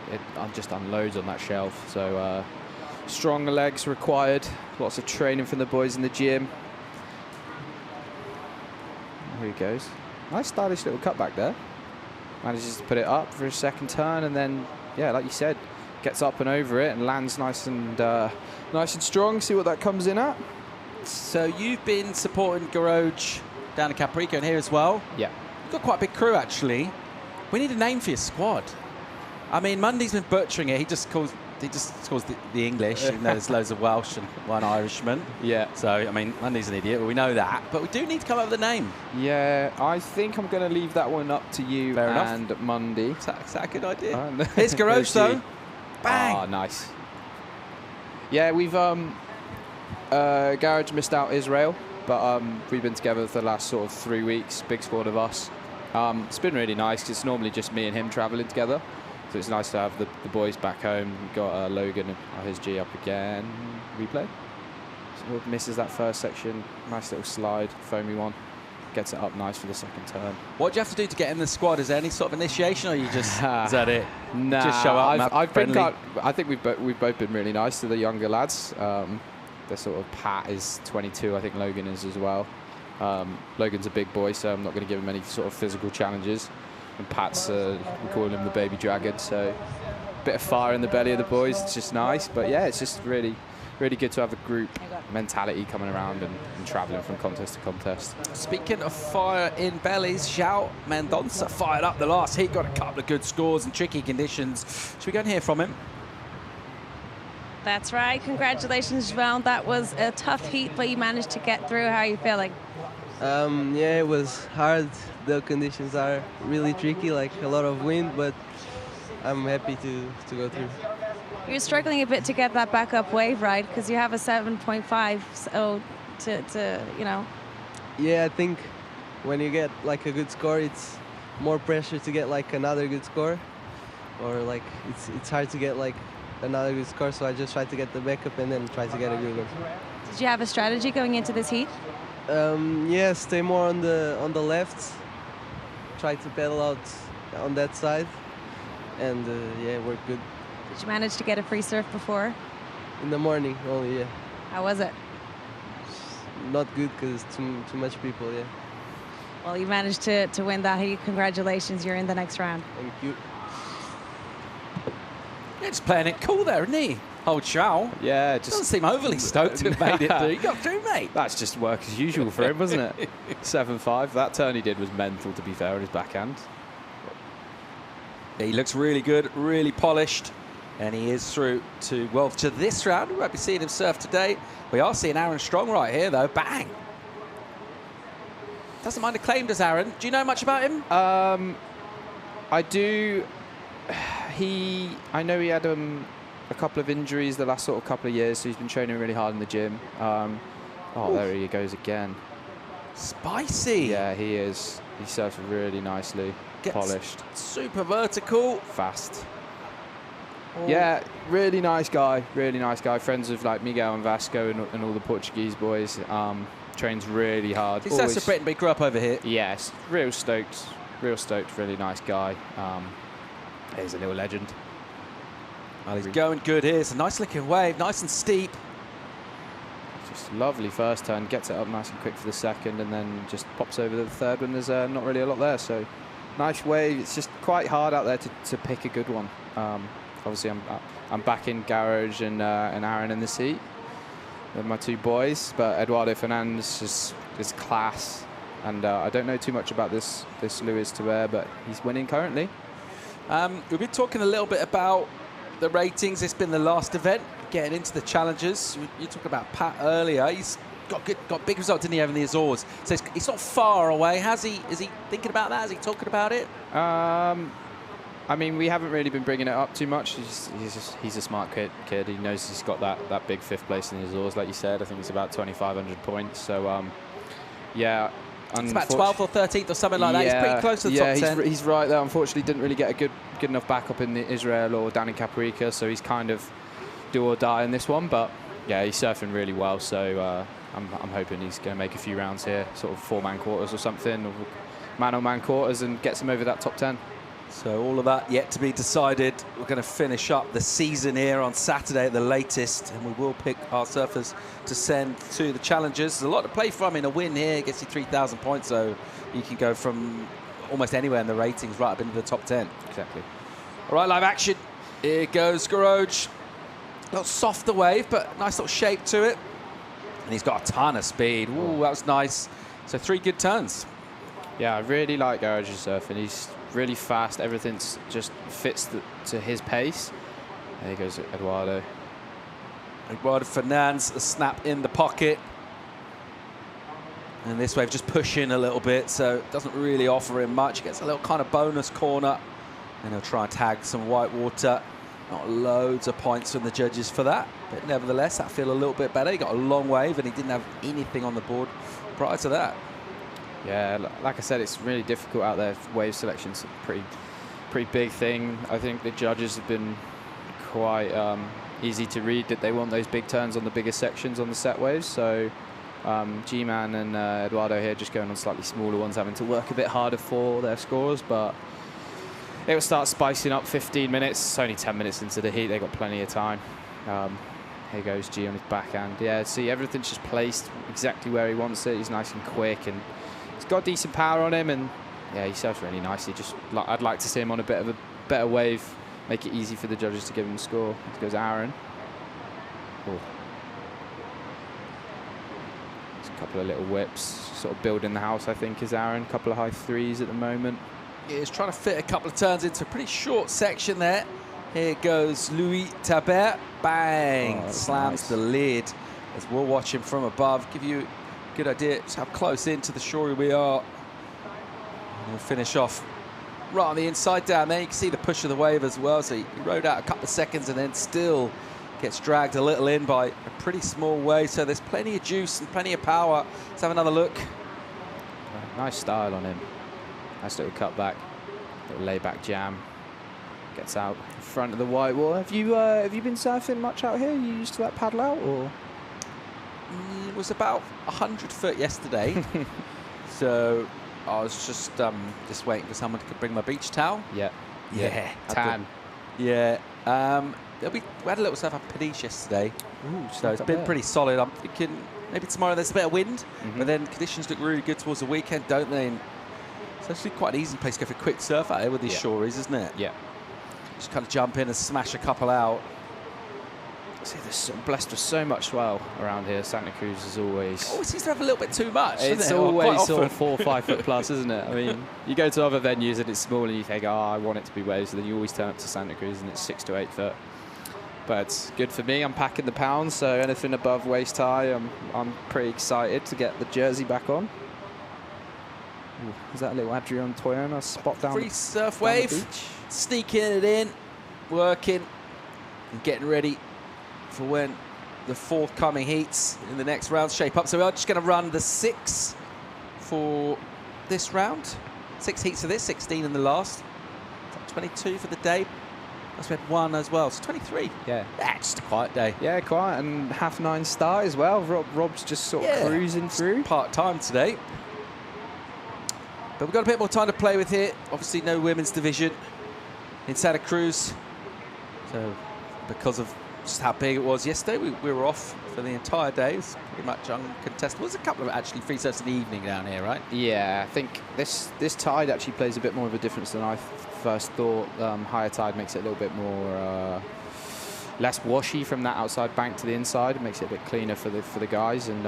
just unloads on that shelf. So stronger legs required. Lots of training from the boys in the gym. Here he goes. Nice stylish little cutback there. Manages to put it up for his second turn, and then, yeah, like you said, gets up and over it and lands nice and strong. See what that comes in at. So you've been supporting Garoj down in Caprico and here as well. Yeah. You've got quite a big crew, actually. We need a name for your squad. I mean, Mundy's been butchering it. He just calls the English, even though there's loads of Welsh and one Irishman. Yeah. So, I mean, Mundy's an idiot, but we know that. But we do need to come up with a name. Yeah, I think I'm going to leave that one up to you. Fair and enough. Mundy. Is that a good idea? Here's Garoj, though. Bang! Oh, nice. Yeah, we've Garage missed out Israel, but we've been together for the last sort of 3 weeks, big squad of us. It's been really nice, 'cause it's normally just me and him travelling together. So it's nice to have the boys back home. We've got Logan and his G up again. Replay. So misses that first section. Nice little slide, foamy one. Gets it up nice for the second turn. What do you have to do to get in the squad? Is there any sort of initiation, or you just is that it? Nah, Just show up. I think we've both been really nice to the younger lads. They're sort of Pat is 22. I think Logan is as well. Logan's a big boy, so I'm not going to give him any sort of physical challenges. And Pat's, we call him the baby dragon, so a bit of fire in the belly of the boys. It's just nice, but yeah, it's just really, really good to have a group mentality coming around and travelling from contest to contest. Speaking of fire in bellies, João Mendonça fired up the last heat, got a couple of good scores in tricky conditions. Should we go and hear from him? That's right. Congratulations, João. That was a tough heat, but you managed to get through. How are you feeling? Yeah, it was hard. The conditions are really tricky, like a lot of wind, but I'm happy to go through. You're struggling a bit to get that backup wave, right? Because you have a 7.5, so to you know. Yeah, I think when you get like a good score, it's more pressure to get like another good score, or like it's hard to get like another good score. So I just try to get the backup and then try to get a good one. Did you have a strategy going into this heat? Yeah, stay more on the left. Try to pedal out on that side, and yeah, work good. Did you manage to get a free surf before? In the morning only, yeah. How was it? Not good because too much people, yeah. Well, you managed to win that heat. Congratulations, you're in the next round. Thank you. Yeah, just playing it cool there, isn't he? Old João. Yeah, just doesn't seem overly stoked to have made it through. You got through, mate. That's just work as usual for him, wasn't it? 7-5. That turn he did was mental, to be fair, on his backhand. He looks really good, really polished, and he is through to, well, to this round. We won't be seeing him surf today. We are seeing Aaron Strong right here, though. Bang! Doesn't mind a claim, does Aaron? Do you know much about him? I do. I know he had a couple of injuries the last sort of couple of years, so he's been training really hard in the gym. Oh, there he goes again. Spicy. Yeah, he is. He surfs really nicely. Gets polished. Super vertical. Fast. Oh. Yeah, really nice guy. Really nice guy. Friends with like Miguel and Vasco and all the Portuguese boys. Trains really hard. He's a Britain, but he grew up over here. Yes, real stoked. Real stoked. Really nice guy. He's a little legend. Well, he's going good here. It's a nice looking wave, nice and steep. Just lovely first turn, gets it up nice and quick for the second, and then just pops over the third when there's not really a lot there. So nice wave. It's just quite hard out there to pick a good one. Obviously, I'm back in Garage and Aaron in the seat with my two boys, but Eduardo Fernandez is class. And I don't know too much about this Luis Taber, but he's winning currently. We've been talking a little bit about the ratings. It's been the last event, getting into the challenges. You talked about Pat earlier. He's got big results, didn't he, over in the Azores? So it's not far away. Is he thinking about that? Is he talking about it? I mean, we haven't really been bringing it up too much. He's a smart kid. He knows he's got that big 5th place in the Azores, like you said. I think it's about 2,500 points. So, yeah. It's about 12th or 13th or something like that. He's pretty close to the top 10. Yeah, he's right there. Unfortunately, didn't really get a good enough backup in the Israel or down in Caparica, so he's kind of do or die in this one. But yeah, he's surfing really well. So I'm hoping he's going to make a few rounds here, sort of 4-man quarters or something, or man-on-man quarters, and gets him over that top 10. So all of that yet to be decided. We're going to finish up the season here on Saturday at the latest, and we will pick our surfers to send to the challenges. There's a lot to play for. I mean, a win here gets you 3,000 points, so you can go from almost anywhere in the ratings right up into the top 10. Exactly. All right, live action. Here goes Garoj. A little softer wave, but nice little shape to it. And he's got a ton of speed. Ooh, that was nice. So 3 good turns. Yeah, I really like Garoj's surfing. He's really fast. Everything just fits to his pace. There goes Eduardo. Eduardo Fernandez, a snap in the pocket. And this wave just pushing a little bit, so it doesn't really offer him much. He gets a little kind of bonus corner, and he'll try and tag some white water. Not loads of points from the judges for that, but nevertheless, that feel a little bit better. He got a long wave, and he didn't have anything on the board prior to that. Yeah, like I said, it's really difficult out there. Wave selection's a pretty big thing. I think the judges have been quite easy to read that they want those big turns on the biggest sections on the set waves. So G-Man and Eduardo here just going on slightly smaller ones, having to work a bit harder for their scores, but it will start spicing up 15 minutes. It's only 10 minutes into the heat. They've got plenty of time. Here goes G on his backhand. Yeah, see, everything's just placed exactly where he wants it. He's nice and quick, and he's got decent power on him, and yeah, he surfs really nicely. Just I'd like to see him on a bit of a better wave, make it easy for the judges to give him a score. Here goes Aaron. Oh. Just a couple of little whips, sort of building the house, I think, is Aaron. A couple of high 3s at the moment. Yeah, he's trying to fit a couple of turns into a pretty short section there. Here goes Luis Taber. Bang! Oh, slams nice. the lid as we'll watch him from above. Give you a good idea just how close into the shore we are. And we'll finish off right on the inside down there. You can see the push of the wave as well. So he rode out a couple of seconds and then still gets dragged a little in by a pretty small wave. So there's plenty of juice and plenty of power. Let's have another look. Nice style on him. Nice little cutback, little layback jam. Gets out in front of the white wall. Have you been surfing much out here? Are you used to that paddle out, or? It was about 100 foot yesterday. So I was just waiting for someone to bring my beach towel. Yeah. Yeah. Tan. Yeah. We had a little surf up Peniche yesterday. Ooh, so it's been pretty solid. I'm thinking maybe tomorrow there's a bit of wind, but then conditions look really good towards the weekend, don't they? And it's actually quite an easy place to go for a quick surf out here with these shoreys, isn't it? Yeah. Just kind of jump in and smash a couple out. See, they're blessed with so much swell around here. Santa Cruz is always... Always seems to have a little bit too much. It's always sort of 4 or 5 foot plus, isn't it? I mean, you go to other venues and it's small and you think, oh, I want it to be waves. And then you always turn up to Santa Cruz and it's 6 to 8 foot. But it's good for me. I'm packing the pounds, so anything above waist high, I'm pretty excited to get the jersey back on. Ooh, is that a little Adrian Toyona spot down Free surf wave, sneaking it in, working and getting ready for when the forthcoming heats in the next round shape up. So we are just going to run the 6 for this round. 6 heats for this, 16 in the last. 22 for the day. Plus we had 1 as well, so 23. Yeah. Just a quiet day. Yeah, quiet, and 9:30 start as well. Rob's just sort of cruising through. Part-time today. But we've got a bit more time to play with here. Obviously no women's division in Santa Cruz. So because of just how big it was yesterday, we were off for the entire day. It was pretty much uncontested. There was a couple of actually free surfs in the evening down here, right? Yeah, I think this tide actually plays a bit more of a difference than I first thought. Higher tide makes it a little bit more less washy from that outside bank to the inside. It makes it a bit cleaner for the guys. And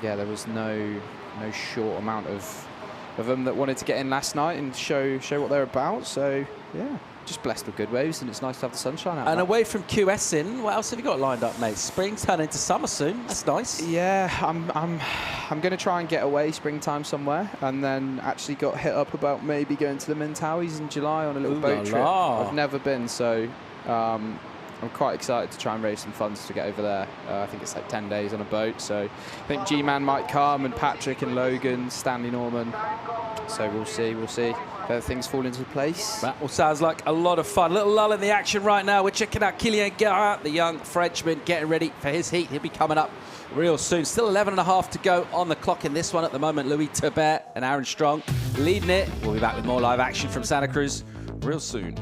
yeah, there was no no short amount of them that wanted to get in last night and show what they're about. So yeah, just blessed with good waves, and it's nice to have the sunshine out. And away from QSing, what else have you got lined up, mate? Spring turning into summer soon. That's nice. Yeah, I'm going to try and get away springtime somewhere, and then actually got hit up about maybe going to the Mentawais in July on a little boat trip. I've never been, so I'm quite excited to try and raise some funds to get over there. I think it's like 10 days on a boat, so I think G-Man might come, and Patrick and Logan, Stanley Norman. So we'll see. If things fall into place. That all sounds like a lot of fun. Little lull in the action right now. We're checking out Kylian Garrat, the young Frenchman, getting ready for his heat. He'll be coming up real soon. Still 11.5 to go on the clock in this one at the moment. Louis Tebet and Aaron Strong leading it. We'll be back with more live action from Santa Cruz real soon.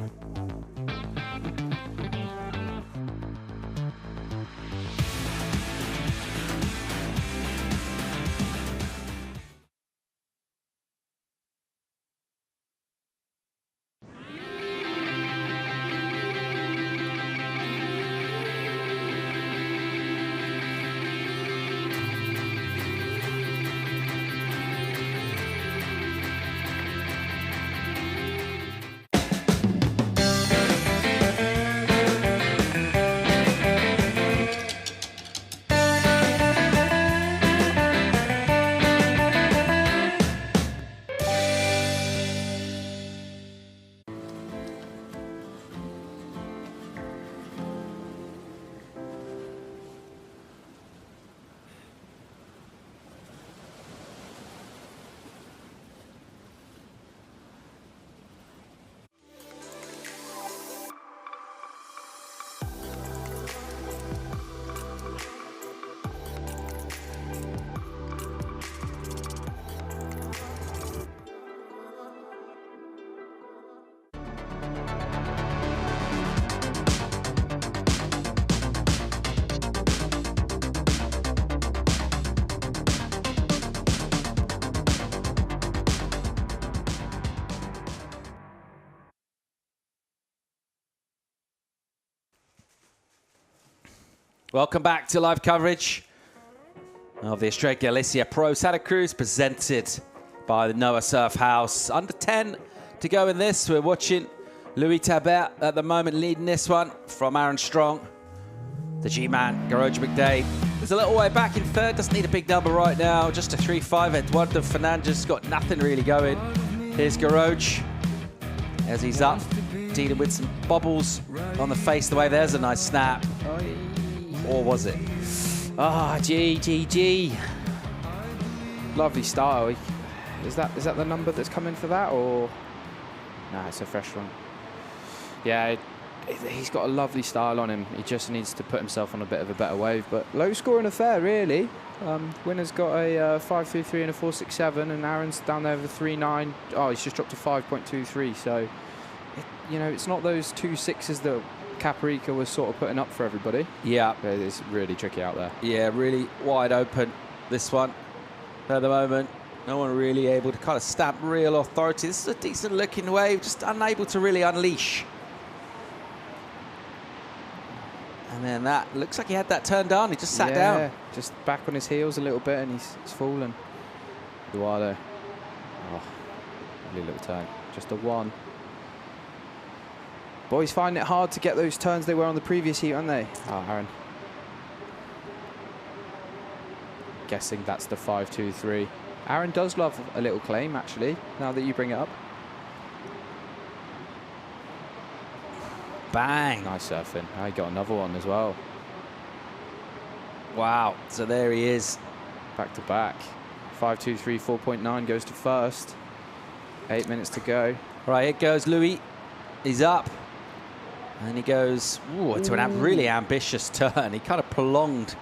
Welcome back to live coverage of the Estrella Galicia Pro Santa Cruz, presented by the Noah Surf House. Under 10 to go in this. We're watching Louis Tebet at the moment leading this one from Aaron Strong. The G-Man, Garoj McDade, is a little way back in third. Doesn't need a big number right now. Just a 3.5. Eduardo Fernandez got nothing really going. Here's Garoj as he's up, dealing with some bobbles on the face the way. There's a nice snap. Or was it? G. Lovely style. Is that the number that's coming for that, or? Nah, it's a fresh one. Yeah, he's got a lovely style on him. He just needs to put himself on a bit of a better wave. But low scoring affair, really. Winner's got a 5.33 and a 4.67, and Aaron's down there with a 3.9. Oh, he's just dropped a 5.23. So, it's not those 2 6s that Caparica was sort of putting up for everybody. Yeah. It's really tricky out there. Yeah, really wide open, this one. At the moment, no one really able to kind of stamp real authority. This is a decent looking wave, just unable to really unleash. And then that, looks like he had that turned down. He just sat down. Just back on his heels a little bit, and he's fallen. Eduardo. Oh, lovely little turn. Just a 1. Boys finding it hard to get those turns they were on the previous heat, aren't they? Oh, Aaron. Guessing that's the 5.23. Aaron does love a little claim, actually, now that you bring it up. Bang. Nice surfing. Now he got another one as well. Wow. So there he is. Back to back. 5.23, 4.9 goes to first. 8 minutes to go. Right, here goes Louis. He's up. And he goes to a really ambitious turn. He kind of prolonged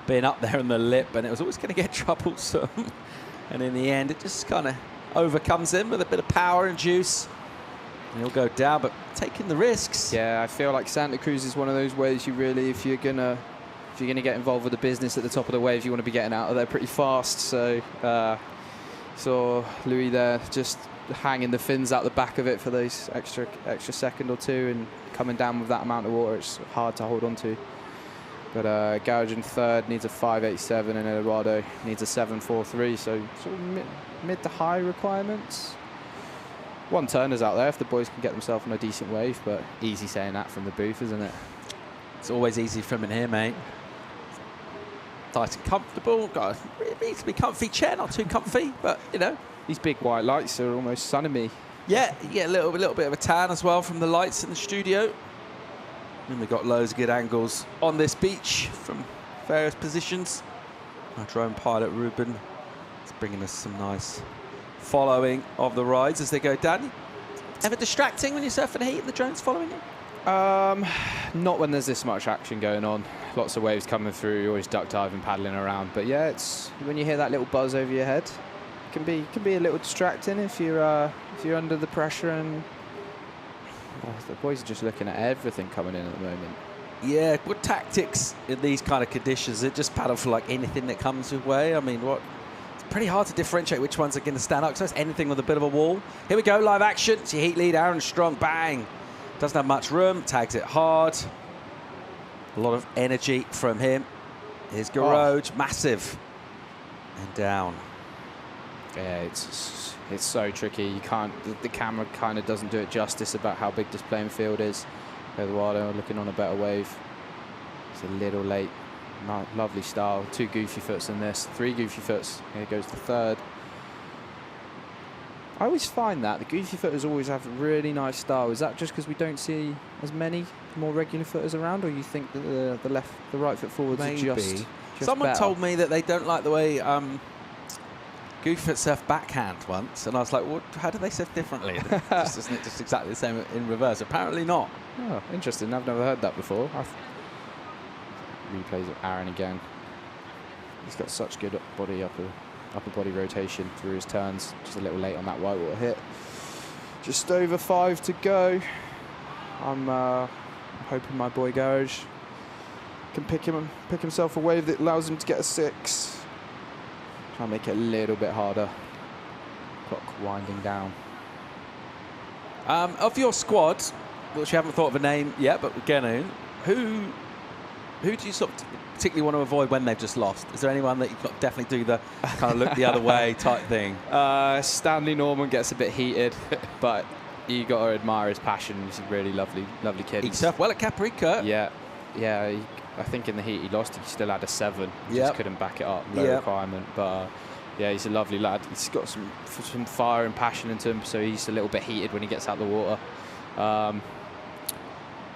being up there in the lip, and it was always going to get troublesome. And in the end, it just kind of overcomes him with a bit of power and juice. And he'll go down, but taking the risks. Yeah, I feel like Santa Cruz is one of those waves you really, if you're gonna get involved with the business at the top of the waves, you want to be getting out of there pretty fast. So saw Louis there just hanging the fins out the back of it for those extra second or two, and coming down with that amount of water, it's hard to hold on to. But Garage in third needs a 5.87, and Eduardo needs a 7.43. So sort of mid to high requirements. One turner's out there if the boys can get themselves on a decent wave, but easy saying that from the booth, isn't it? It's always easy from in here, mate. Nice and comfortable. Got a reasonably comfy chair, not too comfy, but you know. These big white lights are almost sunning me. Yeah, you get a little bit of a tan as well from the lights in the studio. And we've got loads of good angles on this beach from various positions. Our drone pilot, Ruben, is bringing us some nice following of the rides as they go down. Ever distracting when you're surfing the heat and the drone's following you? Not when there's this much action going on. Lots of waves coming through, you're always duck diving, paddling around. But yeah, it's when you hear that little buzz over your head, can be a little distracting if you're under the pressure. And the boys are just looking at everything coming in at the moment. Yeah, good tactics in these kind of conditions. They just paddle for like anything that comes your way. I mean, it's pretty hard to differentiate which ones are going to stand up. So it's anything with a bit of a wall. Here we go, live action. It's your heat lead, Aaron Strong, bang. Doesn't have much room, tags it hard. A lot of energy from him. Here's Garage, massive. And down. Yeah, it's so tricky. You can't. The camera kind of doesn't do it justice about how big this playing field is. Eduardo looking on a better wave. It's a little late. Lovely style. 2 goofy foots in this. 3 goofy foots. Here goes the third. I always find that the goofy footers always have really nice style. Is that just because we don't see as many more regular footers around, or you think that the right foot forwards Maybe. are just Someone better? told me that they don't like the way goofy foot surf backhand once, and I was like, well, how do they surf differently? Isn't it just exactly the same in reverse? Apparently not. Oh, interesting. I've never heard that before. Replays of Aaron again. He's got such good upper body rotation through his turns. Just a little late on that whitewater hit. Just over 5 to go. I'm hoping my boy Garage can pick himself a wave that allows him to get a 6. Try and make it a little bit harder. Clock winding down. Of your squad, which you haven't thought of a name yet, but we're going to, who do you sort of particularly want to avoid when they've just lost? Is there anyone that you've got to definitely do the kind of look the other way type thing? Stanley Norman gets a bit heated, but you got to admire his passion. He's a really lovely kid. He surfed well at Caprica. Yeah. I think in the heat he lost. He still had a 7. He just couldn't back it up. Low requirement, but yeah, he's a lovely lad. He's got some fire and passion into him, so he's a little bit heated when he gets out the water.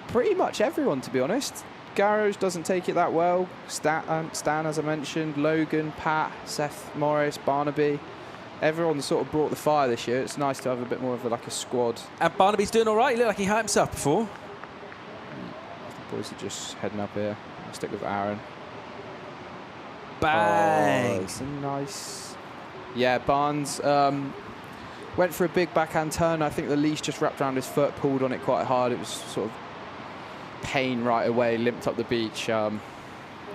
Pretty much everyone, to be honest. Garage doesn't take it that well. Stan, as I mentioned, Logan, Pat, Seth Morris, Barnaby. Everyone sort of brought the fire this year. It's nice to have a bit more of a squad. And Barnaby's doing all right. He looked like he hurt himself before. The boys are just heading up here. I'll stick with Aaron. Bang! Oh, it's a nice... Yeah, Barnes went for a big backhand turn. I think the leash just wrapped around his foot, pulled on it quite hard. It was sort of pain right away, limped up the beach.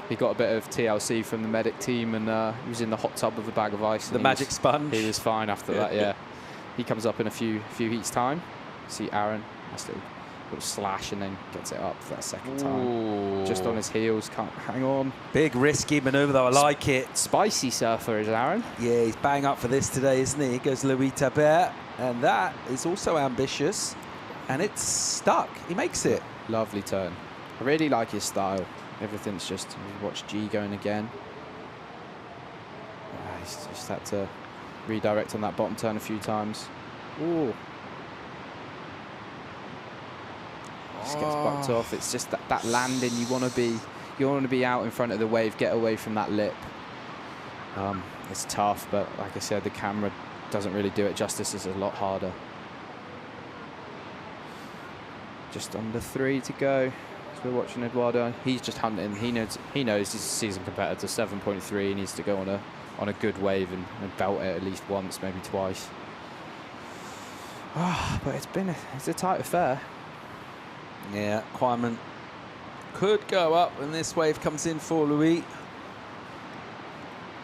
He got a bit of TLC from the medic team, and he was in the hot tub with a bag of ice. The magic sponge. He was fine after that, yeah. He comes up in a few heats time. See Aaron, that's a little slash, and then gets it up for that second time. Just on his heels, can't hang on. Big risky manoeuvre though, I like it. Spicy surfer is Aaron. Yeah, he's bang up for this today, isn't he? Here goes Louis Tabert, and that is also ambitious, and it's stuck. He makes it. Lovely turn. I really like his style. Everything's just... Watch G going again. He's just had to redirect on that bottom turn a few times. Ooh. Just gets bucked off. It's just that landing. You want to be out in front of the wave, get away from that lip. It's tough, but like I said, the camera doesn't really do it justice. It's a lot harder. Just under 3 to go. So we're watching Eduardo. He's just hunting. He knows he's a seasoned competitor. 7.3. He needs to go on a good wave and belt it at least once, maybe twice. But it's a tight affair. Yeah, requirement could go up when this wave comes in for Louis.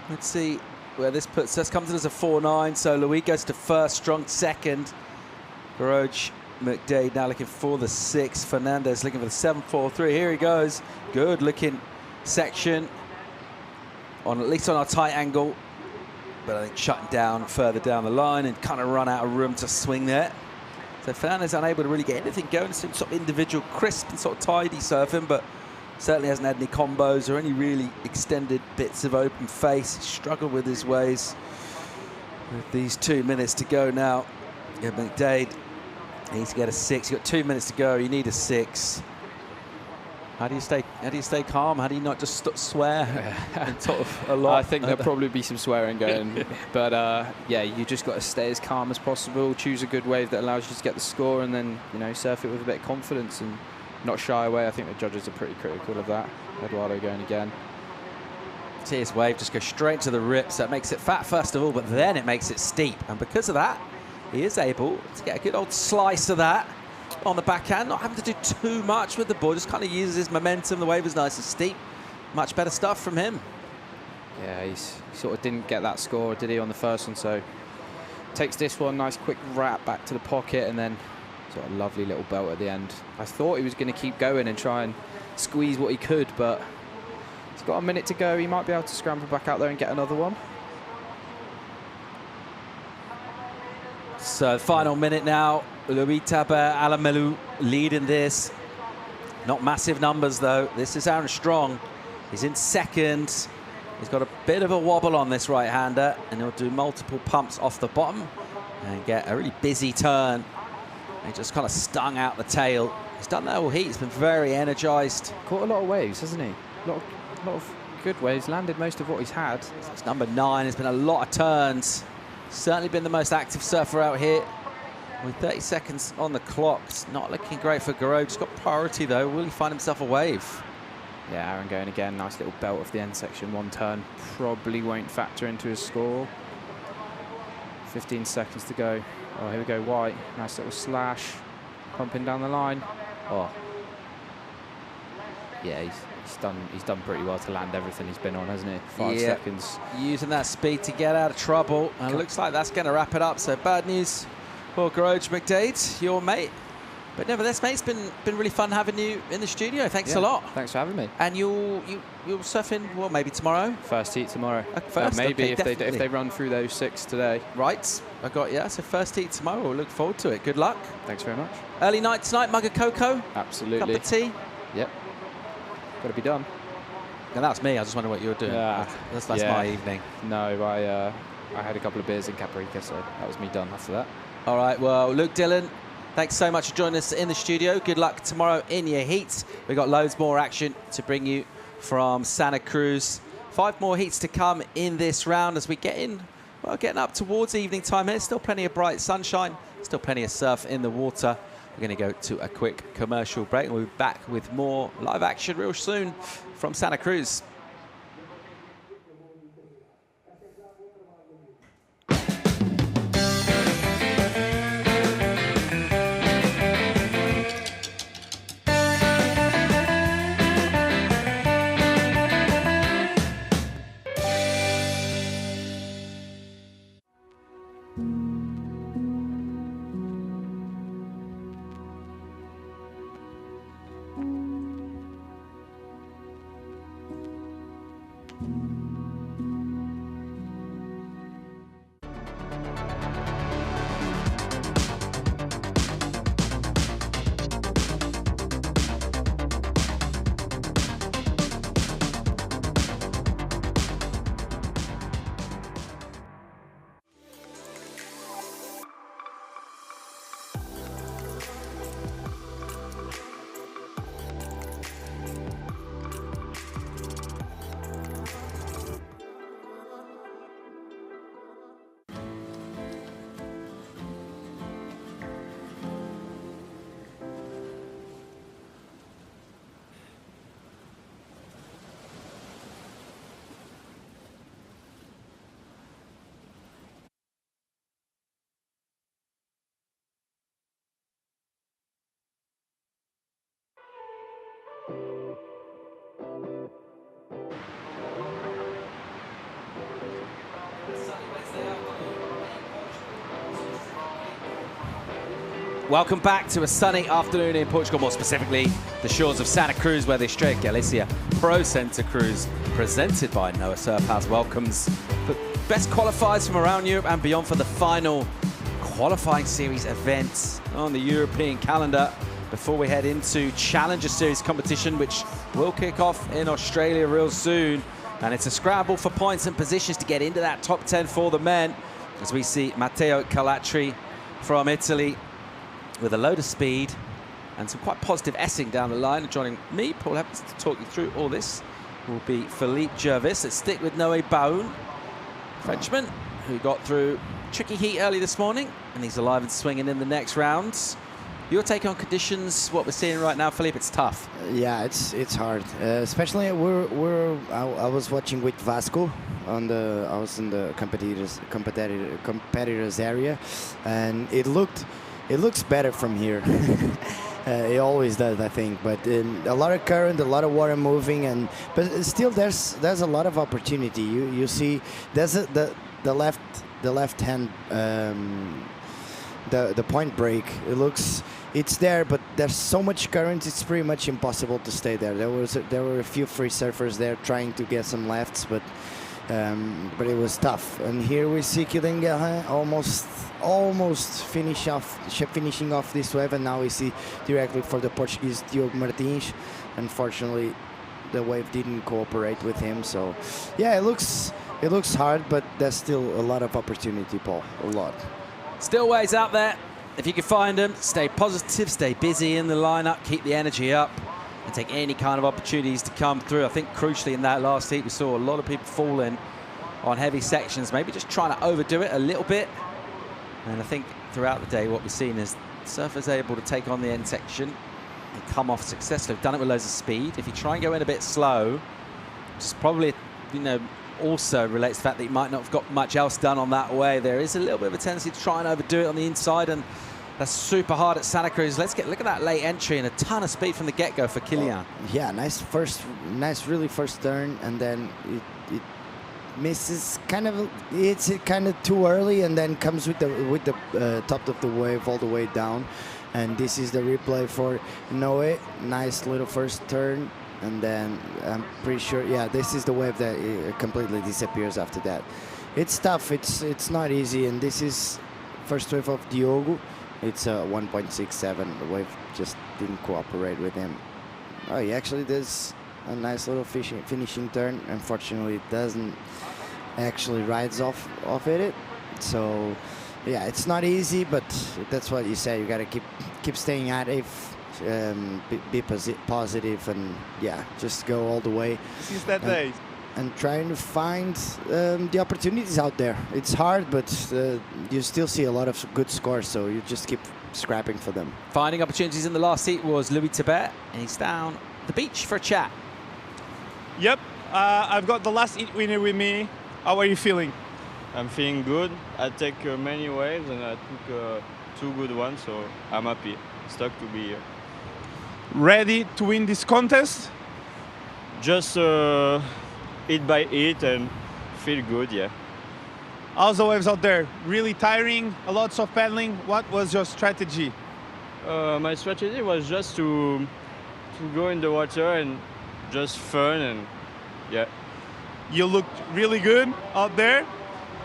Let's see where this puts us. Comes in as a 4.9, so Louis goes to first, Strong second. Garage McDade now looking for the 6. Fernandez looking for the 7.43. Here he goes. Good looking section, at least on our tight angle, but I think shutting down further down the line and kind of run out of room to swing there. So Fernandez unable to really get anything going, some sort of individual crisp and sort of tidy surfing, but certainly hasn't had any combos or any really extended bits of open face. He's struggled with his ways. With these 2 minutes to go now, yeah, McDade needs to get a 6. You've got 2 minutes to go. You need a 6. How do you stay calm? How do you not just swear and sort of a lot? I think there'll probably be some swearing going, but yeah, you just got to stay as calm as possible. Choose a good wave that allows you to get the score, and then surf it with a bit of confidence and not shy away. I think the judges are pretty critical of that. Eduardo going again. See his wave just go straight to the rip, so it makes it fat first of all, but then it makes it steep, and because of that, he is able to get a good old slice of that on the backhand, not having to do too much with the ball, just kind of uses his momentum. The wave is nice and steep. Much better stuff from him. Yeah, he sort of didn't get that score, did he, on the first one? So takes this one, nice quick wrap back to the pocket, and then sort of lovely little belt at the end. I thought he was going to keep going and try and squeeze what he could, but he's got a minute to go. He might be able to scramble back out there and get another one. So final minute now. Luitaba Alamelu leading this. Not massive numbers though. This is Aaron Strong. He's in second. He's got a bit of a wobble on this right-hander, and he'll do multiple pumps off the bottom and get a really busy turn. He just kind of stung out the tail. He's done that all heat. He's been very energized. Caught a lot of waves, hasn't he? A lot of good waves. Landed most of what he's had. It's number 9. There's been a lot of turns. Certainly been the most active surfer out here. With 30 seconds on the clock, it's not looking great for Garreau. Just got priority though. Will he find himself a wave? Yeah, Aaron going again. Nice little belt of the end section. One turn. Probably won't factor into his score. 15 seconds to go. Oh, here we go. White. Nice little slash. Pumping down the line. Oh. Yeah, he's done pretty well to land everything he's been on, hasn't he? 5 seconds. Using that speed to get out of trouble. And it looks like that's going to wrap it up. So bad news for Garreau McDade, your mate. But nevertheless, mate, it's been really fun having you in the studio. Thanks a lot. Thanks for having me. And you'll surf in, well, maybe tomorrow? First heat tomorrow. First, maybe okay, if they run through those 6 today. Right, I got you. So first heat tomorrow. We'll look forward to it. Good luck. Thanks very much. Early night tonight, mug of cocoa. Absolutely. Cup of tea. Yep. Got to be done. And that's me. I just wonder what you're doing. That's my evening. No, I had a couple of beers in Caparica, so that was me done after that. All right, well, Luke Dillon, thanks so much for joining us in the studio. Good luck tomorrow in your heats. We've got loads more action to bring you from Santa Cruz. 5 more heats to come in this round as we getting up towards evening time here. Still plenty of bright sunshine, still plenty of surf in the water. We're going to go to a quick commercial break, and we'll be back with more live action real soon from Santa Cruz. Welcome back to a sunny afternoon in Portugal, more specifically the shores of Santa Cruz, where the Estrella Galicia Pro Santa Cruz, presented by Noah Surf House, welcomes the best qualifiers from around Europe and beyond for the final qualifying series event on the European calendar before we head into Challenger Series competition, which will kick off in Australia real soon. And it's a scramble for points and positions to get into that top 10 for the men, as we see Matteo Calatri from Italy with a load of speed and some quite positive essing down the line. And joining me, Paul Evans, to talk you through all this will be Philippe Jarvis. Let's stick with Noé Baun, Frenchman, who got through tricky heat early this morning, and he's alive and swinging in the next rounds. Your take on conditions, what we're seeing right now, Philippe? It's tough. Yeah, it's hard. Especially I was watching with Vasco I was in the competitors area, and it looks better from here. It always does, I think. But a lot of current, a lot of water moving, but still there's a lot of opportunity. You see, there's the left hand. The point break, it's there, but there's so much current, it's pretty much impossible to stay there. There were a few free surfers there trying to get some lefts, but it was tough. And here we see Kilinga almost finishing off this wave, and now we see directly for the Portuguese Dior Martinez. Unfortunately, the wave didn't cooperate with him, so yeah, it looks hard, but there's still a lot of opportunity, Paul, a lot. Still ways out there. If you can find them, stay positive, stay busy in the lineup, keep the energy up, and take any kind of opportunities to come through. I think crucially in that last heat, we saw a lot of people falling on heavy sections, maybe just trying to overdo it a little bit. And I think throughout the day, what we've seen is surfers able to take on the end section and come off successfully. They've done it with loads of speed. If you try and go in a bit slow, which is probably, also relates to the fact that you might not have got much else done on that way. There is a little bit of a tendency to try and overdo it on the inside, and that's super hard at Santa Cruz. Look at that late entry and a ton of speed from the get-go for Kilian. Yeah, nice really first turn, and then it misses it's kind of too early, and then comes with the top of the wave all the way down. And this is the replay for Noé. Nice little first turn. And then I'm pretty sure, yeah, this is the wave that completely disappears after that. It's tough. It's not easy. And this is first wave of Diogo. It's a 1.67. The wave just didn't cooperate with him. Oh, he actually does a nice little finishing turn. Unfortunately, it doesn't actually rides off it. So, yeah, it's not easy, but that's what you said. You got to keep staying active. Be positive, and yeah, just go all the way. Since that day. And trying to find the opportunities out there. It's hard, but you still see a lot of good scores, so you just keep scrapping for them. Finding opportunities in the last heat was Louis Tibet, and he's down the beach for a chat. Yep, I've got the last heat winner with me. How are you feeling? I'm feeling good. I take many waves, and I took 2 good ones, so I'm happy. Stuck to be here. Ready to win this contest? Just hit by hit and feel good, yeah. How's the waves out there? Really tiring? A lot of paddling? What was your strategy? My strategy was just to go in the water and just fun, and yeah. You looked really good out there,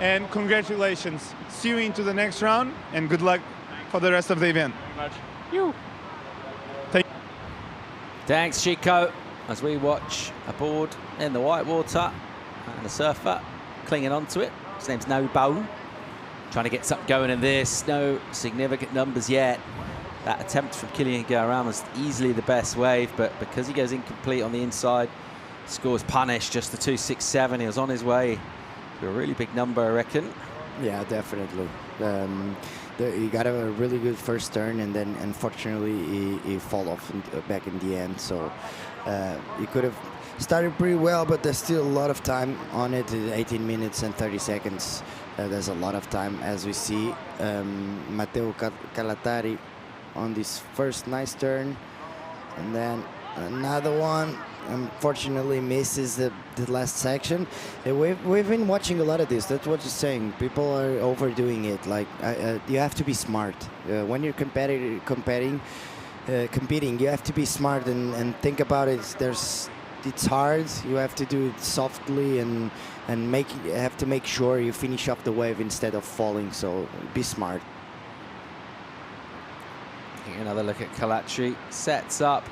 and congratulations. See you into the next round, and good luck for the rest of the event. Thank you very much. You. Thanks, Chico, as we watch a board in the white water and a surfer clinging onto it. His name's Noé Baun. Trying to get something going in this. No significant numbers yet. That attempt from Kilian Guérin was easily the best wave, but because he goes incomplete on the inside, scores punished, just the 2.67. He was on his way to a really big number, I reckon. Yeah, definitely. He got a really good first turn, and then unfortunately he fall off back in the end. So he could have started pretty well, but there's still a lot of time on it. 18 minutes and 30 seconds. There's a lot of time, as we see. Matteo Calatari on this first nice turn, and then Another one, unfortunately, misses the last section. We've been watching a lot of this. That's what you're saying. People are overdoing it. Like you have to be smart when you're competing. You have to be smart and think about it. It's hard. You have to do it softly and have to make sure you finish off the wave instead of falling. So be smart. Another look at Calatri. Sets up.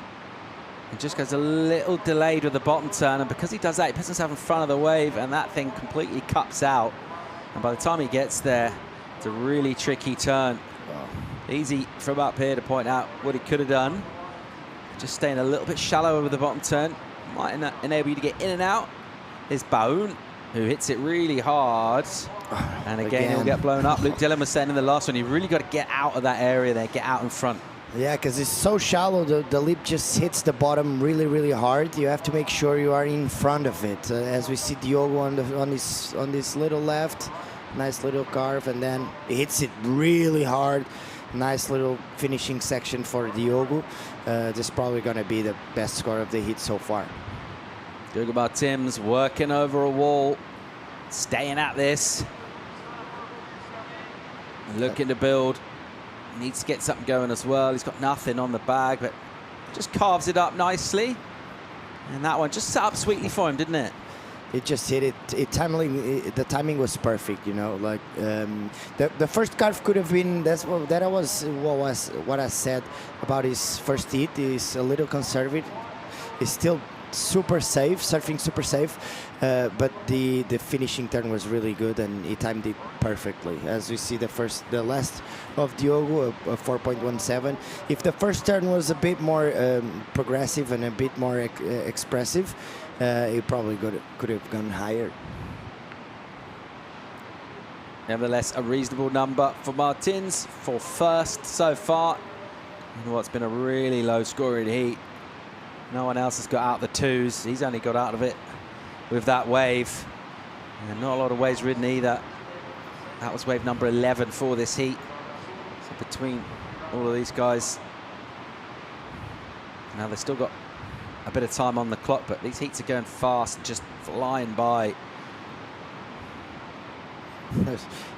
It just goes a little delayed with the bottom turn, and because he does that, he puts himself in front of the wave, and that thing completely cups out. And by the time he gets there, it's a really tricky turn. Easy from up here to point out what he could have done. Just staying a little bit shallower with the bottom turn. Might enable you to get in and out. Is Baun, who hits it really hard. And again, he'll get blown up. Luke Dillon was saying in the last one, you really got to get out of that area there, get out in front. Yeah, because it's so shallow, the lip just hits the bottom really, really hard. You have to make sure you are in front of it. As we see Diogo on this little left, nice little carve, and then he hits it really hard. Nice little finishing section for Diogo. This is probably going to be the best score of the heat so far. Diogo Martins working over a wall, staying at this. Looking to build. Needs to get something going as well. He's got nothing on the bag, but just carves it up nicely. And that one just set up sweetly for him, didn't it? It just hit it. The timing was perfect, you know. Like the first carve could have been. What I said about his first hit. He's a little conservative. He's still super safe, surfing super safe. But the finishing turn was really good, and he timed it perfectly. As we see the last of Diogo, a 4.17. If the first turn was a bit more progressive and a bit more expressive, he probably could have gone higher. Nevertheless, a reasonable number for Martins for first so far in what's been a really low scoring heat. No one else has got out the twos. He's only got out of it with that wave. And not a lot of waves ridden either. That was wave number 11 for this heat. So between all of these guys, now they've still got a bit of time on the clock, but these heats are going fast, just flying by.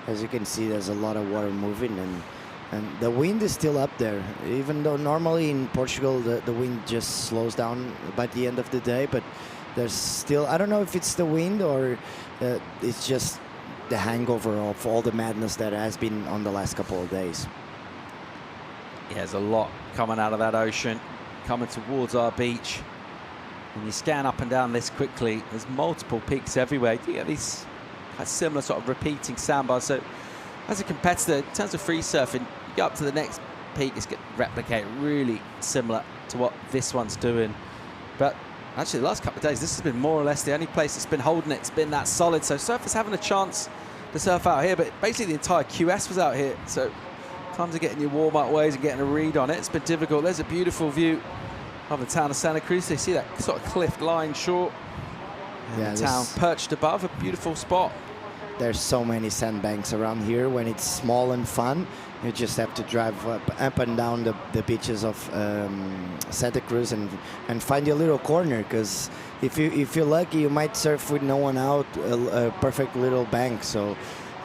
As you can see, there's a lot of water moving, and the wind is still up there. Even though normally in Portugal the wind just slows down by the end of the day, but there's still, I don't know if it's the wind or it's just the hangover of all the madness that has been on the last couple of days. Yeah, there's a lot coming out of that ocean, coming towards our beach. When you scan up and down this quickly, there's multiple peaks everywhere. You get these similar sort of repeating sandbars. So as a competitor, in terms of free surfing, you go up to the next peak, it's going to replicate really similar to what this one's doing. But actually, the last couple of days, this has been more or less the only place that's been holding it. It's been that solid. So surfers having a chance to surf out here, but basically the entire QS was out here. So in terms of getting your warm-up waves and getting a read on it, it's been difficult. There's a beautiful view of the town of Santa Cruz. You see that sort of cliff line short. And the town perched above, a beautiful spot. There's so many sandbanks around here. When it's small and fun, you just have to drive up and down the beaches of Santa Cruz and find your little corner, because if you're lucky, you might surf with no one out, a perfect little bank. So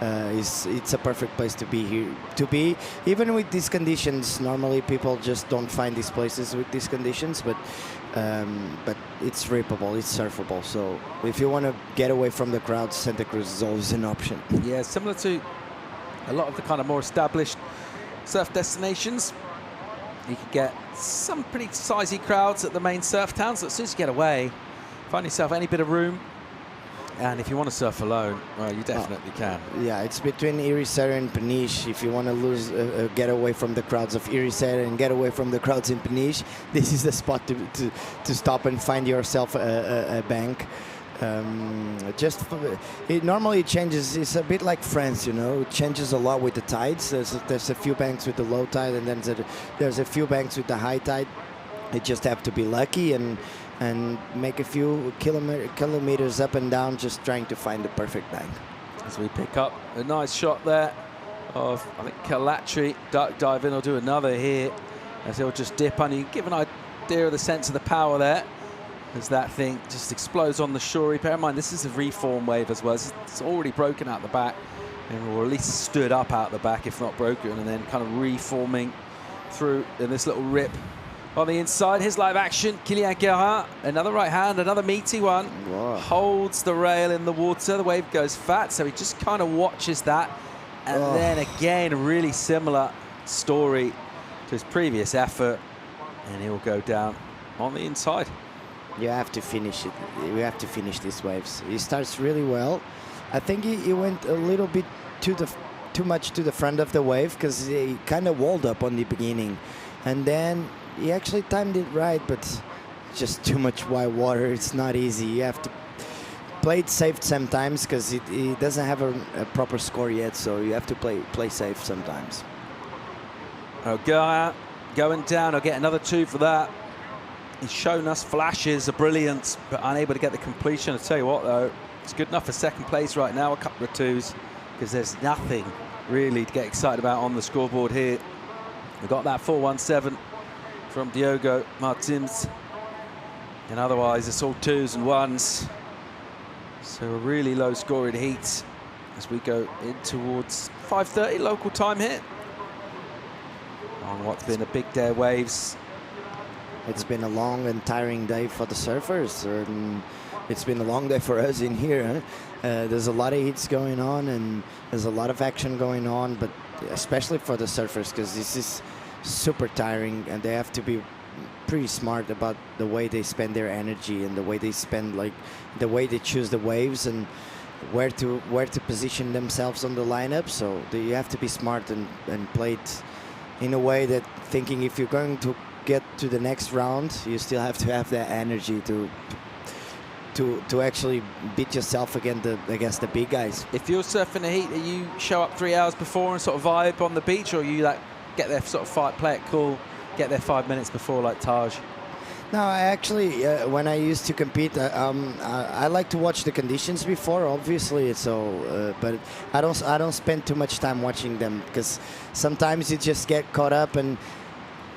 it's a perfect place to be here. Even with these conditions, normally people just don't find these places with these conditions, but it's rippable, it's surfable. So if you want to get away from the crowd, Santa Cruz is always an option. Yeah, similar to a lot of the kind of more established surf destinations. You can get some pretty sizey crowds at the main surf towns. So as soon as you get away, find yourself any bit of room. And if you want to surf alone, well, you definitely can. Yeah, it's between Ericeira and Peniche. If you want to get away from the crowds of Ericeira and get away from the crowds in Peniche, this is the spot to stop and find yourself a bank. It normally changes. It's a bit like France, you know. It changes a lot with the tides. There's a few banks with the low tide, and then there's a few banks with the high tide. You just have to be lucky and make a few kilometers up and down, just trying to find the perfect bank. As we pick up a nice shot there of, I think, Calatri duck diving. He'll do another here as he'll just dip under. You give an idea of the sense of the power there as that thing just explodes on the shore. Bear in mind, this is a reform wave as well. It's already broken out the back, or at least stood up out the back, if not broken, and then kind of reforming through in this little rip on the inside. His live action, Kylian Guérin, another right hand, another meaty one. Wow. Holds the rail in the water. The wave goes fat, so he just kind of watches that. And then again, a really similar story to his previous effort, and he'll go down on the inside. You have to finish it. You have to finish these waves. He starts really well. I think he went a little bit too much to the front of the wave because he kind of walled up on the beginning, and then he actually timed it right, but just too much white water. It's not easy. You have to play it safe sometimes because he doesn't have a proper score yet, so you have to play safe sometimes. Guérin going down. I'll get another 2 for that. He's shown us flashes of brilliance, but unable to get the completion. I'll tell you what, though, it's good enough for second place right now, a couple of 2s, because there's nothing really to get excited about on the scoreboard here. We've got that 4.17 from Dior Martinez, and otherwise it's all 2s and 1s. So a really low scoring heat as we go in towards 5:30 local time here on what's been a big day of waves. It's been a long and tiring day for the surfers, and it's been a long day for us in here. Huh? There's a lot of heats going on, and there's a lot of action going on, but especially for the surfers, because this is super tiring, and they have to be pretty smart about the way they spend their energy and the way they spend, like, the way they choose the waves and where to position themselves on the lineup. So you have to be smart and play it in a way that, thinking if you're going to get to the next round, you still have to have that energy to actually beat yourself against the big guys. If you're surfing the heat, you show up 3 hours before and sort of vibe on the beach, or you like get there sort of play it cool, get there 5 minutes before like Taj? No, I actually, when I used to compete, I like to watch the conditions before, obviously. So, but I don't spend too much time watching them, because sometimes you just get caught up, and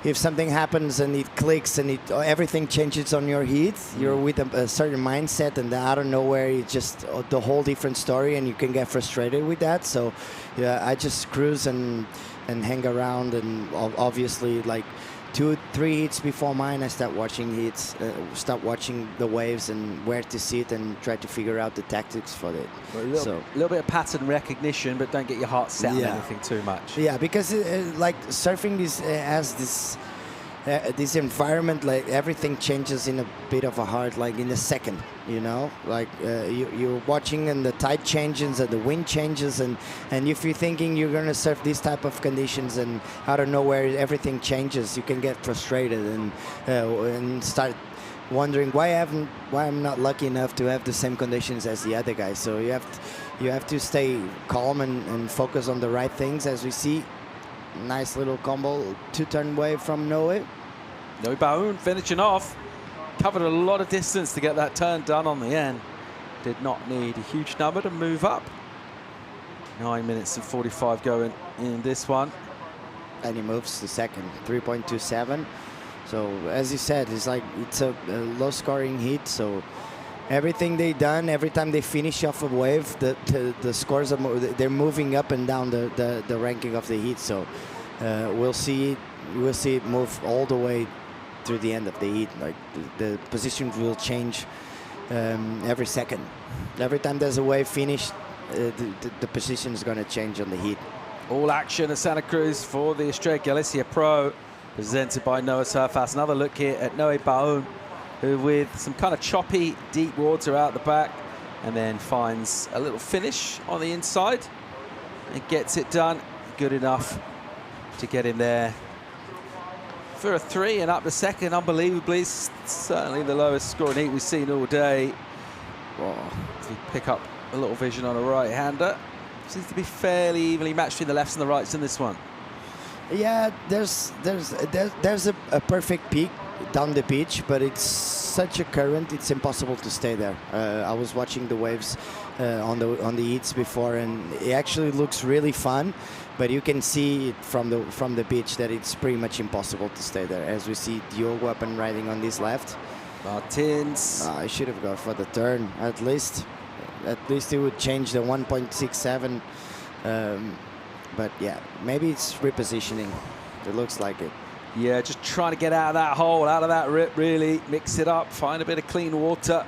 if something happens and it clicks and everything changes on your heat, you're with a certain mindset, and then out of nowhere it's just the whole different story, and you can get frustrated with that. So, yeah, I just cruise and hang around, and obviously, like 2-3 heats before mine, I start watching heats, start watching the waves and where to sit, and try to figure out the tactics for it. Well, a little bit of pattern recognition, but don't get your heart set on anything too much. Yeah, because like surfing has this environment, like everything changes in a bit of a heart, like in a second, you know, like you're watching and the tide changes and the wind changes, and if you're thinking you're going to surf these type of conditions and out of nowhere everything changes, you can get frustrated and start wondering why I'm not lucky enough to have the same conditions as the other guys. So you have to stay calm and focus on the right things. As we see, nice little combo, 2-turn wave from Noé. Noé Baoun finishing off. Covered a lot of distance to get that turn done on the end. Did not need a huge number to move up. 9 minutes and 45 going in this one. And he moves to second, 3.27. So as you said, it's a low scoring heat. So everything they done, every time they finish off a wave, the scores they're moving up and down the ranking of the heat. So we'll see it move all the way through the end of the heat. Like the positions will change every second. Every time there's a wave finished, the position is going to change on the heat. All action at Santa Cruz for the Estrella Galicia Pro, presented by Noah Surfhouse. Another look here at Noé Baoun, who with some kind of choppy deep water out the back, and then finds a little finish on the inside and gets it done good enough to get in there for a 3 and up to second. Unbelievably, certainly the lowest scoring heat we've seen all day. Well, if you pick up a little vision on a right-hander, seems to be fairly evenly matched between the lefts and the rights in this one. Yeah, there's a perfect peak down the beach, but it's such a current, it's impossible to stay there. I was watching the waves on the heats before, and it actually looks really fun, but you can see it from the beach that it's pretty much impossible to stay there. As we see Diogo up and riding on this left. Martins. I should have gone for the turn at least. At least it would change the 1.67. But yeah, maybe it's repositioning. It looks like it. Yeah, just trying to get out of that hole, out of that rip, really. Mix it up, find a bit of clean water.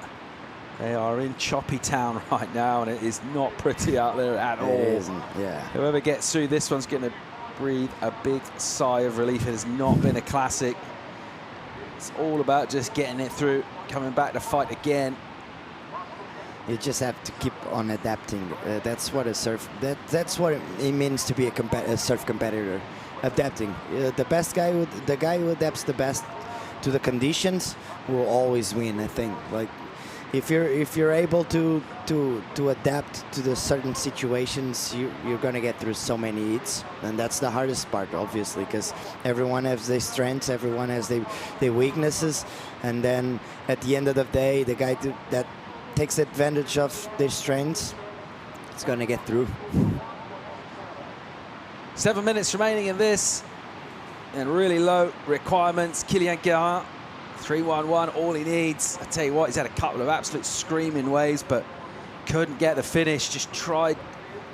They are in choppy town right now, and it is not pretty out there at all. It isn't, yeah. Whoever gets through this one's going to breathe a big sigh of relief. It has not been a classic. It's all about just getting it through, coming back to fight again. You just have to keep on adapting. That's what a surf. That's what it means to be a surf competitor. Adapting. The best guy, the guy who adapts the best to the conditions, will always win. I think. Like, if you're able to adapt to the certain situations, you're gonna get through so many heats, and that's the hardest part, obviously, because everyone has their strengths, everyone has their weaknesses, and then at the end of the day, the guy that takes advantage of their strengths, it's gonna get through. 7 minutes remaining in this, and really low requirements. Kilian Guérin, 3-1-1, all he needs. I tell you what, he's had a couple of absolute screaming waves, but couldn't get the finish. Just tried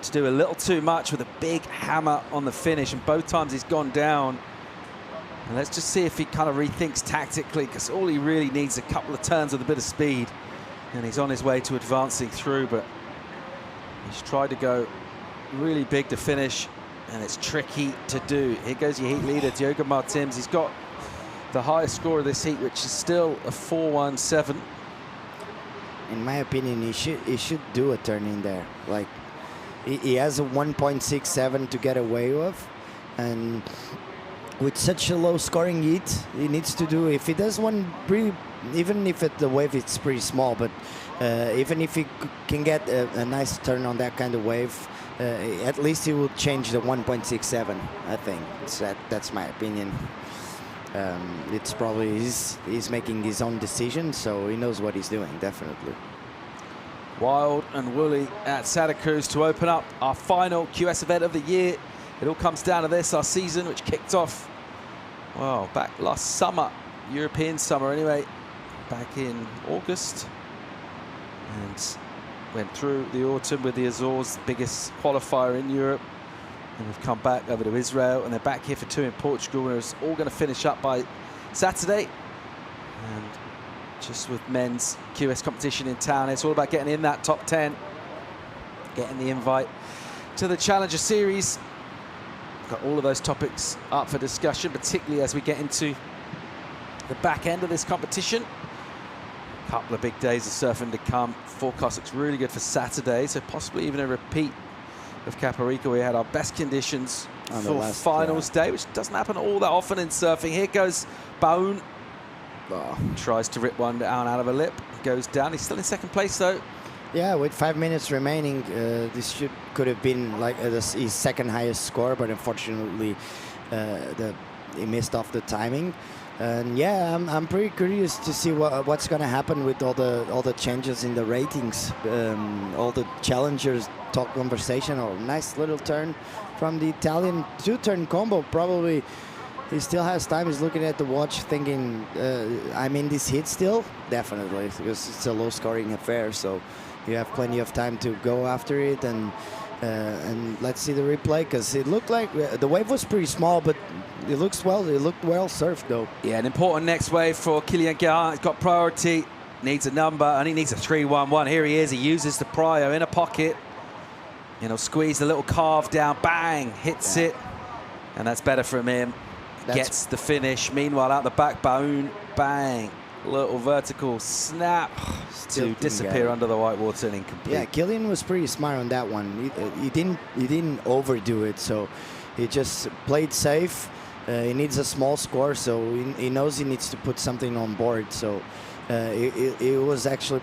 to do a little too much with a big hammer on the finish, and both times he's gone down. And let's just see if he kind of rethinks tactically, because all he really needs is a couple of turns with a bit of speed. And he's on his way to advancing through, but he's tried to go really big to finish, and it's tricky to do. Here goes your heat leader, Diogo Martins. He's got the highest score of this heat, which is still a 4.17. In my opinion, he should do a turn in there. Like, he has a 1.67 to get away with, and with such a low scoring heat, he needs to do, if he does one pretty, even if the wave is pretty small, but even if he can get a nice turn on that kind of wave, at least he will change the 1.67, I think. That's my opinion. It's probably he's making his own decision, so he knows what he's doing, definitely. Wild and woolly at Santa Cruz to open up our final QS event of the year. It all comes down to this, our season, which kicked off, well, back last summer, European summer anyway, back in August, and went through the autumn with the Azores, the biggest qualifier in Europe. And we've come back over to Israel, and they're back here for 2 in Portugal, and it's all going to finish up by Saturday. And just with men's QS competition in town, it's all about getting in that top 10, getting the invite to the Challenger Series. Got all of those topics up for discussion, particularly as we get into the back end of this competition. A couple of big days of surfing to come. Forecast looks really good for Saturday, so possibly even a repeat of Caparica. We had our best conditions for finals day, which doesn't happen all that often in surfing. Here goes Baun. Oh, tries to rip one down out of a lip, goes down. He's still in second place though. Yeah, with 5 minutes remaining, this could have been like his second highest score, but unfortunately he missed off the timing. And yeah, I'm pretty curious to see what's going to happen with all the changes in the ratings, all the challengers talk conversation. Oh, nice little turn from the Italian, 2-turn combo. Probably he still has time. He's looking at the watch, thinking, I'm in this hit still. Definitely, because it's a low-scoring affair, so you have plenty of time to go after it. And let's see the replay, because it looked like the wave was pretty small, but it looked well surfed though. Yeah, an important next wave for Kilian Guérin. He's got priority, needs a number, and he needs a 3-1-1. Here he is. He uses the prio in a pocket. You know, squeeze the little carve down, bang, hits it, and that's better from him. Gets the finish. Meanwhile, out the back, Baun, bang, little vertical snap to disappear under the white water and incomplete. Yeah, Kilian was pretty smart on that one. He didn't overdo it, so he just played safe. He needs a small score, so he knows he needs to put something on board. So he was actually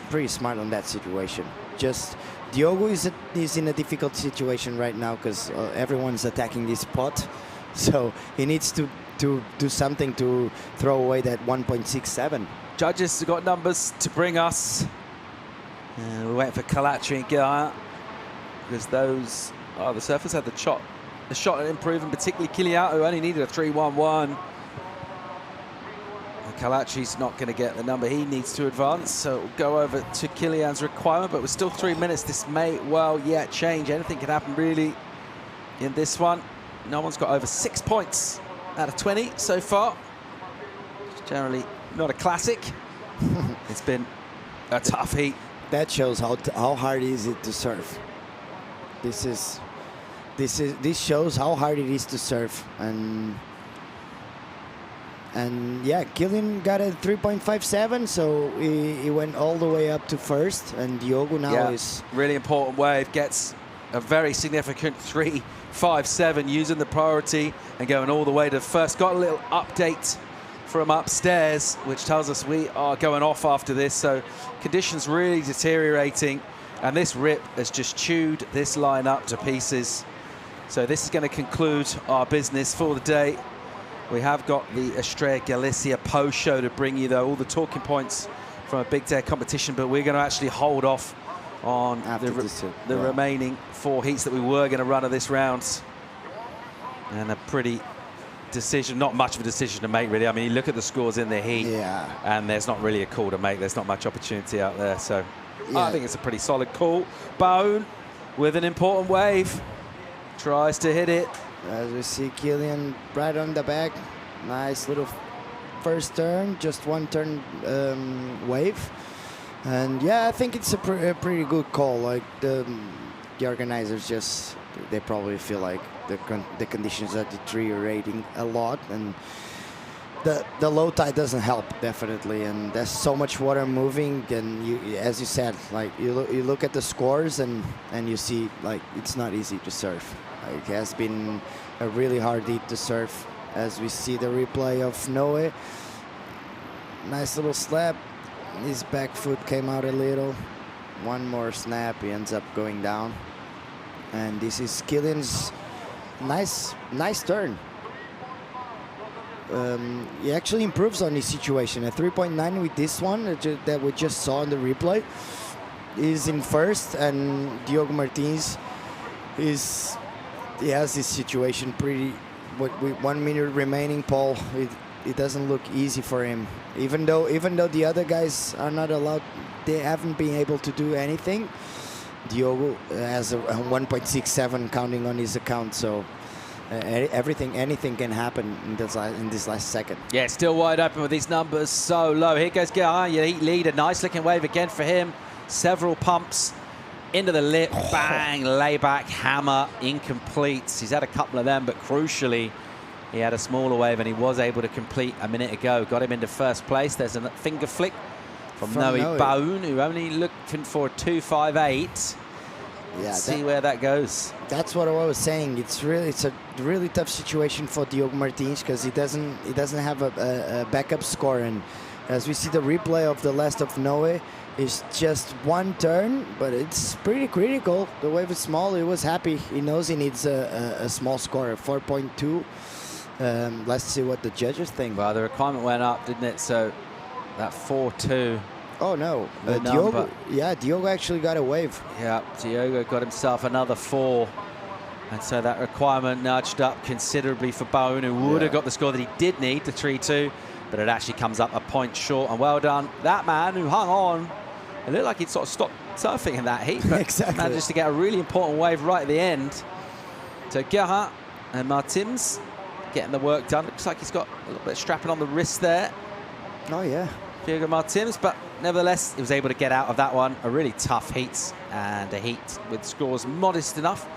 pretty smart on that situation. Just Diogo is in a difficult situation right now, because everyone's attacking this pot. So he needs to to do something to throw away that 1.67. Judges have got numbers to bring us. We're waiting for Calacci and Guerra, because those are the surfers had the shot at improving, particularly Kilian, who only needed a 3.11. Calacci's not going to get the number he needs to advance, so we'll go over to Kilian's requirement, but we're still 3 minutes. This may well yet change. Anything can happen really in this one. No one's got over 6 points out of 20 so far. It's generally not a classic. It's been a tough heat. That shows how hard is it to surf. This shows how hard it is to surf, and yeah, Kilian got a 3.57, so he went all the way up to first, and Diogo now is really important wave, gets a very significant 3.57, using the priority and going all the way to first. Got a little update from upstairs, which tells us we are going off after this, so conditions really deteriorating, and this rip has just chewed this line up to pieces. So this is going to conclude our business for the day. We have got the Estrella Galicia post show to bring you, though, all the talking points from a big day competition, but we're going to actually hold off on the remaining 4 heats that we were going to run of this round. And a pretty decision, not much of a decision to make, really. I mean, you look at the scores in the heat, and there's not really a call to make. There's not much opportunity out there, so I think it's a pretty solid call. Bone with an important wave, tries to hit it. As we see Kilian right on the back, nice little first turn, just 1 turn wave, and yeah, I think it's a pretty good call. Like the organizers they probably feel like the conditions are deteriorating a lot, and the low tide doesn't help, definitely, and there's so much water moving, and as you said, like you look at the scores and you see like it's not easy to surf. It has been a really hard heat to surf, as we see the replay of Noe. Nice little slap. His back foot came out a little. One more snap, he ends up going down. And this is Kilian's nice turn. He actually improves on his situation. A 3.9 with this one that we just saw in the replay. He's in first, and Dior Martinez he has this situation pretty. With 1 minute remaining, Paul, it doesn't look easy for him. Even though the other guys are not allowed, they haven't been able to do anything. Diogo has a 1.67 counting on his account, so anything can happen in this last second. Yeah, still wide open with these numbers so low. Here goes Guerra, heat lead, a nice looking wave again for him. Several pumps into the lip, bang, layback, hammer, incomplete. He's had a couple of them, but crucially, he had a smaller wave and he was able to complete a minute ago. Got him into first place. There's a finger flick from Noe Bone, who only looking for a 2.58. Yeah, see where that goes. That's what I was saying. It's a really tough situation for Dior Martinez, because he doesn't have a backup score, and as we see the replay of the last of Noe, it's just 1 turn, but it's pretty critical. The wave is small. He was happy. He knows he needs a small score, a 4.2. Let's see what the judges think. Well, the requirement went up, didn't it? So that 4.2. Oh no, Diogo actually got a wave. Yeah, Diogo got himself another 4. And so that requirement nudged up considerably for Bone, who would have got the score that he did need, the 3.2. But it actually comes up a point short. And well done, that man who hung on. It looked like he'd sort of stopped surfing in that heat, but exactly. Managed to get a really important wave right at the end. So Guerra and Martins getting the work done. Looks like he's got a little bit of strapping on the wrist there. Oh, yeah. Diego Martins, but nevertheless, he was able to get out of that one. A really tough heat, and a heat with scores modest enough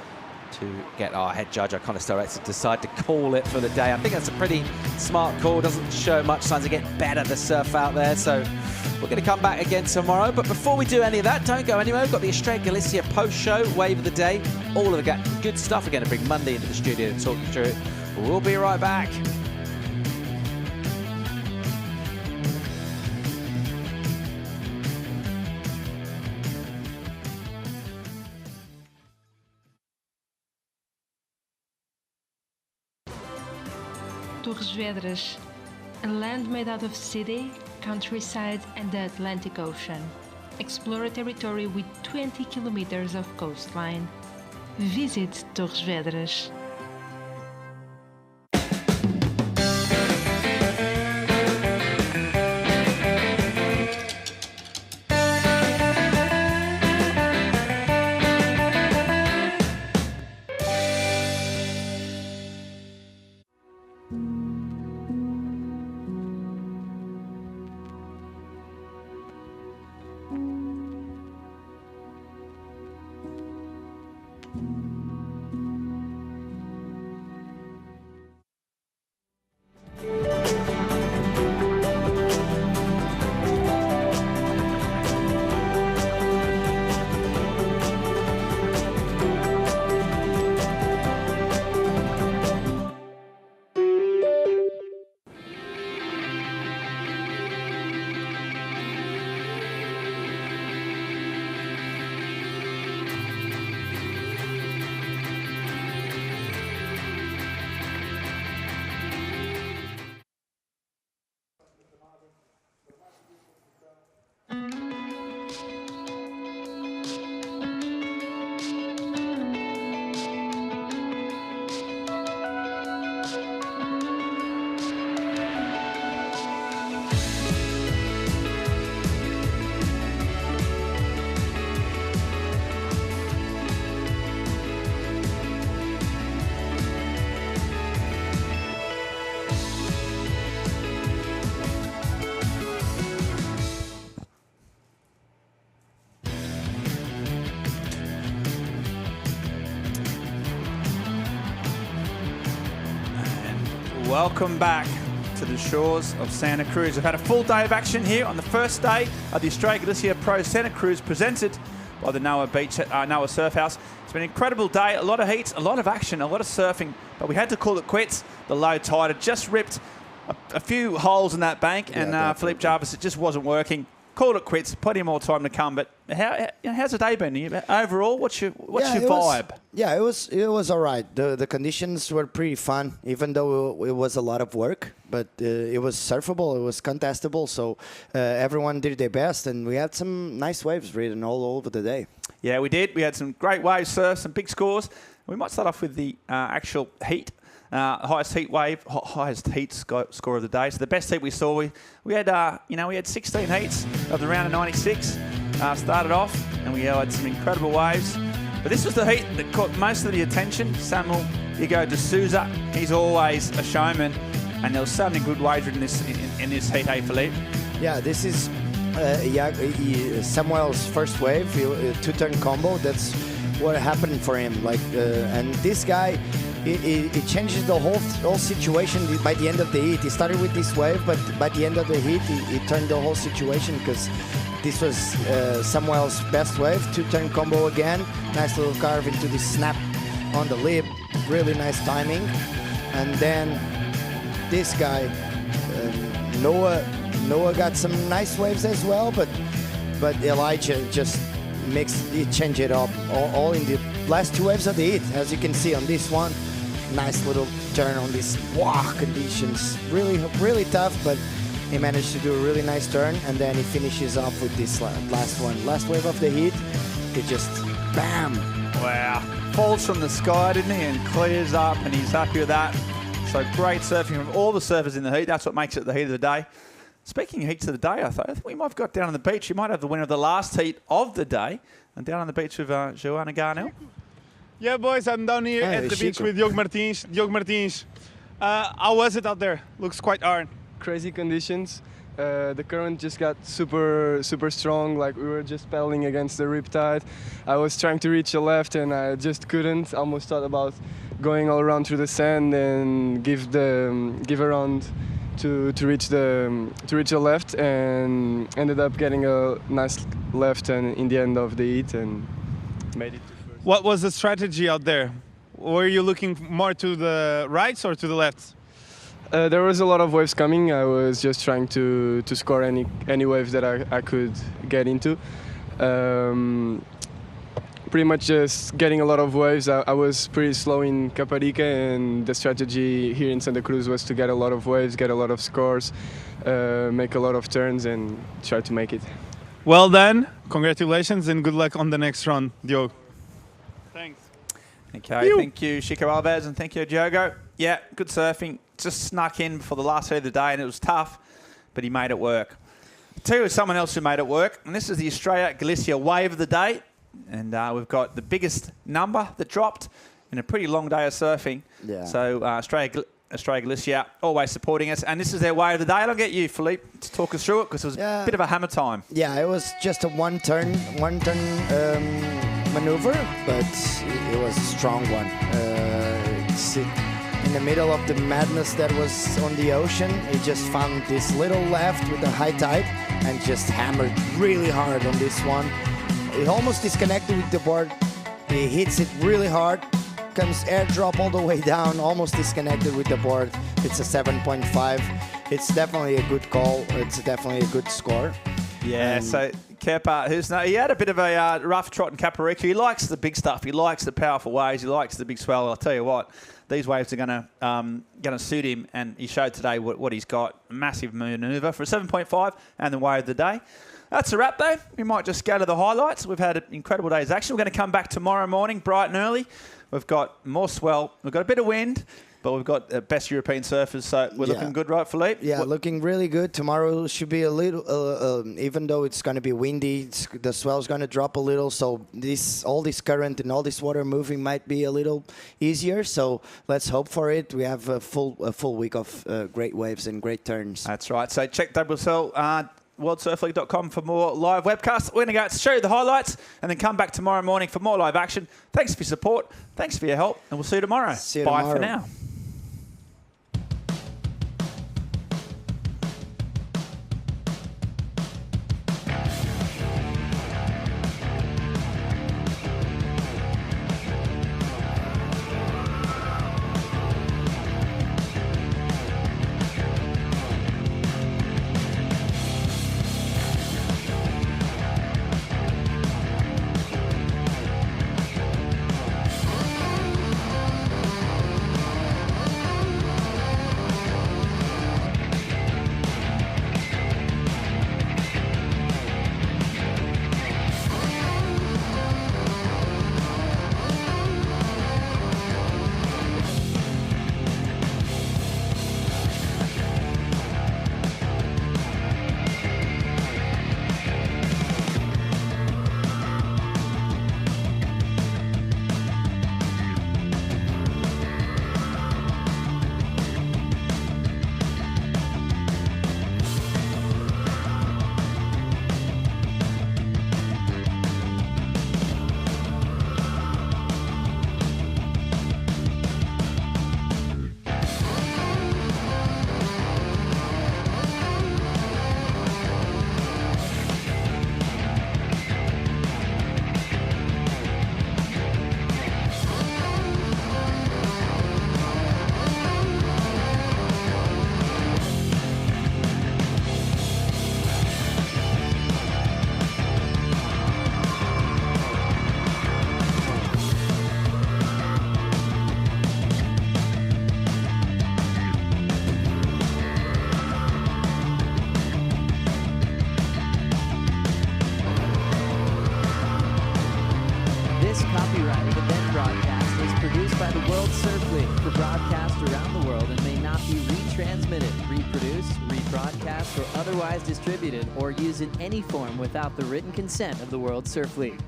to get our head judge, our contest director, to decide to call it for the day. I think that's a pretty smart call. Doesn't show much signs of getting better, the surf out there. So we're going to come back again tomorrow. But before we do any of that, don't go anywhere. We've got the Estrella Galicia post-show, wave of the day. All of the good stuff. We're going to bring Monday into the studio to talk you through it. We'll be right back. Torres Vedras, a land made out of city, countryside and the Atlantic Ocean. Explore a territory with 20 kilometers of coastline. Visit Torres Vedras. Welcome back to the shores of Santa Cruz. We've had a full day of action here on the first day of the Estrella Galicia Pro Santa Cruz, presented by the Noah Surf House. It's been an incredible day, a lot of heats, a lot of action, a lot of surfing, but we had to call it quits. The low tide had just ripped a few holes in that bank, and Philippe Jarvis, it just wasn't working. Called it quits, plenty more time to come, but how's the day been? Overall, what's your vibe? It was all right. The conditions were pretty fun, even though it was a lot of work. But it was surfable, it was contestable, so everyone did their best, and we had some nice waves ridden all over the day. Yeah, we did. We had some great waves surf, some big scores. We might start off with the actual heat. Highest heat score of the day. So the best heat we saw, we had 16 heats of the round of 96. Started off, and we had some incredible waves. But this was the heat that caught most of the attention. Igor de Souza, he's always a showman, and there was so many good waves in this heat, hey Philippe? Yeah, this is Samuel's first wave, two-turn combo. That's what happened for him. And this guy. It changes the whole situation by the end of the heat. He started with this wave, but by the end of the heat, he turned the whole situation, because this was Samuel's best wave. Two-turn combo again. Nice little carve into the snap on the lip. Really nice timing. And then this guy, Noah got some nice waves as well, but Elijah just changed it up all in the last two waves of the heat, as you can see on this one. Nice little turn on these conditions. Really, really tough, but he managed to do a really nice turn, and then he finishes off with this last one. Last wave of the heat, it just bam. Wow. Falls from the sky, didn't he? And clears up, and he's happy with that. So great surfing from all the surfers in the heat. That's what makes it the heat of the day. Speaking of heats of the day, I think we might have got down on the beach. You might have the winner of the last heat of the day, and down on the beach with Joanna Garnell. Yeah, boys, I'm down here at the beach with Dior Martinez. How was it out there? Looks quite hard. Crazy conditions. The current just got super strong. Like, we were just paddling against the riptide. I was trying to reach the left, and I just couldn't. Almost thought about going all around through the sand and give around to reach the left, and ended up getting a nice left and in the end of the heat, and made it. What was the strategy out there? Were you looking more to the rights or to the lefts? There was a lot of waves coming. I was just trying to score any waves that I could get into. pretty much just getting a lot of waves. I was pretty slow in Caparica, and the strategy here in Santa Cruz was to get a lot of waves, get a lot of scores, make a lot of turns, and try to make it. Well done. Congratulations and good luck on the next run, Diogo. Thanks. Okay, thank you, Chico Alves, and thank you, Diogo. Yeah, good surfing. Just snuck in before the last heat of the day, and it was tough, but he made it work. I'll tell you of someone else who made it work, and this is the Estrella Galicia wave of the day. And we've got the biggest number that dropped in a pretty long day of surfing. Yeah. So Estrella Galicia always supporting us. And this is their wave of the day. I'll get you, Philippe, to talk us through it because it was a bit of a hammer time. Yeah, it was just a one-turn maneuver, but it was a strong one. In the middle of the madness that was on the ocean, he just found this little left with a high tide and just hammered really hard on this one. He almost disconnected with the board. He hits it really hard, comes airdrop all the way down, almost disconnected with the board. It's a 7.5. It's definitely a good call. It's definitely a good score. Yeah, so Kepa, he had a bit of a rough trot in Caparica. He likes the big stuff. He likes the powerful waves. He likes the big swell. I'll tell you what, these waves are going to suit him, and he showed today what he's got. Massive manoeuvre for a 7.5 and the wave of the day. That's a wrap, though. We might just go to the highlights. We've had an incredible day's action. We're going to come back tomorrow morning, bright and early. We've got more swell. We've got a bit of wind, but we've got the best European surfers, so we're looking good, right, Philippe? Yeah, looking really good. Tomorrow should be a little, even though it's going to be windy, the swell's going to drop a little, so all this current and all this water moving might be a little easier, so let's hope for it. We have a full week of great waves and great turns. That's right. So check WSL, WorldSurfLeague.com for more live webcasts. We're going to go show you the highlights and then come back tomorrow morning for more live action. Thanks for your support. Thanks for your help. And we'll see you tomorrow. Bye for now. Copyrighted event broadcast is produced by the World Surf League for broadcast around the world and may not be retransmitted, reproduced, rebroadcast, or otherwise distributed or used in any form without the written consent of the World Surf League.